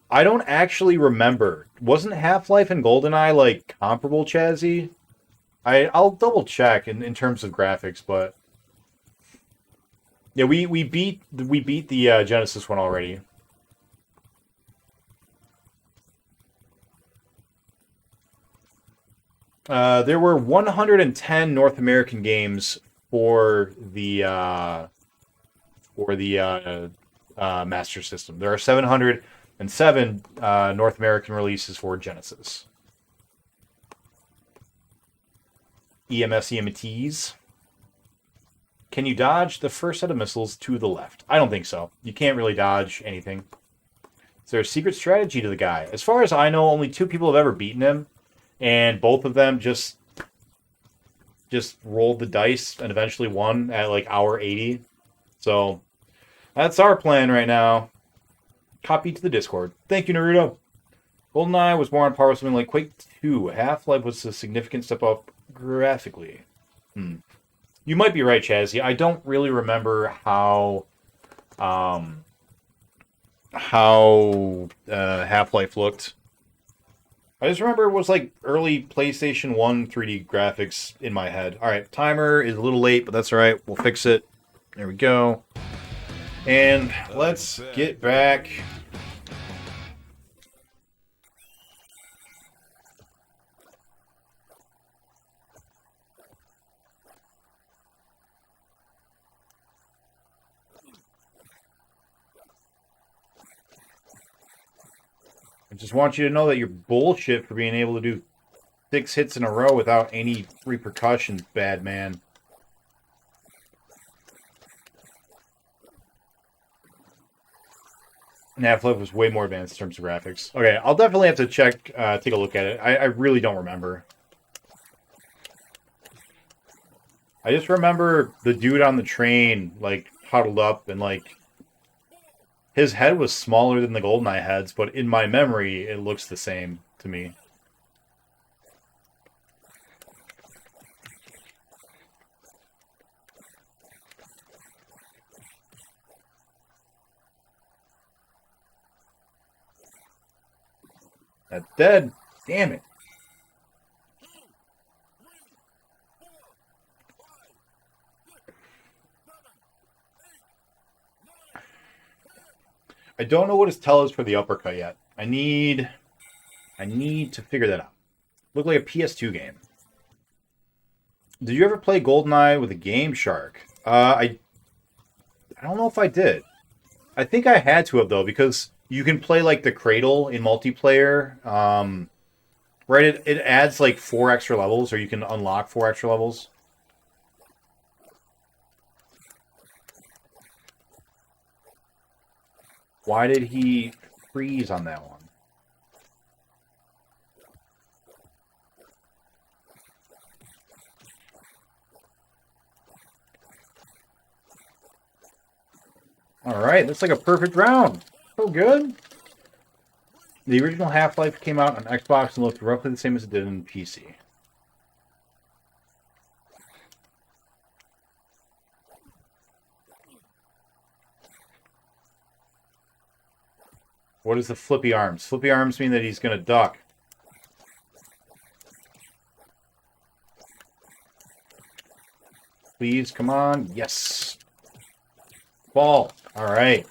I don't actually remember. Wasn't Half-Life and GoldenEye like comparable, Chazzy? I'll double check in terms of graphics, but yeah, we beat the Genesis one already. There were 110 North American games for the Master System. There are 707 North American releases for Genesis. EMTs. Can you dodge the first set of missiles to the left? I don't think so. You can't really dodge anything. Is there a secret strategy to the guy? As far as I know, only 2 people have ever beaten him, and both of them just rolled the dice and eventually won at like hour 80. So that's our plan right now. Copy to the Discord. Thank you, Naruto. GoldenEye was more on par with something like Quake 2. Half-Life was a significant step up graphically. You might be right, Chazzy. I don't really remember how Half-Life looked. I just remember it was like early PlayStation 1 3D graphics in my head. Alright, timer is a little late, but that's alright. We'll fix it. There we go. And let's get back. just want you to know that you're bullshit for being able to do 6 hits in a row without any repercussions, bad man. Half-Life was way more advanced in terms of graphics. Okay, I'll definitely have to take a look at it. I really don't remember. I just remember the dude on the train, like, huddled up, and, like, his head was smaller than the GoldenEye heads, but in my memory, it looks the same to me. That's dead. Damn it. I don't know what his tell is for the uppercut yet. I need to figure that out. Looked like a PS2 game. Did you ever play GoldenEye with a Game Shark? I don't know if I did. I think I had to have, though, because you can play, like, the Cradle in multiplayer. Right? It adds, like, 4 extra levels, or you can unlock 4 extra levels. Why did he freeze on that one? Alright, looks like a perfect round. So good. The original Half-Life came out on Xbox and looked roughly the same as it did on PC. What is the flippy arms? Flippy arms mean that he's going to duck. Please, come on. Yes. Ball. All right.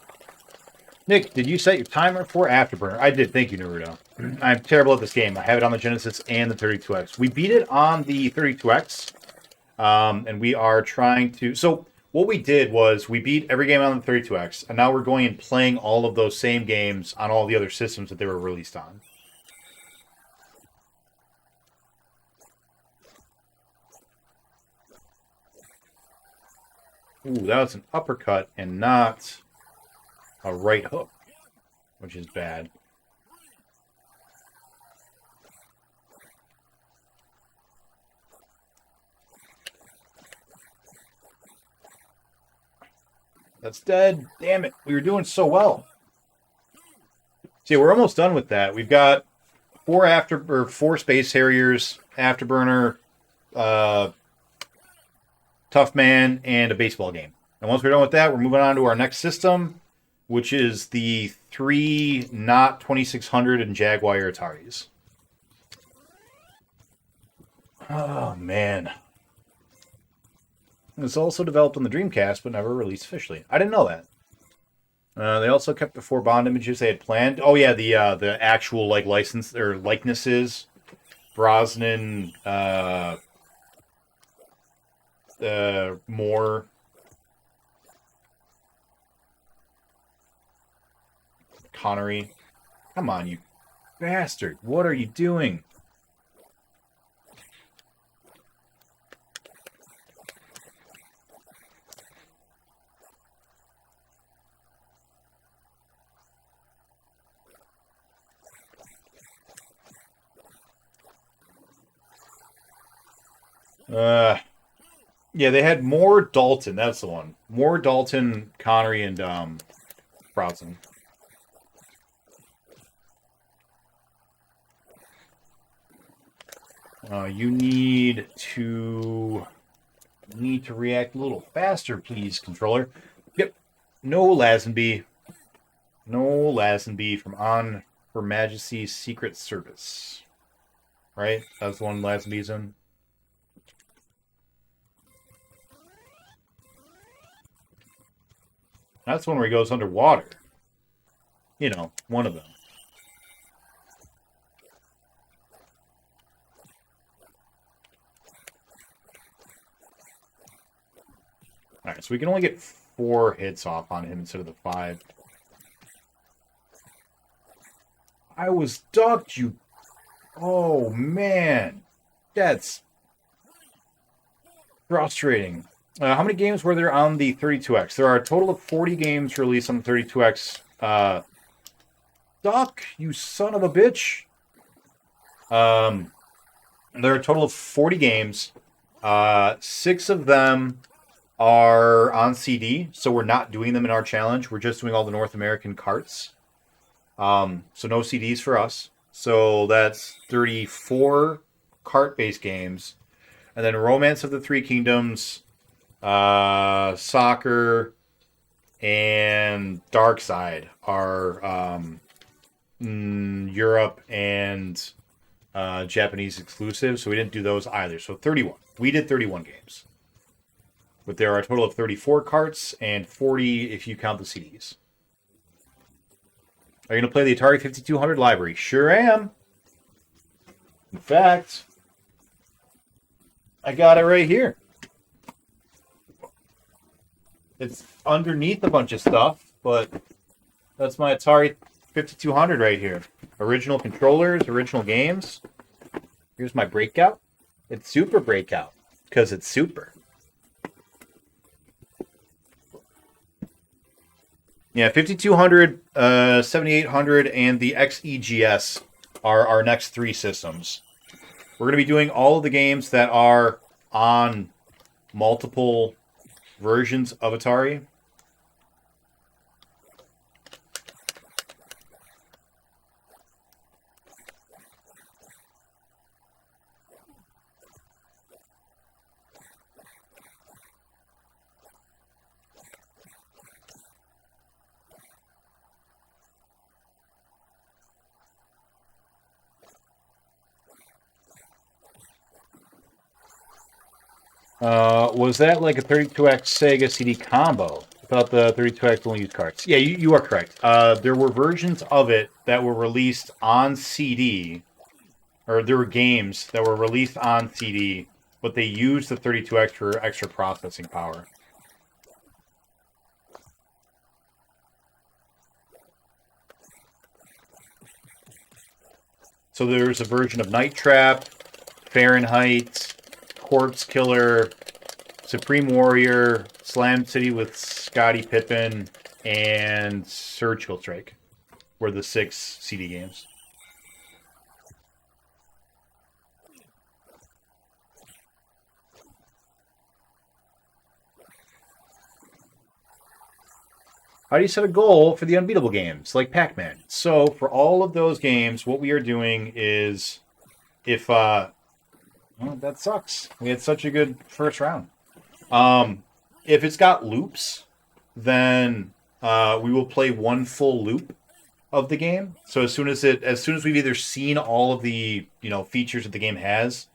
Nick, did you set your timer for Afterburner? I did. Thank you, Naruto. I'm terrible at this game. I have it on the Genesis and the 32X. We beat it on the 32X, and we are trying to... So what we did was we beat every game on the 32X, and now we're going and playing all of those same games on all the other systems that they were released on. Ooh, that was an uppercut and not a right hook, which is bad. That's dead. Damn it. We were doing so well. See, we're almost done with that. We've got 4 Space Harriers, Afterburner, Tough Man, and a baseball game. And once we're done with that, we're moving on to our next system, which is the 3 not 2600 and Jaguar Ataris. Oh, man. It's also developed on the Dreamcast, but never released officially. I didn't know that. They also kept the 4 Bond images they had planned. Oh yeah, the actual like license or likenesses, Brosnan, Moore, Connery. Come on, you bastard! What are you doing? Yeah, they had more Dalton. That's the one. More Dalton, Connery, and Brosnan. You need to react a little faster, please, controller. Yep. No Lazenby. No Lazenby from On Her Majesty's Secret Service. Right? That's the one Lazenby's in. That's one where he goes underwater. You know, one of them. Alright, so we can only get 4 hits off on him instead of the 5. I was ducked, you... Oh, man. That's frustrating. How many games were there on the 32X? There are a total of 40 games released on the 32X. Duck, you son of a bitch. There are a total of 40 games. 6 of them are on CD, so we're not doing them in our challenge. We're just doing all the North American carts. So no CDs for us. So that's 34 cart-based games. And then Romance of the Three Kingdoms, Soccer, and Dark Side are Europe and Japanese exclusive. So we didn't do those either. So 31. We did 31 games. But there are a total of 34 carts and 40 if you count the CDs. Are you going to play the Atari 5200 library? Sure am. In fact, I got it right here. It's underneath a bunch of stuff, but that's my Atari 5200 right here. Original controllers, original games. Here's my breakout. It's Super Breakout because it's super. Yeah, 5200, 7800, and the XEGS are our next 3 systems. We're going to be doing all of the games that are on multiple versions of Atari. Was that like a 32X Sega CD combo? I thought the 32X only used carts. Yeah, you are correct. There were versions of it that were released on CD, or there were games that were released on CD, but they used the 32X for extra processing power. So there's a version of Night Trap, Fahrenheit, Corpse Killer, Supreme Warrior, Slam City with Scottie Pippen, and Surgical Strike were the 6 CD games. How do you set a goal for the unbeatable games, like Pac-Man? So for all of those games, what we are doing is, if well, that sucks. We had such a good first round. If it's got loops, then we will play one full loop of the game. So as soon as we've either seen all of the features that the game has,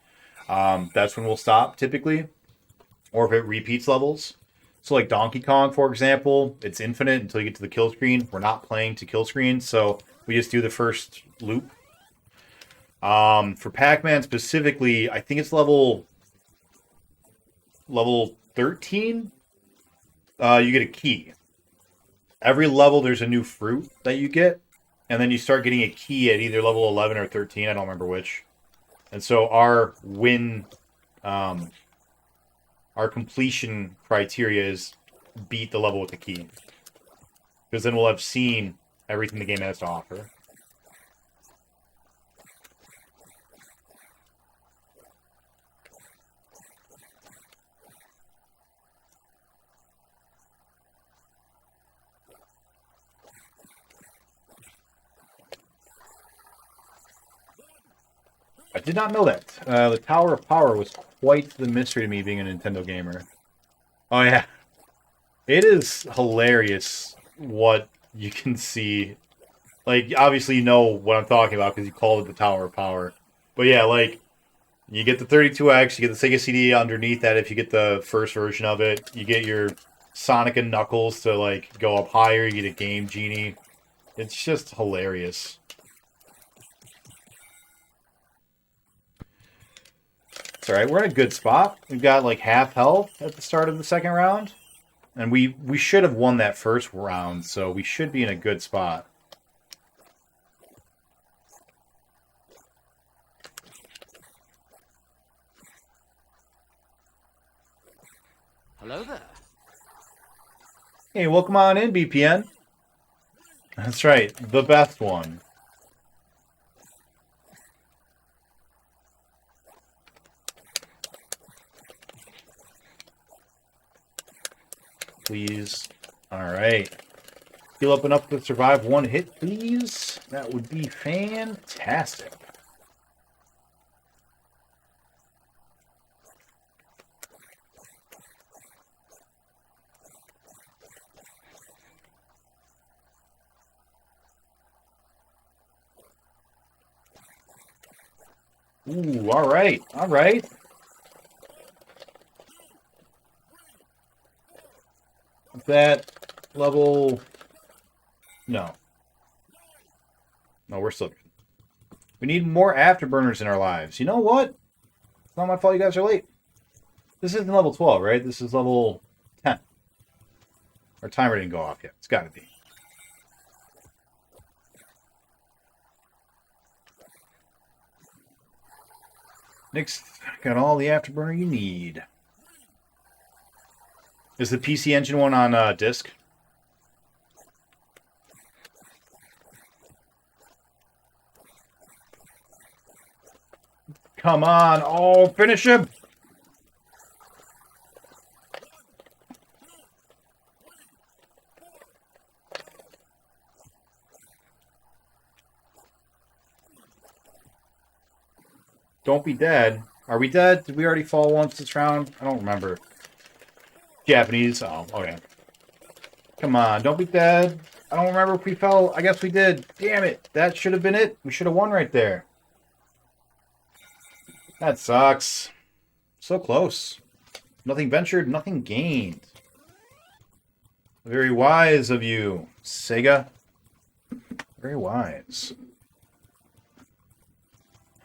that's when we'll stop typically, or if it repeats levels. So like Donkey Kong, for example, it's infinite until you get to the kill screen. We're not playing to kill screen, so we just do the first loop. For Pac-Man specifically, I think it's level 13. You get a key. Every level there's a new fruit that you get, and then you start getting a key at either level 11 or 13. I don't remember which. And so our completion criteria is beat the level with the key. Because then we'll have seen everything the game has to offer. I did not know that. The Tower of Power was quite the mystery to me being a Nintendo gamer. Oh yeah. It is hilarious what you can see. Like, obviously you know what I'm talking about because you called it the Tower of Power. But yeah, like, you get the 32X, you get the Sega CD underneath that if you get the first version of it. You get your Sonic and Knuckles to, like, go up higher. You get a Game Genie. It's just hilarious. It's alright, we're in a good spot. We've got like half health at the start of the second round. And we should have won that first round, so we should be in a good spot. Hello there. Hey, welcome on in, BPN. That's right, the best one. Please. Alright. Heal up enough to survive one hit, please. That would be fantastic. Ooh, alright. Alright. That level... No. No, we're still good. We need more afterburners in our lives. You know what? It's not my fault you guys are late. This isn't level 12, right? This is level 10. Our timer didn't go off yet. It's got to be. Nick's got all the afterburner you need. Is the PC Engine one on disk? Come on. Oh, finish him. Don't be dead. Are we dead? Did we already fall once this round? I don't remember. Japanese. Oh, okay. Come on. Don't be dead. I don't remember if we fell. I guess we did. Damn it. That should have been it. We should have won right there. That sucks. So close. Nothing ventured, nothing gained. Very wise of you, Sega. Very wise.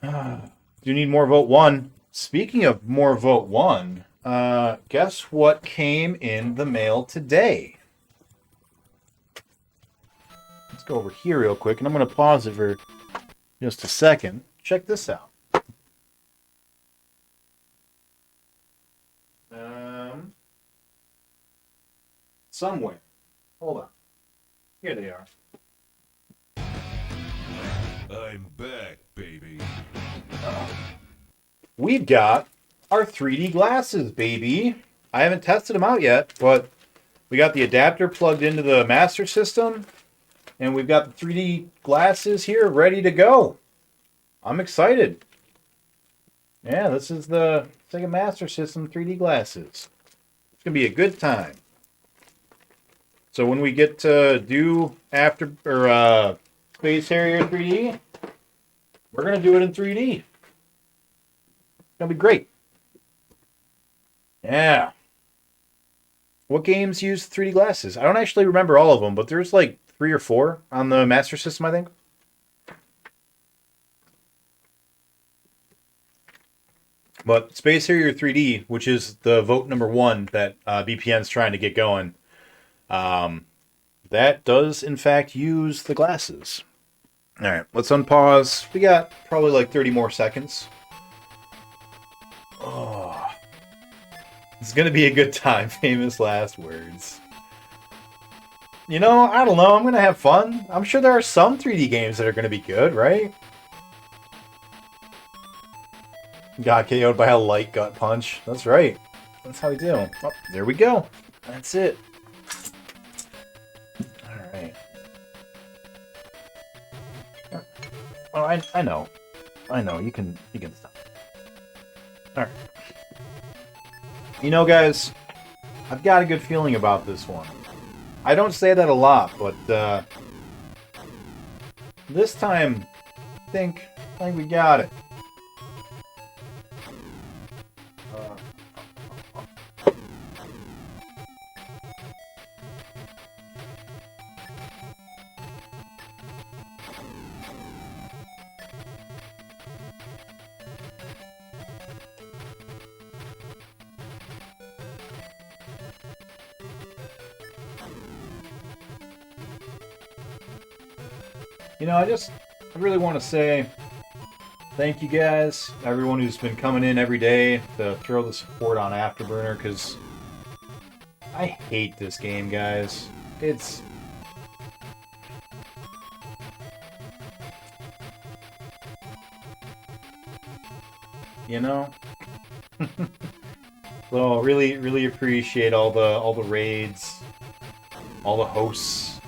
Do you need more vote 1? Speaking of more vote 1, guess what came in the mail today? Let's go over here real quick, and I'm going to pause it for just a second. Check this out. Somewhere. Hold on. Here they are. I'm back, baby. We've got our 3D glasses, baby. I haven't tested them out yet, but we got the adapter plugged into the Master System, and we've got the 3D glasses here ready to go. I'm excited. Yeah, this is the Sega Master System 3D glasses. It's going to be a good time. So when we get to do Space Harrier 3D, we're going to do it in 3D. It's going to be great. Yeah. What games use 3D glasses? I don't actually remember all of them, but there's like 3 or 4 on the Master System, I think. But Space Harrier 3D, which is the vote number 1 that BPN's trying to get going, that does, in fact, use the glasses. All right, let's unpause. We got probably like 30 more seconds. Oh, it's going to be a good time. Famous last words. You know, I don't know. I'm going to have fun. I'm sure there are some 3D games that are going to be good, right? Got KO'd by a light gut punch. That's right. That's how we do. Oh, there we go. That's it. Alright. Oh, I know. I know. You can stop. Alright. You know, guys, I've got a good feeling about this one. I don't say that a lot, but this time I think we got it. You know, I really want to say thank you guys, everyone who's been coming in every day to throw the support on Afterburner, because I hate this game, guys. It's... You know? So, really appreciate all the raids, all the hosts.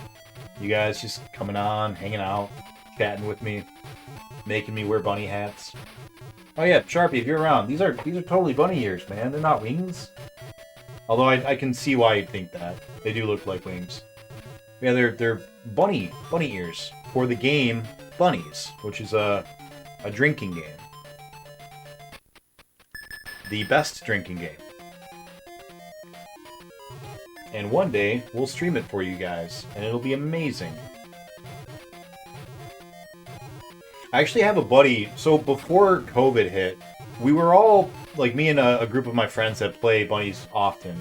You guys just coming on, hanging out, chatting with me, making me wear bunny hats. Oh yeah, Sharpie, if you're around, these are totally bunny ears, man. They're not wings. Although I can see why you'd think that. They do look like wings. Yeah, they're bunny ears for the game Bunnies, which is a drinking game. The best drinking game. And one day, we'll stream it for you guys, and it'll be amazing. I actually have a buddy, so before COVID hit, we were all, like me and a group of my friends that play Bunnies often,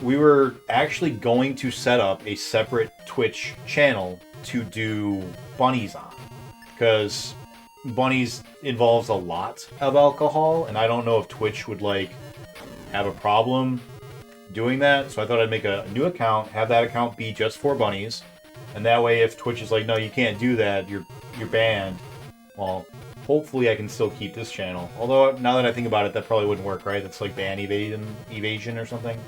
we were actually going to set up a separate Twitch channel to do Bunnies on. Because Bunnies involves a lot of alcohol, and I don't know if Twitch would, like, have a problem doing that, so I thought I'd make a new account, have that account be just for Bunnies, and that way if Twitch is like, no, you can't do that, you're banned, well, hopefully I can still keep this channel. Although, now that I think about it, that probably wouldn't work, right? That's like ban evasion or something.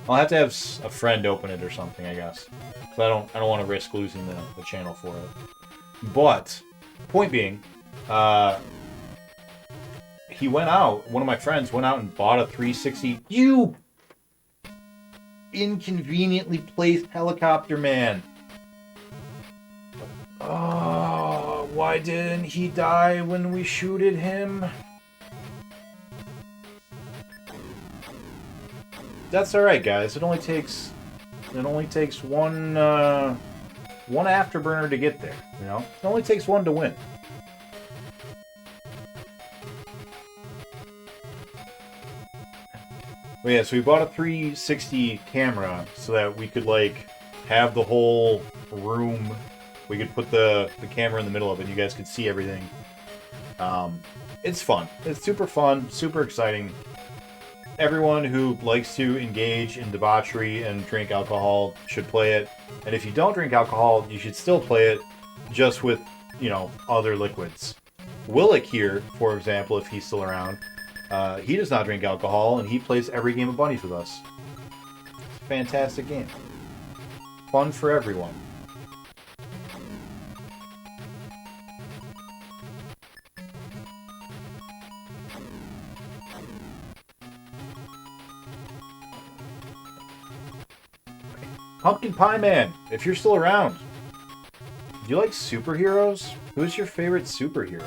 I'll have to have a friend open it or something, I guess. So I don't want to risk losing the channel for it. But, point being, he went out, one of my friends went out and bought a 360. You inconveniently placed helicopter man. Oh, why didn't he die when we shooted him? That's alright, guys. It only takes one afterburner to get there, you know? It only takes one to win. Well, yeah, so we bought a 360 camera so that we could, like, have the whole room. We could put the camera in the middle of it and you guys could see everything. It's fun. It's super fun, super exciting. Everyone who likes to engage in debauchery and drink alcohol should play it. And if you don't drink alcohol, you should still play it, just with, you know, other liquids. Willick here, for example, if he's still around, he does not drink alcohol, and he plays every game of Bunnies with us. It's a fantastic game. Fun for everyone. Pumpkin Pie Man, if you're still around. Do you like superheroes? Who's your favorite superhero?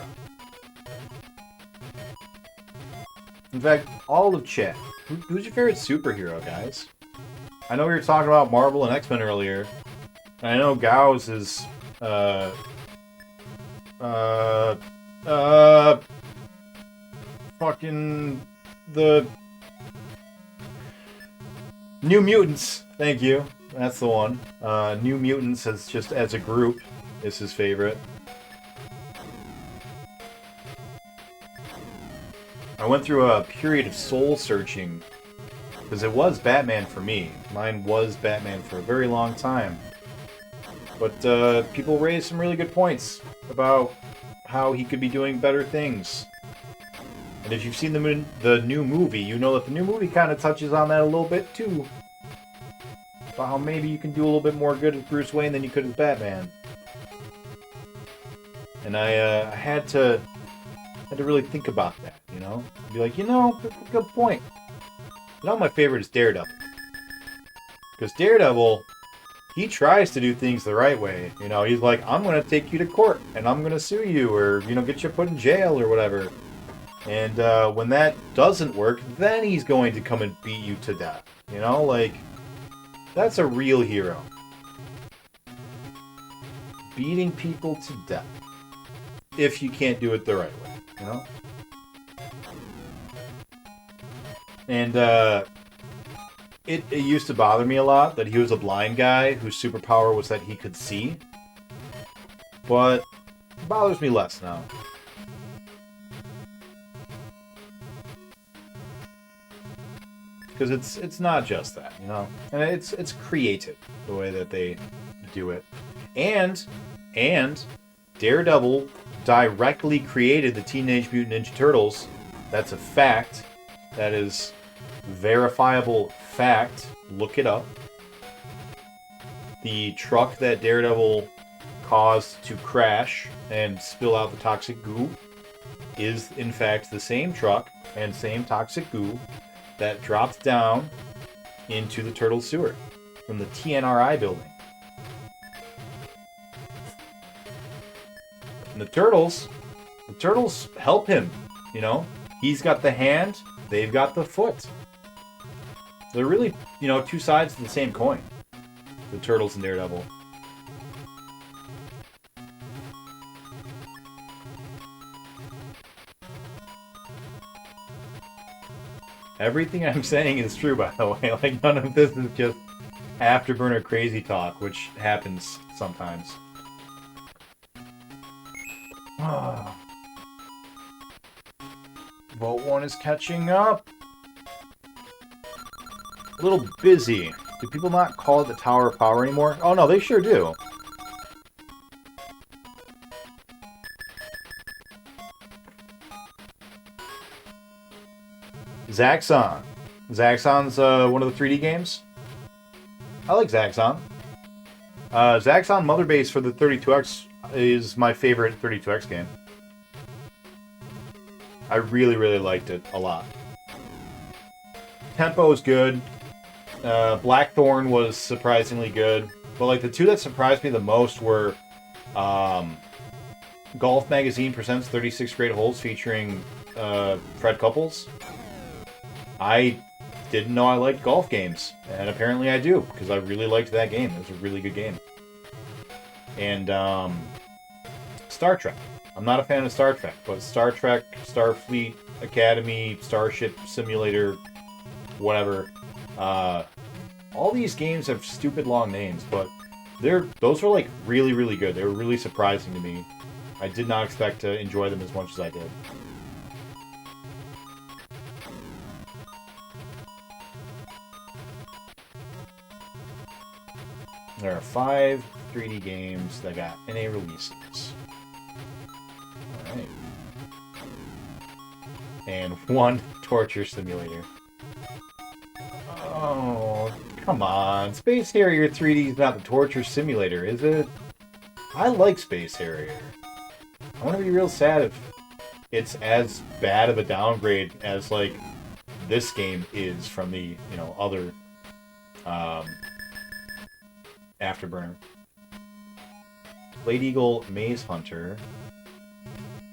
In fact, all of chat. Who's your favorite superhero, guys? I know we were talking about Marvel and X-Men earlier. And I know Gauss is, fucking the New Mutants. Thank you. That's the one. New Mutants as a group is his favorite. I went through a period of soul searching because it was Batman for me. Mine was Batman for a very long time. But people raised some really good points about how he could be doing better things. And if you've seen the new movie, you know that the new movie kind of touches on that a little bit too. About how maybe you can do a little bit more good as Bruce Wayne than you could as Batman. And I had to really think about that, you know? Be like, you know, that's a good point. You know, my favorite is Daredevil. Because Daredevil, he tries to do things the right way. You know, he's like, I'm going to take you to court, and I'm going to sue you, or, you know, get you put in jail, or whatever. And when that doesn't work, then he's going to come and beat you to death. You know, like, that's a real hero. Beating people to death. If you can't do it the right way, you know? And it used to bother me a lot that he was a blind guy whose superpower was that he could see. But it bothers me less now. because it's not just that, you know, and it's creative the way that they do it, and Daredevil directly created the Teenage Mutant Ninja Turtles. That's a fact. That is verifiable fact. Look it up. The truck that Daredevil caused to crash and spill out the toxic goo is in fact the same truck and same toxic goo that dropped down into the turtle sewer from the TNRI building. And the turtles help him, you know? He's got the hand, they've got the foot. They're really, you know, two sides of the same coin. The Turtles and Daredevil. Everything I'm saying is true, by the way. Like, none of this is just afterburner crazy talk, which happens sometimes. Vault 1 is catching up. A little busy. Do people not call it the Tower of Power anymore? Oh no, they sure do. Zaxxon. Zaxxon's one of the 3D games. I like Zaxxon. Zaxxon Mother Base for the 32X is my favorite 32X game. I really, really liked it a lot. Tempo is good. Blackthorn was surprisingly good. But like the two that surprised me the most were Golf Magazine presents 36 Great Holes featuring Fred Couples. I didn't know I liked golf games, and apparently I do, because I really liked that game. It was a really good game. And Star Trek. I'm not a fan of Star Trek, but Star Trek, Starfleet, Academy, Starship Simulator, whatever. All these games have stupid long names, but those were like really, really good. They were really surprising to me. I did not expect to enjoy them as much as I did. There are 5 3D games that got NA releases. Alright. And 1 torture simulator. Oh, come on. Space Harrier 3D is not the torture simulator, is it? I like Space Harrier. I want to be real sad if it's as bad of a downgrade as, like, this game is from the, you know, other, Afterburner. Blade Eagle Maze Hunter.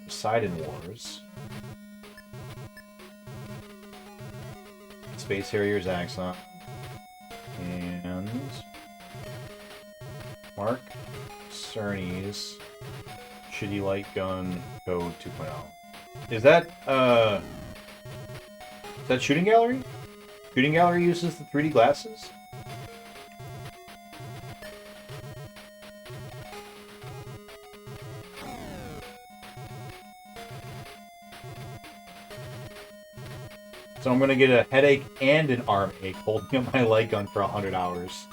Poseidon Wars. Space Harrier Zaxxon. And Mark Cerny's Shitty Light Gun Code 2.0. Is that Shooting Gallery? Shooting Gallery uses the 3D glasses? So I'm going to get a headache and an arm ache holding up my light gun for 100 hours.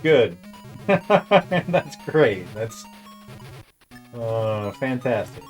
Good. That's great. That's fantastic.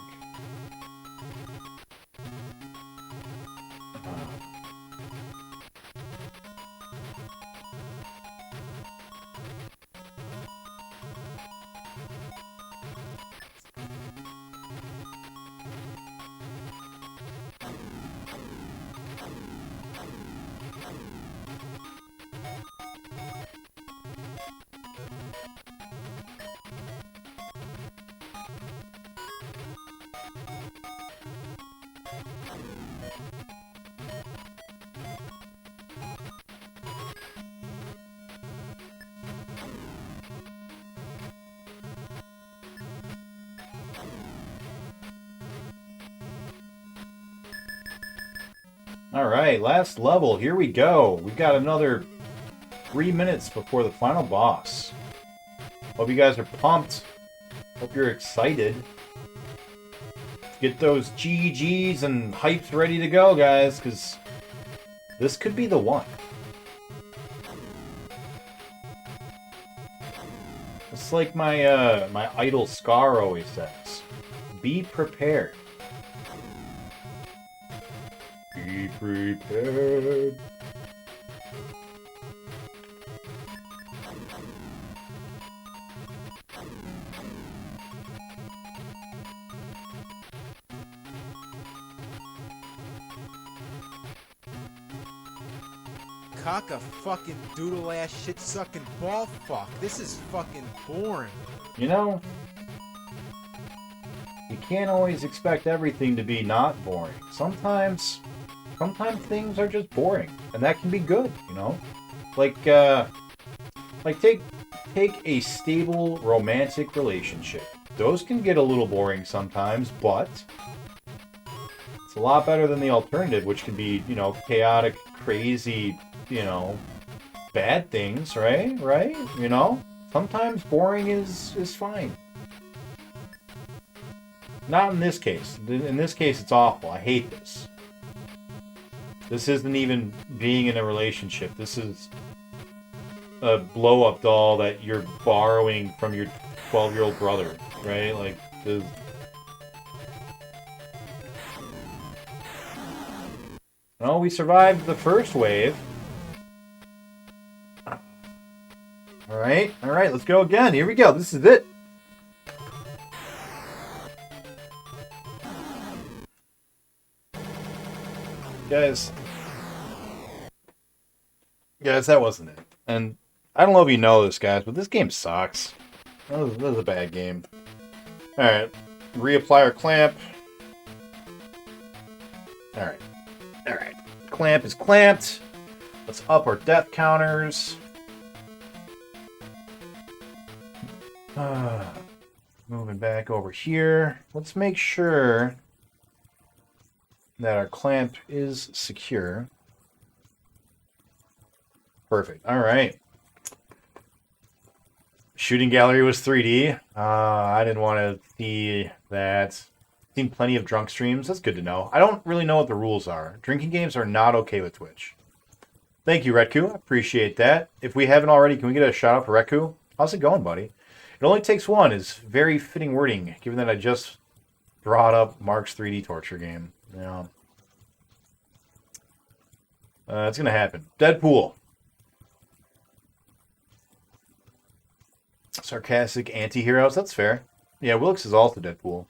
Alright, last level. Here we go. We've got another 3 minutes before the final boss. Hope you guys are pumped. Hope you're excited. Get those GGs and hypes ready to go, guys, because This could be the one. It's like my my idol Scar always says. Be prepared. Be prepared. Cock a fucking doodle ass shit sucking ball fuck. This is fucking boring. You know, you can't always expect everything to be not boring. Sometimes things are just boring, and that can be good, you know? Like take a stable romantic relationship. Those can get a little boring sometimes, but it's a lot better than the alternative, which can be, you know, chaotic, crazy, you know, bad things, right? Right? You know? Sometimes boring is fine. Not in this case. In this case, it's awful. I hate this. This isn't even being in a relationship. This is a blow-up doll that you're borrowing from your 12-year-old brother, right? Like, this... Well, we survived the first wave. Alright, let's go again. Here we go. This is it. Guys, that wasn't it. And I don't know if you know this, guys, but this game sucks. That was a bad game. Alright, reapply our clamp. Alright. Clamp is clamped. Let's up our death counters. Moving back over here. Let's make sure that our clamp is secure. Perfect. All right. Shooting gallery was 3D. I didn't want to see that. Seen plenty of drunk streams. That's good to know. I don't really know what the rules are. Drinking games are not okay with Twitch. Thank you, Retku. Appreciate that. If we haven't already, can we get a shout out for Retku? How's it going, buddy? It only takes one is very fitting wording, given that I just brought up Mark's 3D torture game. Yeah. It's going to happen. Deadpool. Sarcastic anti-heroes. That's fair. Yeah, Wilkes is also Deadpool.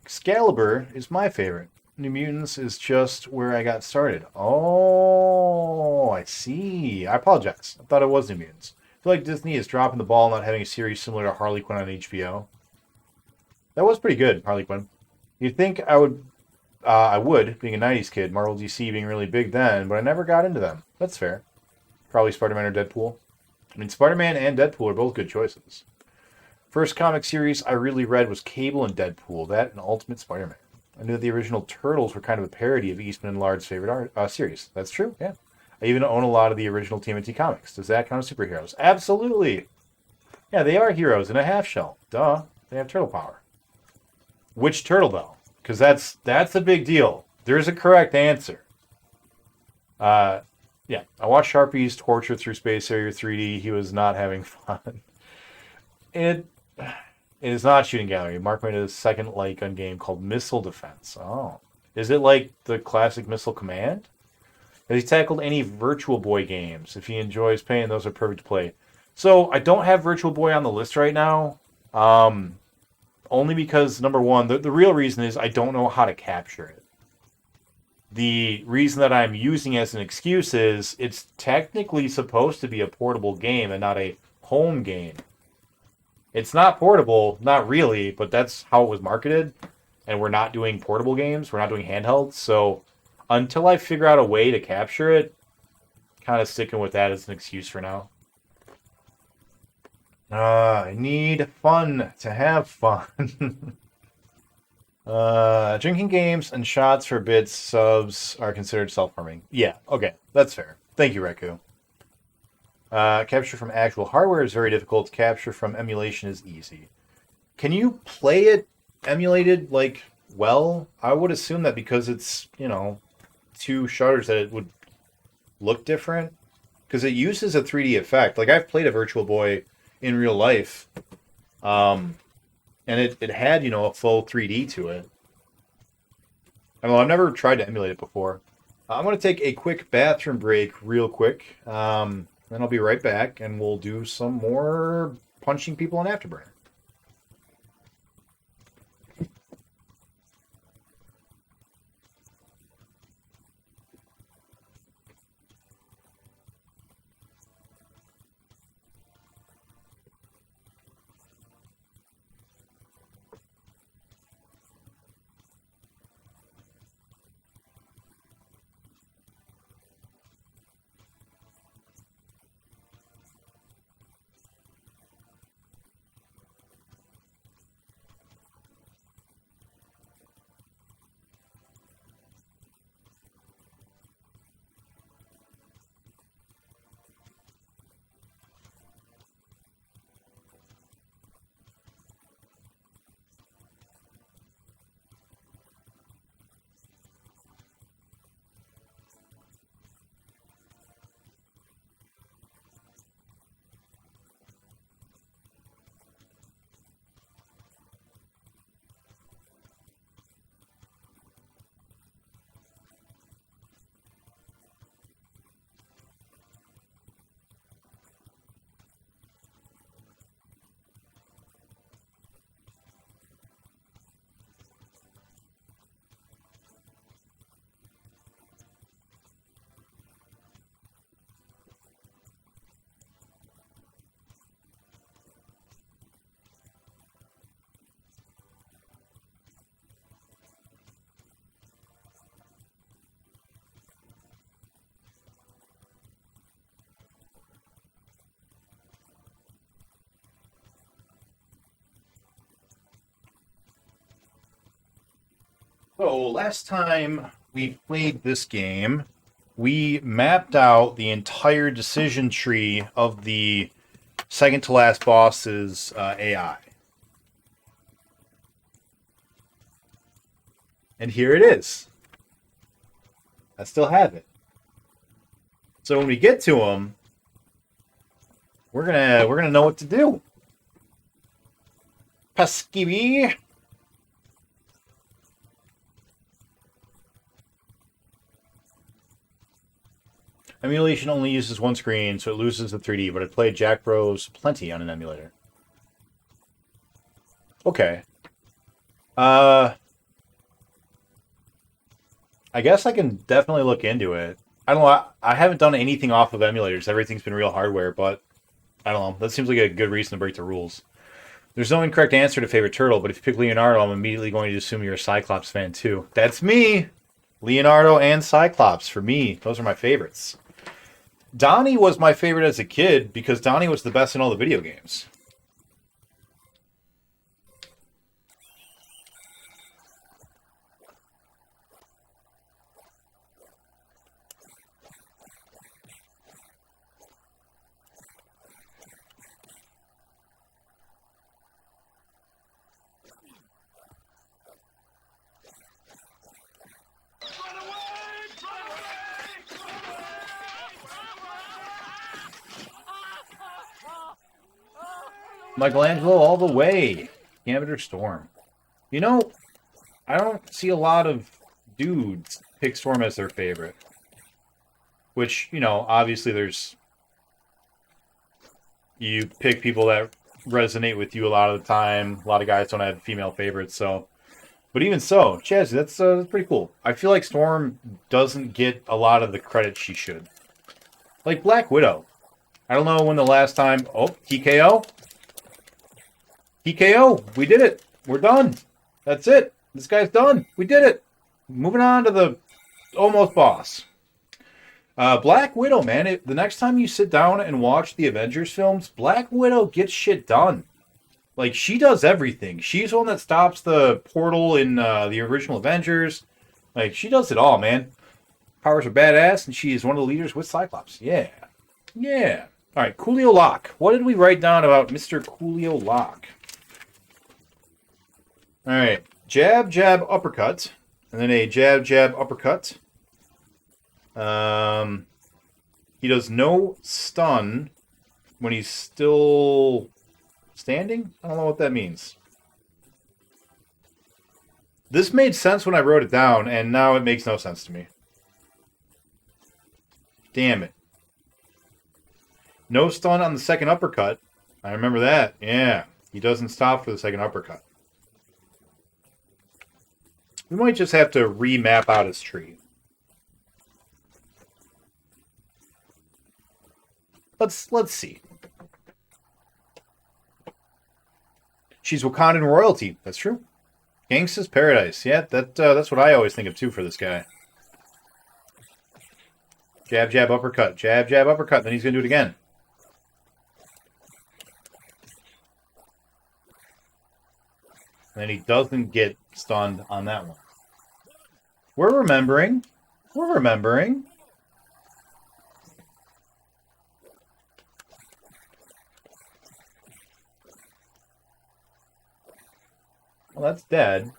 Excalibur is my favorite. New Mutants is just where I got started. Oh, I see. I apologize. I thought it was New Mutants. I feel like Disney is dropping the ball not having a series similar to Harley Quinn on HBO. That was pretty good, Harley Quinn. You'd think I would, being a 90s kid, Marvel DC being really big then, but I never got into them. That's fair. Probably Spider-Man or Deadpool. I mean, Spider-Man and Deadpool are both good choices. First comic series I really read was Cable and Deadpool, that and Ultimate Spider-Man. I knew that the original Turtles were kind of a parody of Eastman and Lard's favorite series. That's true, yeah. I even own a lot of the original TMNT comics. Does that count as superheroes? Absolutely. Yeah, they are heroes in a half shell. Duh. They have turtle power. Which turtle, though? Because that's a big deal. There's a correct answer. Yeah, I watched Sharpie's torture through Space Harrier 3D. He was not having fun. It is not Shooting Gallery. Mark made a second light gun game called Missile Defense. Oh. Is it like the classic Missile Command? Has he tackled any Virtual Boy games? If he enjoys playing, those are perfect to play. So, I don't have Virtual Boy on the list right now. Only because, number one, the real reason is I don't know how to capture it. The reason that I'm using it as an excuse is it's technically supposed to be a portable game and not a home game. It's not portable, not really, but that's how it was marketed. And we're not doing portable games. We're not doing handhelds. So until I figure out a way to capture it, kind of sticking with that as an excuse for now. I need fun to have fun. Drinking games and shots for bits subs are considered self-harming. Yeah, okay, that's fair. Thank you, Reku. Capture from actual hardware is very difficult. Capture from emulation is easy. Can you play it emulated, like well. I would assume that because it's, two shutters that it would look different. Because it uses a 3D effect. Like, I've played a Virtual Boy in real life, and it had, a full 3D to it. I don't know, I've never tried to emulate it before. I'm going to take a quick bathroom break real quick. Then I'll be right back, and we'll do some more punching people on Afterburner. So last time we played this game, we mapped out the entire decision tree of the second to last boss's AI. And here it is. I still have it. So when we get to him, we're gonna know what to do. Pesky. Emulation only uses one screen, so it loses the 3D, but I played Jack Bros plenty on an emulator. Okay. I guess I can definitely look into it. I don't know. I haven't done anything off of emulators. Everything's been real hardware, but I don't know. That seems like a good reason to break the rules. There's no incorrect answer to favorite turtle, but if you pick Leonardo, I'm immediately going to assume you're a Cyclops fan too. That's me! Leonardo and Cyclops, for me. Those are my favorites. Donnie was my favorite as a kid because Donnie was the best in all the video games. Michelangelo all the way. Gambit or Storm. You know, I don't see a lot of dudes pick Storm as their favorite. Which, obviously there's... You pick people that resonate with you a lot of the time. A lot of guys don't have female favorites, so... But even so, Chazzy, that's pretty cool. I feel like Storm doesn't get a lot of the credit she should. Like Black Widow. I don't know when the last time... Oh, TKO? TKO! We did it! We're done! That's it! This guy's done! We did it! Moving on to the almost boss. Black Widow, man. The next time you sit down and watch the Avengers films, Black Widow gets shit done. Like, she does everything. She's the one that stops the portal in the original Avengers. Like, she does it all, man. Powers are badass, and she is one of the leaders with Cyclops. Yeah. Yeah. All right, Coolio Locke. What did we write down about Mr. Coolio Locke? All right. jab, jab, uppercut, and then a jab, jab, uppercut. He does no stun when he's still standing. I don't know what that means. This made sense when I wrote it down, and now it makes no sense to me. Damn it. No stun on the second uppercut. I remember that. Yeah. He doesn't stop for the second uppercut. We might just have to remap out his tree. Let's see. She's Wakandan royalty. That's true. Gangsta's Paradise. Yeah, that's what I always think of too for this guy. Jab, jab, uppercut. Jab, jab, uppercut. Then he's going to do it again. And then he doesn't get stunned on that one. We're remembering. We're remembering. Well, that's dead.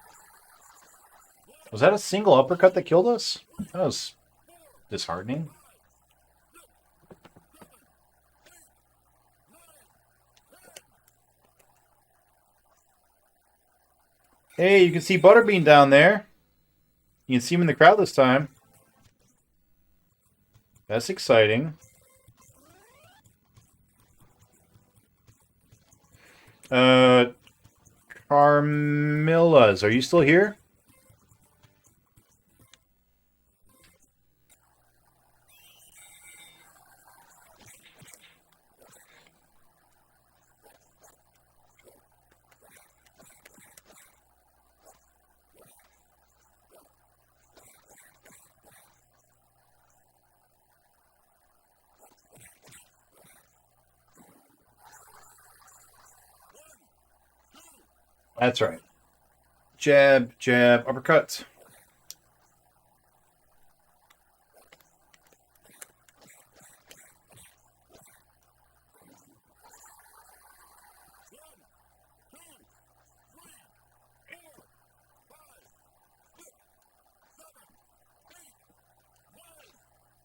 Was that a single uppercut that killed us? That was disheartening. Hey, you can see Butterbean down there. You can see him in the crowd this time. That's exciting. Carmilla's, are you still here? That's right. Jab, jab, uppercut.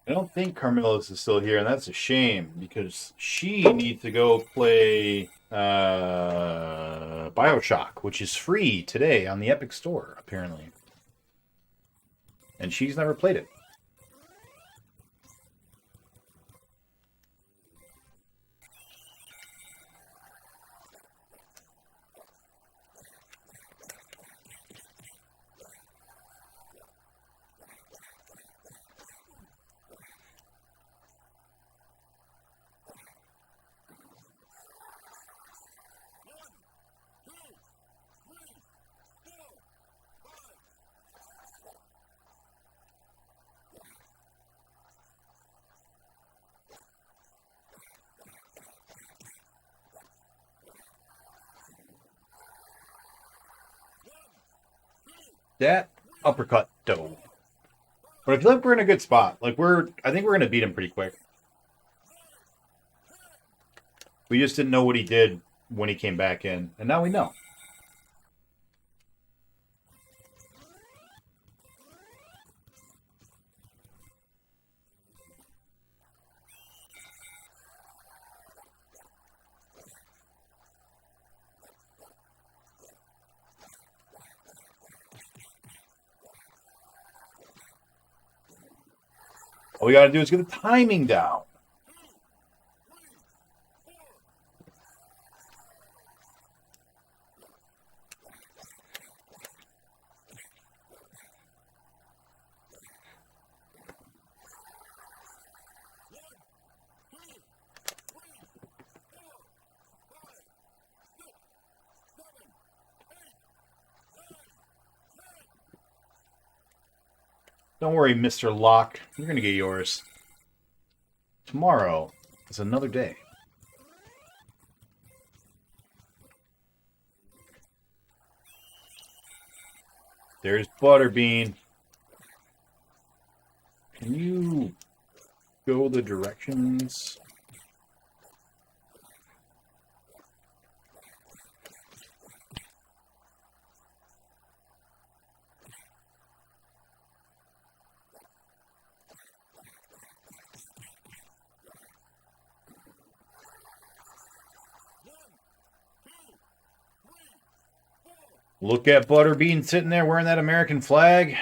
I don't think Carmelos is still here, and that's a shame because she needs to go play BioShock, which is free today on the Epic Store, apparently. And she's never played it. That uppercut dope. But I feel like we're in a good spot. Like I think we're gonna beat him pretty quick. We just didn't know what he did when he came back in, and now we know. All we gotta do is get the timing down. Don't worry, Mr. Locke. You're going to get yours. Tomorrow is another day. There's Butterbean. Can you go the directions? Look at Butterbean sitting there wearing that American flag.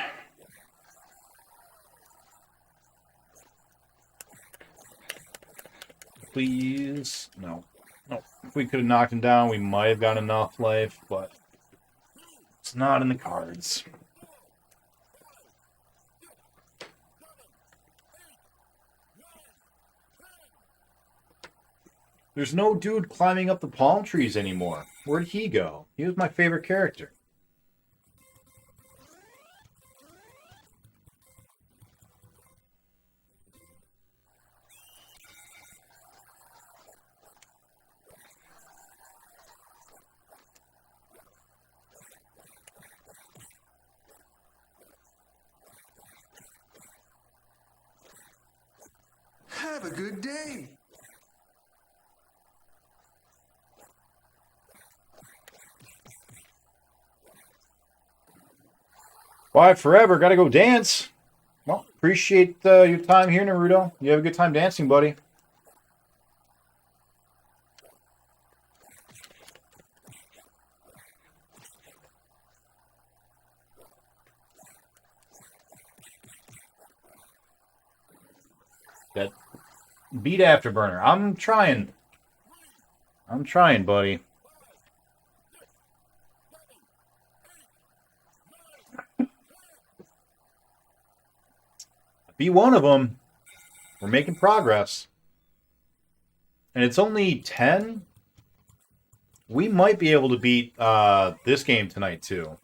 Please. No. No. If we could have knocked him down, we might have got enough life, but it's not in the cards. There's no dude climbing up the palm trees anymore. Where'd he go? He was my favorite character. Have a good day. Bye forever. Gotta go dance. Well, appreciate your time here, Naruto. You have a good time dancing, buddy. That beat Afterburner. I'm trying. I'm trying, buddy. Be one of them. We're making progress. And it's only 10. We might be able to beat this game tonight, too.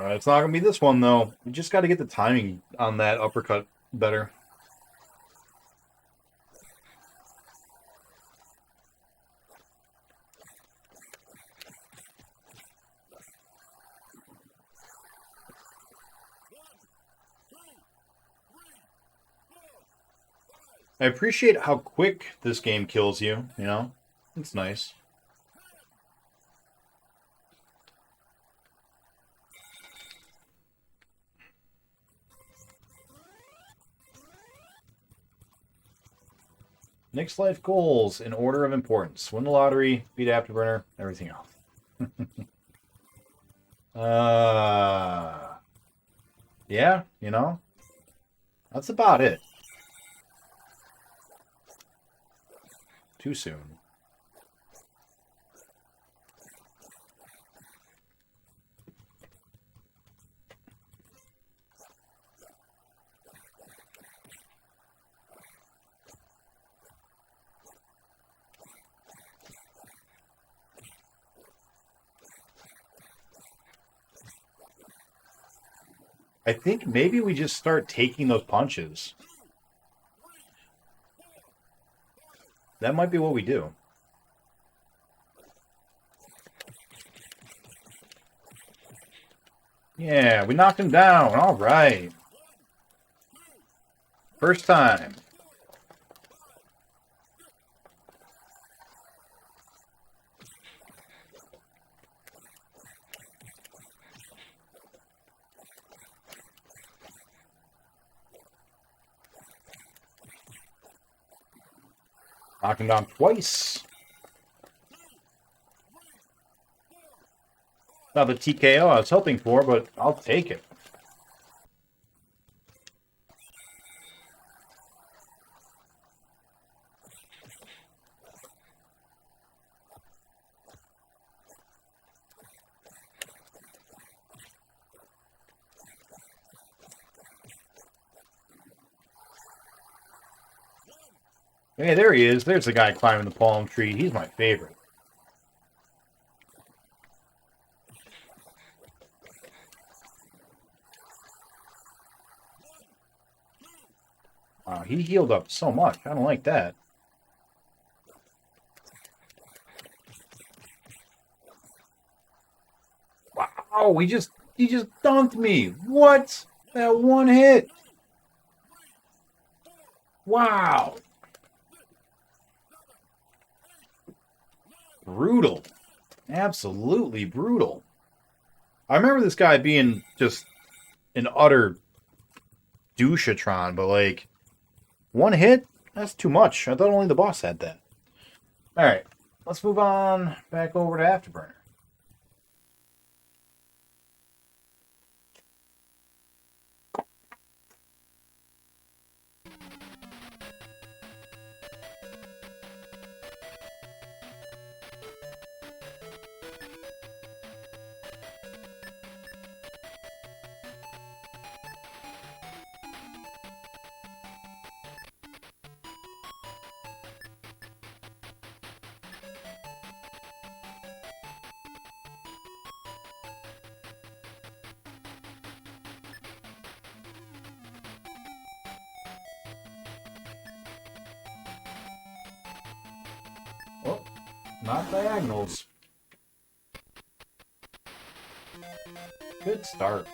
It's not going to be this one, though. We just got to get the timing on that uppercut better. I appreciate how quick this game kills you, you know? It's nice. Next life goals in order of importance. Win the lottery, beat Afterburner, everything else. Yeah, you know? That's about it. Too soon. I think maybe we just start taking those punches. That might be what we do. Yeah, we knocked him down. All right. First time. Knocked him down twice. Not the TKO I was hoping for, but I'll take it. Hey, there he is. There's the guy climbing the palm tree. He's my favorite. Wow, he healed up so much. I don't like that. Wow, he just dunked me. What? That one hit. Wow. brutal. Absolutely brutal. I remember this guy being just an utter douchatron, but like, one hit? That's too much. I thought only the boss had that. Alright, let's move on back over to Afterburner. Oh, not diagonals. Good start.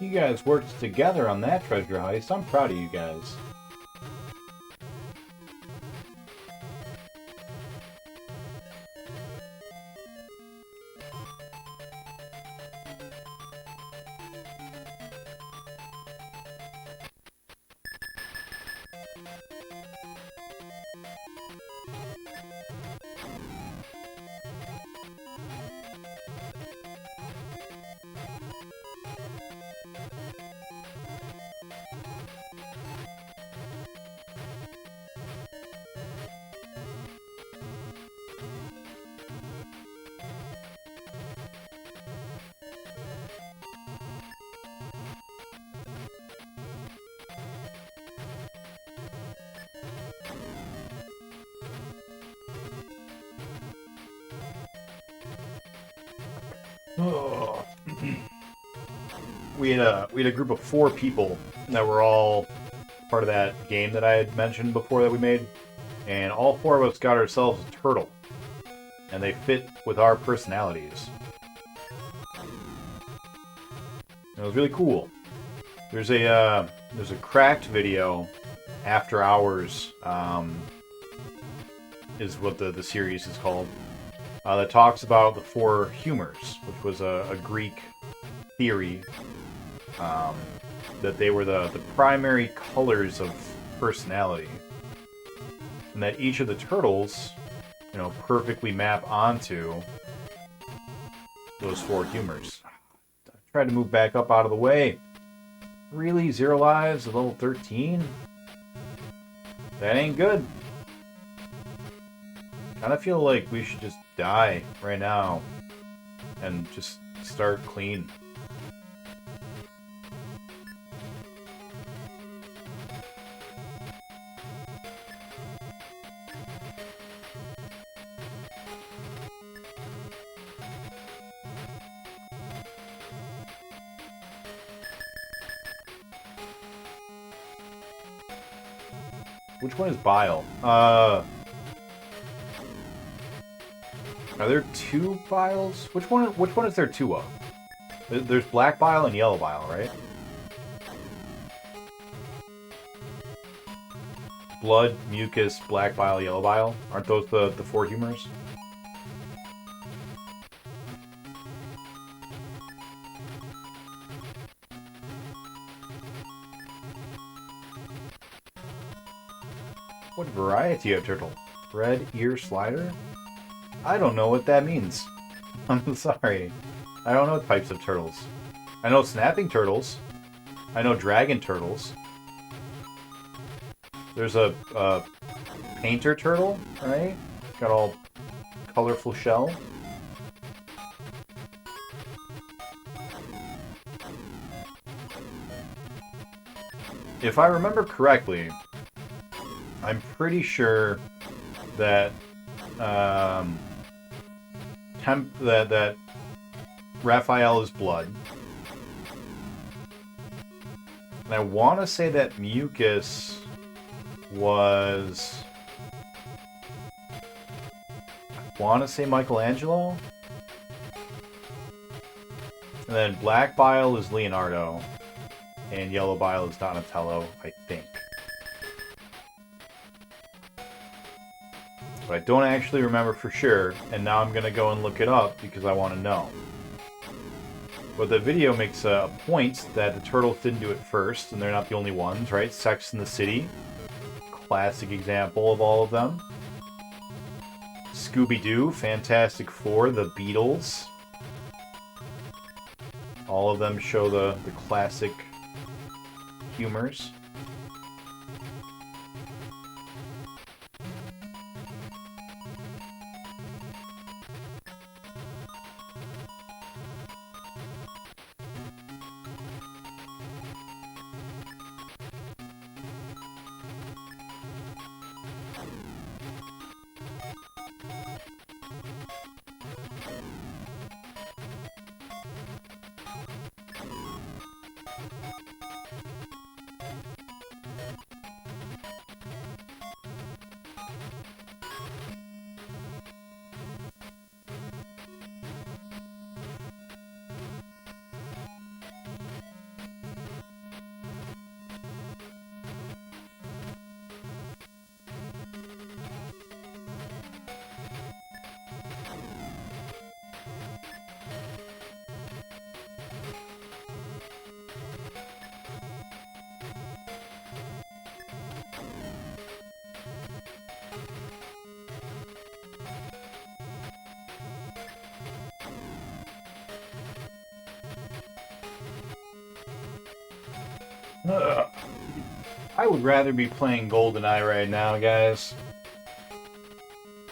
You guys worked together on that treasure heist. I'm proud of you guys. Oh. We had a group of 4 people that were all part of that game that I had mentioned before that we made, and all 4 of us got ourselves a turtle, and they fit with our personalities. It was really cool. There's a cracked video, After Hours, is what the series is called, that talks about the 4 humors, which was a Greek theory, that they were the primary colors of personality, and that each of the turtles, you know, perfectly map onto those 4 humors. I tried to move back up out of the way. Really? 0 lives at level 13? That ain't good. Kind of feel like we should just die right now and just start clean. Which one is bile? Are there 2 biles? Which one is there 2 of? There's black bile and yellow bile, right? Blood, mucus, black bile, yellow bile. Aren't those the 4 humors? What variety of turtle? Red ear slider? I don't know what that means. I'm sorry. I don't know types of turtles. I know snapping turtles. I know dragon turtles. There's a painter turtle, right? Got all colorful shell. If I remember correctly, I'm pretty sure that that Raphael is blood. And I want to say that Mucus was... I want to say Michelangelo. And then Black Bile is Leonardo. And Yellow Bile is Donatello, I think. But I don't actually remember for sure, and now I'm going to go and look it up because I want to know. But the video makes a point that the turtles didn't do it first, and they're not the only ones, right? Sex and the City, classic example of all of them. Scooby-Doo, Fantastic Four, The Beatles. All of them show the classic humors. I would rather be playing GoldenEye right now, guys.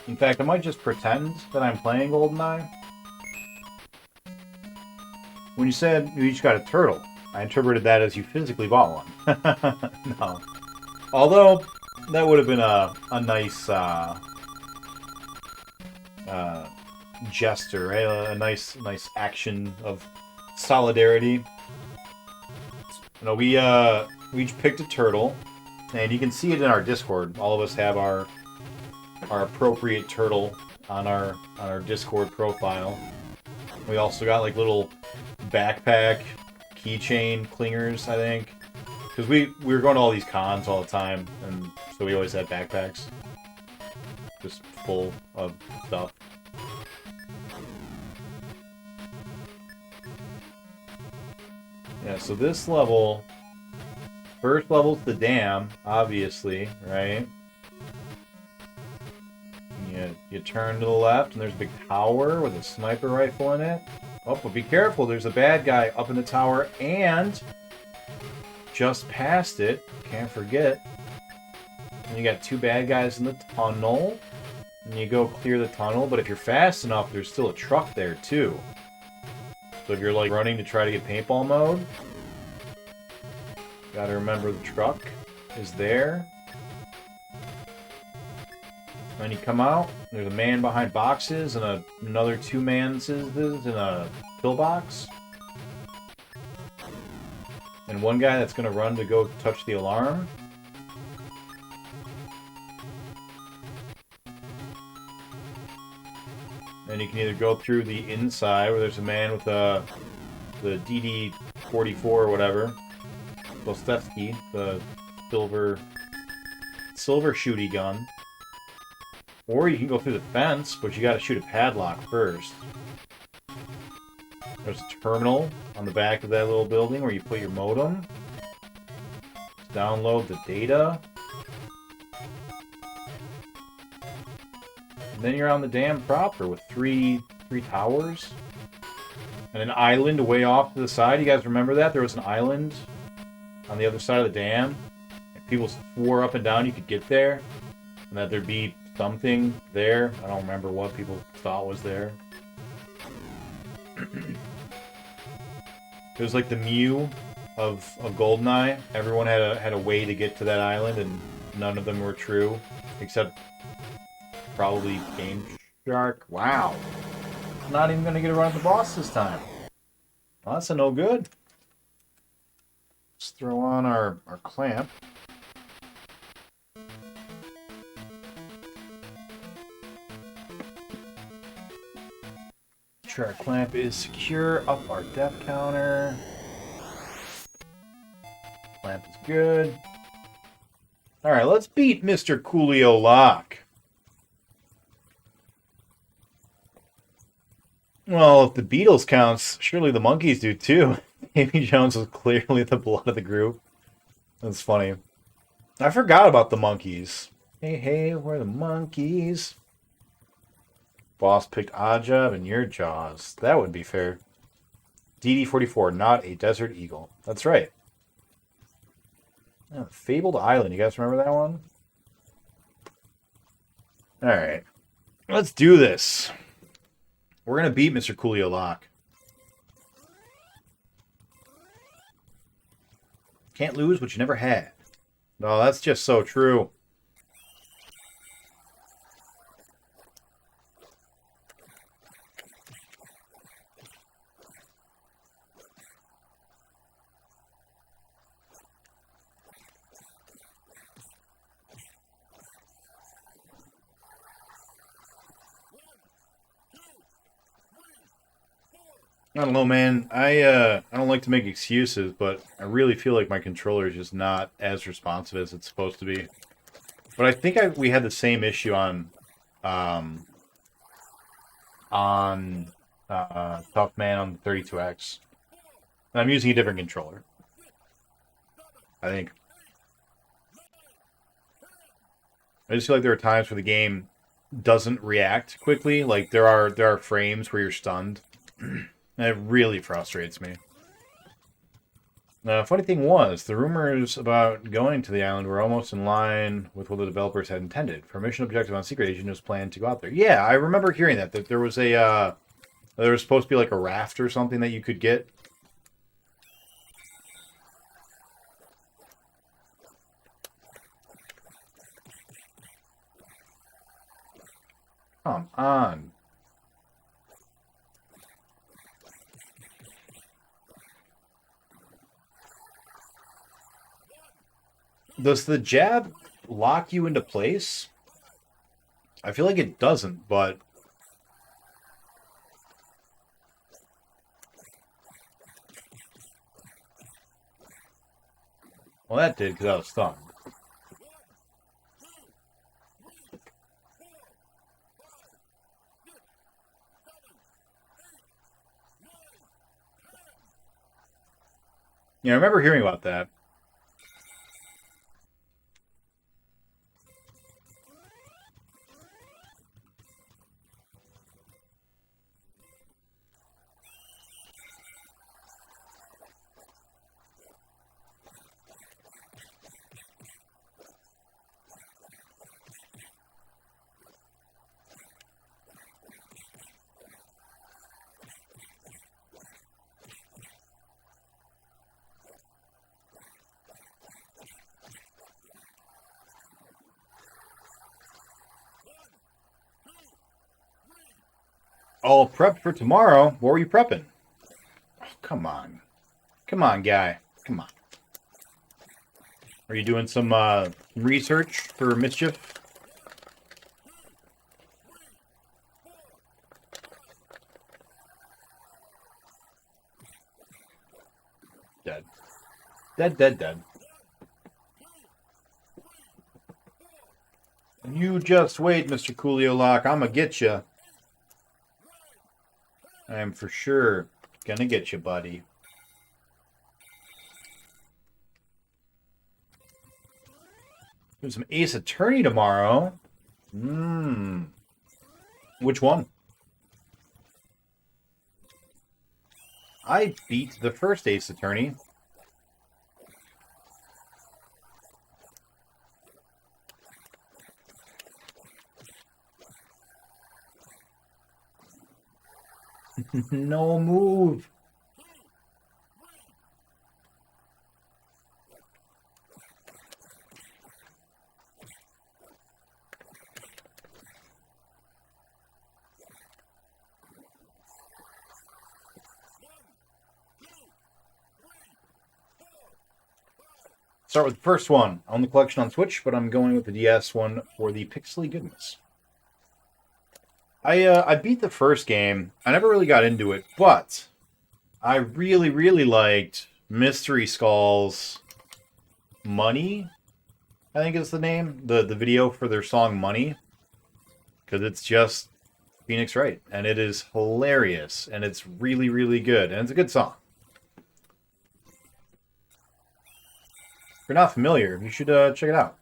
In fact, I might just pretend that I'm playing GoldenEye. When you said you each got a turtle, I interpreted that as you physically bought one. No. Although, that would have been a nice gesture, right? A nice action of solidarity. You know, we each picked a turtle, and you can see it in our Discord. All of us have our appropriate turtle on our Discord profile. We also got like little backpack keychain clingers, I think, because we were going to all these cons all the time, and so we always had backpacks just full of stuff. Yeah, so this level, first level's the dam, obviously, right? You turn to the left, and there's a big tower with a sniper rifle in it. Oh, but be careful, there's a bad guy up in the tower, and just past it, can't forget, and you got two bad guys in the tunnel, and you go clear the tunnel, but if you're fast enough, there's still a truck there, too. So if you're like running to try to get paintball mode, gotta remember the truck is there. When you come out, there's a man behind boxes and another two mans in a pillbox. And one guy that's gonna run to go touch the alarm. And you can either go through the inside, where there's a man with the DD-44 or whatever, Dostevsky, the silver shooty gun. Or you can go through the fence, but you gotta shoot a padlock first. There's a terminal on the back of that little building where you put your modem. Just download the data. And then you're on the dam proper with three towers. And an island way off to the side. You guys remember that? There was an island on the other side of the dam. people swore up and down you could get there, and that there'd be something there. I don't remember what people thought was there. It was like the Mew of GoldenEye. Everyone had a way to get to that island, and none of them were true, except probably Game Shark. Wow. I'm not even gonna get around the boss this time. Well, that's a no good. Let's throw on our clamp. Sure, our clamp is secure. Up our depth counter. Clamp is good. Alright, let's beat Mr. Coolio Lock. Well, if the Beatles counts, surely the Monkeys do too. Davy Jones was clearly the blood of the group. That's funny. I forgot about the Monkeys. Hey, hey, we're the Monkeys. Boss picked Oddjob and your Jaws. That would be fair. DD-44, not a Desert Eagle. That's right. Oh, Fabled Island. You guys remember that one? Alright. Let's do this. We're going to beat Mr. Coolio Lock. Can't lose what you never had. No, that's just so true. I don't know, man. I don't like to make excuses, but I really feel like my controller is just not as responsive as it's supposed to be. But I think we had the same issue on Tough Man on the 32X. And I'm using a different controller, I think. I just feel like there are times where the game doesn't react quickly. Like there are frames where you're stunned. And it really frustrates me. The funny thing was, the rumors about going to the island were almost in line with what the developers had intended. For mission objective on Secret Agent was planned to go out there. Yeah, I remember hearing that there was there was supposed to be like a raft or something that you could get. Come on. Does the jab lock you into place? I feel like it doesn't, but... Well, that did, because I was stunned. Yeah, I remember hearing about that. All prepped for tomorrow. What were you prepping? Oh, come on. Come on, guy. Come on. Are you doing some research for mischief? Dead. Dead, dead, dead. You just wait, Mr. Coolio Lock. I'ma get you. I am for sure gonna get you, buddy. There's some Ace Attorney tomorrow. Which one? I beat the first Ace Attorney. No move. Start with the first one. I own the collection on Switch, but I'm going with the DS one for the pixely goodness. I beat the first game. I never really got into it, but I really, really liked Mystery Skull's Money, I think is the name. The video for their song Money. Because it's just Phoenix Wright. And it is hilarious. And it's really, really good. And it's a good song. If you're not familiar, you should check it out.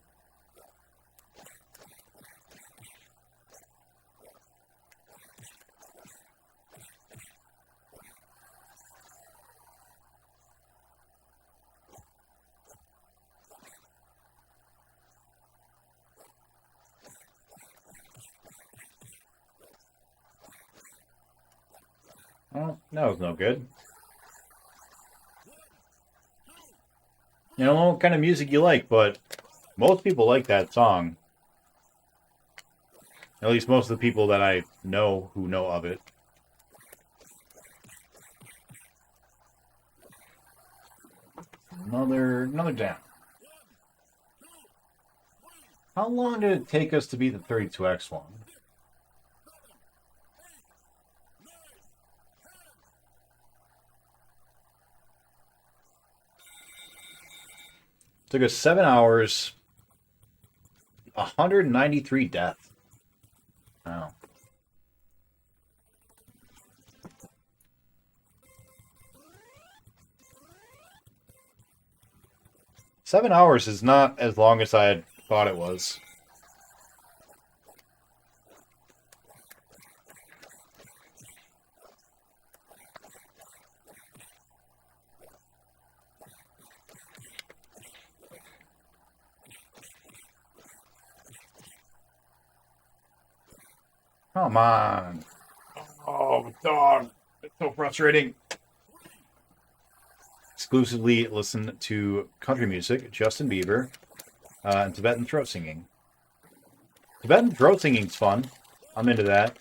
Well, that was no good. You know what kind of music you like, but most people like that song. At least most of the people that I know who know of it. Another down. How long did it take us to beat the 32X one? Took us 7 hours, 193 deaths. Wow. Seven hours is not as long as I had thought it was. Come on. Oh, dog. It's so frustrating. Exclusively listen to country music, Justin Bieber, and Tibetan throat singing. Tibetan throat singing's fun. I'm into that.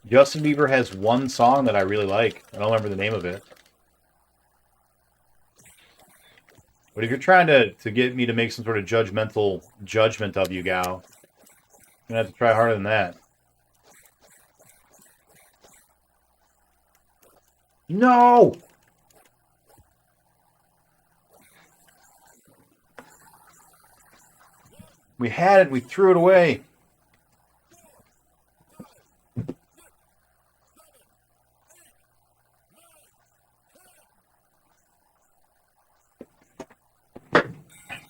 Justin Bieber has one song that I really like. I don't remember the name of it. But if you're trying to get me to make some sort of judgmental judgment of you, gal, you're going to have to try harder than that. No! We had it, we threw it away.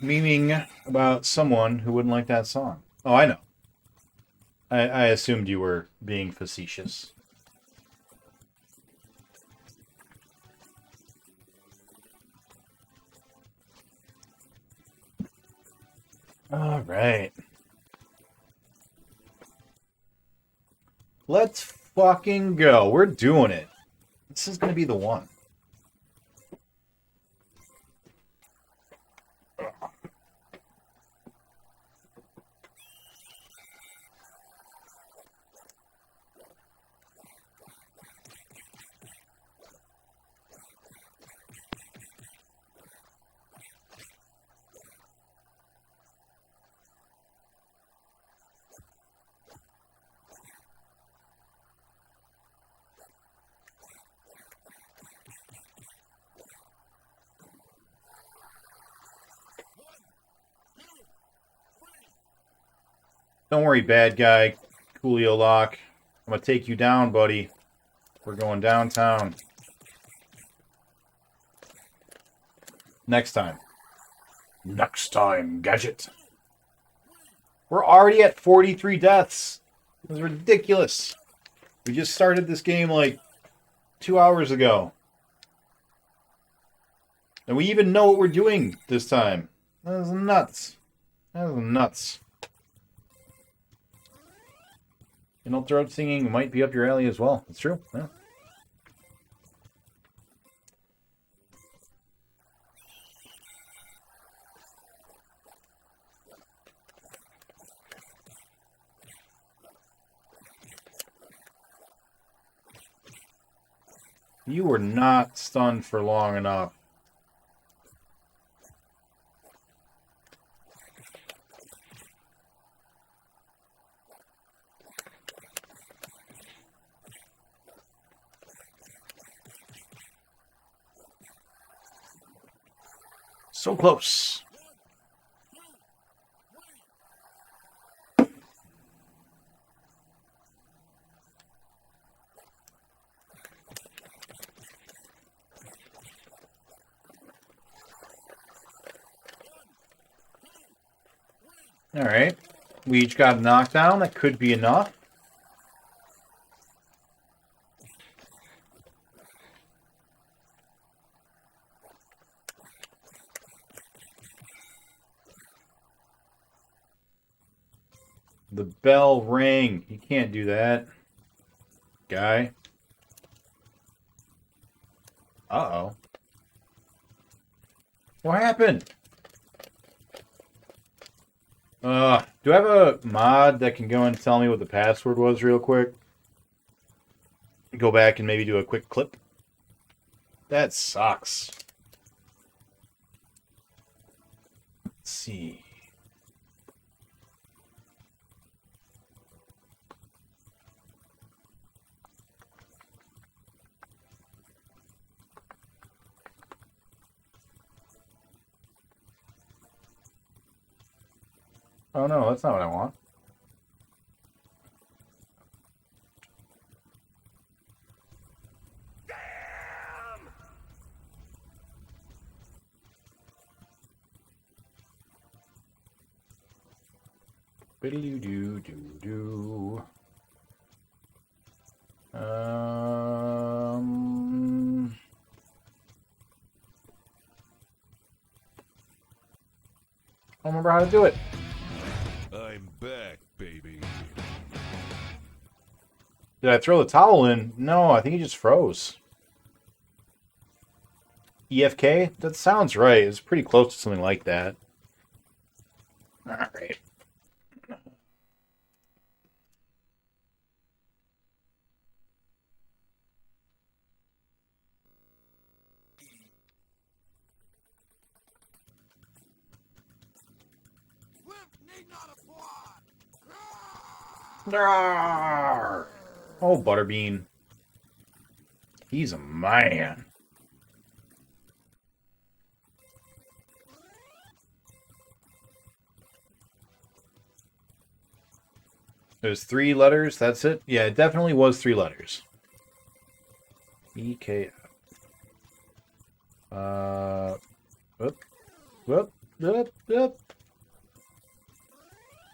Memeing about someone who wouldn't like that song. Oh, I know. I assumed you were being facetious. All right. Let's fucking go. We're doing it. This is going to be the one. Don't worry, bad guy. Coolio Lock. I'm going to take you down, buddy. We're going downtown. Next time. Next time, Gadget. We're already at 43 deaths. This is ridiculous. We just started this game like 2 hours ago. And we even know what we're doing this time. That is nuts. That is nuts. You know, throat singing might be up your alley as well. It's true. Yeah. You were not stunned for long enough. So close. All right. We each got a knockdown. That could be enough. The bell rang. You can't do that, guy. Uh-oh. What happened? Do I have a mod that can go and tell me what the password was real quick? Go back and maybe do a quick clip? That sucks. Let's see. Oh no, that's not what I want. Biddly-doo-doo-doo. I don't remember how to do it. I'm back, baby. Did I throw the towel in? No, I think he just froze. EFK? That sounds right. It's pretty close to something like that. Alright. Arrgh. Oh, Butterbean. He's a man. There's 3 letters, that's it? Yeah, it definitely was 3 letters. EK. Whoop. Whoop. Whoop. Whoop.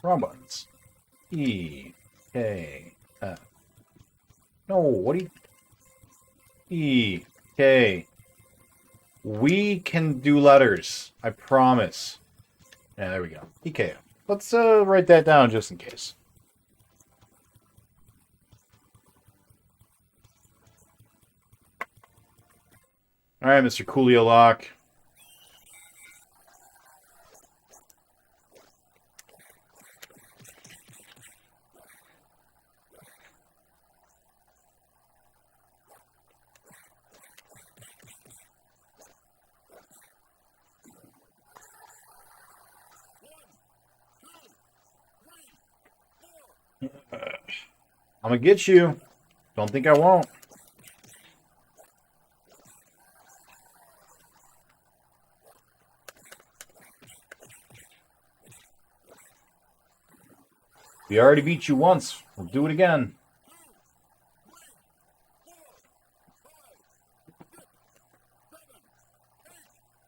Wrong buttons. E. K. F. No, what do you... E. K. We can do letters. I promise. Yeah, there we go. EK. Let's write that down just in case. All right, Mr. Coolio Lock. I'm gonna get you. Don't think I won't. We already beat you once. We'll do it again.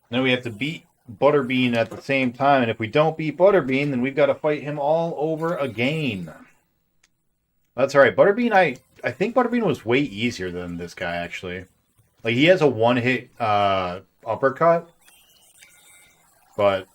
Then we have to beat Butterbean at the same time. And if we don't beat Butterbean, then we've got to fight him all over again. That's all right. Butterbean, I think Butterbean was way easier than this guy, actually. Like, he has a one-hit uppercut. But...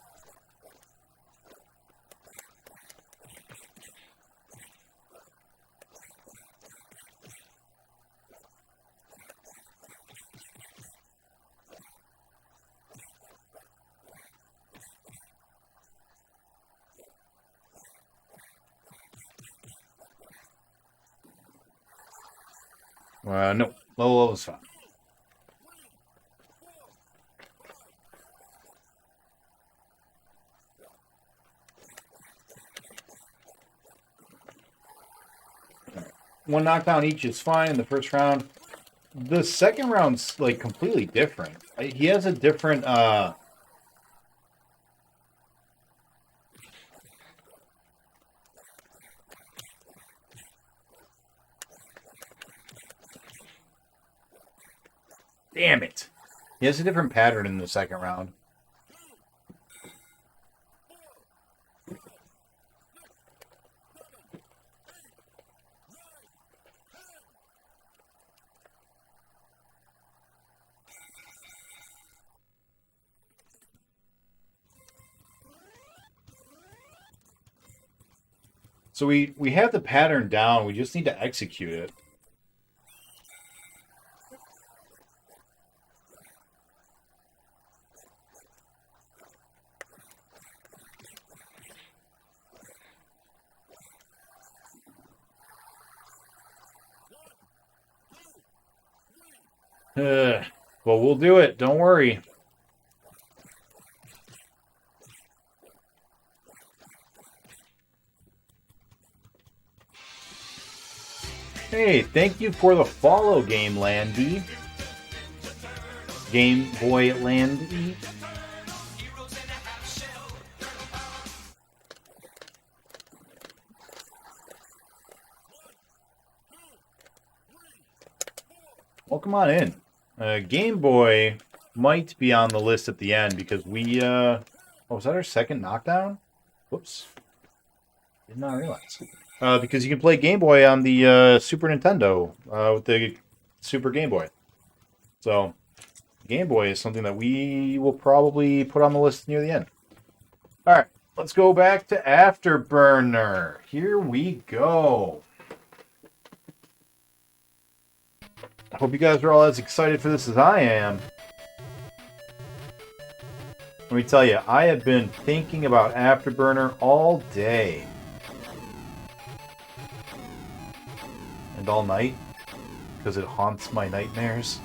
no. Low level is fine. one knockdown each is fine in the first round. The second round's like completely different. He has a different damn it. He has a different pattern in the second round. So we have the pattern down. We just need to execute it. Well, we'll do it. Don't worry. Hey, thank you for the follow, Game Landy. Game Boy Landy. Well, come on in. Game Boy might be on the list at the end because we, oh, was that our second knockdown? Whoops. Did not realize. Because you can play Game Boy on the Super Nintendo with the Super Game Boy. So, Game Boy is something that we will probably put on the list near the end. Alright, let's go back to Afterburner. Here we go. I hope you guys are all as excited for this as I am. Let me tell you, I have been thinking about Afterburner all day. And all night. Because it haunts my nightmares.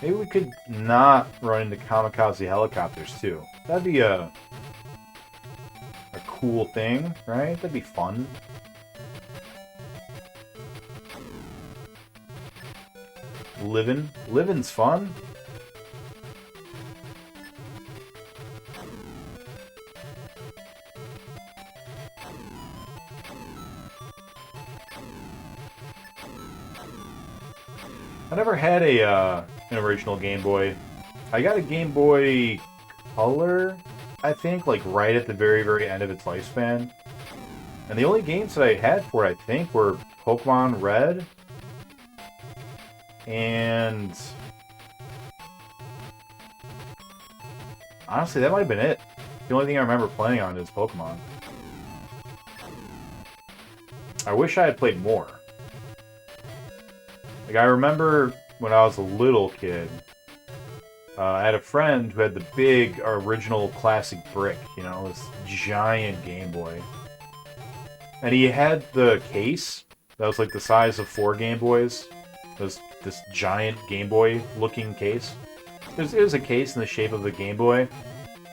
Maybe we could not run into kamikaze helicopters too. That'd be a cool thing, right? That'd be fun. Living's fun. I never had an original Game Boy. I got a Game Boy Color, I think, like right at the very, very end of its lifespan. And the only games that I had for it, I think, were Pokemon Red and honestly, that might have been it. The only thing I remember playing on is Pokemon. I wish I had played more. Like, I remember when I was a little kid, I had a friend who had the big original classic brick, you know, this giant Game Boy. And he had the case that was like the size of 4 Game Boys. It was this giant Game Boy looking case. It was a case in the shape of the Game Boy,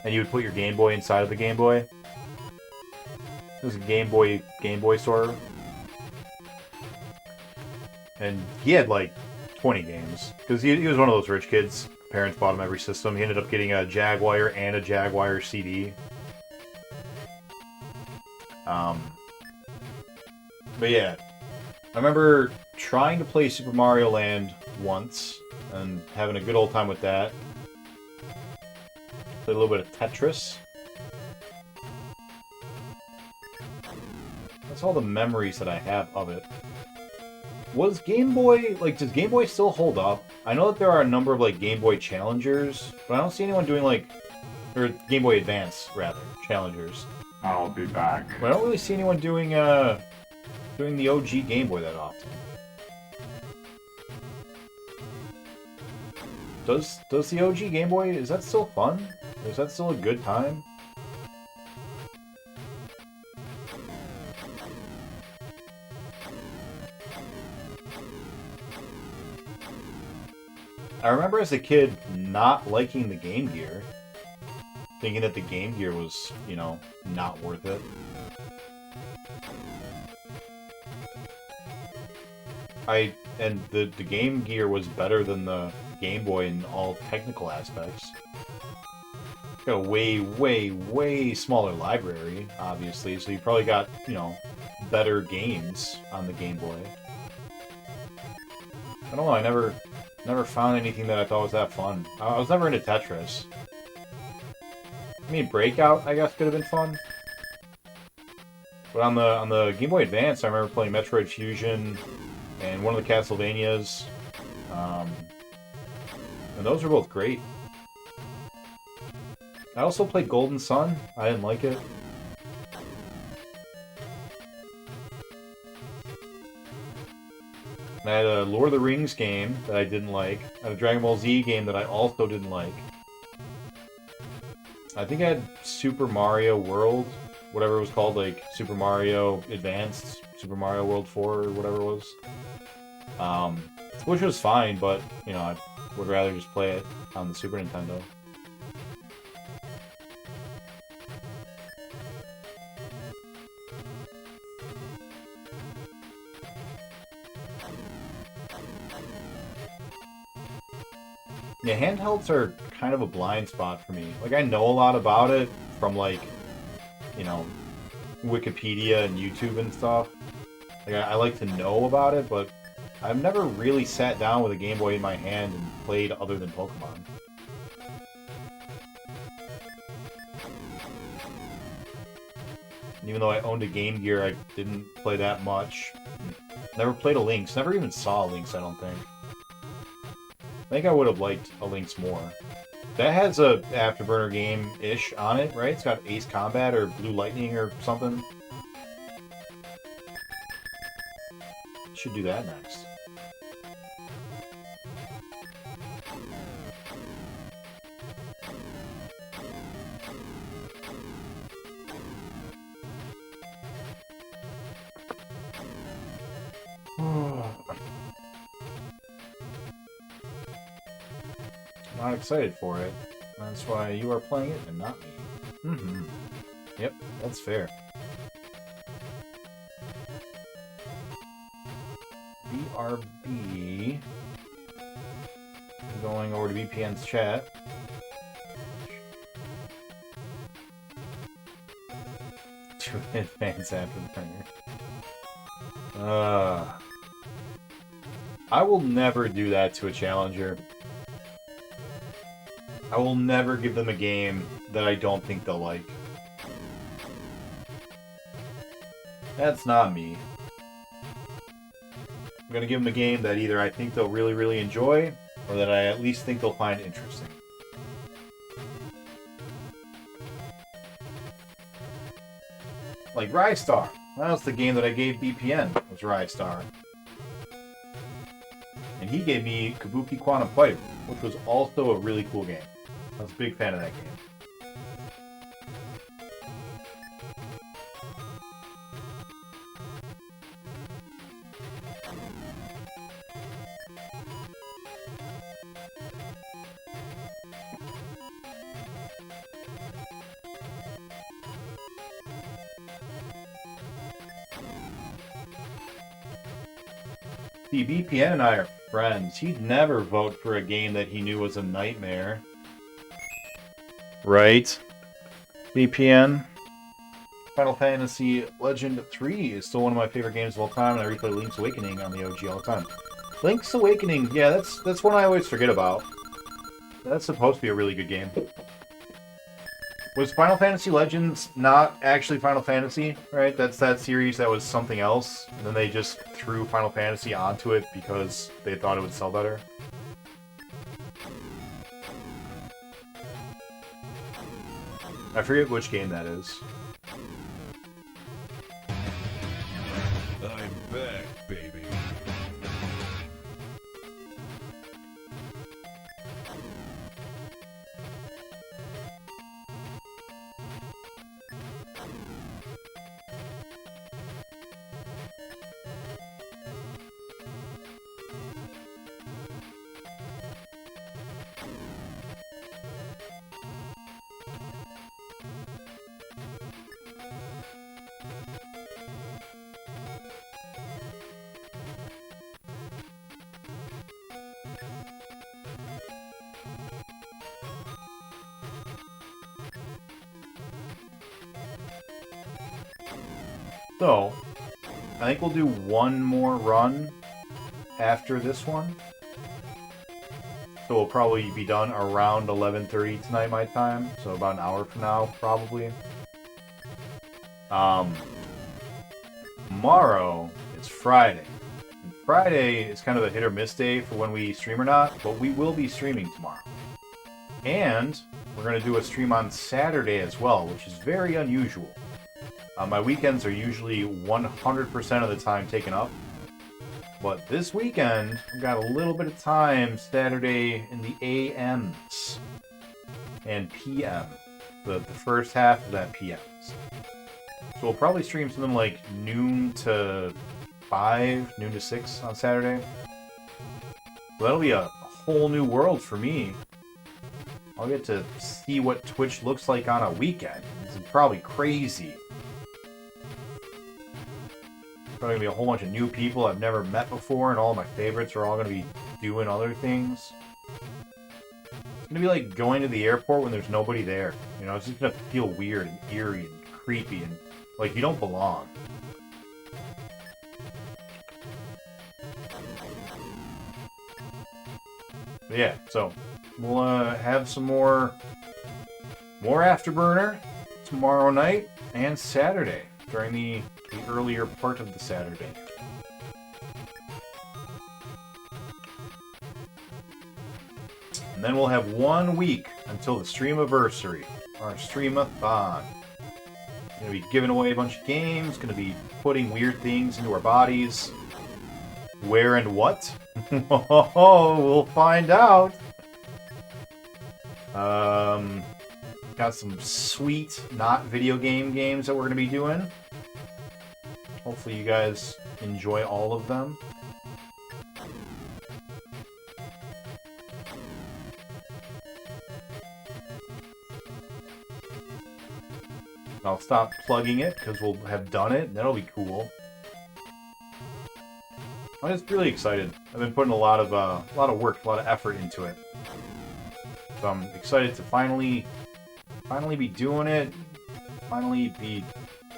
and you would put your Game Boy inside of the Game Boy. It was a Game Boy sort of. And he had like 20 games. Because he was one of those rich kids. Parents bought him every system. He ended up getting a Jaguar and a Jaguar CD. But yeah, I remember trying to play Super Mario Land once and having a good old time with that. Played a little bit of Tetris. That's all the memories that I have of it. Was Game Boy, like, does Game Boy still hold up? I know that there are a number of, like, Game Boy Challengers, but I don't see anyone doing, like, or Game Boy Advance, rather, Challengers. I'll be back. But I don't really see anyone doing the OG Game Boy that often. Does the OG Game Boy, is that still fun? Is that still a good time? I remember as a kid not liking the Game Gear. Thinking that the Game Gear was, you know, not worth it. And the Game Gear was better than the Game Boy in all technical aspects. Got a way smaller library, obviously, so you probably got, you know, better games on the Game Boy. I don't know, I never found anything that I thought was that fun. I was never into Tetris. I mean, Breakout, I guess, could have been fun. But on the Game Boy Advance, I remember playing Metroid Fusion and one of the Castlevanias. And those were both great. I also played Golden Sun. I didn't like it. And I had a Lord of the Rings game that I didn't like. I had a Dragon Ball Z game that I also didn't like. I think I had Super Mario World, whatever it was called, like Super Mario Advanced, Super Mario World 4, or whatever it was. Which was fine, but, you know, I would rather just play it on the Super Nintendo. Yeah, handhelds are kind of a blind spot for me. Like, I know a lot about it from, like, you know, Wikipedia and YouTube and stuff. Like, I like to know about it, but I've never really sat down with a Game Boy in my hand and played other than Pokemon. And even though I owned a Game Gear, I didn't play that much. Never played a Lynx. Never even saw a Lynx, I don't think. I think I would have liked a Lynx more. That has a Afterburner game-ish on it, right? It's got Ace Combat or Blue Lightning or something. Should do that next. Not excited for it. That's why you are playing it and not me. Yep, that's fair. BRB. I'm going over to VPN's chat. To advance Afterburner. I will never do that to a challenger. I will never give them a game that I don't think they'll like. That's not me. I'm gonna give them a game that either I think they'll really enjoy, or that I at least think they'll find interesting. Like Rystar. That was the game that I gave BPN, was Rystar. And he gave me Kabuki Quantum Fighter, which was also a really cool game. I was a big fan of that game. See, BPN and I are friends. He'd never vote for a game that he knew was a nightmare. Right? BPN? Final Fantasy Legend 3 is still one of my favorite games of all time, and I replay Link's Awakening on the OG all the time. Link's Awakening, yeah, that's one I always forget about. That's supposed to be a really good game. Was Final Fantasy Legends not actually Final Fantasy, right? That's that series that was something else, and then they just threw Final Fantasy onto it because they thought it would sell better. I forget which game that is. I'm back, baby. So, I think we'll do one more run after this one. So we'll probably be done around 11:30 tonight my time. So about an hour from now, probably. Tomorrow is Friday. And Friday is kind of a hit or miss day for when we stream or not, but we will be streaming tomorrow. And we're going to do a stream on Saturday as well, which is very unusual. My weekends are usually 100% of the time taken up. But this weekend, we've got a little bit of time Saturday in the AMs and PM. The first half of that PMs. So we'll probably stream something like noon to 5, noon to 6 on Saturday. So that'll be a whole new world for me. I'll get to see what Twitch looks like on a weekend. This is probably crazy. Probably gonna be a whole bunch of new people I've never met before, and all my favorites are all gonna be doing other things. It's gonna be like going to the airport when there's nobody there. You know, it's just gonna feel weird and eerie and creepy and like you don't belong. But yeah, so we'll have some more Afterburner tomorrow night and Saturday during the earlier part of the Saturday. And then we'll have 1 week until the streamiversary, our streamathon. Gonna be giving away a bunch of games, gonna be putting weird things into our bodies. Where and what? We'll find out. Got some sweet, not video games that we're gonna be doing. Hopefully you guys enjoy all of them. I'll stop plugging it because we'll have done it, and that'll be cool. I'm just really excited. I've been putting a lot of work, a lot of effort into it. So I'm excited to finally be doing it. Finally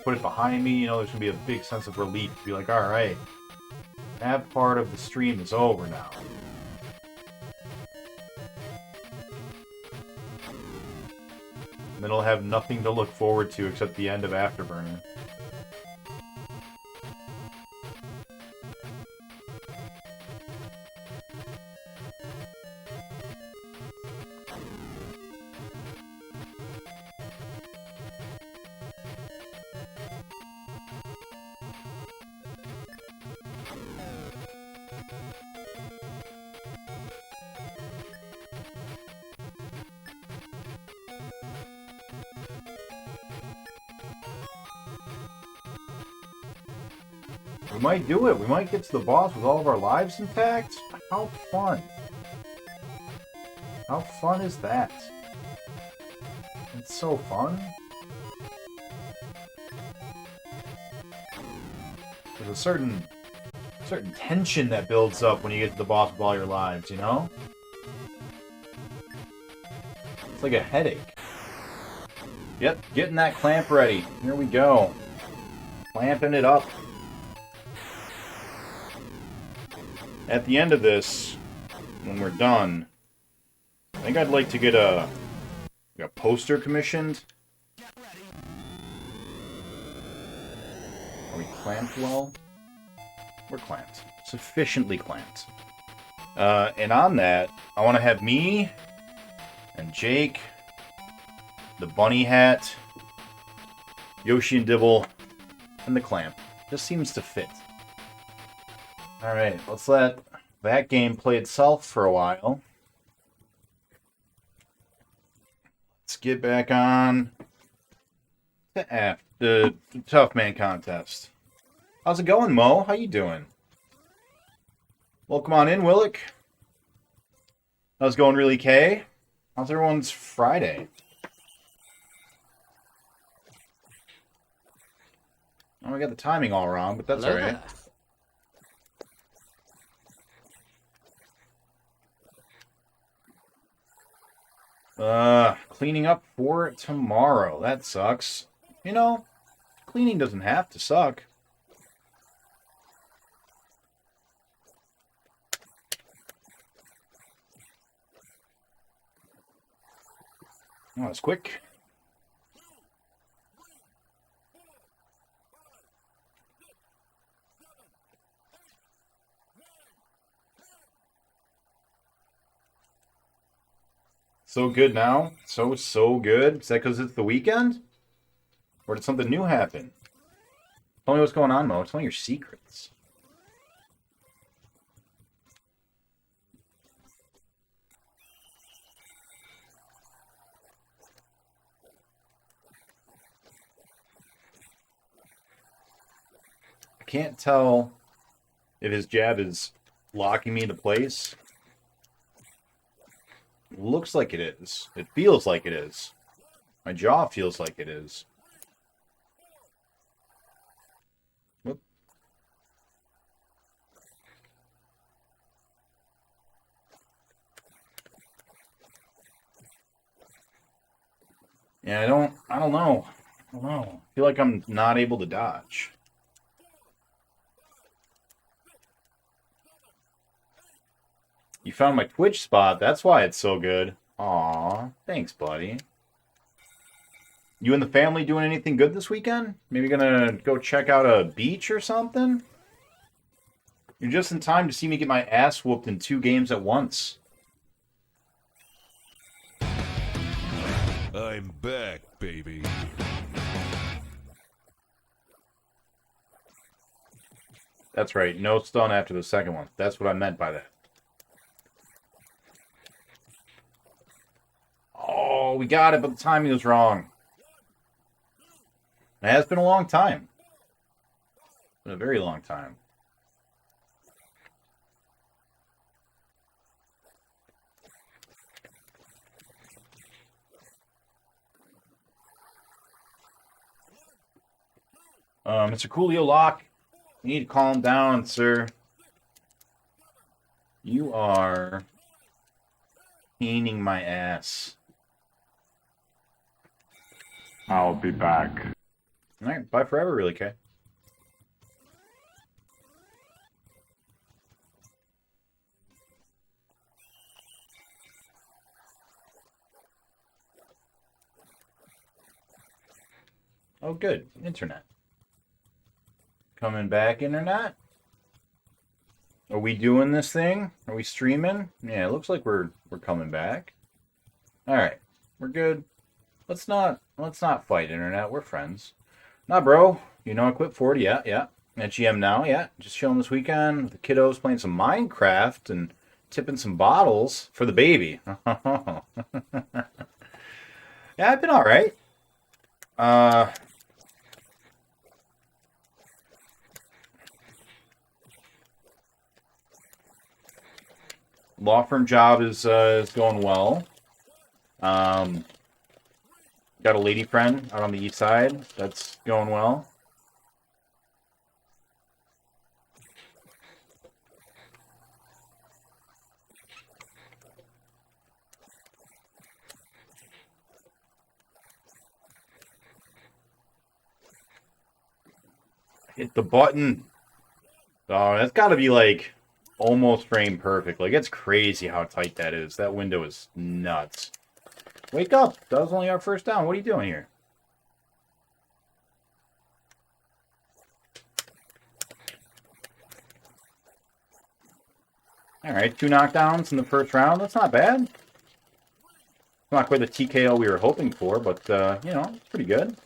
put it behind me. You know, there's gonna be a big sense of relief. Be like, all right, that part of the stream is over now. And then I'll have nothing to look forward to except the end of Afterburner. We might do it. We might get to the boss with all of our lives intact. How fun. How fun is that? It's so fun. There's a certain tension that builds up when you get to the boss with all your lives, you know? It's like a headache. Yep, getting that clamp ready. Here we go. Clamping it up. At the end of this, when we're done, I think I'd like to get a poster commissioned. Are we clamped well? We're clamped. Sufficiently clamped. And on that, I want to have me and Jake, the bunny hat, Yoshi and Dibble, and the clamp. Just seems to fit. Alright, let's let that game play itself for a while. Let's get back on to the Tough Man contest. How's it going, Mo? How you doing? Welcome on in, Willick. How's it going, Really K? How's everyone's Friday? Oh, we got the timing all wrong, but that's Hello alright. there. Cleaning up for tomorrow. That sucks. You know, cleaning doesn't have to suck. Oh, that's quick. So good now. So good. Is that because it's the weekend? Or did something new happen? Tell me what's going on, Mo. Tell me your secrets. I can't tell if his jab is locking me into place. It looks like it is. It feels like it is. My jaw feels like it is. Whoop. Yeah, I don't know. I don't know. I feel like I'm not able to dodge. You found my Twitch spot. That's why it's so good. Aw, thanks, buddy. You and the family doing anything good this weekend? Maybe gonna go check out a beach or something? You're just in time to see me get my ass whooped in 2 games at once. I'm back, baby. That's right. No stun after the second one. That's what I meant by that. Oh, we got it, but the timing was wrong. It has been a long time. It's been a very long time. Mr. Coolio Lock, you need to calm down, sir. You are paining my ass. I'll be back. All right, bye forever, really, Kay. Oh, good. Internet. Coming back, internet? Are we doing this thing? Are we streaming? Yeah, it looks like we're coming back. All right, we're good. Let's not fight, internet. We're friends. Nah, bro. You know I quit 40. Yeah. At GM now. Yeah, just chilling this weekend with the kiddos, playing some Minecraft and tipping some bottles for the baby. Yeah, I've been all right. Law firm job is going well. Got a lady friend out on the east side. That's going well. Hit the button. Oh, that's got to be like almost frame perfect. Like, it's crazy how tight that is. That window is nuts. Wake up. That was only our first down. What are you doing here? All right, 2 knockdowns in the first round. That's not bad. Not quite the TKO we were hoping for, but, you know, it's pretty good.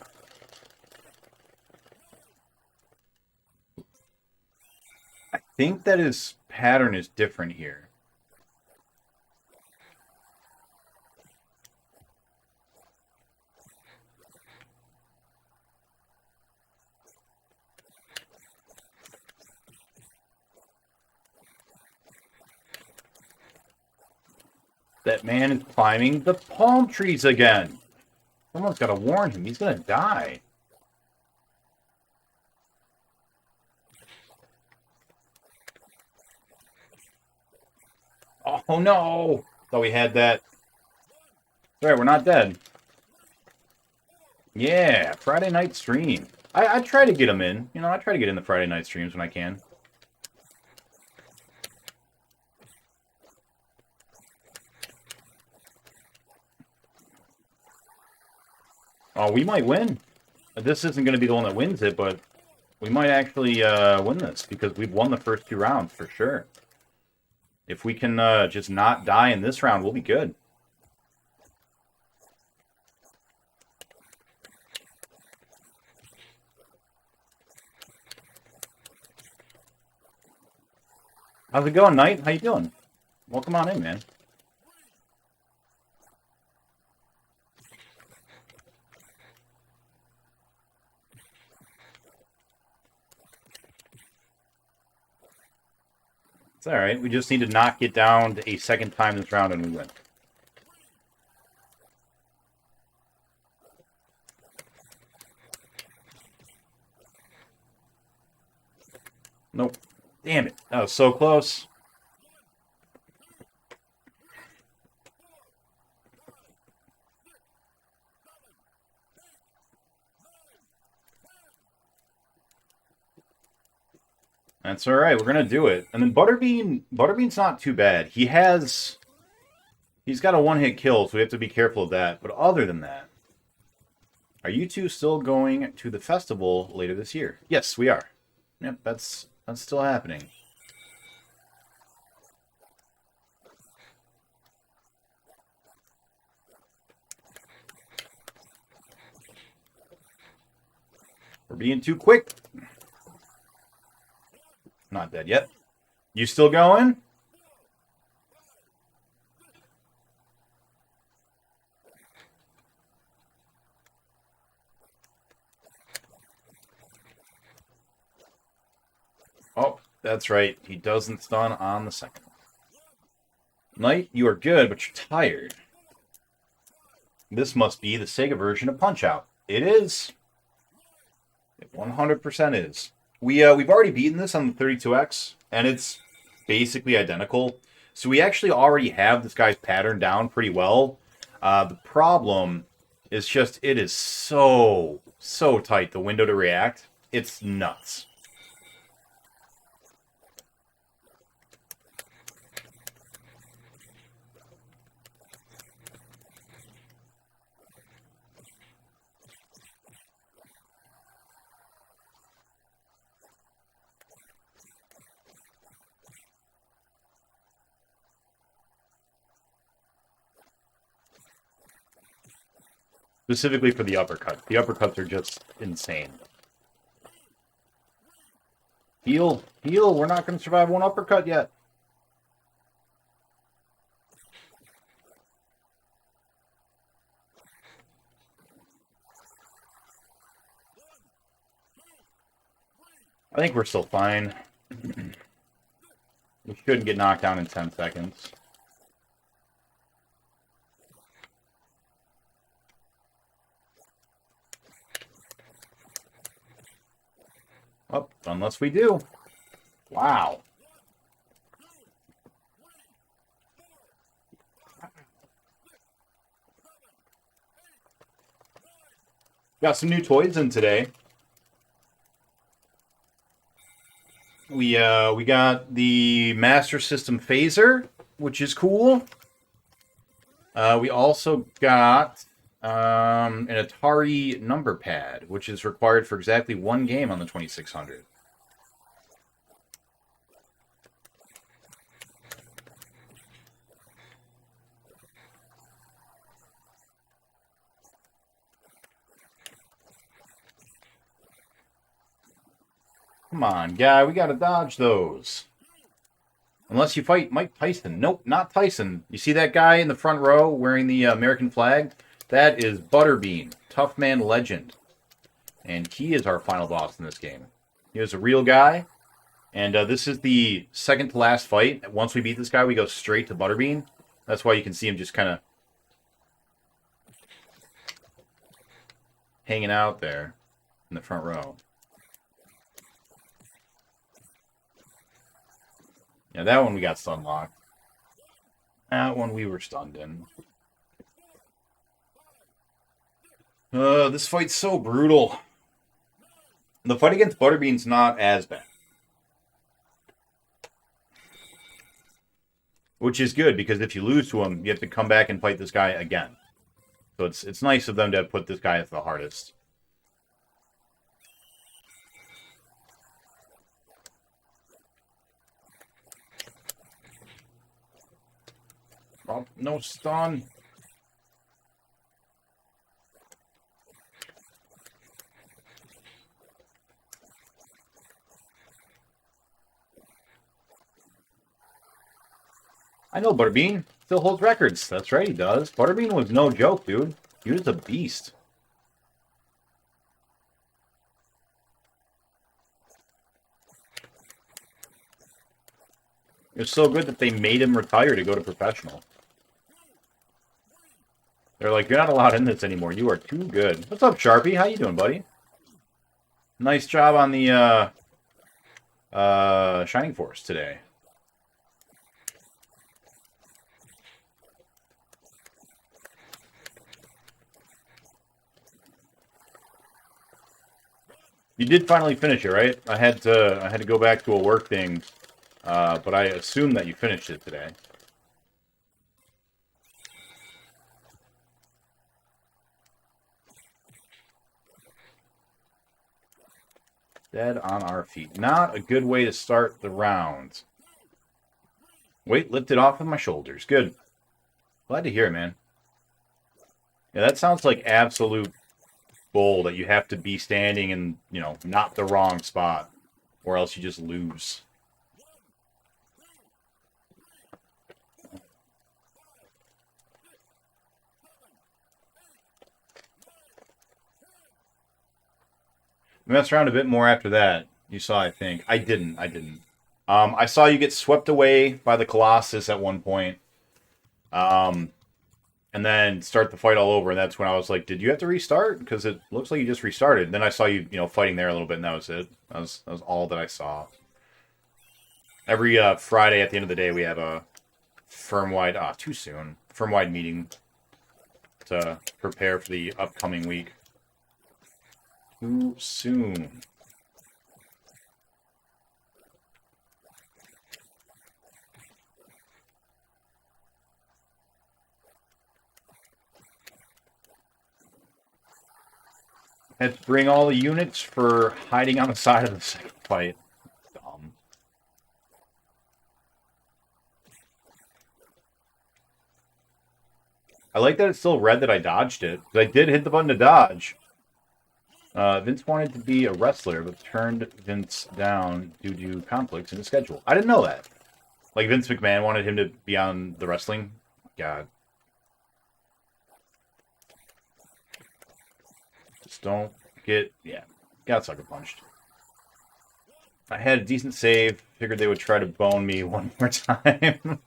I think that his pattern is different here. That man is climbing the palm trees again. Someone's got to warn him. He's going to die. Oh, no. Thought we had that. All right, we're not dead. Yeah, Friday night stream. I try to get them in. You know, I try to get in the Friday night streams when I can. Oh, we might win. This isn't going to be the one that wins it, but we might actually win this because we've won the first 2 rounds for sure. If we can just not die in this round, we'll be good. How's it going, Knight? How you doing? Welcome on in, man. It's alright. We just need to not get down a second time this round and we win. Nope. Damn it. That was so close. That's alright. We're going to do it. And then Butterbean's not too bad. He's got a one-hit kill, so we have to be careful of that. But other than that, are you two still going to the festival later this year? Yes, we are. Yep, that's still happening. We're being too quick. Not dead yet. You still going? Oh, that's right. He doesn't stun on the second. Knight, you are good, but you're tired. This must be the Sega version of Punch-Out. It is. It 100% is. We've already beaten this on the 32X, and it's basically identical. So we actually already have this guy's pattern down pretty well. The problem is just it is so tight, the window to react. It's nuts. Specifically for the uppercut. The uppercuts are just insane. Heal. Heal. We're not going to survive one uppercut yet. I think we're still fine. We shouldn't get knocked down in 10 seconds. Oh, unless we do. Wow. Got some new toys in today. We got the Master System Phaser, which is cool. We also got an Atari number pad, which is required for exactly one game on the 2600. Come on, guy, we gotta dodge those. Unless you fight Mike Tyson. Nope, not Tyson. You see that guy in the front row wearing the American flag? That is Butterbean, Tough Man Legend. And he is our final boss in this game. He is a real guy. And this is the second to last fight. Once we beat this guy, we go straight to Butterbean. That's why you can see him just kind of hanging out there in the front row. Yeah, that one we got stun locked. That one we were stunned in. This fight's so brutal. The fight against Butterbean's not as bad. Which is good, because if you lose to him, you have to come back and fight this guy again. So it's nice of them to have put this guy as the hardest. Oh, no stun. I know Butterbean still holds records. That's right, he does. Butterbean was no joke, dude. He was a beast. It was so good that they made him retire to go to professional. They're like, you're not allowed in this anymore. You are too good. What's up, Sharpie? How you doing, buddy? Nice job on the Shining Force today. You did finally finish it, right? I had to go back to a work thing, but I assume that you finished it today. Dead on our feet. Not a good way to start the round. Weight lifted off of my shoulders. Good. Glad to hear it, man. Yeah, that sounds like absolute bull that you have to be standing in, you know, not the wrong spot, or else you just lose. We messed around a bit more after that. You saw, I think. I didn't. I saw you get swept away by the Colossus at one point. And then start the fight all over, and that's when I was like, did you have to restart? Because it looks like you just restarted. And then I saw you, fighting there a little bit, and that was it. That was all that I saw. Every Friday at the end of the day, we have a firm-wide, too soon, firm-wide meeting to prepare for the upcoming week. Too soon. Had to bring all the units for hiding on the side of the second fight. Dumb. I like that it's still red that I dodged it. I did hit the button to dodge. Vince wanted to be a wrestler, but turned Vince down due to conflicts in his schedule. I didn't know that. Like Vince McMahon wanted him to be on the wrestling. God. Just don't get... Yeah. Got sucker punched. I had a decent save. Figured they would try to bone me one more time.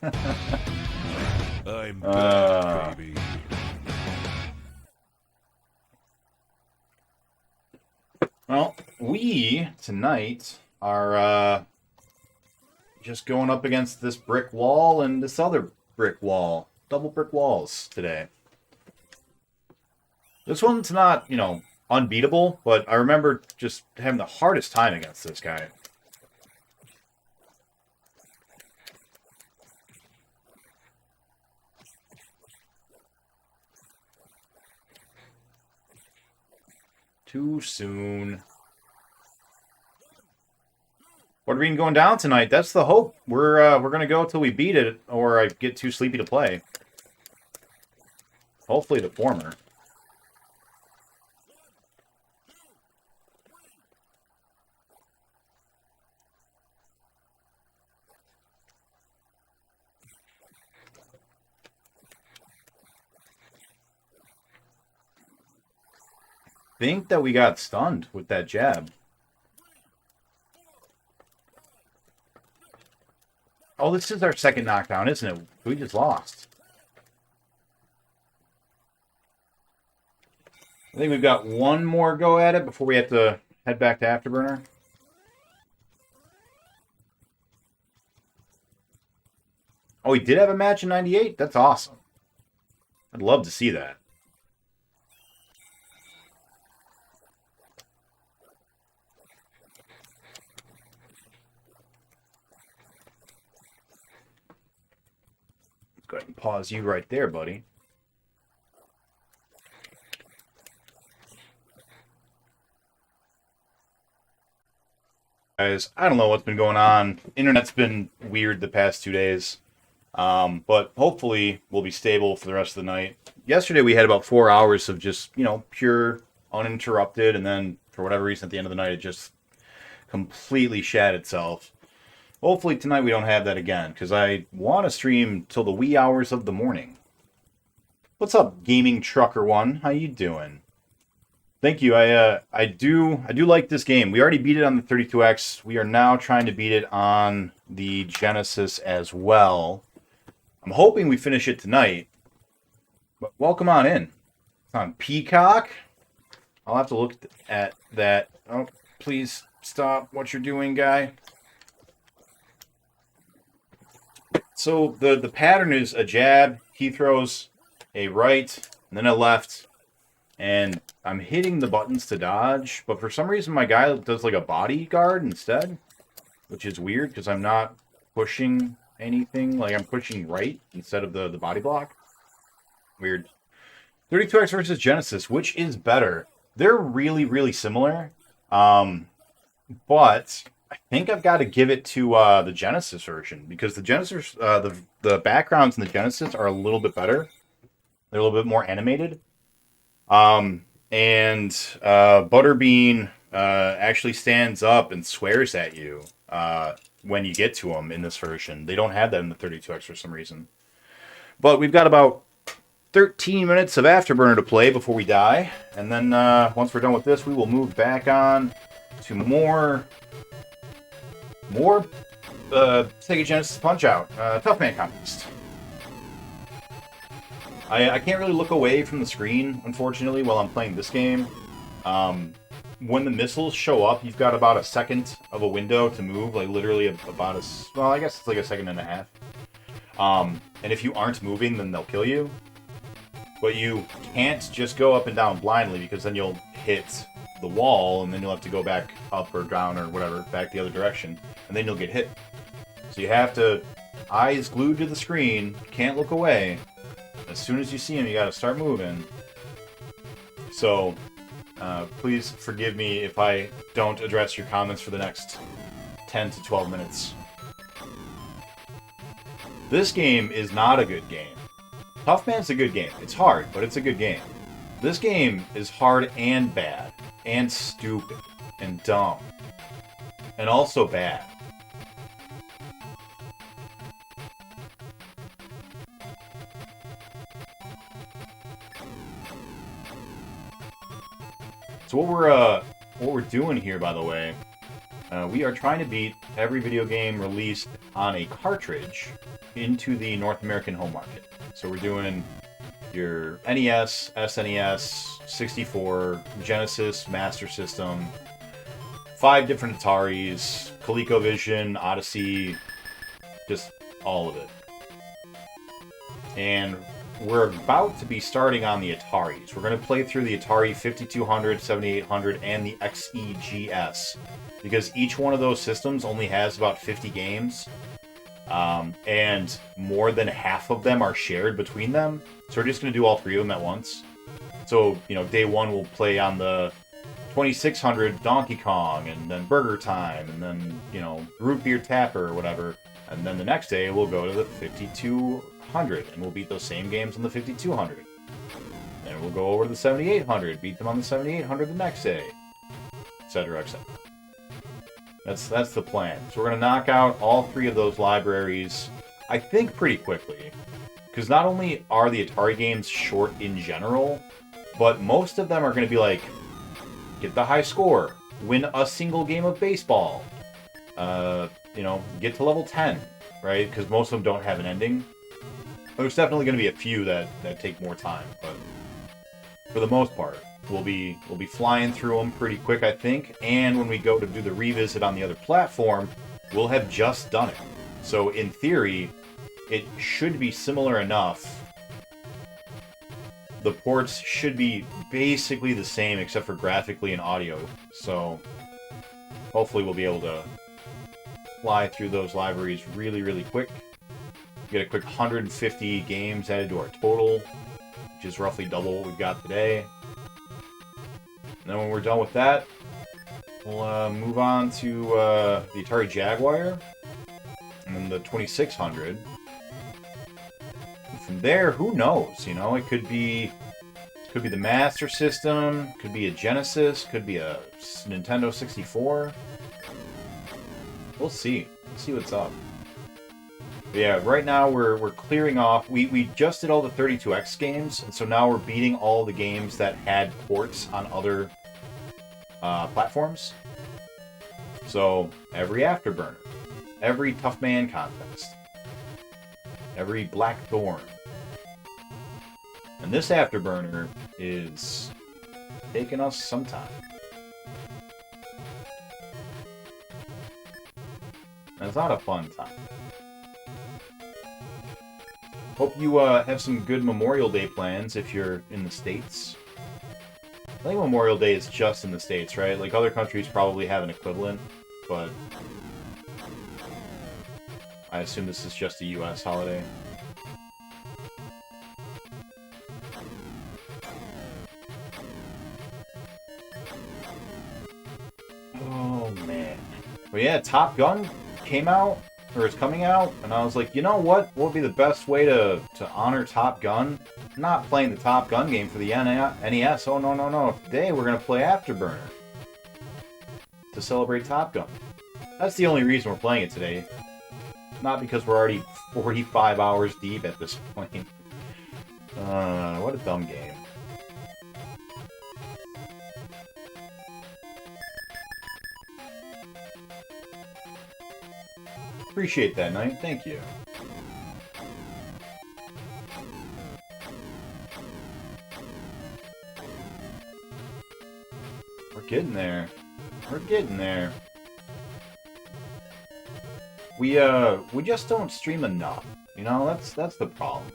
I'm back, baby. Well, we, tonight, are just going up against this brick wall and this other brick wall. Double brick walls today. This one's not, unbeatable, but I remember just having the hardest time against this guy. Too soon. Butterbean going down tonight. That's the hope. We're gonna go till we beat it, or I get too sleepy to play. Hopefully the former. Think that we got stunned with that jab. Oh, this is our second knockdown, isn't it? We just lost. I think we've got one more go at it before we have to head back to Afterburner. Oh, he did have a match in 98? That's awesome. I'd love to see that. Go ahead and pause you right there, buddy. Guys, I don't know what's been going on. Internet's been weird the past 2 days. But hopefully we'll be stable for the rest of the night. Yesterday we had about 4 hours of just, pure uninterrupted, and then for whatever reason at the end of the night it just completely shat itself. Hopefully tonight we don't have that again, because I want to stream till the wee hours of the morning. What's up, Gaming Trucker One? How you doing? Thank you. I do like this game. We already beat it on the 32X. We are now trying to beat it on the Genesis as well. I'm hoping we finish it tonight. But welcome on in. It's on Peacock. I'll have to look at that. Oh, please stop what you're doing, guy. So the pattern is a jab. He throws a right and then a left. And I'm hitting the buttons to dodge, but for some reason my guy does like a bodyguard instead, which is weird because I'm not pushing anything. Like, I'm pushing right instead of the body block. Weird. 32X versus Genesis, which is better? They're really, really similar, but I think I've got to give it to the Genesis version, because the Genesis, the backgrounds in the Genesis are a little bit better. They're a little bit more animated. And Butterbean actually stands up and swears at you when you get to him in this version. They don't have that in the 32X for some reason. But we've got about 13 minutes of Afterburner to play before we die. And then once we're done with this, we will move back on to more Sega Genesis Punch-Out! Tough Man Contest. I can't really look away from the screen, unfortunately, while I'm playing this game. When the missiles show up, you've got about a second of a window to move, like literally about well, I guess it's like a second and a half. And if you aren't moving, then they'll kill you. But you can't just go up and down blindly, because then you'll hit the wall, and then you'll have to go back up or down or whatever, back the other direction, and then you'll get hit. So you have to, eyes glued to the screen, can't look away. As soon as you see him, you gotta start moving. So, please forgive me if I don't address your comments for the next 10 to 12 minutes. This game is not a good game. Tough Man's a good game. It's hard, but it's a good game. This game is hard and bad, and stupid, and dumb, and also bad. So what we're doing here, by the way, we are trying to beat every video game released on a cartridge into the North American home market. So we're doing your NES, SNES, 64, Genesis, Master System, 5 different Ataris, ColecoVision, Odyssey, just all of it. And we're about to be starting on the Ataris. We're going to play through the Atari 5200, 7800, and the XEGS, because each one of those systems only has about 50 games, and more than half of them are shared between them. So we're just going to do all 3 of them at once. So, day 1 we'll play on the 2600 Donkey Kong, and then Burger Time, and then, Root Beer Tapper or whatever. And then the next day we'll go to the 5200, and we'll beat those same games on the 5200. Then we'll go over to the 7800, beat them on the 7800 the next day, etc., etc. That's the plan. So we're going to knock out all 3 of those libraries, I think, pretty quickly. Because not only are the Atari games short in general, but most of them are going to be like, get the high score, win a single game of baseball, get to level 10, right? Because most of them don't have an ending. There's definitely going to be a few that take more time, but for the most part, we'll be flying through them pretty quick, I think. And when we go to do the revisit on the other platform, we'll have just done it. So in theory, it should be similar enough. The ports should be basically the same, except for graphically and audio. So hopefully we'll be able to fly through those libraries really, really quick. Get a quick 150 games added to our total, which is roughly double what we've got today. And then when we're done with that, We'll move on to the Atari Jaguar and then the 2600. And from there, who knows? You know, it could be the Master System, could be a Genesis, could be a Nintendo 64. We'll see. We'll see what's up. But yeah, right now we're clearing off. We just did all the 32X games, and so now we're beating all the games that had ports on other platforms. So every Afterburner, every Tough Man contest, every Blackthorn, and this Afterburner is taking us some time. And it's not a fun time. Hope you have some good Memorial Day plans if you're in the States. I think Memorial Day is just in the States, right? Like, other countries probably have an equivalent, but I assume this is just a US holiday. Oh, man. But yeah, Top Gun came out, or is coming out, and I was like, you know what would be the best way to honor Top Gun? Not playing the Top Gun game for the NES. Oh, no, no, no. Today we're going to play Afterburner to celebrate Top Gun. That's the only reason we're playing it today. Not because we're already 45 hours deep at this point. What a dumb game. Appreciate that, Knight. Thank you. We're getting there. We're getting there. We just don't stream enough. You know, that's the problem.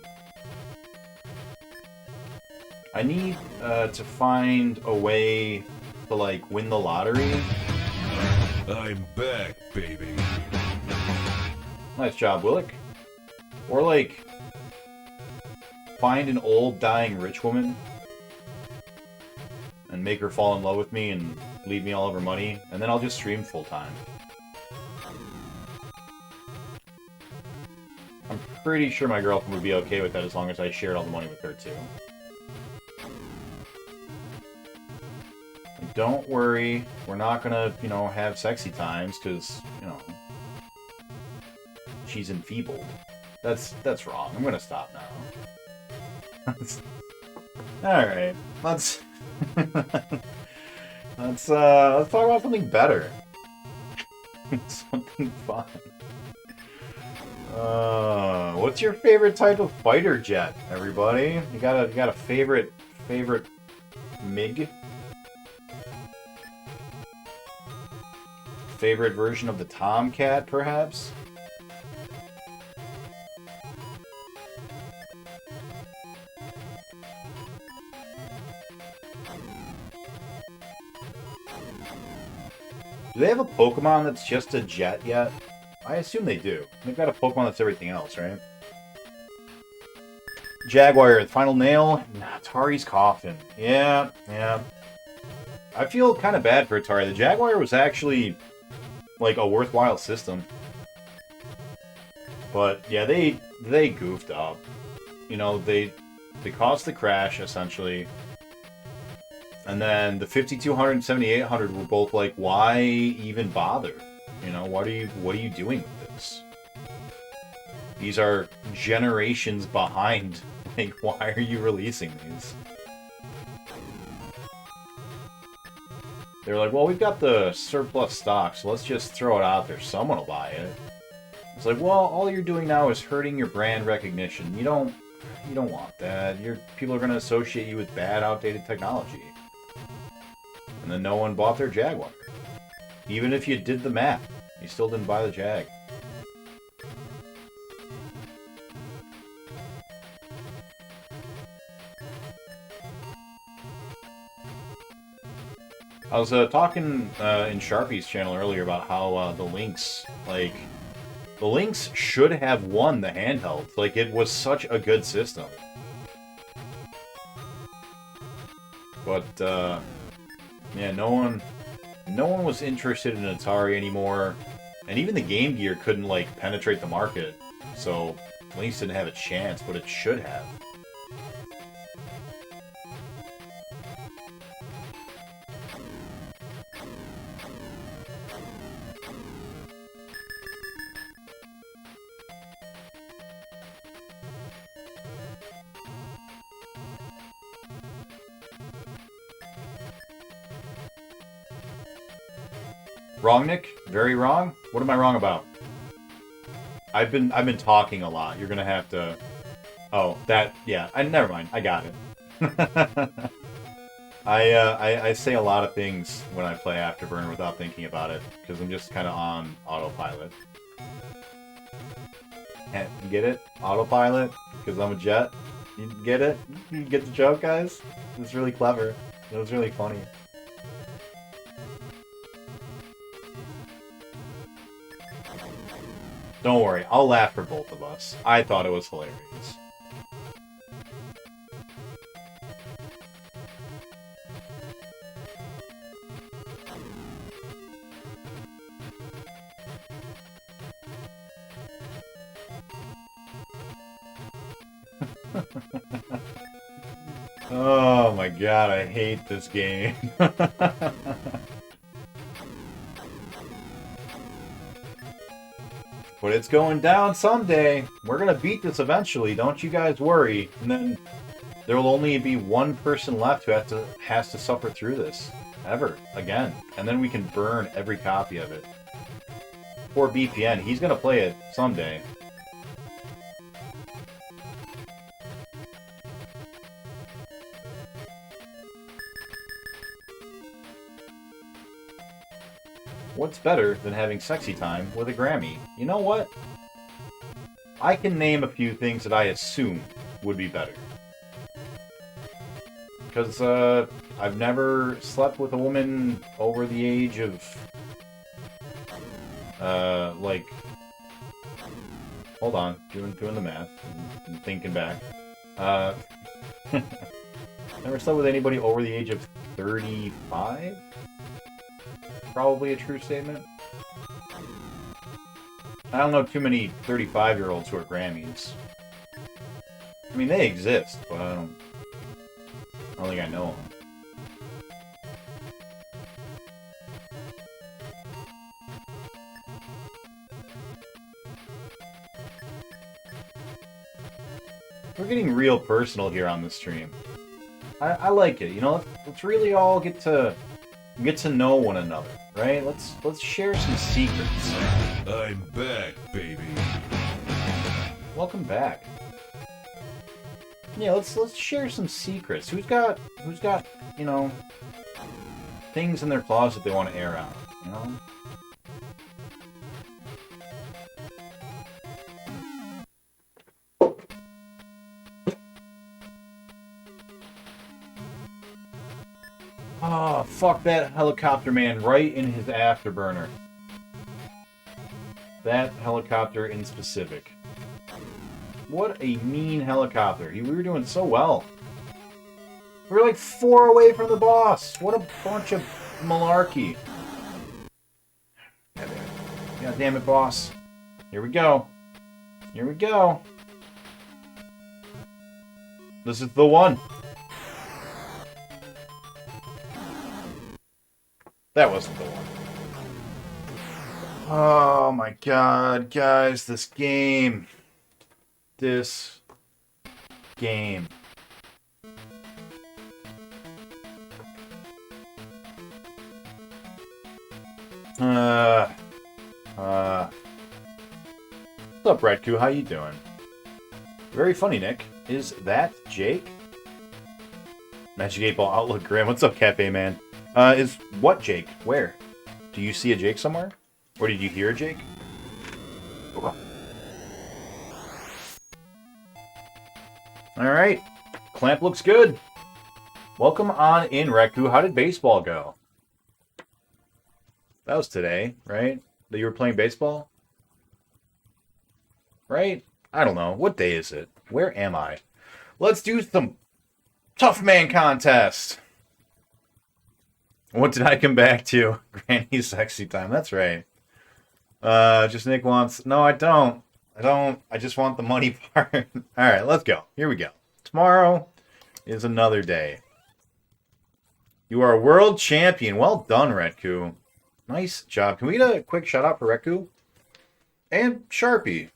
I need to find a way to, like, win the lottery. I'm back, baby. Nice job, Willick. Or, like, find an old, dying rich woman and make her fall in love with me and leave me all of her money, and then I'll just stream full-time. I'm pretty sure my girlfriend would be okay with that as long as I shared all the money with her, too. And don't worry, we're not gonna, you know, have sexy times, because, you know, she's enfeebled. That's wrong. I'm gonna stop now. Alright, let's let's talk about something better. Something fun. What's your favorite type of fighter jet, everybody? You got a favorite MiG? Favorite version of the Tomcat, perhaps? Do they have a Pokemon that's just a jet yet? I assume they do. They've got a Pokemon that's everything else, right? Jaguar, the final nail in Atari's coffin. Yeah. I feel kind of bad for Atari. The Jaguar was actually, like, a worthwhile system. But, yeah, they goofed up. You know, they caused the crash, essentially. And then the 5200 and 7800 were both like, why even bother? You know, what are you doing with this? These are generations behind. Like, why are you releasing these? They're like, well, we've got the surplus stock, so let's just throw it out there. Someone will buy it. It's like, well, all you're doing now is hurting your brand recognition. You don't want that. People are going to associate you with bad, outdated technology. And then no one bought their Jaguar. Even if you did the math, you still didn't buy the Jag. I was talking in Sharpie's channel earlier about how the Lynx, like, the Lynx should have won the handheld. Like, it was such a good system. But, yeah, no No one was interested in Atari anymore, and even the Game Gear couldn't, like, penetrate the market. So, Lynx didn't have a chance, but it should have. Wrong, Nick? Very wrong? What am I wrong about? I've been talking a lot. You're gonna have to... Oh, that... Yeah, never mind. I got it. I say a lot of things when I play Afterburner without thinking about it, because I'm just kind of on autopilot. You get it? Autopilot? Because I'm a jet? You get it? You get the joke, guys? It was really clever. It was really funny. Don't worry, I'll laugh for both of us. I thought it was hilarious. Oh my god, I hate this game. But it's going down someday. We're gonna beat this eventually, don't you guys worry. And then there will only be one person left who has to suffer through this. Ever. Again. And then we can burn every copy of it. Poor BPN, he's gonna play it someday. What's better than having sexy time with a Grammy? You know what? I can name a few things that I assume would be better. Because, I've never slept with a woman over the age of... like... Hold on, doing the math and thinking back. Never slept with anybody over the age of 35? Probably a true statement. I don't know too many 35-year-olds who are Grammys. I mean, they exist, but I don't think I know them. We're getting real personal here on the stream. I like it, you know. Let's really all get to know one another, right? Let's share some secrets. I'm back, baby. Welcome back. Yeah, let's share some secrets. Who's got you know, things in their closet they want to air out, you know? Oh, fuck that helicopter man right in his afterburner. That helicopter in specific. What a mean helicopter. We were doing so well. We were like 4 away from the boss. What a bunch of malarkey. God damn it, boss. Here we go. Here we go. This is the one. That wasn't the one. Oh my god, guys, this game. This game. What's up, Redku? How you doing? Very funny, Nick. Is that Jake? Magic 8 Ball Outlook Grim. What's up, Cafe Man? Is what Jake? Where? Do you see a Jake somewhere? Or did you hear a Jake? Alright. Clamp looks good. Welcome on in, Reku. How did baseball go? That was today, right? That you were playing baseball? Right? I don't know. What day is it? Where am I? Let's do some Tough Man contest. What did I come back to? Granny's sexy time. That's right. Just Nick wants... No, I don't. I just want the money part. All right, let's go. Here we go. Tomorrow is another day. You are a world champion. Well done, Retku. Nice job. Can we get a quick shout out for Retku? And Sharpie.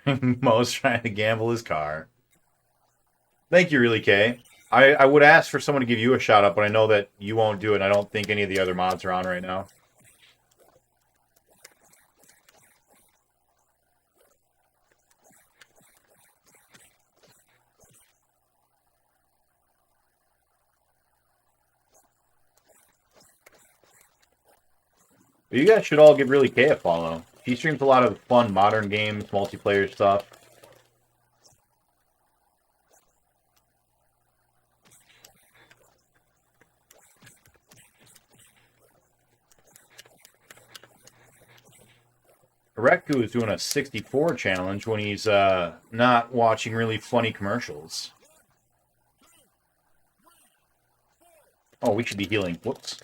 Mo's trying to gamble his car. Thank you, Really K. I would ask for someone to give you a shout out, but I know that you won't do it, and I don't think any of the other mods are on right now. But you guys should all give Really K a follow. He streams a lot of fun modern games, multiplayer stuff. Rekku is doing a 64 challenge when he's not watching really funny commercials. Oh, we should be healing. Whoops.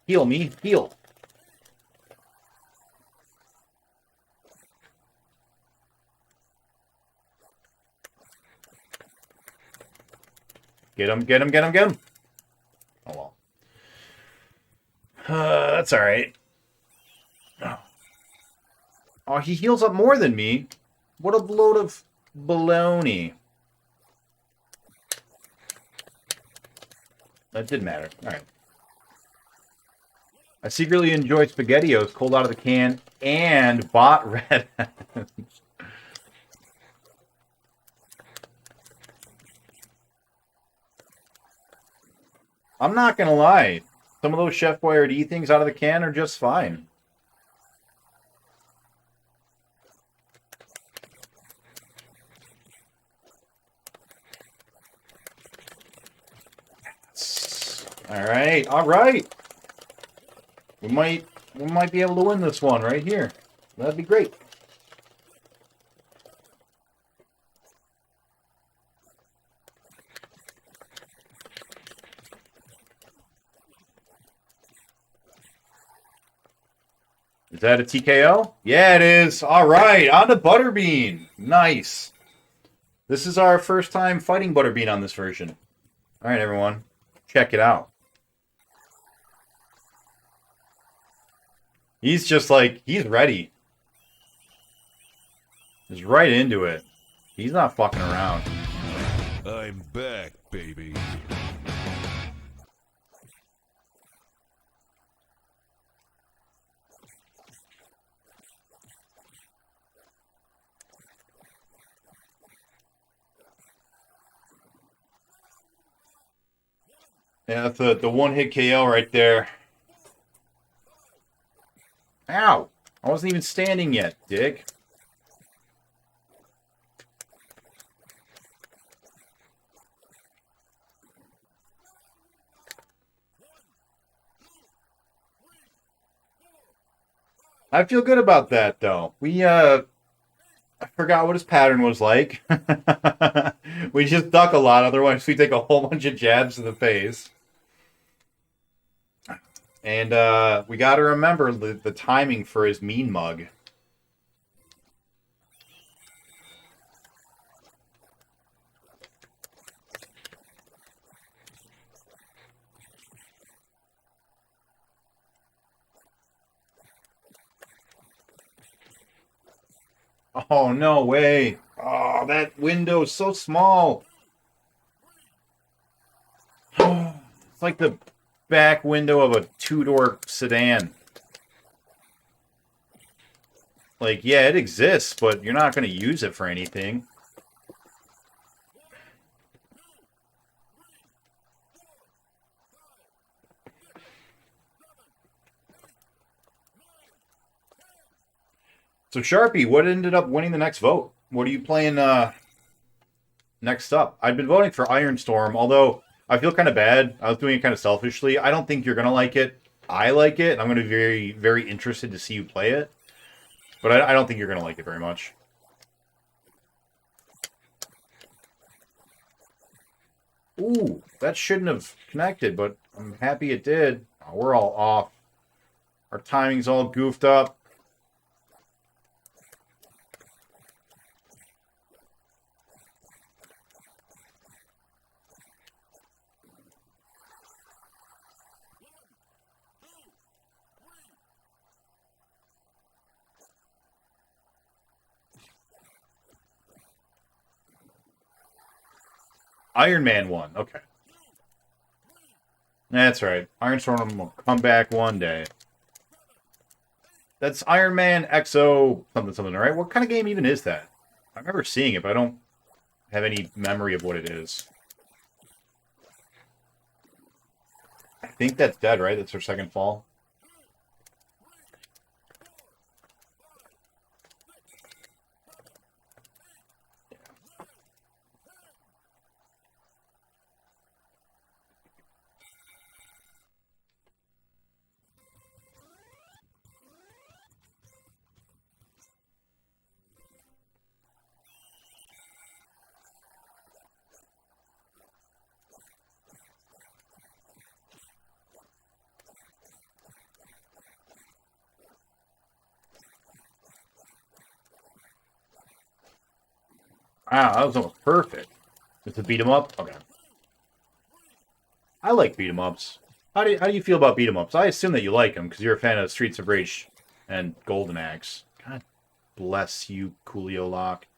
Heal me. Heal. Get him, get him, get him, get him. Oh, well. That's all right. Oh, he heals up more than me. What a load of baloney. That didn't matter. All right. I secretly enjoy SpaghettiOs cold out of the can and bought red. I'm not going to lie. Some of those Chef Boyardee things out of the can are just fine. All right, all right. We might be able to win this one right here. That'd be great. Is that a TKO? Yeah, it is. All right, on to Butterbean. Nice. This is our first time fighting Butterbean on this version. All right, everyone. Check it out. He's just like, he's ready. He's right into it. He's not fucking around. I'm back, baby. Yeah, that's the one-hit KO right there. Ow! I wasn't even standing yet, dick. I feel good about that, though. I forgot what his pattern was like. We just duck a lot, otherwise we take a whole bunch of jabs to the face. And we got to remember the timing for his mean mug. Oh, no way. Oh, that window's so small. It's like the back window of a two-door sedan. Like, yeah, it exists, but you're not going to use it for anything. So, Sharpie, what ended up winning the next vote? What are you playing next up? I've been voting for Iron Storm, although I feel kind of bad. I was doing it kind of selfishly. I don't think you're going to like it. I like it. I'm going to be very, very interested to see you play it. But I don't think you're going to like it very much. Ooh, that shouldn't have connected, but I'm happy it did. Oh, we're all off. Our timing's all goofed up. Iron Man won. Okay. That's right. Iron Storm will come back one day. That's Iron Man XO something something, right? What kind of game even is that? I remember seeing it, but I don't have any memory of what it is. I think that's dead, right? That's her second fall. Wow, that was almost perfect. It's a beat 'em up? Okay. I like beat 'em ups. How do you feel about beat 'em ups? I assume that you like them because you're a fan of Streets of Rage and Golden Axe. God bless you, Coolio Lock.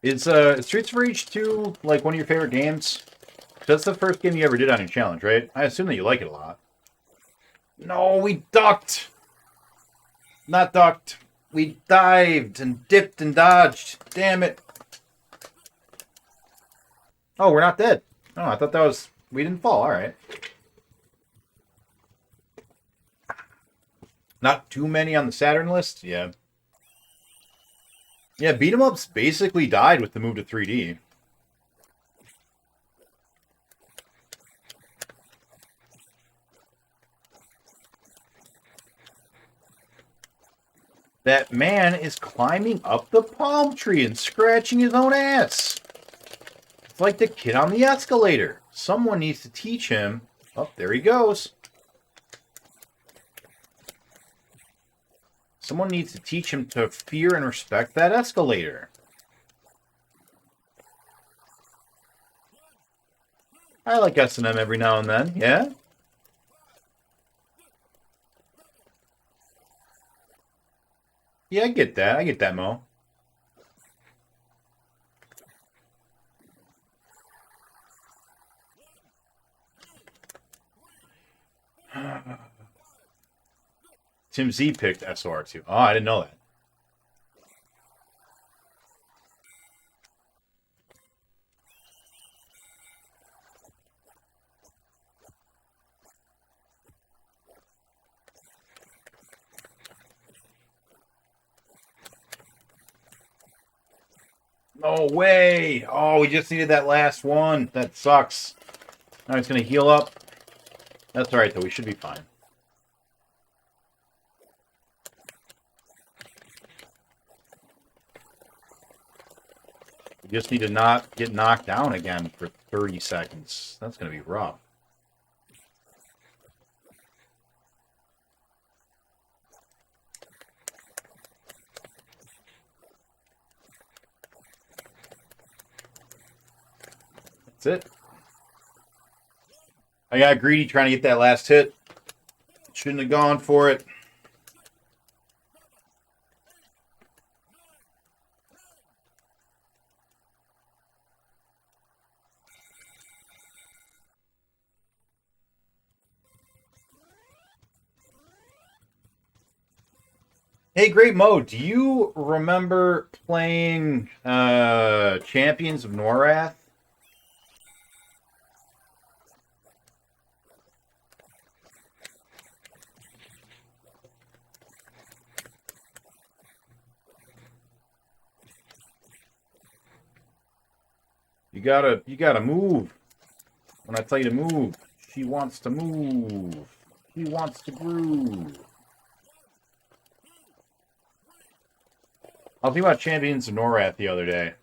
Is Streets of Rage 2 like one of your favorite games? 'Cause that's the first game you ever did on your challenge, right? I assume that you like it a lot. No, we ducked! Not ducked. We dived and dipped and dodged. Damn it. Oh, we're not dead. Oh, I thought that was... We didn't fall. All right. Not too many on the Saturn list? Yeah. Yeah, beat 'em ups basically died with the move to 3D. That man is climbing up the palm tree and scratching his own ass. It's like the kid on the escalator. Someone needs to teach him. Oh, there he goes. Someone needs to teach him to fear and respect that escalator. I like S&M every now and then, yeah? Yeah, I get that. I get that, Mo. Tim Z picked SOR2. Oh, I didn't know that. No way! Oh, we just needed that last one. That sucks. Now he's going to heal up. That's alright, though. We should be fine. We just need to not get knocked down again for 30 seconds. That's going to be rough. That's it. I got greedy trying to get that last hit. Shouldn't have gone for it. Hey, Great Mo, do you remember playing Champions of Norath? You gotta move. When I tell you to move, she wants to move. She wants to groove. I was thinking about Champions of Norrath the other day.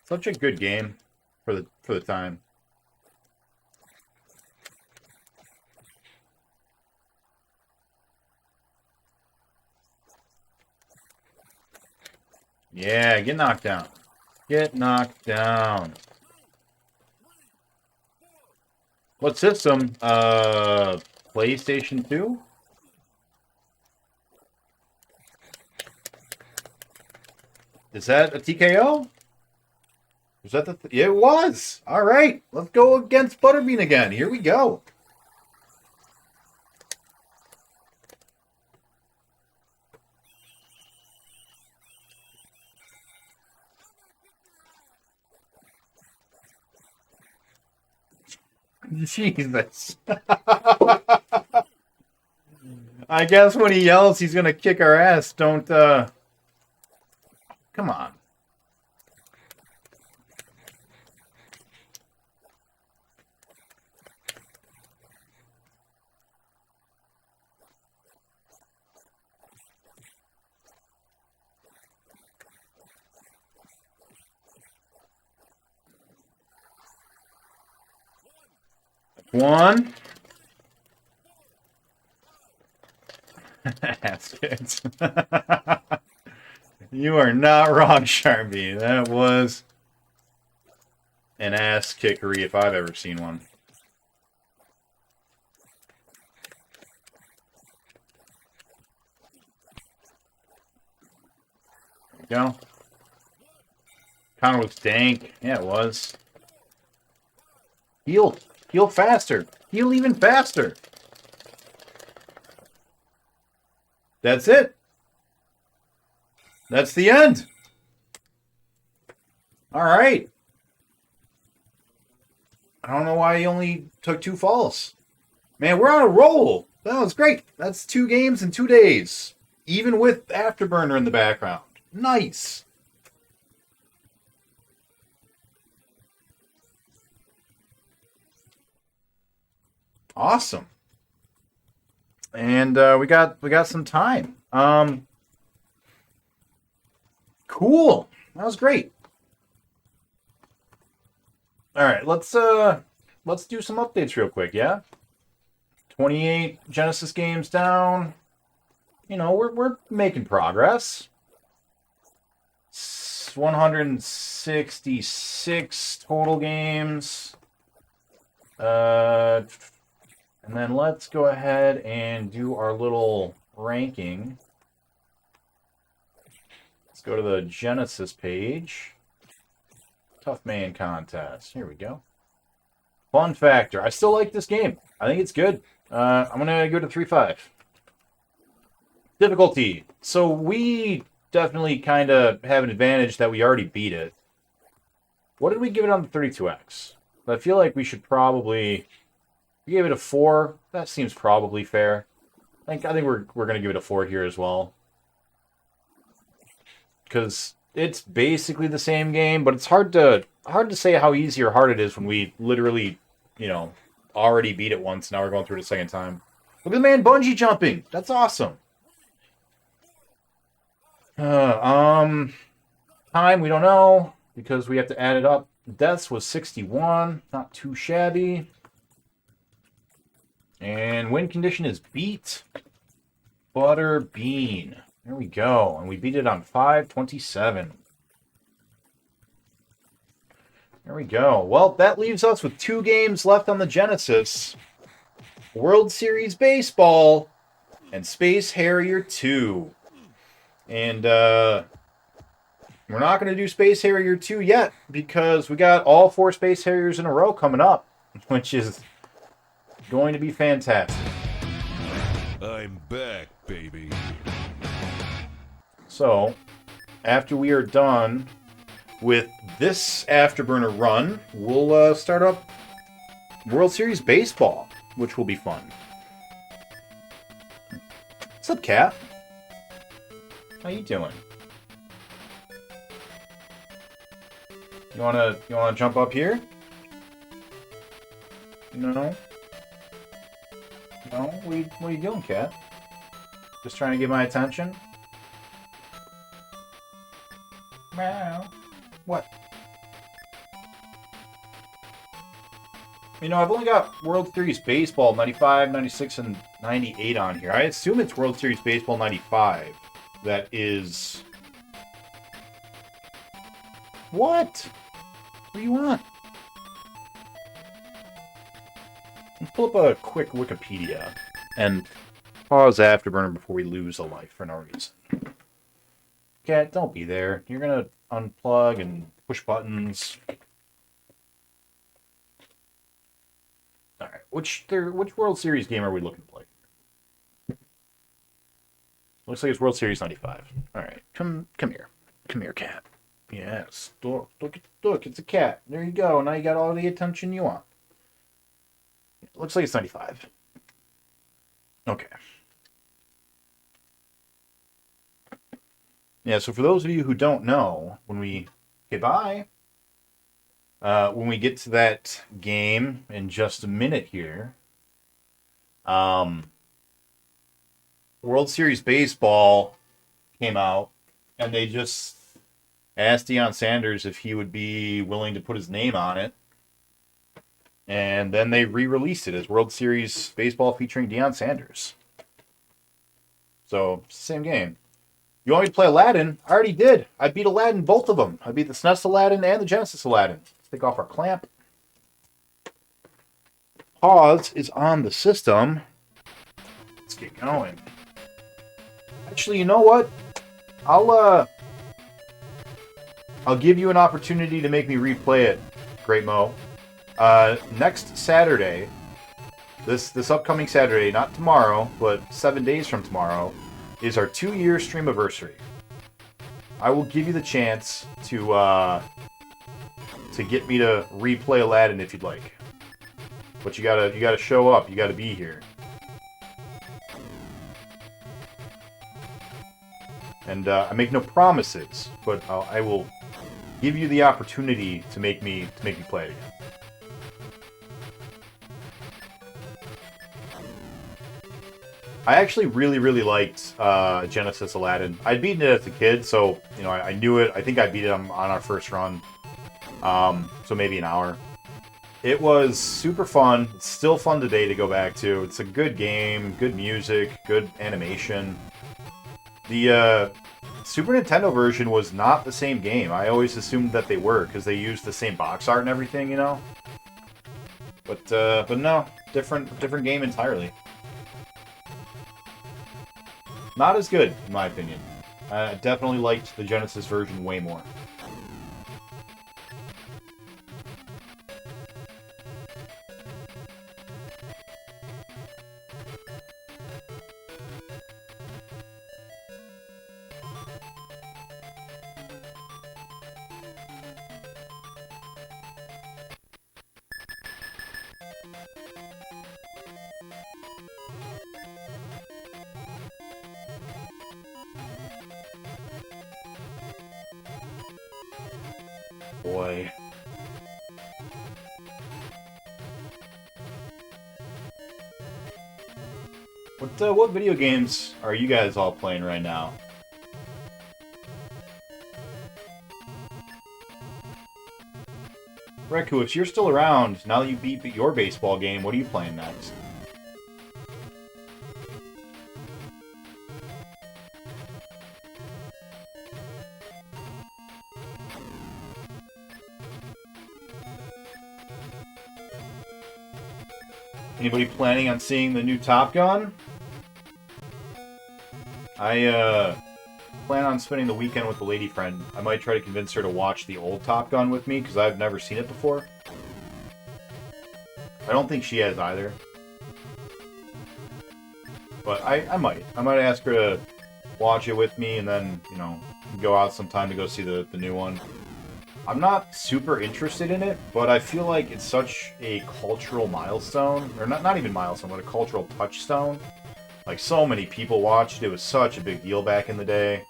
Such a good game for the time. Yeah, get knocked down. Get knocked down. What system? PlayStation 2? Is that a TKO? Was that the... Yeah, it was! Alright, let's go against Butterbean again. Here we go. Jesus. I guess when he yells he's gonna kick our ass, don't, come on. One. That's good. You are not wrong, Sharpie. That was an ass kickery if I've ever seen one. There you go. Counter was dank. Yeah, it was. Heal. Heal faster. Heal even faster. That's it. That's the end. All right. I don't know why he only took 2 falls. Man, we're on a roll. That was great. That's 2 games in 2 days. Even with Afterburner in the background. Nice. Awesome. And we got some time. Cool. That was great. All right, let's do some updates real quick, yeah? 28 Genesis games down. You know, we're making progress. 166 total games. And then let's go ahead and do our little ranking. Let's go to the Genesis page. Tough Man Contest. Here we go. Fun factor. I still like this game. I think it's good. I'm going to go to 3-5. Difficulty. So we definitely kind of have an advantage that we already beat it. What did we give it on the 32X? I feel like we should probably... We gave it a 4. That seems probably fair. I think we're going to give it a 4 here as well. Because it's basically the same game, but it's hard to say how easy or hard it is when we literally, you know, already beat it once. Now we're going through it a second time. Look at the man bungee jumping. That's awesome. Time, we don't know because we have to add it up. Deaths was 61. Not too shabby. And win condition is beat. Butter bean. There we go. And we beat it on 527. There we go. Well, that leaves us with 2 games left on the Genesis. World Series Baseball and Space Harrier 2. And we're not going to do Space Harrier 2 yet because we got all 4 Space Harriers in a row coming up, which is going to be fantastic. I'm back, baby. So, after we are done with this Afterburner run, we'll start up World Series Baseball, which will be fun. What's up, Cat? How you doing? You wanna jump up here? No? No? What are you doing, cat? Just trying to get my attention? Meow. What? You know, I've only got World Series Baseball 95, 96, and 98 on here. I assume it's World Series Baseball 95. That is... What? What do you want? Let's pull up a quick Wikipedia and pause Afterburner before we lose a life for no reason. Cat, don't be there. You're gonna unplug and push buttons. Alright, which World Series game are we looking to play? Looks like it's World Series 95. Alright, come here. Come here, cat. Yes. Look, it's a cat. There you go. Now you got all the attention you want. Looks like it's 95. Okay. Yeah, so for those of you who don't know, when we get to that game in just a minute here, World Series Baseball came out, and they just asked Deion Sanders if he would be willing to put his name on it. And then they re-released it as World Series Baseball featuring Deion Sanders. So, it's the same game. You want me to play Aladdin? I already did. I beat Aladdin, both of them. I beat the SNES Aladdin and the Genesis Aladdin. Let's take off our clamp. Pause is on the system. Let's get going. Actually, you know what? I'll give you an opportunity to make me replay it, Great Mo. Next Saturday, this upcoming Saturday, not tomorrow, but 7 days from tomorrow, is our 2-year stream anniversary. I will give you the chance to get me to replay Aladdin if you'd like. But you gotta show up. You gotta be here. And I make no promises, but I will give you the opportunity to make me play it again. I actually really, really liked Genesis Aladdin. I'd beaten it as a kid, so you know I knew it. I think I beat it on our first run, so maybe an hour. It was super fun. It's still fun today to go back to. It's a good game, good music, good animation. The Super Nintendo version was not the same game. I always assumed that they were because they used the same box art and everything, you know. But no, different game entirely. Not as good, in my opinion. I definitely liked the Genesis version way more. Boy. What video games are you guys all playing right now? Reku, if you're still around, now that you beat your baseball game, what are you playing next? Anybody planning on seeing the new Top Gun? I plan on spending the weekend with a lady friend. I might try to convince her to watch the old Top Gun with me, because I've never seen it before. I don't think she has either. But I might. I might ask her to watch it with me, and then, you know, go out sometime to go see the new one. I'm not super interested in it, but I feel like it's such a cultural milestone. Or not even milestone, but a cultural touchstone. Like, so many people watched it. It was such a big deal back in the day.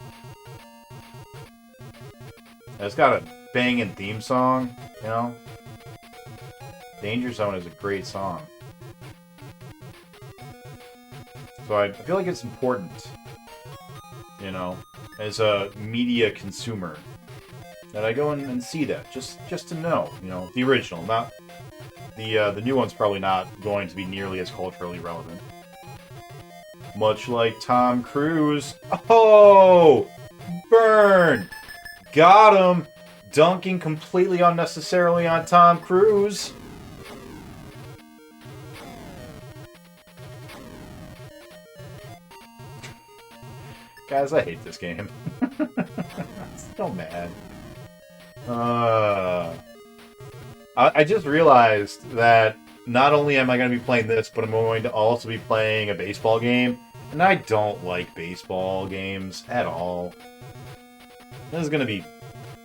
And it's got banging theme song, you know? Danger Zone is a great song. So I feel like it's important, you know, as a media consumer, that I go and see that, just to know, you know, the original, not the new one's probably not going to be nearly as culturally relevant. Much like Tom Cruise. Oh! Burn! Got him! Dunking completely unnecessarily on Tom Cruise. Guys, I hate this game. So mad. I just realized that not only am I going to be playing this, but I'm going to also be playing a baseball game. And I don't like baseball games at all. This is going to be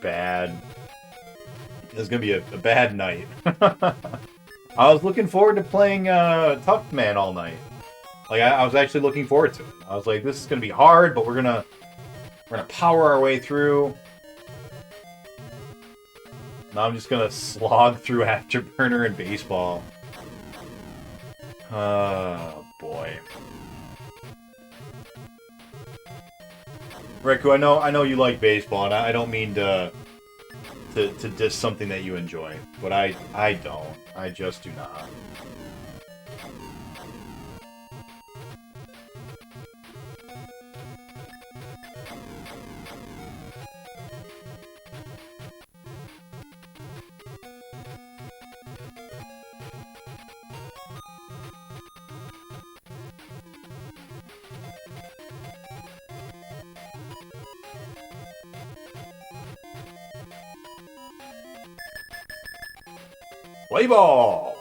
bad. This is going to be a bad night. I was looking forward to playing Tough Man all night. Like, I was actually looking forward to it. I was like, this is going to be hard, but we're gonna power our way through. Now I'm just gonna slog through Afterburner and baseball. Oh, boy. Riku, I know you like baseball, and I don't mean to diss something that you enjoy, but I don't. I just do not. Play ball!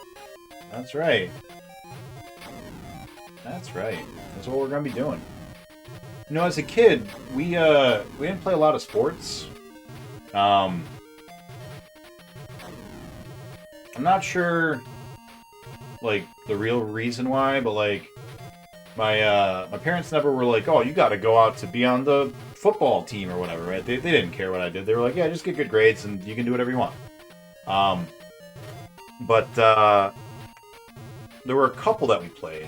That's right. That's right. That's what we're gonna be doing. You know, as a kid, we didn't play a lot of sports. I'm not sure, like, the real reason why, but, like, my parents never were like, oh, you gotta go out to be on the football team or whatever, right? They didn't care what I did. They were like, yeah, just get good grades and you can do whatever you want. But there were a couple that we played.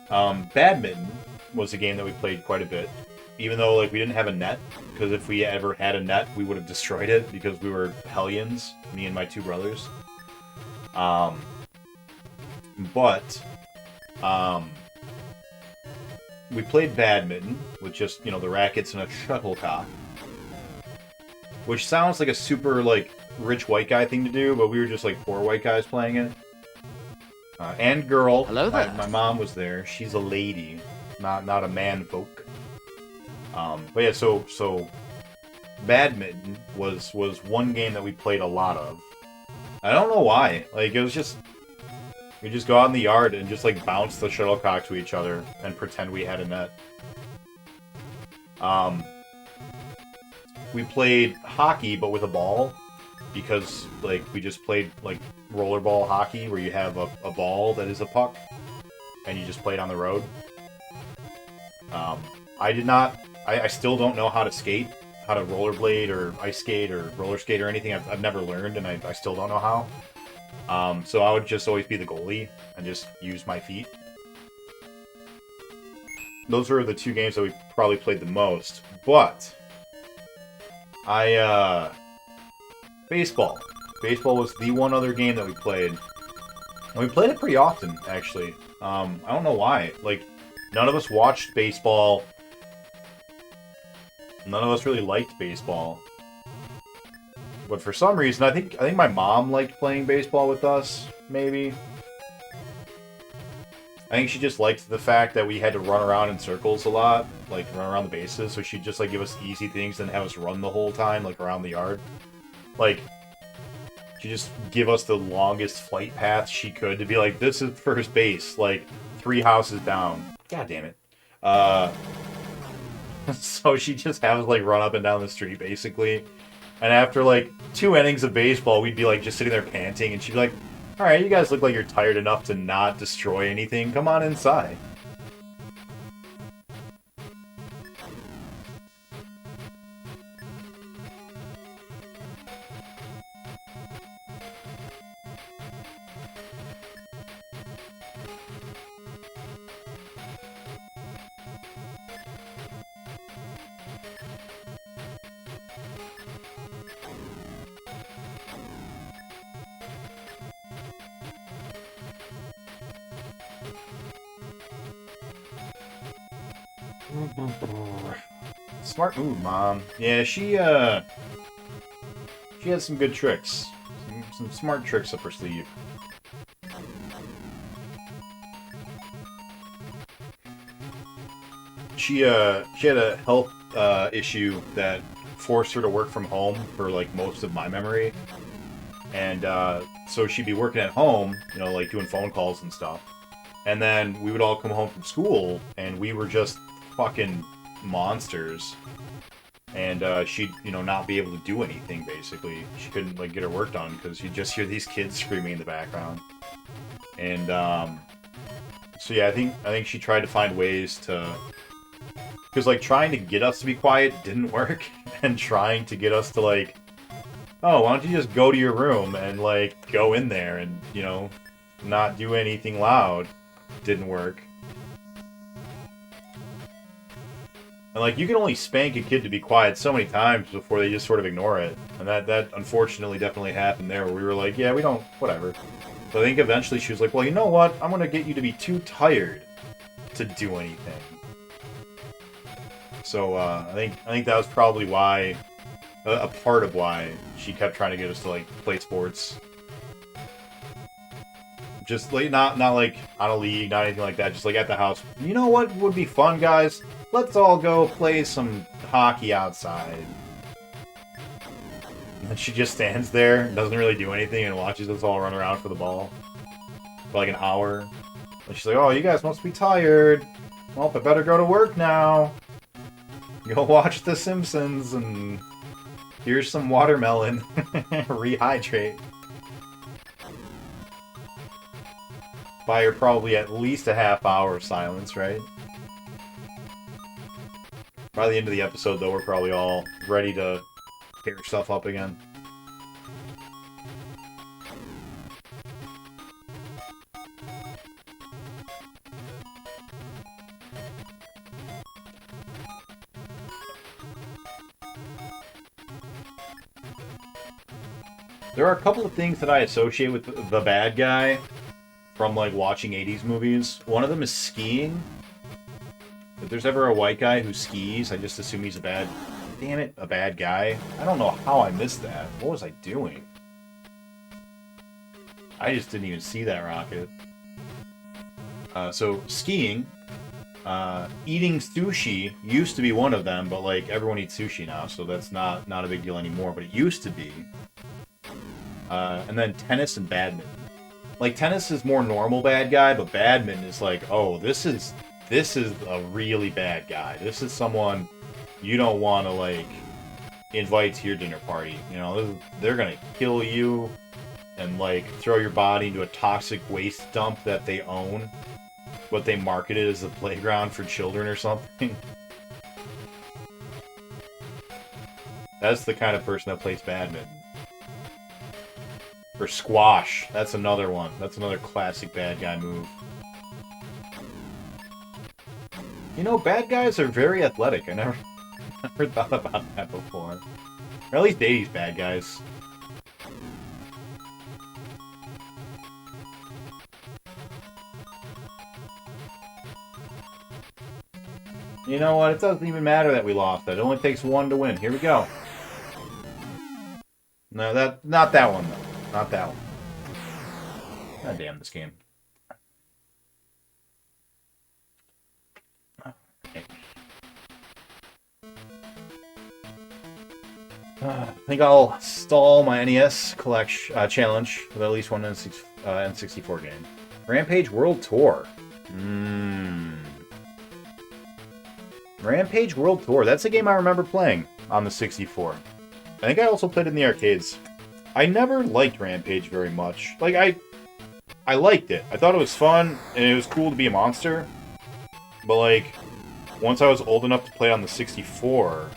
Badminton was a game that we played quite a bit, even though like we didn't have a net, because if we ever had a net, we would have destroyed it because we were hellions, me and my two brothers. We played badminton with just, you know, the rackets and a shuttlecock, which sounds like a super like rich white guy thing to do, but we were just like poor white guys playing it. And girl. Hello there. My mom was there. She's a lady, not a man folk. But yeah, so badminton was one game that we played a lot of. I don't know why. Like it was just we just go out in the yard and just like bounce the shuttlecock to each other and pretend we had a net. We played hockey but with a ball, because like we just played like rollerball hockey where you have a ball that is a puck and you just play it on the road. I still don't know how to skate, how to rollerblade or ice skate or roller skate or anything. I've never learned, and I still don't know how. So I would just always be the goalie and just use my feet. Those were the two games that we probably played the most. But baseball. Baseball was the one other game that we played. And we played it pretty often, actually. I don't know why. Like, none of us watched baseball. None of us really liked baseball. But for some reason, I think my mom liked playing baseball with us, maybe. I think she just liked the fact that we had to run around in circles a lot, like run around the bases, so she'd just like give us easy things and have us run the whole time, like around the yard. Like, she'd just give us the longest flight path she could to be like, this is first base, like 3 houses down. God damn it. So she just have us like run up and down the street basically. And after like 2 innings of baseball, we'd be like just sitting there panting, and she'd be like, alright, you guys look like you're tired enough to not destroy anything. Come on inside. Smart move, Mom. Yeah, she has some good tricks. Some smart tricks up her sleeve. She had a health issue that forced her to work from home for like most of my memory. And so she'd be working at home, you know, like doing phone calls and stuff. And then we would all come home from school, and we were just fucking monsters. And she'd, you know, not be able to do anything, basically. She couldn't, like, get her work done, because you'd just hear these kids screaming in the background. And, so yeah, I think she tried to find ways to... Because, like, trying to get us to be quiet didn't work, and trying to get us to, like, oh, why don't you just go to your room and, like, go in there and, you know, not do anything loud didn't work. And, like, you can only spank a kid to be quiet so many times before they just sort of ignore it. And that unfortunately definitely happened there, where we were like, yeah, we don't, whatever. But I think eventually she was like, well, you know what? I'm gonna get you to be too tired to do anything. So, I think that was probably why, a part of why she kept trying to get us to, like, play sports. Just, like, not like, on a league, not anything like that, just, like, at the house. You know what would be fun, guys? Let's all go play some hockey outside. And she just stands there, doesn't really do anything, and watches us all run around for the ball. For, like, an hour. And she's like, oh, you guys must be tired. Well, I better go to work now. Go watch The Simpsons, and here's some watermelon. Rehydrate. Buy her probably at least a half hour of silence, right? By the end of the episode, though, we're probably all ready to tear stuff up again. There are a couple of things that I associate with the bad guy from, like, watching 80s movies. One of them is skiing. If there's ever a white guy who skis, I just assume he's a bad... Damn it, a bad guy. I don't know how I missed that. What was I doing? I just didn't even see that rocket. So, skiing. Eating sushi used to be one of them, but, like, everyone eats sushi now, so that's not a big deal anymore, but it used to be. And then tennis and badminton. Like, tennis is more normal bad guy, but badminton is like, oh, this is a really bad guy. This is someone you don't want to, like, invite to your dinner party. You know, they're gonna kill you and, like, throw your body into a toxic waste dump that they own, but they market it as a playground for children or something. That's the kind of person that plays badminton. Or squash. That's another one. That's another classic bad guy move. You know, bad guys are very athletic. I never thought about that before. Or at least 80s bad guys. You know what? It doesn't even matter that we lost. It only takes one to win. Here we go. No, not that one, though. Not that one. God damn this game. Okay. I think I'll stall my NES challenge with at least one N64 game. Rampage World Tour. Rampage World Tour. That's a game I remember playing on the 64. I think I also played it in the arcades. I never liked Rampage very much. Like, I liked it. I thought it was fun, and it was cool to be a monster. But, like, once I was old enough to play on the 64,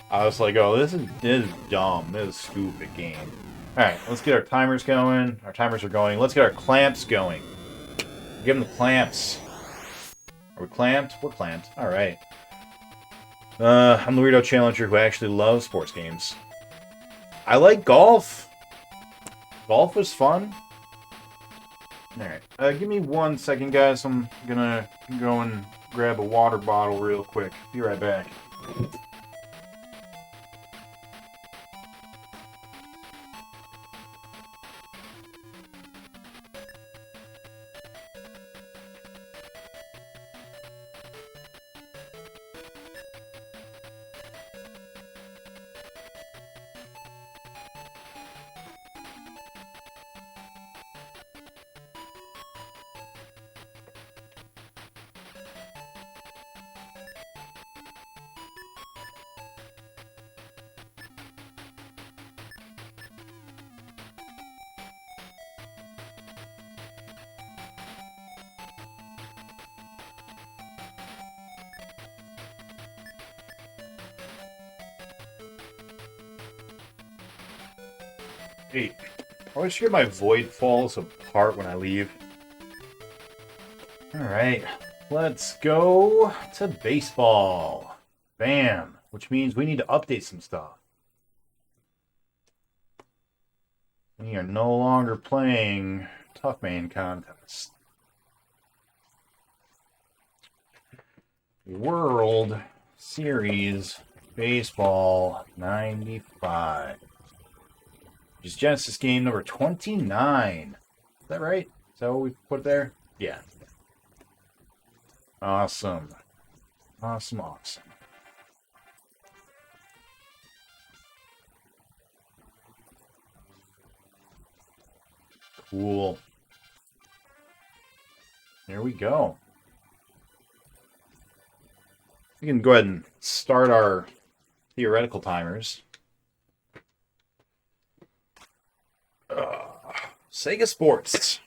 I was like, oh, this is dumb. This is a stupid game. Alright, let's get our timers going. Our timers are going. Let's get our clamps going. Give them the clamps. Are we clamped? We're clamped. Alright. I'm the weirdo challenger who actually loves sports games. I like golf. Golf was fun. Alright. Give me 1 second, guys. I'm gonna go and grab a water bottle real quick. Be right back. Hey, I always hear my void falls apart when I leave. Alright, let's go to baseball. Bam. Which means we need to update some stuff. We are no longer playing Tough Man Contest. World Series Baseball 95. Which is Genesis game number 29. Is that right? Is that what we put there? Yeah. Awesome. Awesome, awesome. Cool. There we go. We can go ahead and start our theoretical timers. Sega Sports.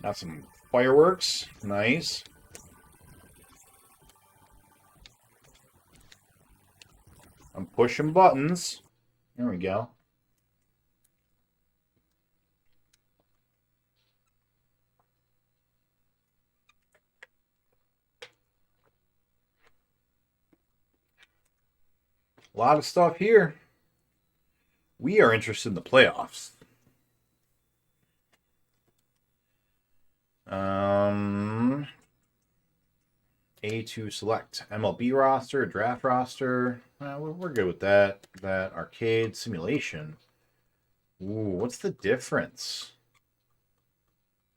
Got some fireworks. Nice. I'm pushing buttons. There we go. A lot of stuff here. We are interested in the playoffs. A2 select MLB roster, draft roster. We're good with that. That arcade simulation. Ooh, what's the difference?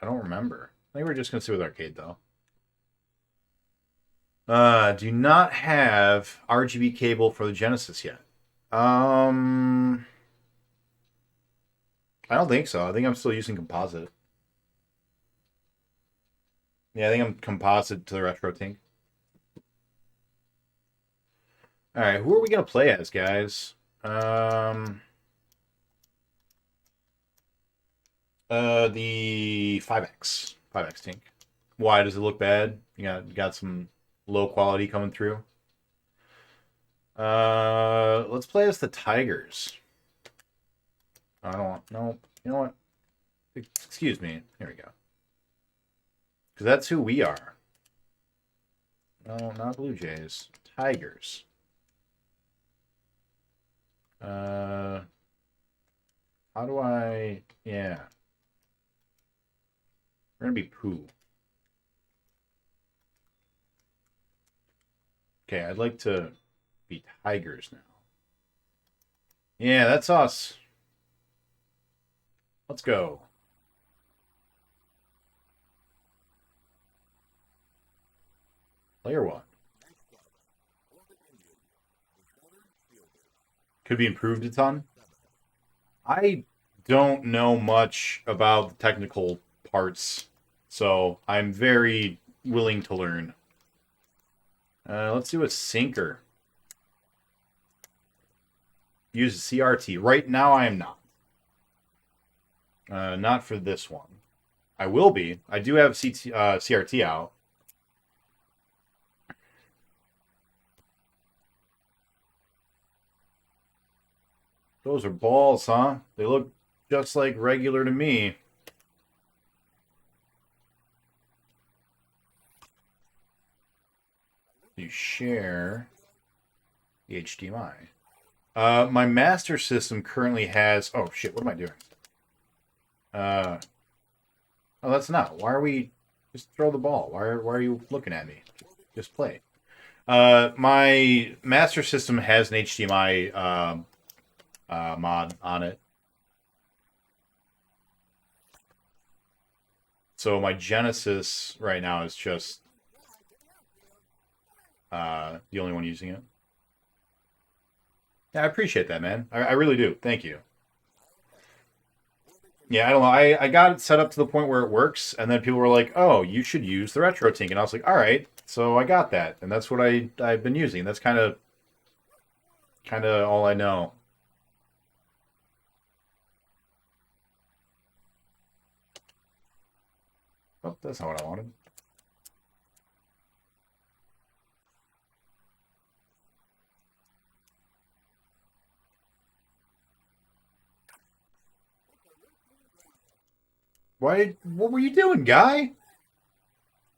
I don't remember. I think we're just gonna see with arcade though. Do not have RGB cable for the Genesis yet. I don't think so. I think I'm still using composite. Yeah, I think I'm composite to the retro tank. Alright, who are we gonna play as, guys? The 5X. 5X tank. Why does it look bad? You got some low quality coming through. Let's play as the Tigers. I don't want... No, you know what? Excuse me. Here we go. Because that's who we are. No, not Blue Jays. Tigers. How do I... Yeah. We're going to be Pooh. Okay, I'd like to be Tigers now. Yeah, that's us. Let's go. Player one. Could be improved a ton. I don't know much about the technical parts, so I'm very willing to learn. Let's do a sinker. Use a CRT. Right now I am not. Not for this one. I will be. I do have CRT out. Those are balls, huh? They look just like regular to me. You share the HDMI. My Master System currently has... Oh, shit, what am I doing? Oh, that's not. Why are we... Just throw the ball. Why are you looking at me? Just play. My Master System has an HDMI mod on it. So my Genesis right now is just the only one using it. Yeah, I appreciate that, man. I really do. Thank you. Yeah, I don't know. I got it set up to the point where it works, and then people were like, "Oh, you should use the RetroTink," and I was like, "All right." So I got that, and that's what I've been using. That's kind of all I know. Oh, that's not what I wanted. Why? What were you doing, guy?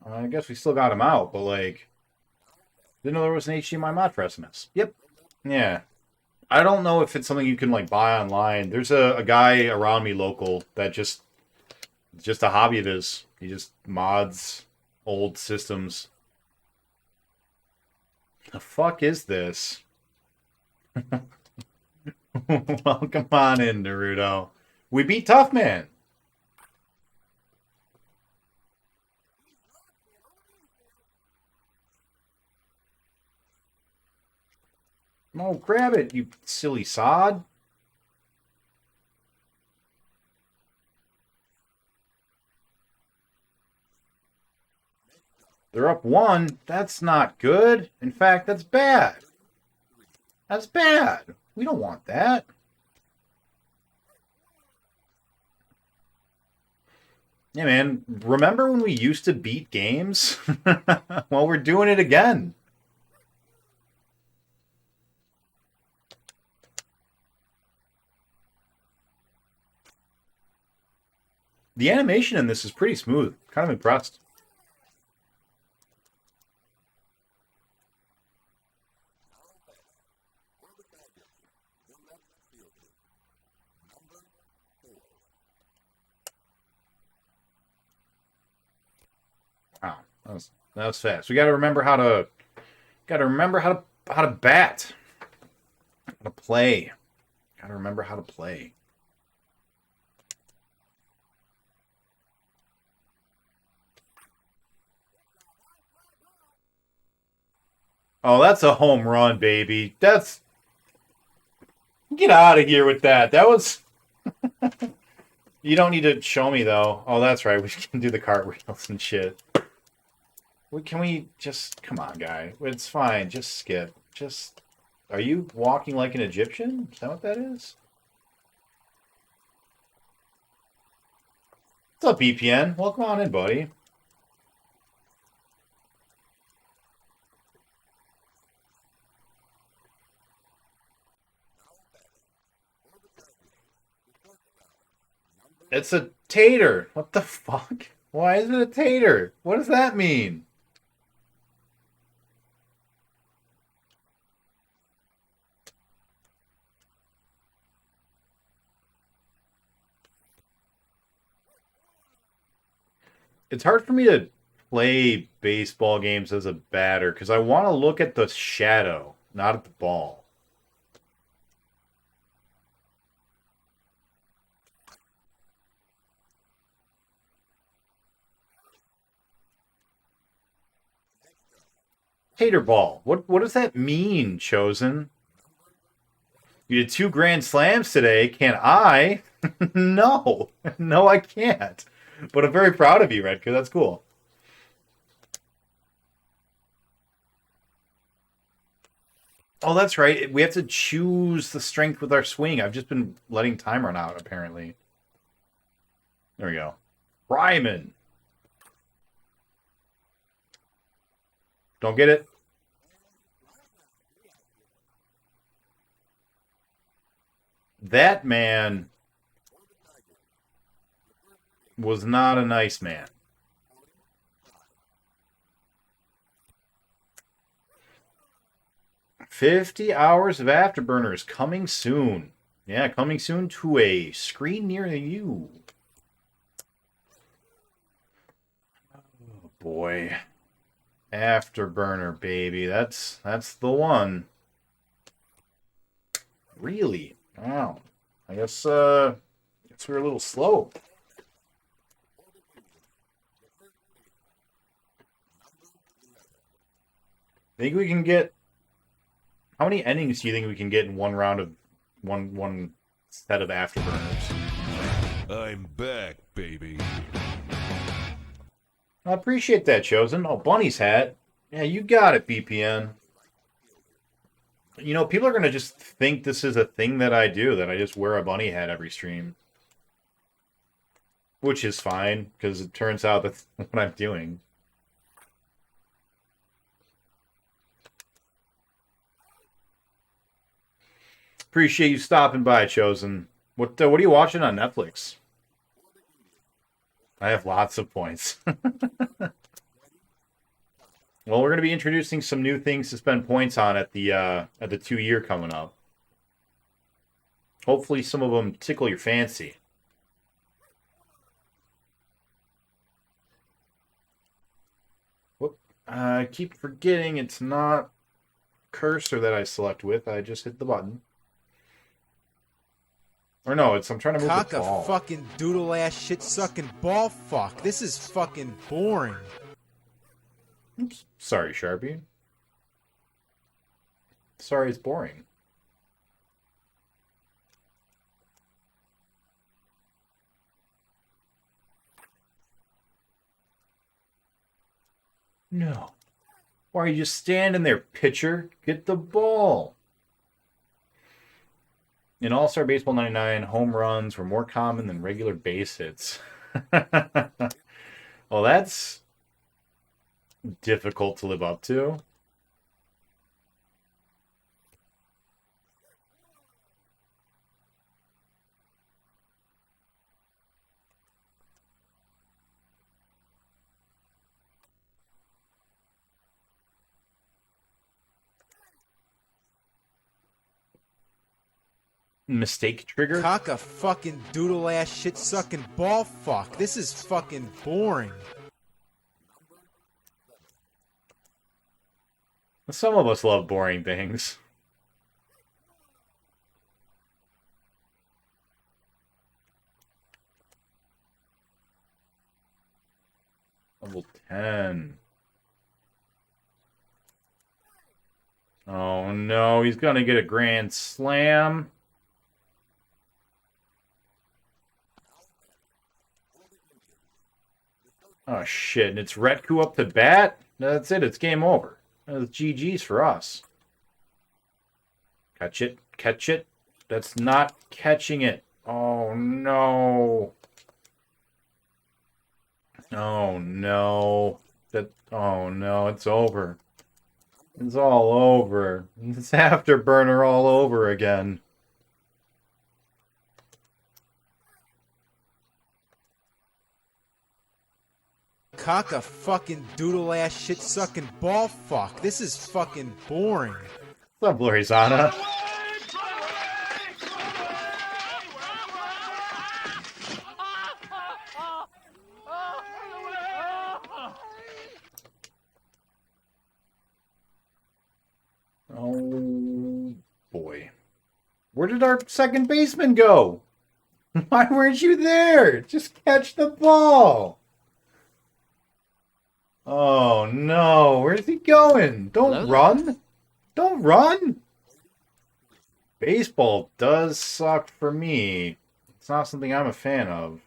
I guess we still got him out, but like, didn't know there was an HDMI mod for SMS. Yep. Yeah. I don't know if it's something you can like buy online. There's a guy around me local that just a hobby of his. He just mods old systems. The fuck is this? Welcome on in, Naruto. We beat Tough Man. No, grab it, you silly sod. They're up one. That's not good. In fact, that's bad. That's bad. We don't want that. Yeah, man. Remember when we used to beat games? Well, we're doing it again. The animation in this is pretty smooth. Kind of impressed. Wow, that was fast. We got to remember how to bat, how to play. Got to remember how to play. Oh, that's a home run, baby. Get out of here with that. That was. You don't need to show me though. Oh, that's right. We can do the cartwheels and shit. Can we just come on, guy? It's fine. Just skip. Just. Are you walking like an Egyptian? Is that what that is? What's up, BPN? Welcome on in, buddy. It's a tater. What the fuck? Why is it a tater? What does that mean? It's hard for me to play baseball games as a batter because I want to look at the shadow, not at the ball. Tater ball. What does that mean, Chosen? You did 2 grand slams today. Can I? No. No, I can't. But I'm very proud of you, Redka. That's cool. Oh, that's right. We have to choose the strength with our swing. I've just been letting time run out, apparently. There we go. Ryman. Don't get it? That man was not a nice man. 50 hours of Afterburners coming soon. Yeah, coming soon to a screen near you. Oh boy. Afterburner, baby. That's the one. Really? Wow. I guess we were a little slow. Think we can get... How many endings do you think we can get in one round of one set of Afterburners? I'm back, baby. I appreciate that, Chosen. Oh, Bunny's hat. Yeah, you got it, BPN. You know, people are going to just think this is a thing that I do, that I just wear a bunny hat every stream. Which is fine, because it turns out that's what I'm doing. Appreciate you stopping by, Chosen. What are you watching on Netflix? I have lots of points. Well, we're going to be introducing some new things to spend points on at the 2-year coming up. Hopefully some of them tickle your fancy. Whoop. I keep forgetting it's not cursor that I select with. I just hit the button. Or no, I'm trying to move the ball. Fucking doodle ass shit sucking ball fuck. This is fucking boring. Oops. Sorry, Sharpie. Sorry, it's boring. No. Why are you just standing there, pitcher? Get the ball. In All-Star Baseball 99, home runs were more common than regular base hits. Well, that's difficult to live up to. Mistake trigger? Cock a fucking doodle ass shit sucking ball fuck. This is fucking boring. Some of us love boring things. Level 10. Oh no, he's gonna get a grand slam. Oh shit, and it's Retku up to bat? That's it, it's game over. That's GG's for us. Catch it, catch it. That's not catching it. Oh no. Oh no. Oh no, it's over. It's all over. It's Afterburner all over again. Cock a fucking doodle ass shit sucking ball fuck. This is fucking boring. What's up, Lorizana? Oh boy. Where did our second baseman go? Why weren't you there? Just catch the ball. Oh no, where's he going? Don't Hello? run. Don't run. Baseball does suck for me. It's not something I'm a fan of.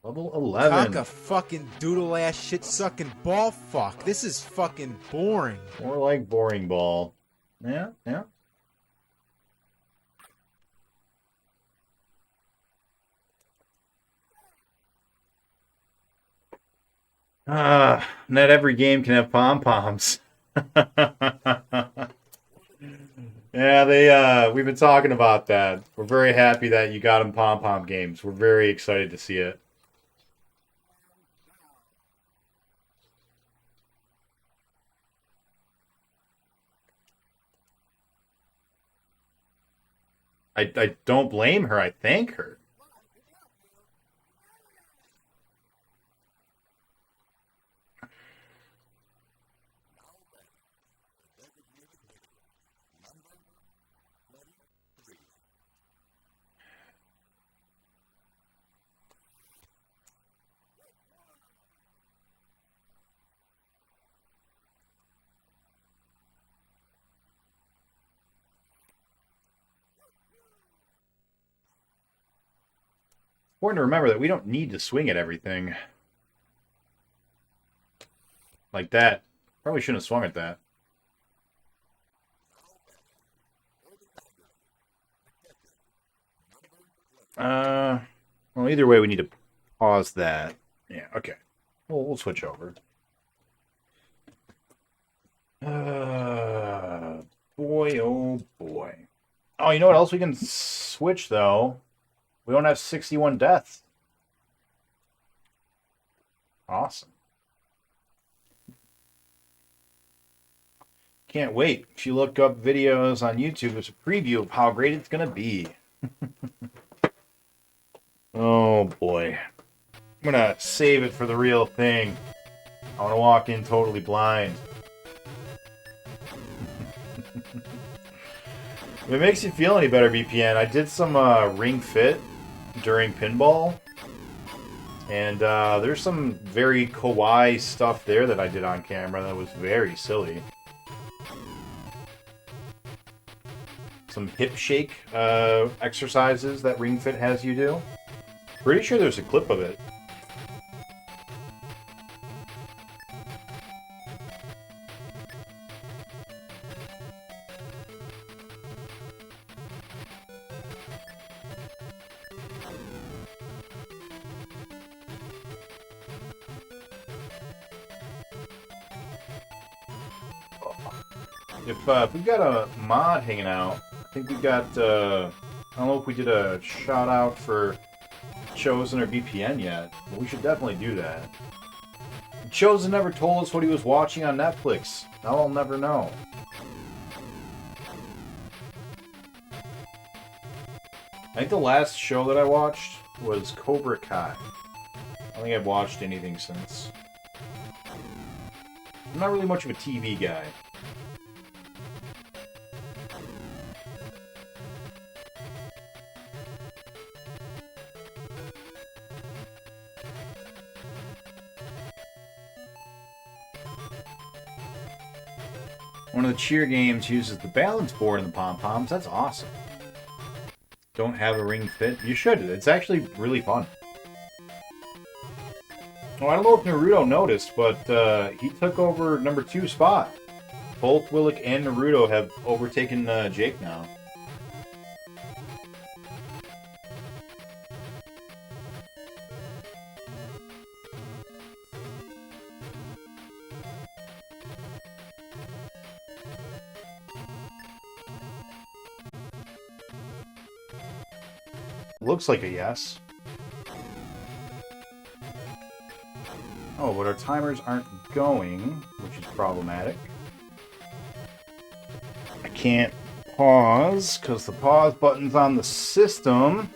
Level 11. Cock a fucking doodle ass shit sucking ball fuck. This is fucking boring. More like boring ball. Yeah, yeah. Not every game can have pom-poms. Yeah, we've been talking about that. We're very happy that you got them pom-pom games. We're very excited to see it. I don't blame her. I thank her. Important to remember that we don't need to swing at everything. Like that. Probably shouldn't have swung at that. Well, either way, we need to pause that. Yeah, okay. We'll switch over. Boy, oh boy. Oh, you know what else we can switch, though? We don't have 61 deaths. Awesome. Can't wait. If you look up videos on YouTube, there's a preview of how great it's going to be. Oh, boy. I'm going to save it for the real thing. I want to walk in totally blind. If it makes you feel any better, VPN, I did some Ring Fit during pinball. And there's some very kawaii stuff there that I did on camera that was very silly. Some hip shake exercises that Ring Fit has you do. Pretty sure there's a clip of it. If we've got a mod hanging out, I think we got, I don't know if we did a shout out for Chosen or VPN yet, but we should definitely do that. Chosen never told us what he was watching on Netflix. Now I'll never know. I think the last show that I watched was Cobra Kai. I don't think I've watched anything since. I'm not really much of a TV guy. One of the cheer games uses the balance board and the pom-poms. That's awesome. Don't have a Ring Fit? You should. It's actually really fun. Oh, I don't know if Naruto noticed, but he took over number 2 spot. Both Willick and Naruto have overtaken Jake now. Looks like a yes. Oh, but our timers aren't going, which is problematic. I can't pause, because the pause button's on the system.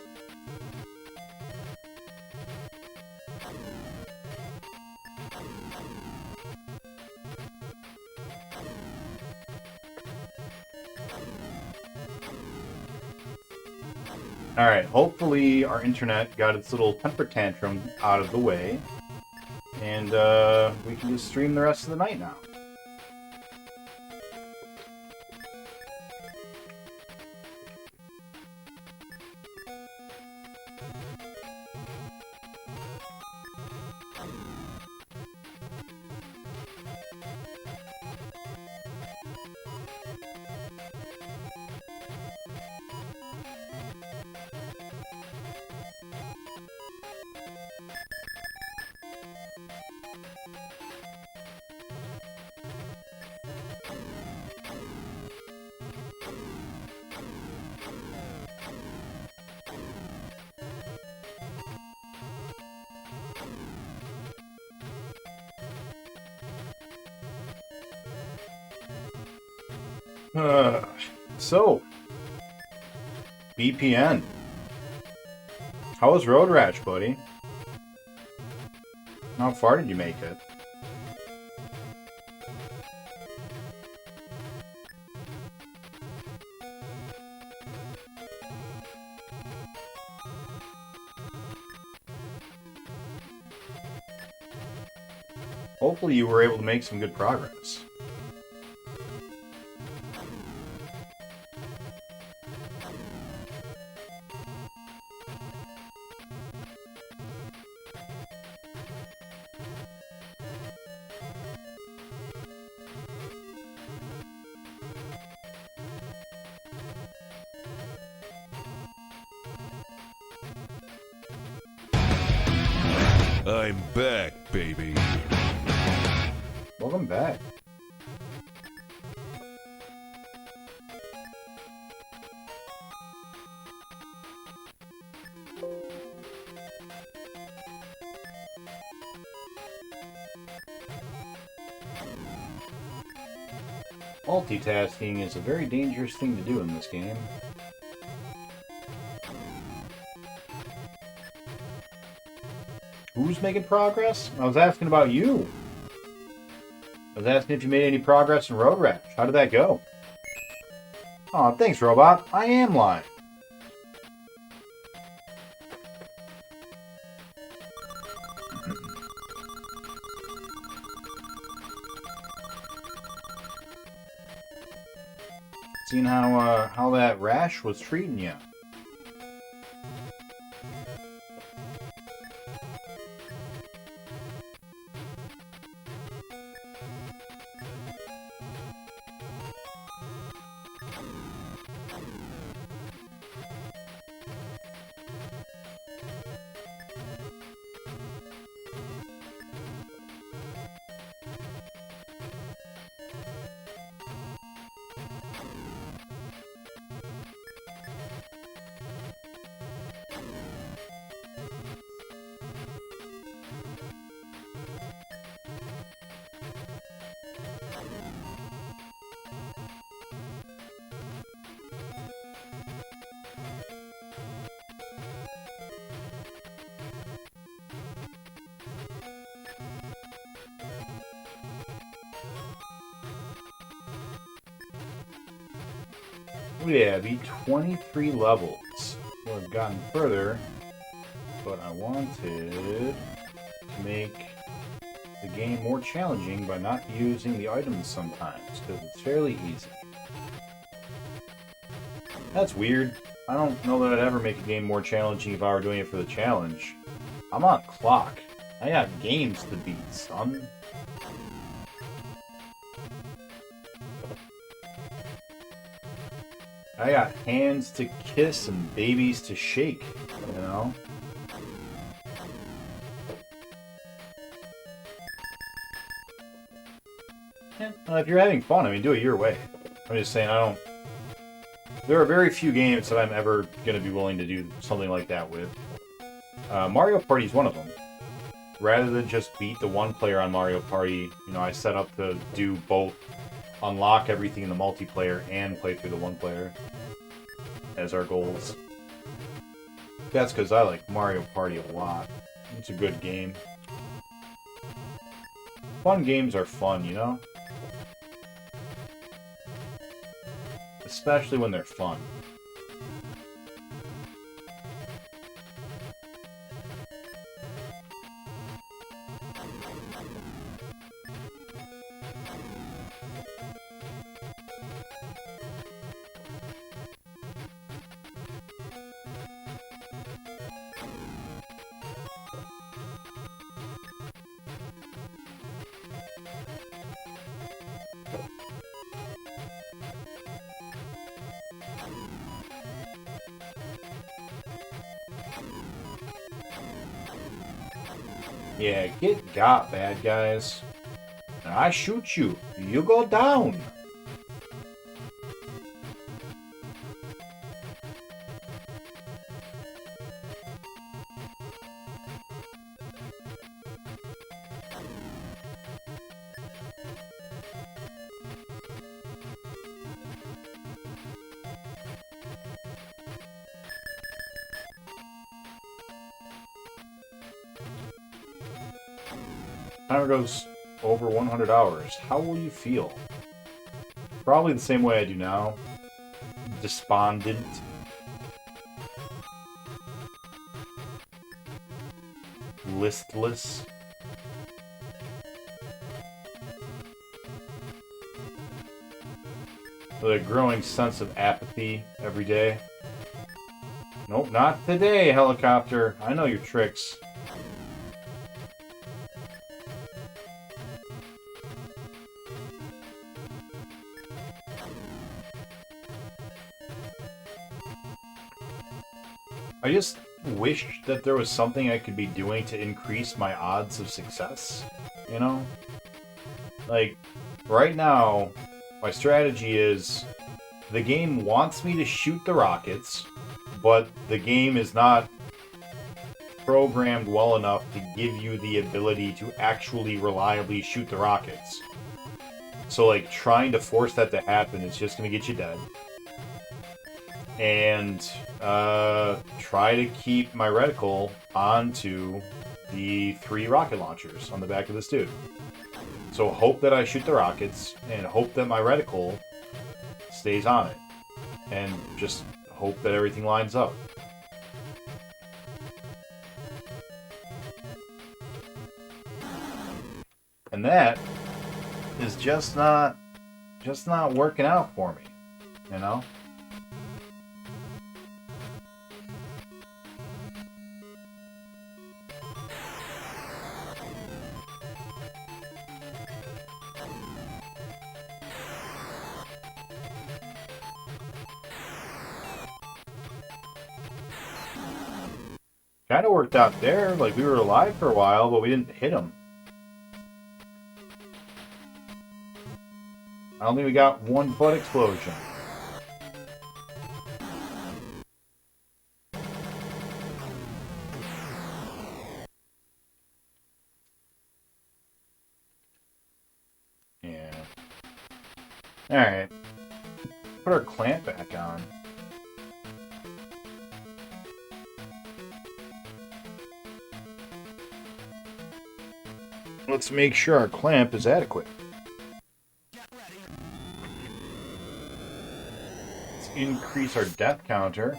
Alright, hopefully our internet got its little temper tantrum out of the way. And we can just stream the rest of the night now. So, BPN. How was Road Rash, buddy? How far did you make it? Hopefully you were able to make some good progress. I'm back, baby. Welcome back. Multitasking is a very dangerous thing to do in this game. Who's making progress? I was asking about you. I was asking if you made any progress in Road Rash. How did that go? Aw, thanks, Robot. I am lying. Seeing how that rash was treating you. Oh yeah, be 23 levels. Would have gotten further, but I wanted to make the game more challenging by not using the items sometimes, because it's fairly easy. That's weird. I don't know that I'd ever make a game more challenging if I were doing it for the challenge. I'm on clock. I got games to beat, son. I got hands to kiss and babies to shake, you know? Yeah, if you're having fun, I mean, do it your way. I'm just saying, there are very few games that I'm ever going to be willing to do something like that with. Mario Party is one of them. Rather than just beat the one player on Mario Party, you know, I set up to do both, unlock everything in the multiplayer and play through the one player as our goals. That's because I like Mario Party a lot. It's a good game. Fun games are fun, you know? Especially when they're fun. Yeah, get got, bad guys. And I shoot you. You go down. Timer goes over 100 hours. How will you feel? Probably the same way I do now. Despondent. Listless. With a growing sense of apathy every day. Nope, not today, helicopter. I know your tricks. I just wish that there was something I could be doing to increase my odds of success, you know? Like, right now, my strategy is the game wants me to shoot the rockets, but the game is not programmed well enough to give you the ability to actually reliably shoot the rockets. So, like, trying to force that to happen is just going to get you dead. And try to keep my reticle onto the 3 rocket launchers on the back of this dude. So hope that I shoot the rockets, and hope that my reticle stays on it. And just hope that everything lines up. And that is just not working out for me, you know? Kind of worked out there. Like, we were alive for a while, but we didn't hit him. I don't think we got one butt explosion. Yeah. Alright. Put our clamp back on. Let's make sure our clamp is adequate. Let's increase our death counter.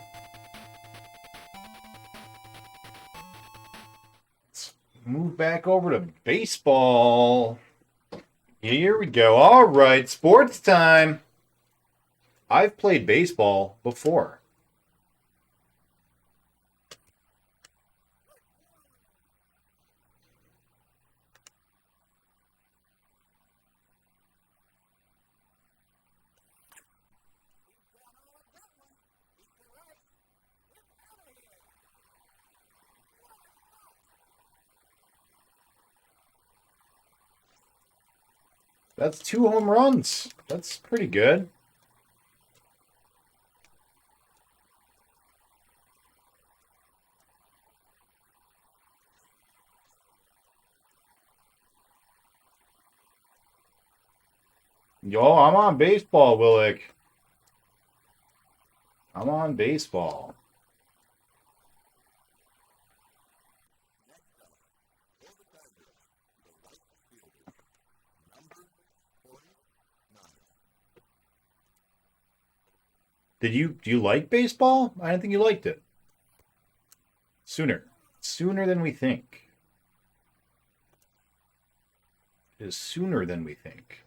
Let's move back over to baseball. Here we go. All right, sports time. I've played baseball before. That's 2 home runs. That's pretty good. Yo, I'm on baseball, Willick. I'm on baseball. Do you like baseball? I didn't think you liked it. Sooner than we think. It is sooner than we think.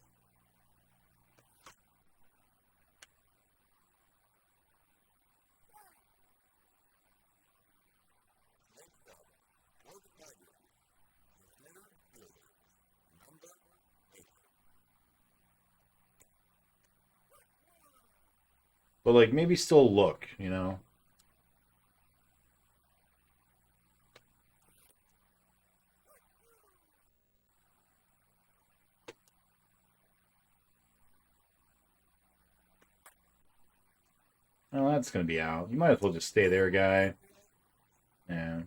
But, like, maybe still look, you know? Oh, that's going to be out. You might as well just stay there, guy. Yeah.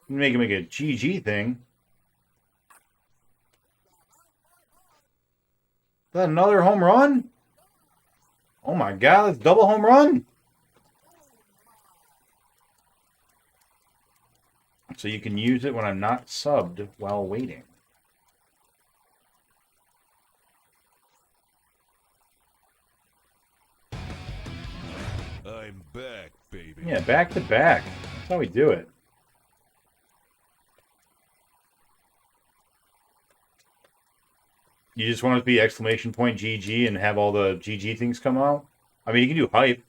Make him make a GG thing. Is that another home run? Oh my god, that's double home run! So you can use it when I'm not subbed while waiting. I'm back, baby. Yeah, back to back. That's how we do it. You just want it to be exclamation point GG and have all the GG things come out? I mean, you can do hype.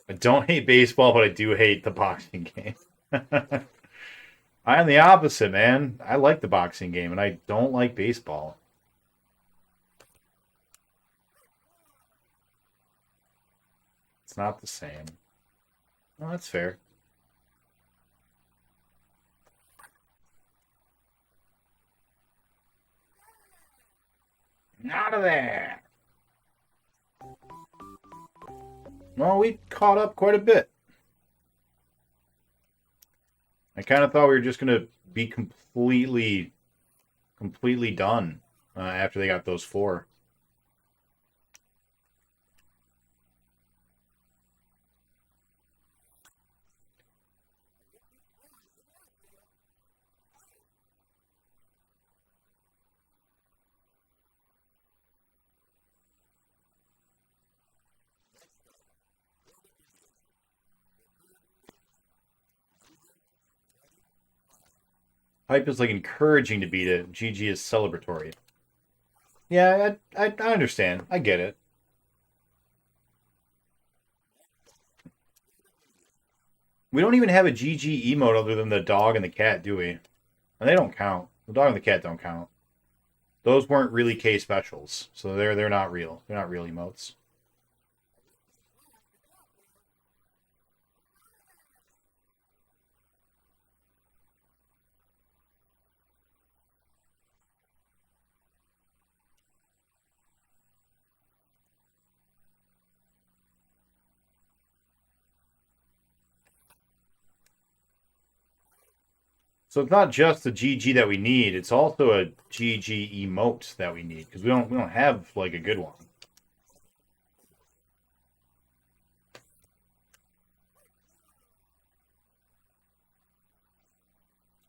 I don't hate baseball, but I do hate the boxing game. I am the opposite, man. I like the boxing game, and I don't like baseball. It's not the same. Well, that's fair. Out of there! Well, we caught up quite a bit. I kind of thought we were just going to be completely done after they got those 4. Hype is like encouraging to beat it. GG is celebratory. Yeah, I understand. I get it. We don't even have a GG emote other than the dog and the cat, do we? And they don't count. The dog and the cat don't count. Those weren't really K specials, so they're not real. They're not real emotes. So it's not just the GG that we need, it's also a GG emote that we need, because we don't have like a good one.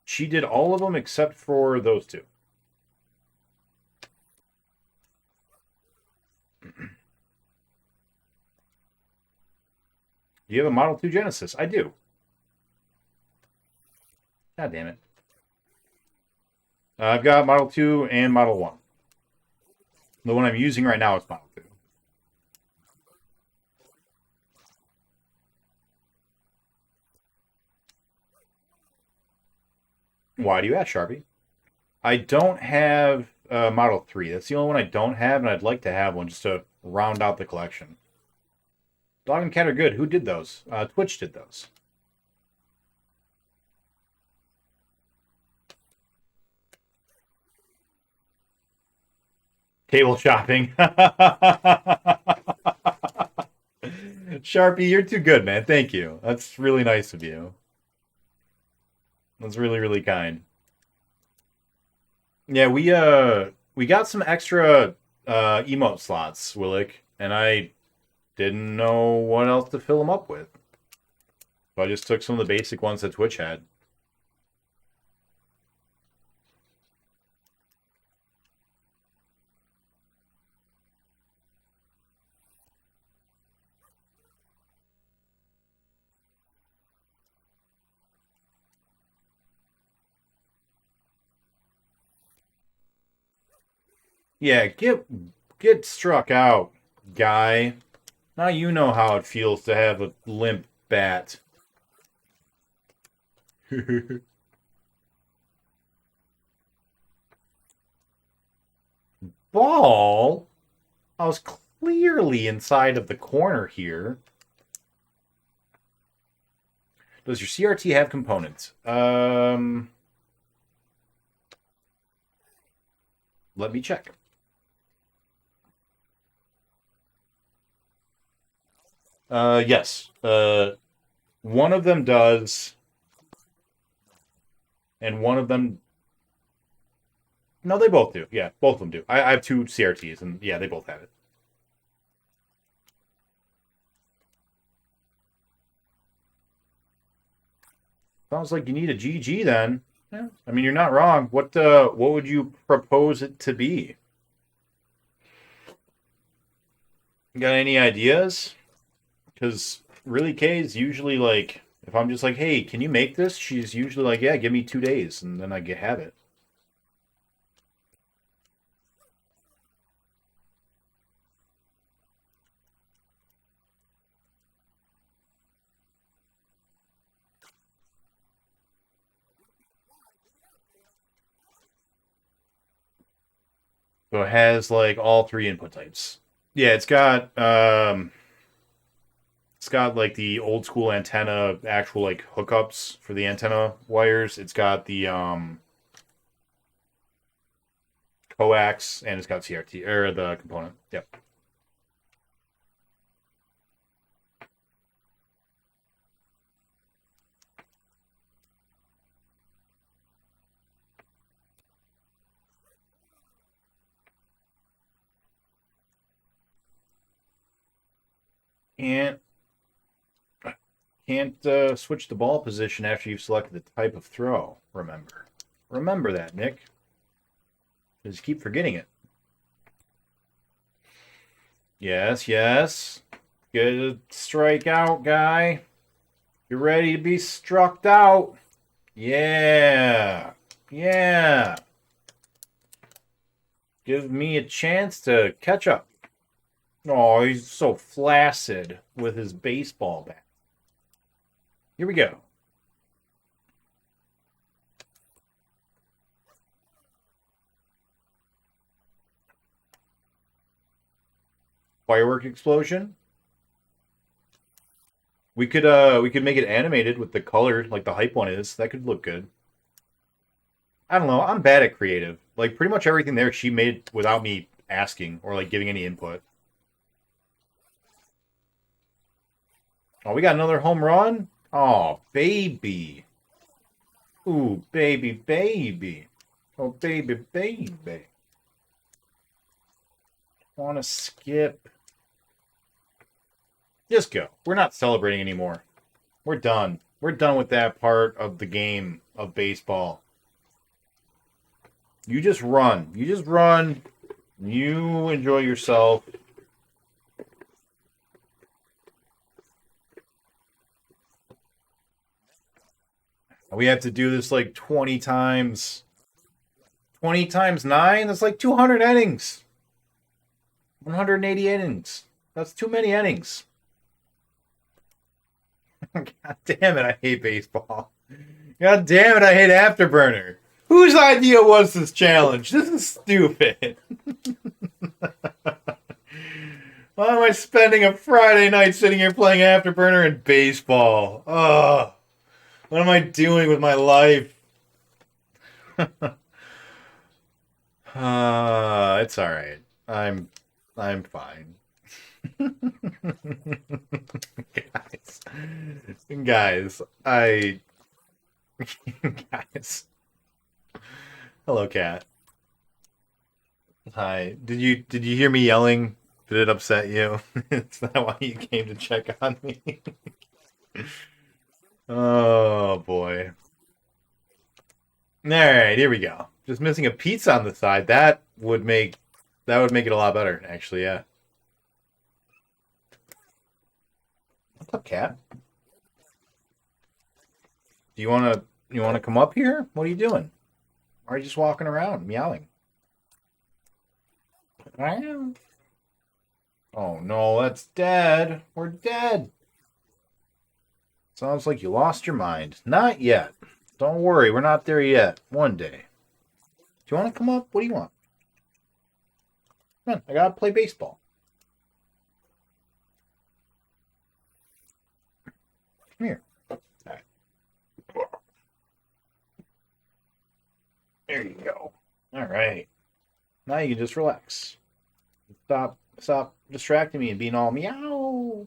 She did all of them except for those 2. Do you have a Model 2 Genesis? I do. God damn it. I've got Model 2 and Model 1. The one I'm using right now is Model 2. Why do you ask, Sharpie? I don't have Model 3. That's the only one I don't have, and I'd like to have one just to round out the collection. Dog and cat are good. Who did those? Twitch did those. Table shopping. Sharpie, you're too good, man. Thank you. That's really nice of you. That's really, really kind. Yeah, we got some extra emote slots, Willick, and I didn't know what else to fill them up with. So I just took some of the basic ones that Twitch had. Yeah, get struck out, guy. Now you know how it feels to have a limp bat. Ball? I was clearly inside of the corner here. Does your CRT have components? Let me check. Yes. One of them does, and one of them. No, they both do. Yeah, both of them do. I have 2 CRTs, and yeah, they both have it. Sounds like you need a GG then. Yeah. I mean, you're not wrong. What would you propose it to be? Got any ideas? Because really, Kay's usually like, if I'm just like, hey, can you make this? She's usually like, yeah, give me 2 days, and then I get have it. So it has like all three input types. Yeah, it's got like the old school antenna, actual like hookups for the antenna wires. It's got the coax, and it's got CRT or the component. Yep. And can't switch the ball position after you've selected the type of throw. Remember that, Nick. Just keep forgetting it. Yes, yes. Good strike out, guy. You're ready to be struck out. Yeah. Yeah. Give me a chance to catch up. Oh, he's so flaccid with his baseball bat. Here we go. Firework explosion. We could make it animated with the color like the hype one is. That could look good. I don't know. I'm bad at creative. Like pretty much everything there she made without me asking or like giving any input. Oh, we got another home run? Oh, baby. Ooh, baby, baby. Oh, baby, baby. Want to skip? Just go. We're not celebrating anymore. We're done. We're done with that part of the game of baseball. You just run. You just run. You enjoy yourself. We have to do this like 20 times. 20 times 9? That's like 200 innings. 180 innings. That's too many innings. God damn it, I hate baseball. God damn it, I hate Afterburner. Whose idea was this challenge? This is stupid. Why am I spending a Friday night sitting here playing Afterburner and baseball? Ugh. What am I doing with my life? It's all right. I'm fine. guys, I guys. Hello, cat. Hi. Did you hear me yelling? Did it upset you? Is that why you came to check on me? Oh boy. All right, here we go. Just missing a pizza on the side. That would make it a lot better, actually. Yeah. What's up, cat? Do you wanna come up here? What are you doing? Or are you just walking around meowing? Meow. Oh no, that's dead. We're dead. Sounds like you lost your mind. Not yet. Don't worry, we're not there yet. One day. Do you want to come up? What do you want? Come on, I gotta play baseball. Come here. All right. There you go. All right. Now you can just relax. Stop distracting me and being all meow.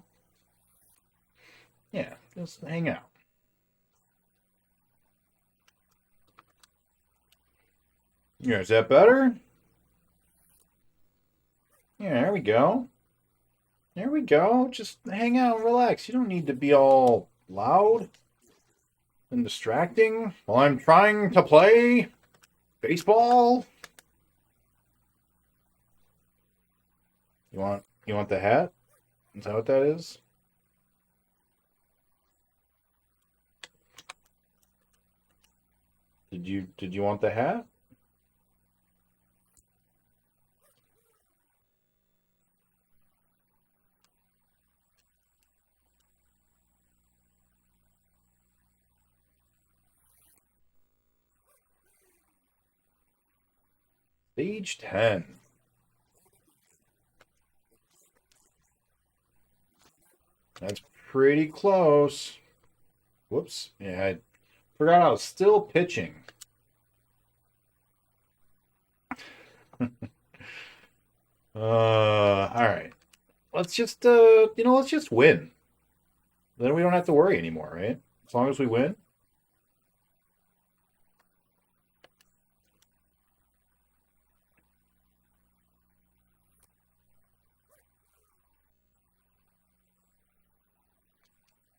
Yeah, just hang out. Yeah, is that better? Yeah, there we go. There we go. Just hang out and relax. You don't need to be all loud. and distracting while I'm trying to play baseball. You want the hat? Is that what that is? Did you want the hat? Stage 10. That's pretty close. Whoops. Yeah, I forgot I was still pitching. All right. Let's just let's just win. Then we don't have to worry anymore, right? As long as we win.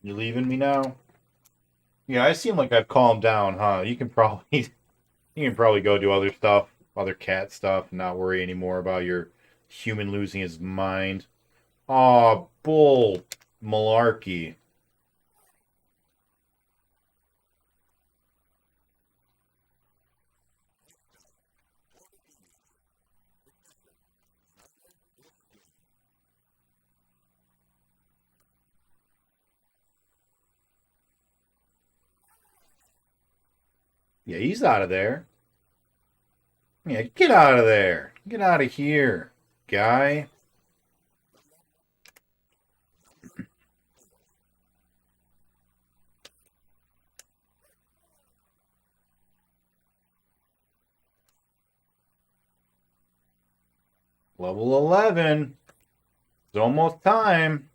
You leaving me now? Yeah, I seem like I've calmed down, huh? You can probably you can probably go do other stuff, other cat stuff, and not worry anymore about your human losing his mind. Aw, bull malarkey. Yeah, he's out of there. Yeah, get out of there. Get out of here, guy. Level 11. It's almost time.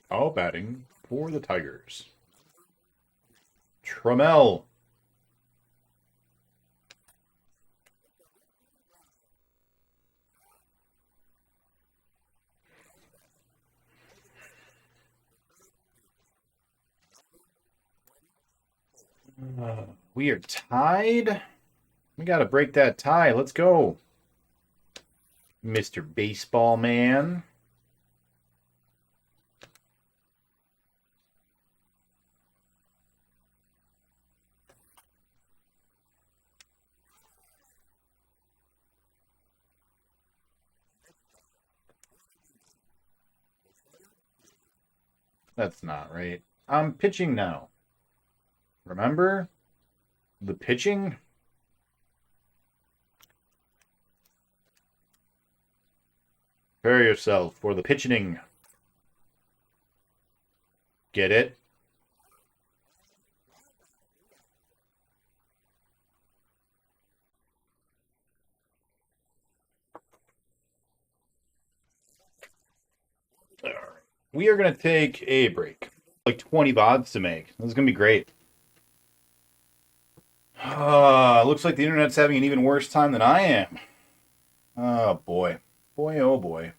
All batting for the Tigers. Trammell. We are tied. We got to break that tie. Let's go, Mr. Baseball Man. That's not right. I'm pitching now. Remember? The pitching? Prepare yourself for the pitching. Get it? All right. We are going to take a break. Like 20 VODs to make. This is going to be great. Looks like the internet's having an even worse time than I am. Oh, boy. Boy, oh, boy.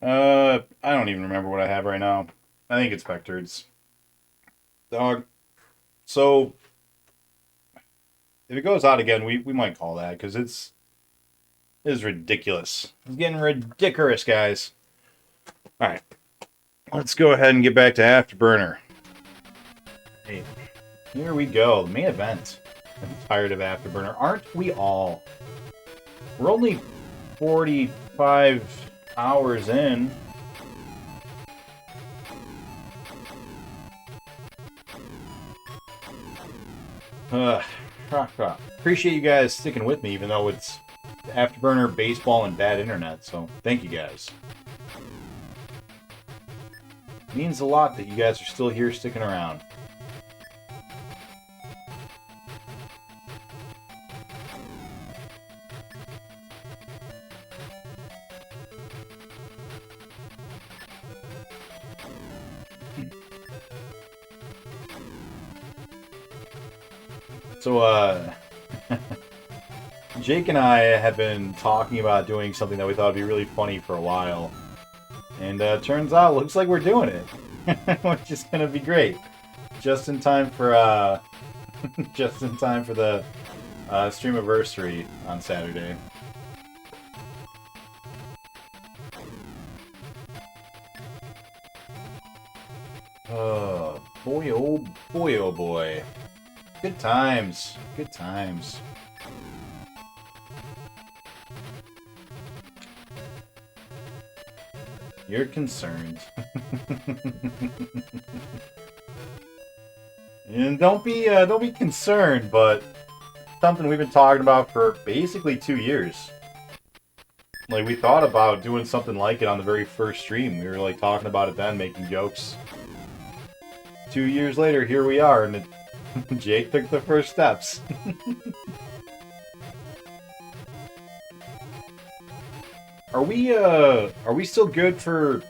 I don't even remember what I have right now. I think it's Vectors. Dog. So, if it goes out again, we might call that, because it is ridiculous. It's getting ridiculous, guys. Alright. Let's go ahead and get back to Afterburner. Hey, here we go. The main event. I'm tired of Afterburner. Aren't we all? We're only 45 hours in. Appreciate you guys sticking with me, even though it's Afterburner, baseball, and bad internet. So thank you guys. It means a lot that you guys are still here sticking around. So, Jake and I have been talking about doing something that we thought would be really funny for a while. And turns out, looks like we're doing it. Which is gonna be great. Just in time for, just in time for the streamiversary on Saturday. Oh, boy, oh boy. Good times. Good times. You're concerned. And don't be concerned, but something we've been talking about for basically 2 years. Like, we thought about doing something like it on the very first stream. We were, like, talking about it then, making jokes. 2 years later, here we are, and Jake took the first steps. Are we still good for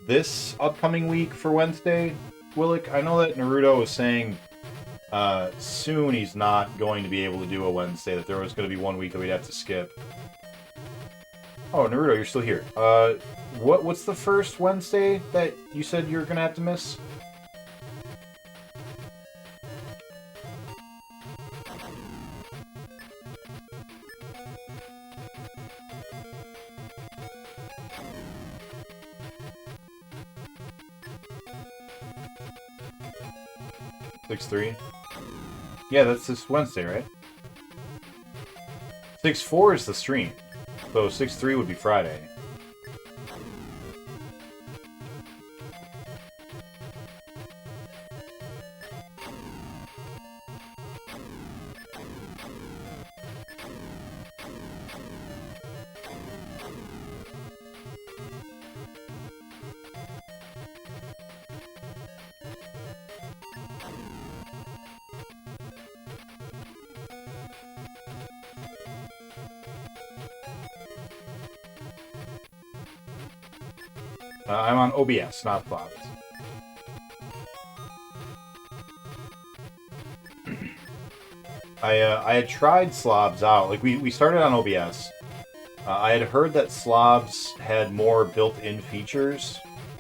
this upcoming week for Wednesday, Willick? I know that Naruto was saying soon he's not going to be able to do a Wednesday, that there was going to be 1 week that we'd have to skip. Oh, Naruto, you're still here. What's the first Wednesday that you said you're going to have to miss? Six 3. Yeah, that's this Wednesday, right? 6-4 is the stream. So 6-3 would be Friday. I'm on OBS, not Flobs. I had tried Slobs out. Like, we started on OBS. I had heard that Slobs had more built-in features.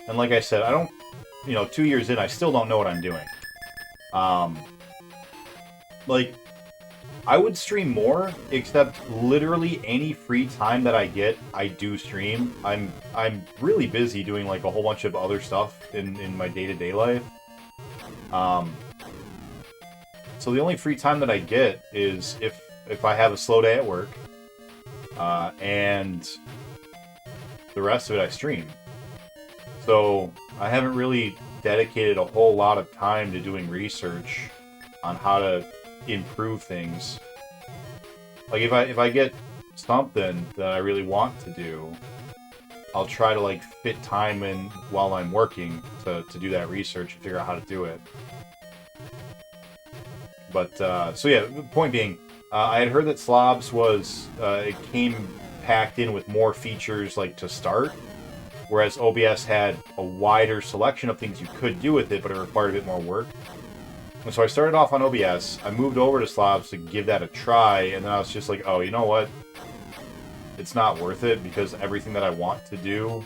And like I said, I don't... 2 years in, I still don't know what I'm doing. Like, I would stream more, except literally any free time that I get, I do stream. I'm really busy doing, like, a whole bunch of other stuff in my day-to-day life. So the only free time that I get is if I have a slow day at work, and the rest of it I stream. So I haven't really dedicated a whole lot of time to doing research on how to improve things. Like, if I get something that I really want to do, I'll try to, like, fit time in while I'm working to do that research and figure out how to do it. But, so yeah, the point being, I had heard that Slobs was, it came packed in with more features, like, to start, whereas OBS had a wider selection of things you could do with it, but it required a bit more work. And so I started off on OBS, I moved over to Slobs to give that a try, and then I was just like, oh, you know what? It's not worth it, because everything that I want to do,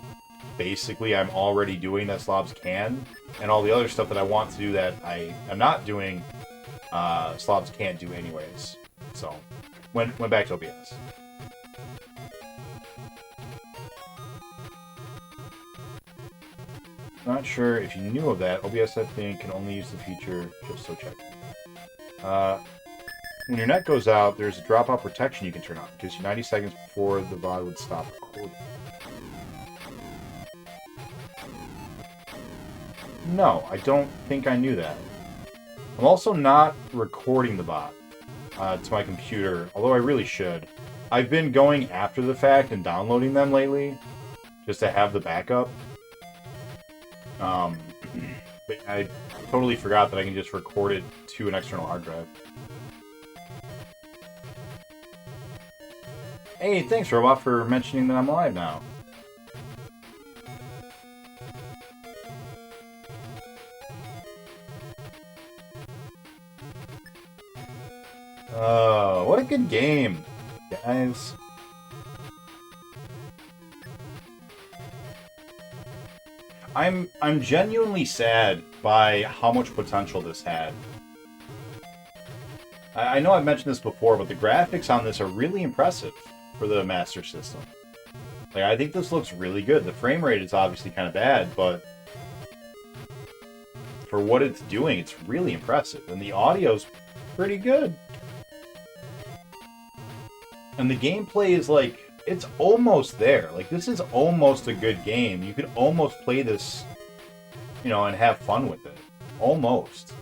basically I'm already doing that Slobs can, and all the other stuff that I want to do that I am not doing, Slobs can't do anyways. So, went back to OBS. Not sure if you knew of that. OBS, I think, can only use the feature, just so check. When your net goes out, there's a dropout protection you can turn on. It gives you 90 seconds before the VOD would stop recording. No, I don't think I knew that. I'm also not recording the bot to my computer, although I really should. I've been going after the fact and downloading them lately, just to have the backup. But I totally forgot that I can just record it to an external hard drive. Hey, thanks, Robot, for mentioning that I'm live now. Oh, what a good game, guys. I'm genuinely sad by how much potential this had. I know I've mentioned this before, but the graphics on this are really impressive for the Master System. Like, I think this looks really good. The frame rate is obviously kind of bad, but for what it's doing, it's really impressive. And the audio's pretty good. And the gameplay is like, it's almost there. Like, this is almost a good game. You could almost play this, you know, and have fun with it. Almost.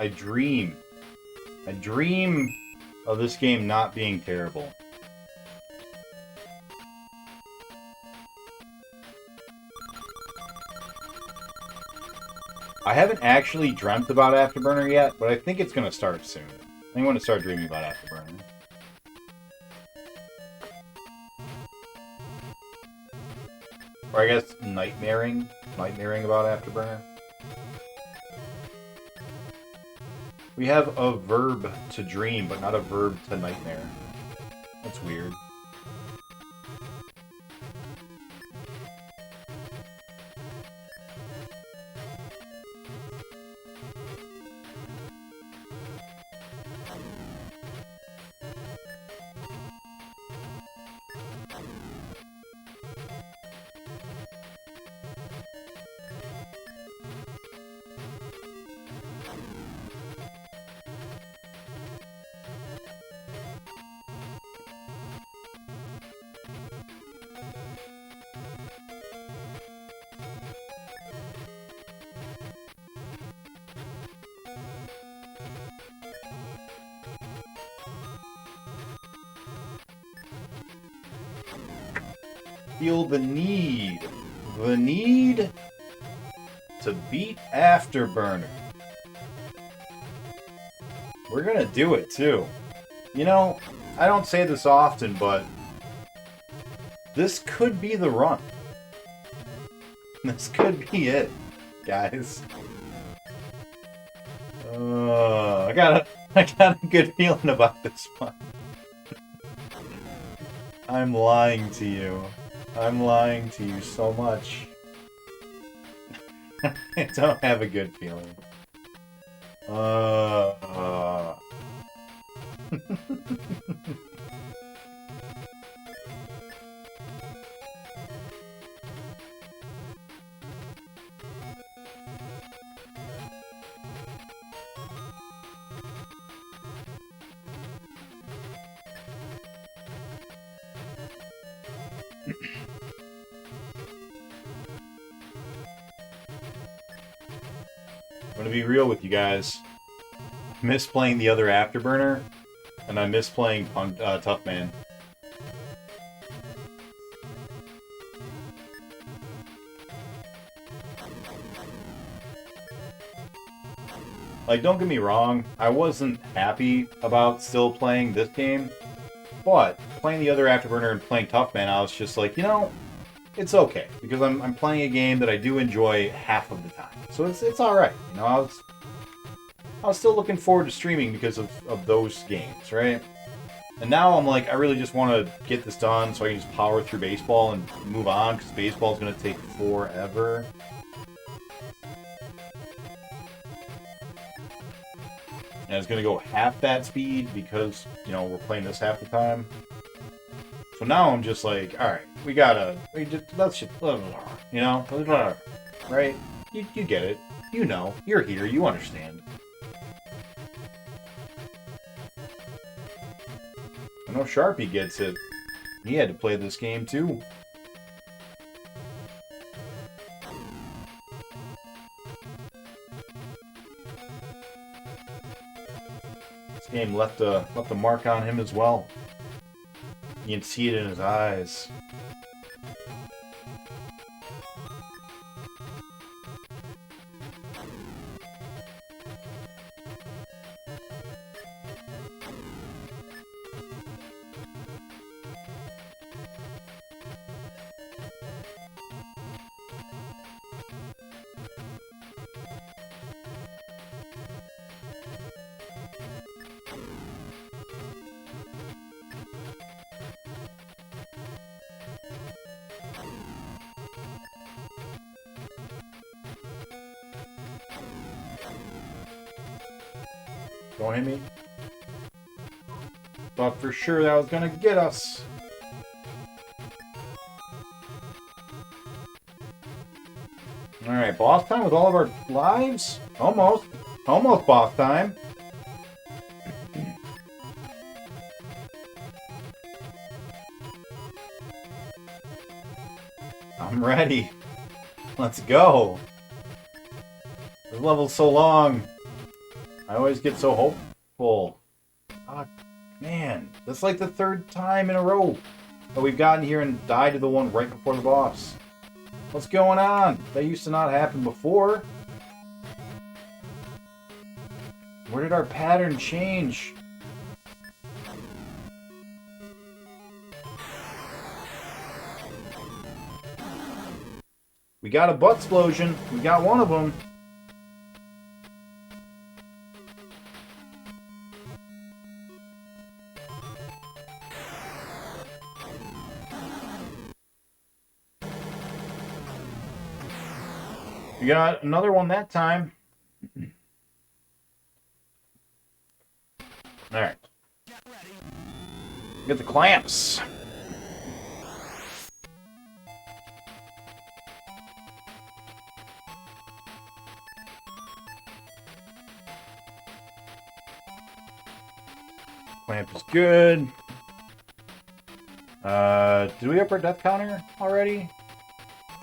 I dream of this game not being terrible. I haven't actually dreamt about Afterburner yet, but I think it's going to start soon. I think I'm going to start dreaming about Afterburner. Or I guess nightmaring about Afterburner. We have a verb to dream, but not a verb to nightmare. That's weird. Feel the need to beat Afterburner. We're gonna do it too. You know, I don't say this often, but this could be the run. This could be it, guys. I got a good feeling about this one. I'm lying to you. I'm lying to you so much. I don't have a good feeling. I'm gonna be real with you guys. I miss playing the other Afterburner, and I miss playing Tough Man. Like, don't get me wrong, I wasn't happy about still playing this game, but playing the other Afterburner and playing Tough Man, I was just like, you know, it's okay, because I'm playing a game that I do enjoy half of the time. So it's alright, you know, I was still looking forward to streaming because of those games, right? And now I'm like, I really just want to get this done so I can just power through baseball and move on, because baseball is going to take forever. And it's going to go half that speed because, you know, we're playing this half the time. So now I'm just like, alright, let's just, you know, right? You get it. You know, you're here, you understand. I know Sharpie gets it. He had to play this game too. This game left a mark on him as well. You can see it in his eyes. Don't hit me. Thought for sure that was gonna get us. Alright, boss time with all of our lives? Almost. Almost boss time. I'm ready. Let's go. This level's so long. I always get so hopeful. Ah, man, that's like the third time in a row that we've gotten here and died to the one right before the boss. What's going on? That used to not happen before. Where did our pattern change? We got a butt explosion. We got one of them. We got another one that time. Alright. Get the clamps. Clamp is good. Did we up our death counter already?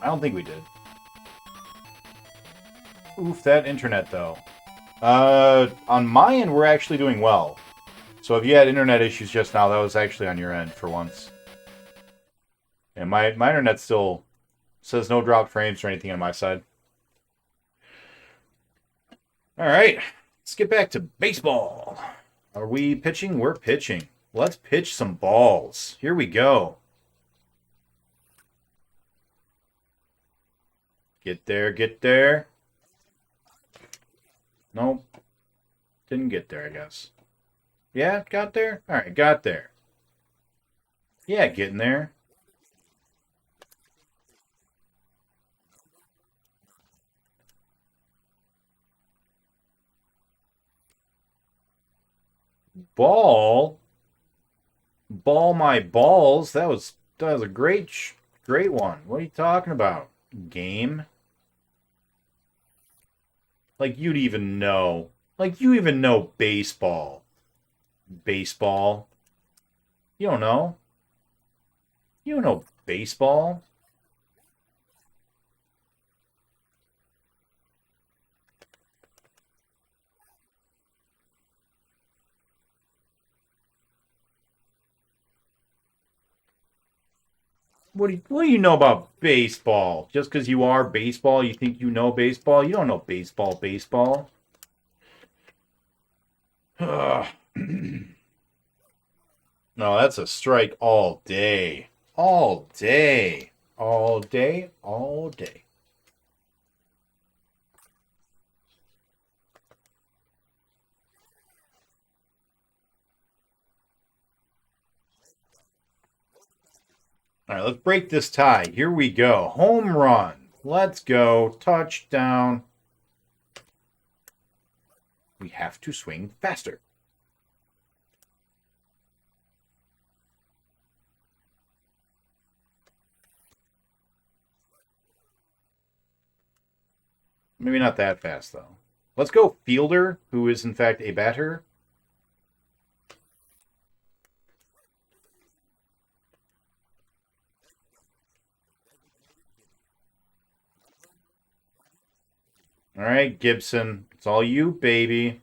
I don't think we did. Oof, that internet though. On my end, we're actually doing well. So if you had internet issues just now, that was actually on your end for once. And my internet still says no dropped frames or anything on my side. Alright, let's get back to baseball. Are we pitching? We're pitching. Let's pitch some balls. Here we go. Get there, get there. Nope. Didn't get there, I guess. Yeah, got there? Alright, got there. Yeah, getting there. Ball? Ball my balls? That was a great one. What are you talking about? Game? Like you'd even know. Like you even know baseball. Baseball. You don't know. You don't know baseball. What do you know about baseball? Just because you are baseball, you think you know baseball? You don't know baseball. Ugh. No, that's a strike all day. All day. All day. All day. All right, let's break this tie. Here we go. Home run. Let's go. Touchdown. We have to swing faster. Maybe not that fast, though. Let's go fielder, who is in fact a batter. All right, Gibson. It's all you, baby.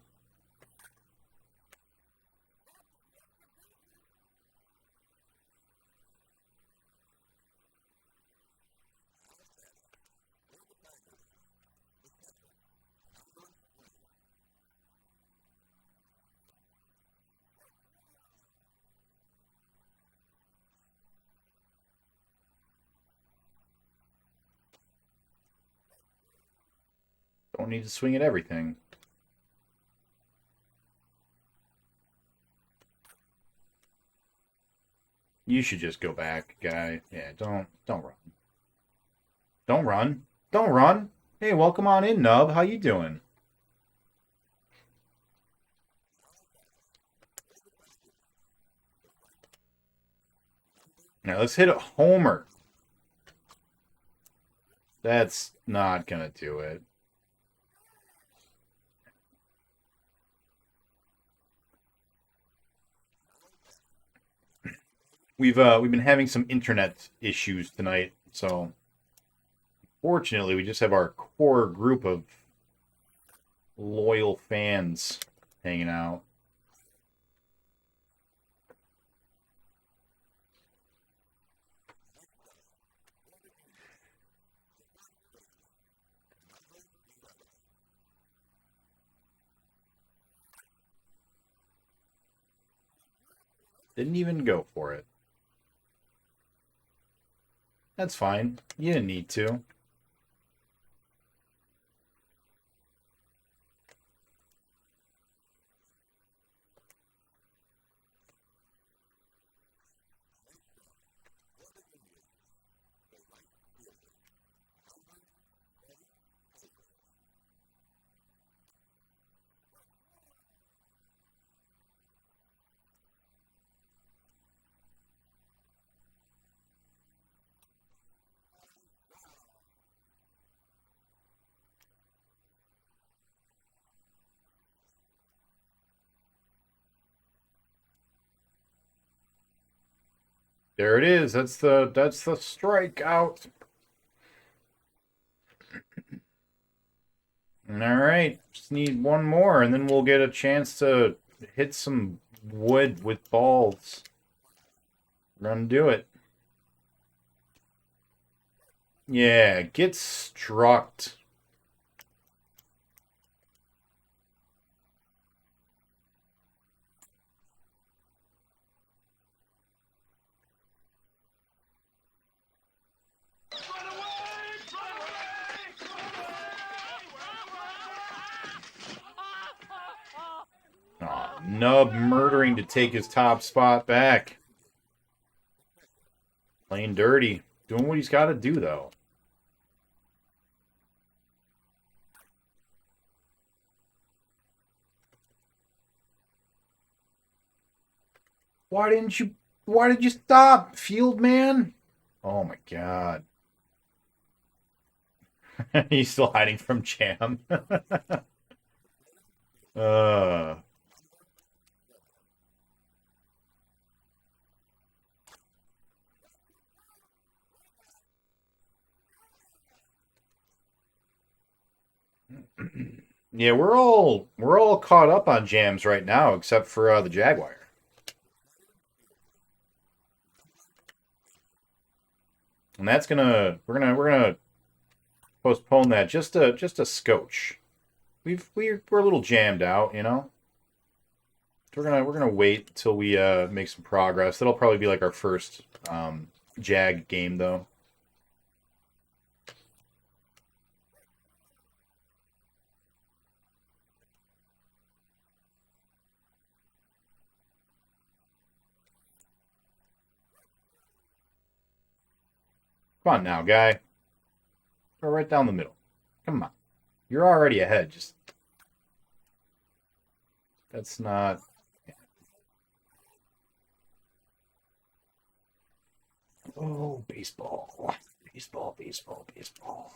Don't need to swing at everything. You should just go back, guy. Yeah, don't run. Don't run. Don't run. Hey, welcome on in, Nub. How you doing? Now let's hit a homer. That's not gonna do it. We've been having some internet issues tonight, so fortunately we just have our core group of loyal fans hanging out. Didn't even go for it. That's fine. You didn't need to. There it is. That's the strikeout. All right, just need one more, and then we'll get a chance to hit some wood with balls. Run, do it. Yeah, get struck. Aw, Nub murdering to take his top spot back. Playing dirty. Doing what he's got to do, though. Why did you stop, field man? Oh my god. He's still hiding from Jam. uh Yeah, we're all caught up on Jams right now, except for the Jaguar. And that's we're gonna postpone that just a scotch. We're a little jammed out, you know. So we're gonna wait till we make some progress. That'll probably be like our first Jag game though. Come on now, guy. Go right down the middle. Come on. You're already ahead. Just that's not. Oh, baseball. Baseball, baseball, baseball.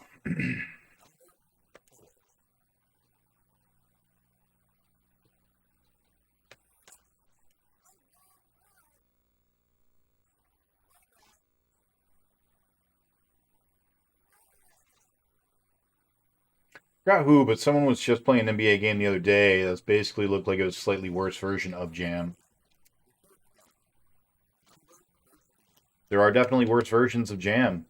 Forgot who, but someone was just playing an NBA game the other day that's basically looked like it was a slightly worse version of Jam. There are definitely worse versions of Jam.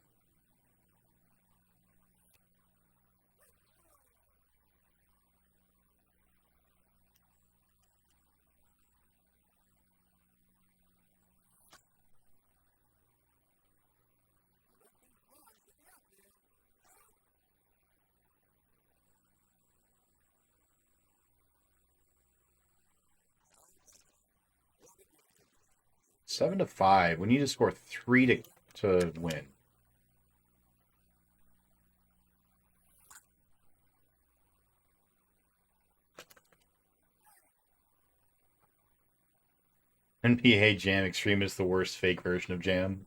Seven to five. We need to score three to win. NPA Jam Extreme is the worst fake version of Jam.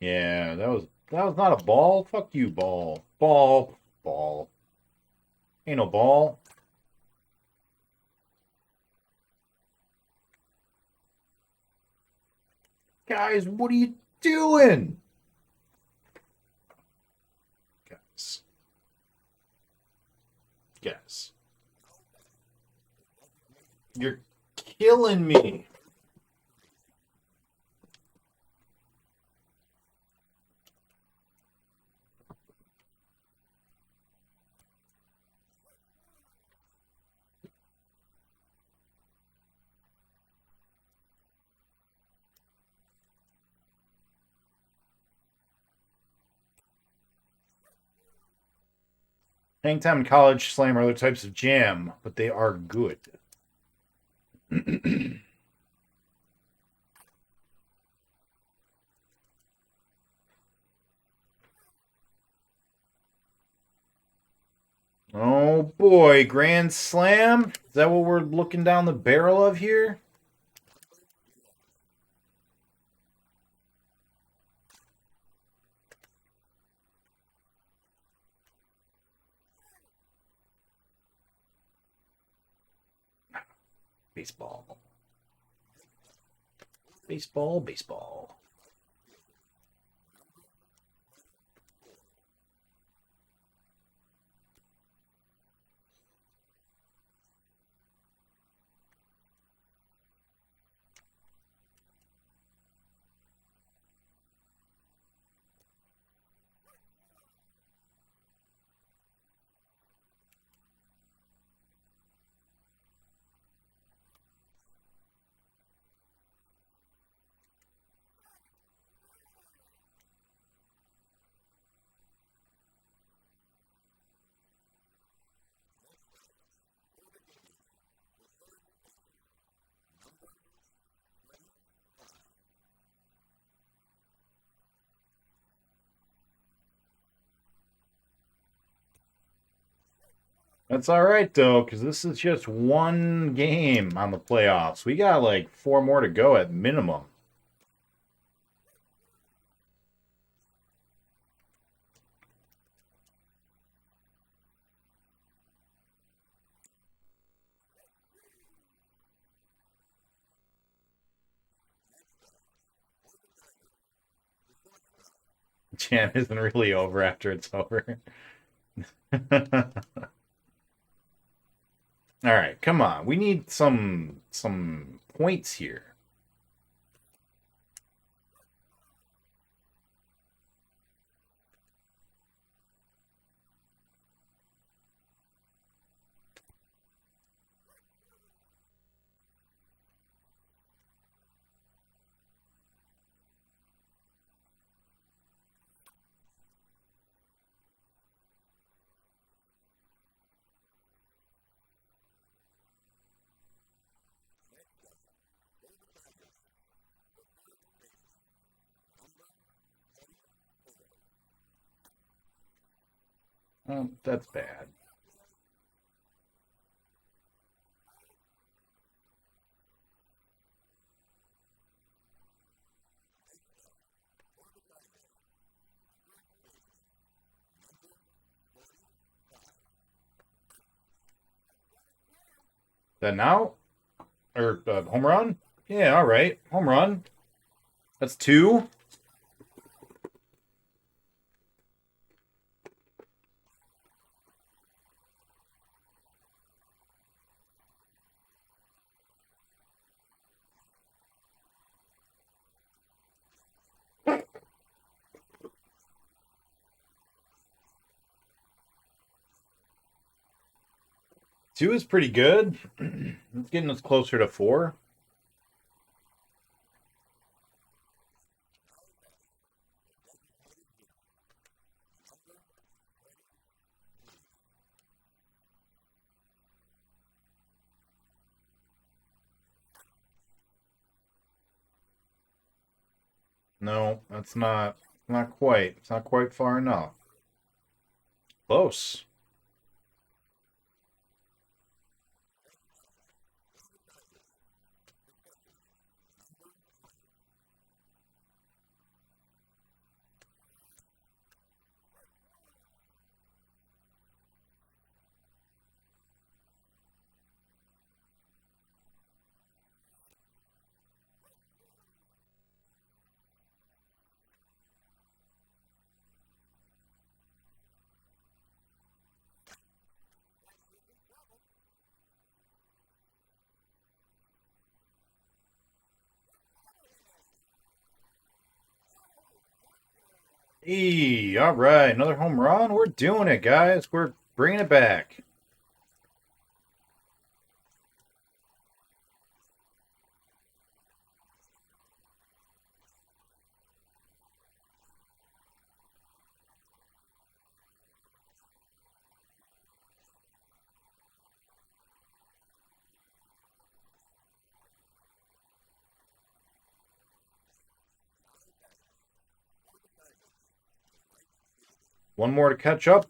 Yeah, that was not a ball. Fuck you, ball. Ball. Ball. Ain't no ball. Guys, what are you doing? Guys. Guys. You're killing me. Hangtime and college slam are other types of jam, but they are good. Oh boy, Grand Slam? Is that what we're looking down the barrel of here? Baseball. Baseball, baseball. That's all right, though, because this is just one game on the playoffs. We got like 4 more to go at minimum. Jam isn't really over after it's over. All right, come on. We need some points here. That's bad. That now? Or home run? Yeah, all right. Home run. That's 2. Two is pretty good. It's getting us closer to 4. No, that's not quite. It's not quite far enough. Close. Hey, all right, another home run. We're doing it, guys. We're bringing it back. One more to catch up.